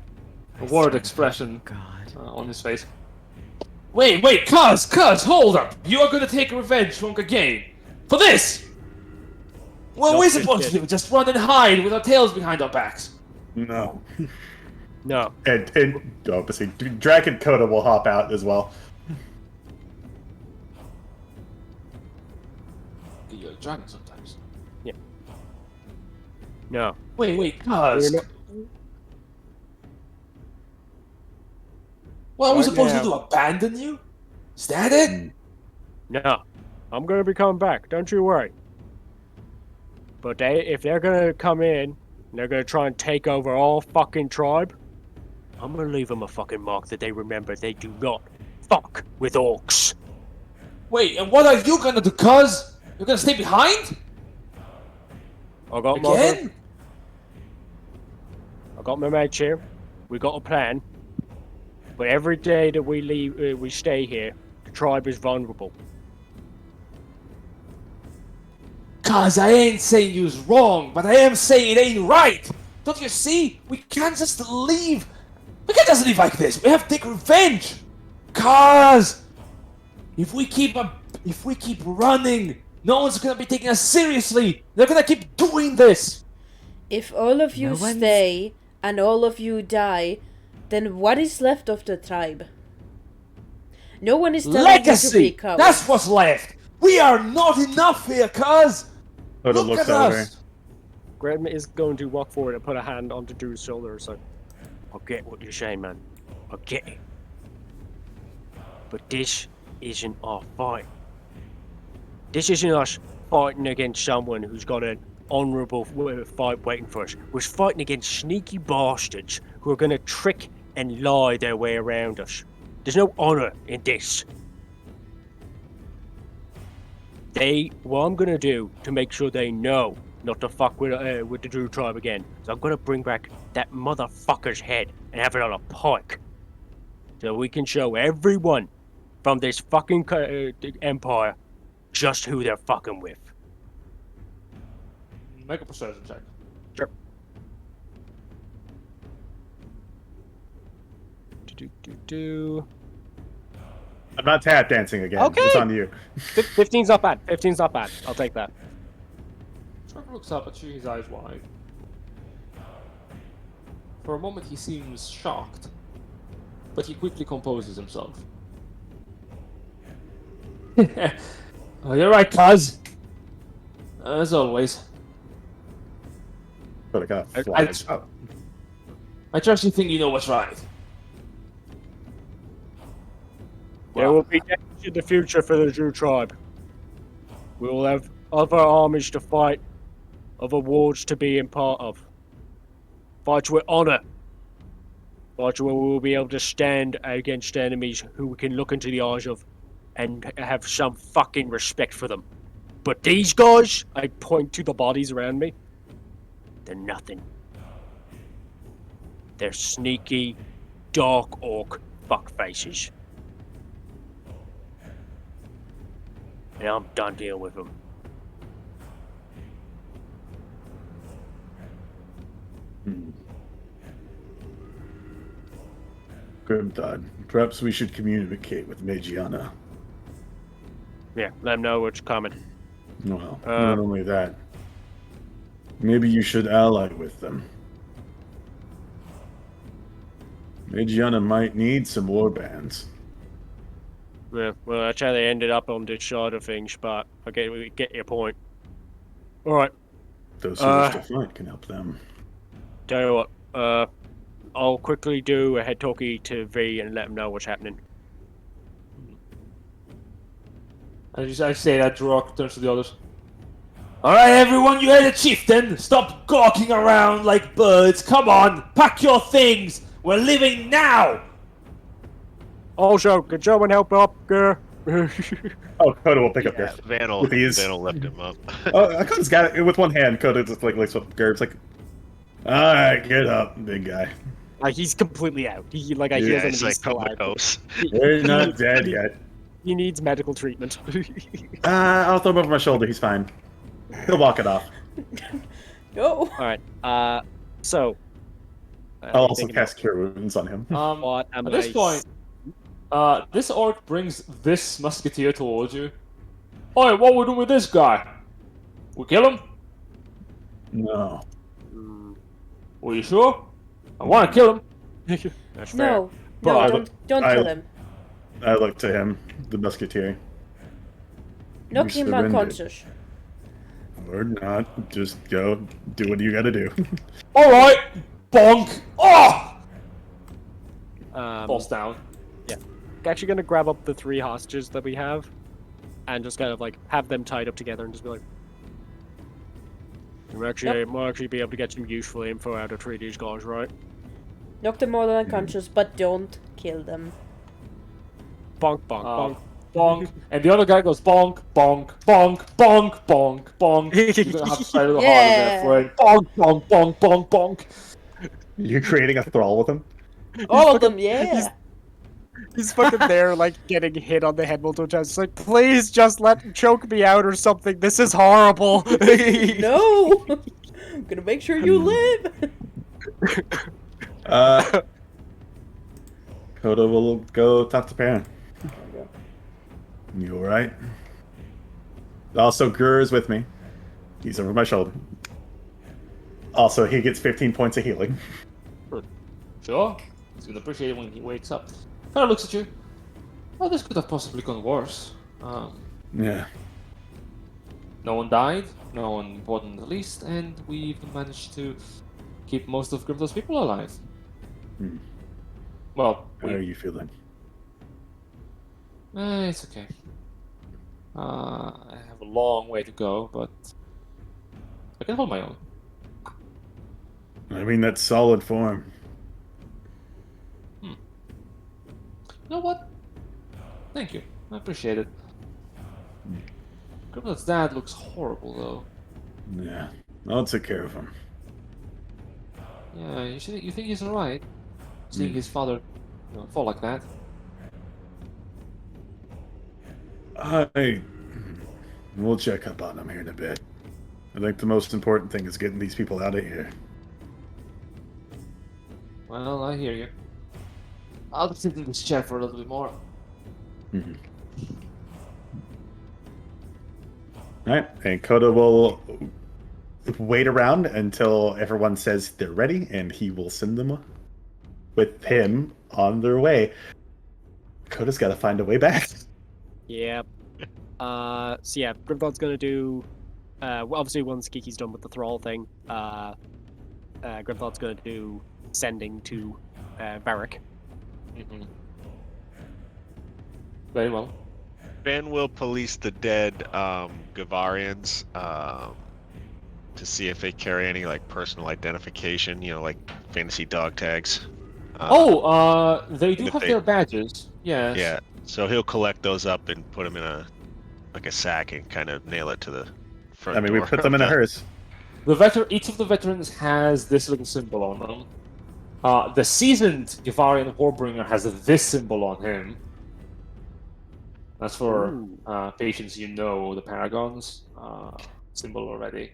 A worried expression God. on his face. Wait, cuz, hold up! You are gonna take revenge from Kagain for this! What are we Not supposed this to do? Just run and hide with our tails behind our backs? No. No. And obviously, Dragon Coda will hop out as well. You're a dragon sometimes. No. Wait, cuz. We're not- What are we Right supposed now. to do? Abandon you? Is that it? No. I'm gonna be coming back, don't you worry. But if they're gonna come in, and they're gonna try and take over our fucking tribe, I'm gonna leave them a fucking mark that they remember they do not fuck with orcs. Wait, and what are you gonna do, cuz? You're gonna stay behind? I got Again? I got my mates here. We got a plan. But every day that we leave, we stay here, the tribe is vulnerable. Cuz I ain't saying you's wrong, but I am saying it ain't right! Don't you see? We can't just leave! We can't just leave like this! We have to take revenge! Cuz! If we keep running, no one's gonna be taking us seriously! They're gonna keep doing this! If all of you No one's- stay and all of you die, then what is left of the tribe? No one is telling you to be Legacy! cowards. That's what's left! We are not enough here, cuz! Coda Look looks at over. us! Graham is going to walk forward and put a hand onto Drew's shoulder. So, I get what you're saying, man. I get it. But this isn't our fight. This isn't us fighting against someone who's got an honourable fight waiting for us. We're fighting against sneaky bastards who are going to trick and lie their way around us. There's no honour in this. What I'm going to do to make sure they know not to fuck with the Drew tribe again, is I'm going to bring back that motherfucker's head and have it on a pike. So we can show everyone from this fucking empire just who they're fucking with. Make a perception check. Sure. I'm not tap dancing again. Okay. It's on you. 15's not bad. 15's not bad. I'll take that. Trevor looks up at you, his eyes wide. For a moment he seems shocked, but he quickly composes himself. Oh, you're right, cuz. As always. But I got I flies up. trust you think you know what's right. There will be danger in the future for the Drew tribe. We will have other armies to fight, other wars to be in part of. Fights with honor. Fights where we will be able to stand against enemies who we can look into the eyes of and have some fucking respect for them. But these guys, I point to the bodies around me, they're nothing. They're sneaky, dark orc fuckfaces. And I'm done dealing with them. Grim thought. Perhaps we should communicate with Magiana. Yeah, let them know what's coming. Well, not only that. Maybe you should ally with them. Magiana might need some war bands. Yeah, well, that's how they ended up on this side of things, but we get your point. Alright, Those who wish to fight can help them. tell you what, I'll quickly do a head talkie to V and let him know what's happening. As I say that, Drock turns to the others. Alright, everyone, you heard the chieftain. Stop gawking around like birds. Come on, pack your things. We're leaving now. Also, could someone help up, girl? Oh, Coda will pick up Yeah, this. Van will With these. lift him up. Oh, Coda's got it with one hand. Coda just like lifts up Gerb's like, alright, get up, big guy. He's completely out. I hear Yeah, him and it's he's like still out. comatose. We're not dead yet. He needs medical treatment. I'll throw him over my shoulder. He's fine. He'll walk it off. Go. Alright, so... I'll also cast Cure Wounds on him. What am At this I point, this orc brings this musketeer towards you. Oi, what we doing with this guy? We kill him? No. Are you sure? I want to kill him. That's fair. No, But no, don't kill him. I look to him, the musketeer. Knock You him surrendered. unconscious. Or not. Just go do what you gotta do. Alright, bonk. Oh! Falls down. Actually gonna grab up the 3 hostages that we have and just kind of like have them tied up together and just be like, we'll actually be able to get some useful info out of 3 of these guys, right? Knock them all unconscious, but don't kill them. Bonk, bonk, bonk. Bonk. And the other guy goes bonk, bonk, bonk, bonk, bonk, bonk. You're gonna have to try a little harder there for it. Bonk, bonk, bonk, bonk, bonk. You're creating a thrall with him? All of them, yeah. He's fucking there, like, getting hit on the head multiple times. It's like, please just choke me out or something. This is horrible. No! I'm gonna make sure you live! Coda will go talk to Perrin. You alright? Also, Gur is with me. He's over my shoulder. Also, he gets 15 points of healing. Sure. He's gonna appreciate it when he wakes up. Kind of looks at you. Oh, this could have possibly gone worse. Yeah. No one died, no one important at least, and we've managed to keep most of Grimthor's people alive. Hmm. Well, How are you feeling? It's okay. I have a long way to go, but I can hold my own. I mean, that's solid form. You know what? Thank you. I appreciate it. Grimthor's dad looks horrible, though. Yeah, I'll take care of him. Yeah, you think he's alright? Seeing his father fall like that? We'll check up on him here in a bit. I think the most important thing is getting these people out of here. Well, I hear you. I'll just sit in this chair for a little bit more. Mm-hmm. Alright, and Koda will wait around until everyone says they're ready, and he will send them with him on their way. Koda's got to find a way back. Yep. So yeah, Grimthor's gonna do. Well, obviously, once Kiki's done with the thrall thing, Grimthor's gonna do sending to Varric. Very well. Van will police the dead Gavarians to see if they carry any like personal identification, like fantasy dog tags. They do if have they- their badges. Yes. Yeah, so he'll collect those up and put them in a sack and kind of nail it to the front I mean, we door put them of in a the- hearse. Each of the veterans has this little symbol on them. The seasoned Gavarian Warbringer has this symbol on him. That's for patients the Paragons symbol already.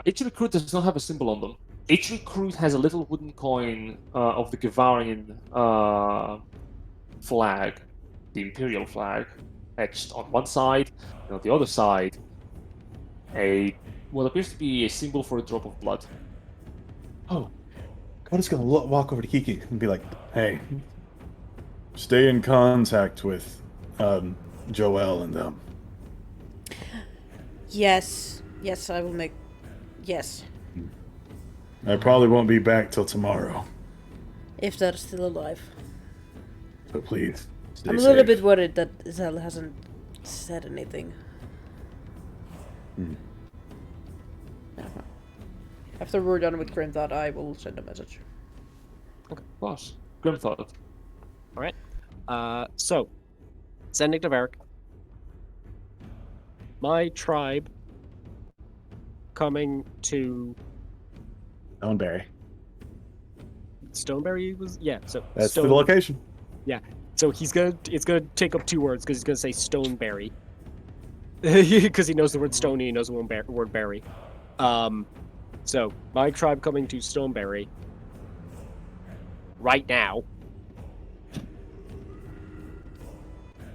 Each recruit does not have a symbol on them. Each recruit has a little wooden coin of the Gavarian flag, the Imperial flag, etched on one side, and on the other side, what appears to be a symbol for a drop of blood. Oh, Koda's gonna walk over to Kiki and be like, "Hey, stay in contact with Joel and them." Yes, I will make. Yes, I probably won't be back till tomorrow, if they're still alive. so please stay I'm a safe. little bit worried that Zell hasn't said anything. After we're done with Grimthought, I will send a message. Okay, boss. Grimthought. Alright. So, sending to Varric. My tribe coming to Stoneberry. Stoneberry was so That's the location. So it's gonna take up two words because he's gonna say Stoneberry. Because he knows the word stony, he knows the word berry. So my tribe coming to Stoneberry right now.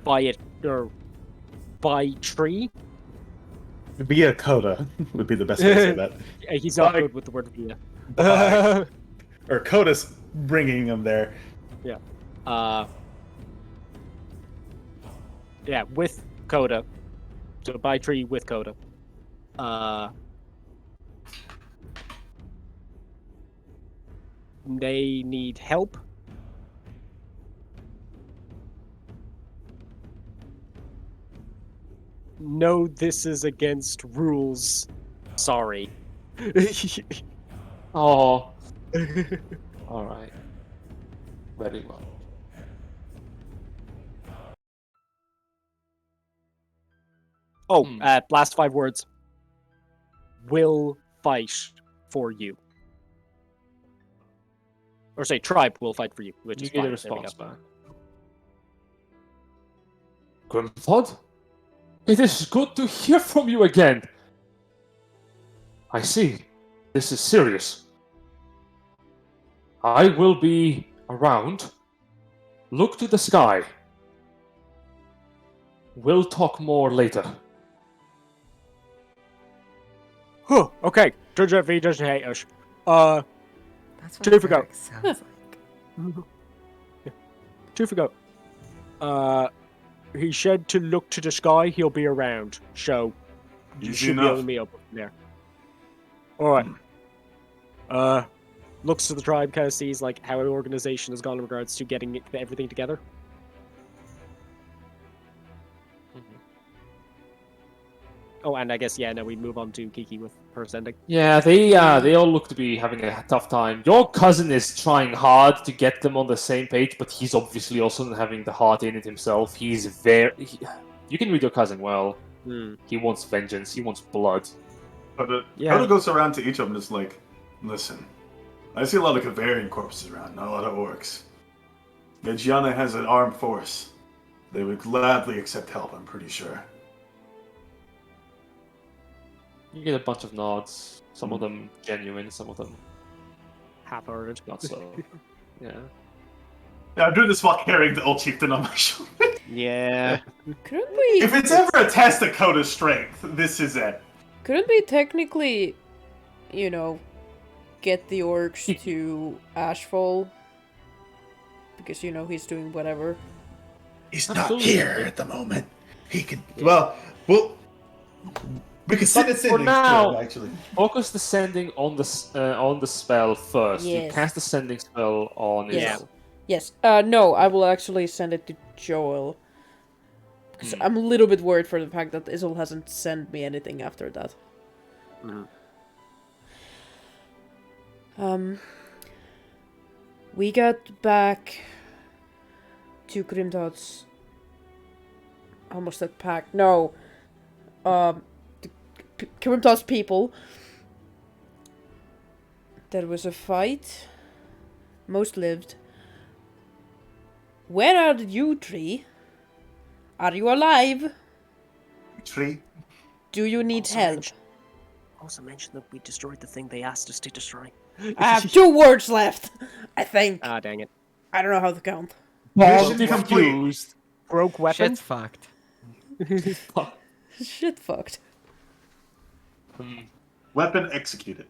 By tree. Via Koda would be the best way to say that. He's not Bye. good with the word via. Bye. Or Koda's bringing him there. With Coda. So by tree with Coda. They need help. No, this is against rules. Sorry. Oh. Alright. Very well. Last 5 words. Will fight for you. Or say tribe will fight for you, which You is get a fine. There we response go. back. Grimthought? It is good to hear from you again. I see. This is serious. I will be around. Look to the sky. We'll talk more later. Huh, okay. Turns out he doesn't hate us. That's Two what for go. Varric sounds like. 2 for go. He said to look to the sky, he'll be around. So, You Easy should be enough. able to meet up from there. Alright. Looks to the tribe, kind of sees like how an organization has gone in regards to getting everything together. Oh, and I guess, yeah, now we move on to Kiki with her sending. Yeah, they all look to be having a tough time. Your cousin is trying hard to get them on the same page, but he's obviously also not having the heart in it himself. He's you can read your cousin well. He wants vengeance. He wants blood. But Yeah. Kodo goes around to each of them just like, listen, I see a lot of Kavarian corpses around, not a lot of orcs. Yet Gianna has an armed force. They would gladly accept help, I'm pretty sure. You get a bunch of nods. Some of them genuine, some of them Half-hearted. not so. Yeah. Yeah, I'm doing this while carrying the old chieftain on my shoulder. Yeah. Couldn't we? If it's ever a test of Koda's strength, this is it. Couldn't we technically, get the orcs to Ashfall? Because he's doing whatever. He's Absolutely. not here at the moment. He could. Well, we could send it for now- actually. Focus the sending on the spell first. You Yes. cast the sending spell on Yes. Israel. Yes. No, I will actually send it to Joel. Because I'm a little bit worried for the fact that Isol hasn't sent me anything after that. We got back to Grimdot's almost at pack. No. Grimdot's people. There was a fight. Most lived. Where are you three? Are you alive? Tree. Do you need help? Also mentioned that we destroyed the thing they asked us to destroy. I have 2 words left, I think. Ah, dang it. I don't know how to count. Mission complete. Confused. Broke weapon? Shit's fucked. Shit fucked. Weapon executed.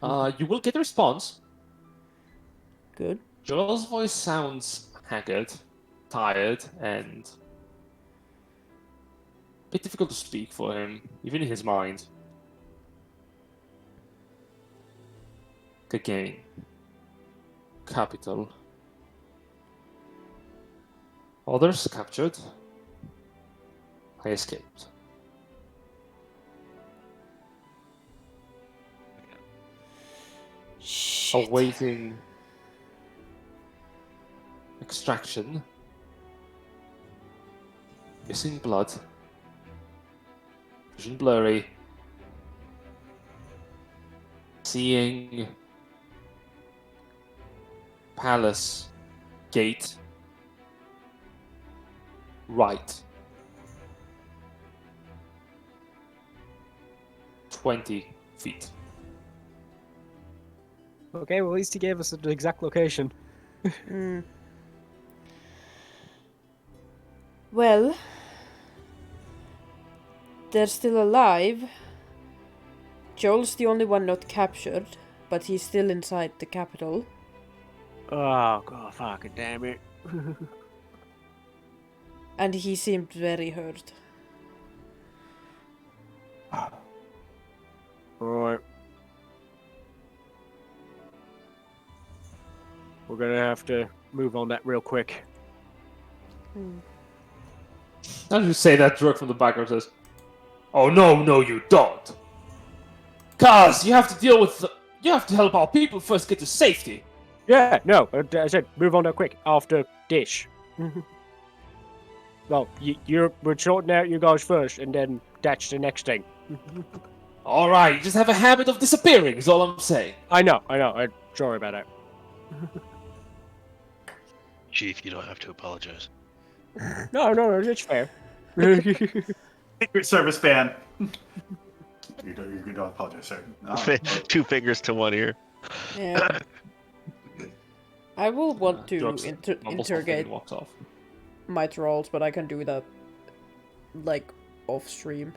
You will get a response. Good. Joel's voice sounds haggard, tired, and a bit difficult to speak for him, even in his mind. Again. Capital. Others captured. I escaped. Shit. Awaiting extraction. Missing blood. Vision blurry. Seeing palace gate right. 20 feet. Okay, well, at least he gave us the exact location. Well, they're still alive. Joel's the only one not captured, but he's still inside the capital. Oh, god, fucking damn it. And he seemed very hurt. Alright. We're gonna have to move on that real quick. As you say that, Druk from the background says, "Oh no, you don't. Cause you have to deal with you have to help our people first get to safety." Yeah, no, I said move on that quick after dish. Well, we're sorting out you guys first, and then that's the next thing. Alright, you just have a habit of disappearing, is all I'm saying. I know. I'm sorry about that. Chief, you don't have to apologize. No, it's fair. Secret Service ban. You don't apologize, sir. No. 2 fingers to 1 ear. Yeah. I will want to Druk's mumbles something interrogate and walks off. my trolls, but I can do that, like, off stream.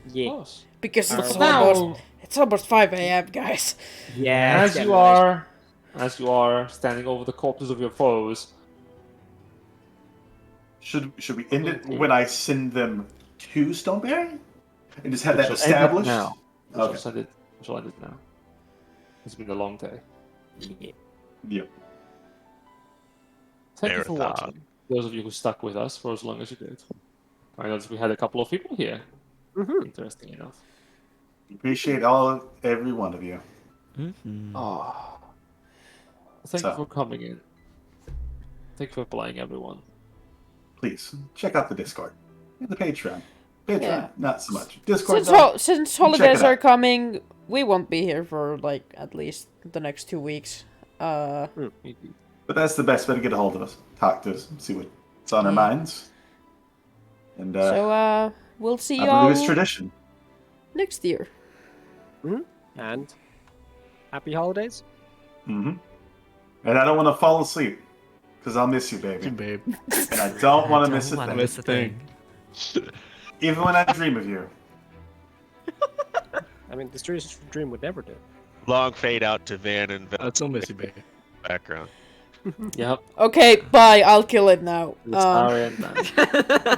Of Yeah. course. Because it's Now- almost 5 a.m., guys. Yeah. As you are standing over the corpses of your foes, Should we end it when I send them to Stoneberry? And just have that We shall end it established? now. We Okay. shall end it now. It's been a long day. Yep. Thank you for Marathon. watching. Those of you who stuck with us for as long as you did. I noticed we had a couple of people here. Mhm. Interesting enough. Appreciate every one of you. Mm-hmm. Oh. Thank So- you for coming in. Thank you for playing, everyone. Please check out the Discord and the Patreon. Patreon, Yeah. not so much. Discord, Since check holidays it are out. coming, we won't be here for like at least the next 2 weeks. but that's the best way to get a hold of us. Talk to us, see what's on our Yeah. minds. And So we'll see I you believe it's all tradition. next year. And happy holidays. Mm-hmm. And I don't want to fall asleep because I'll miss you, baby. Babe. And I don't want to miss a wanna thing. miss a thing. Even when I dream of you. I mean, the strangest dream would never do. Long fade out to Van and I'd still miss you, babe. background. Yep. Okay, bye. I'll kill it now. It's our end now.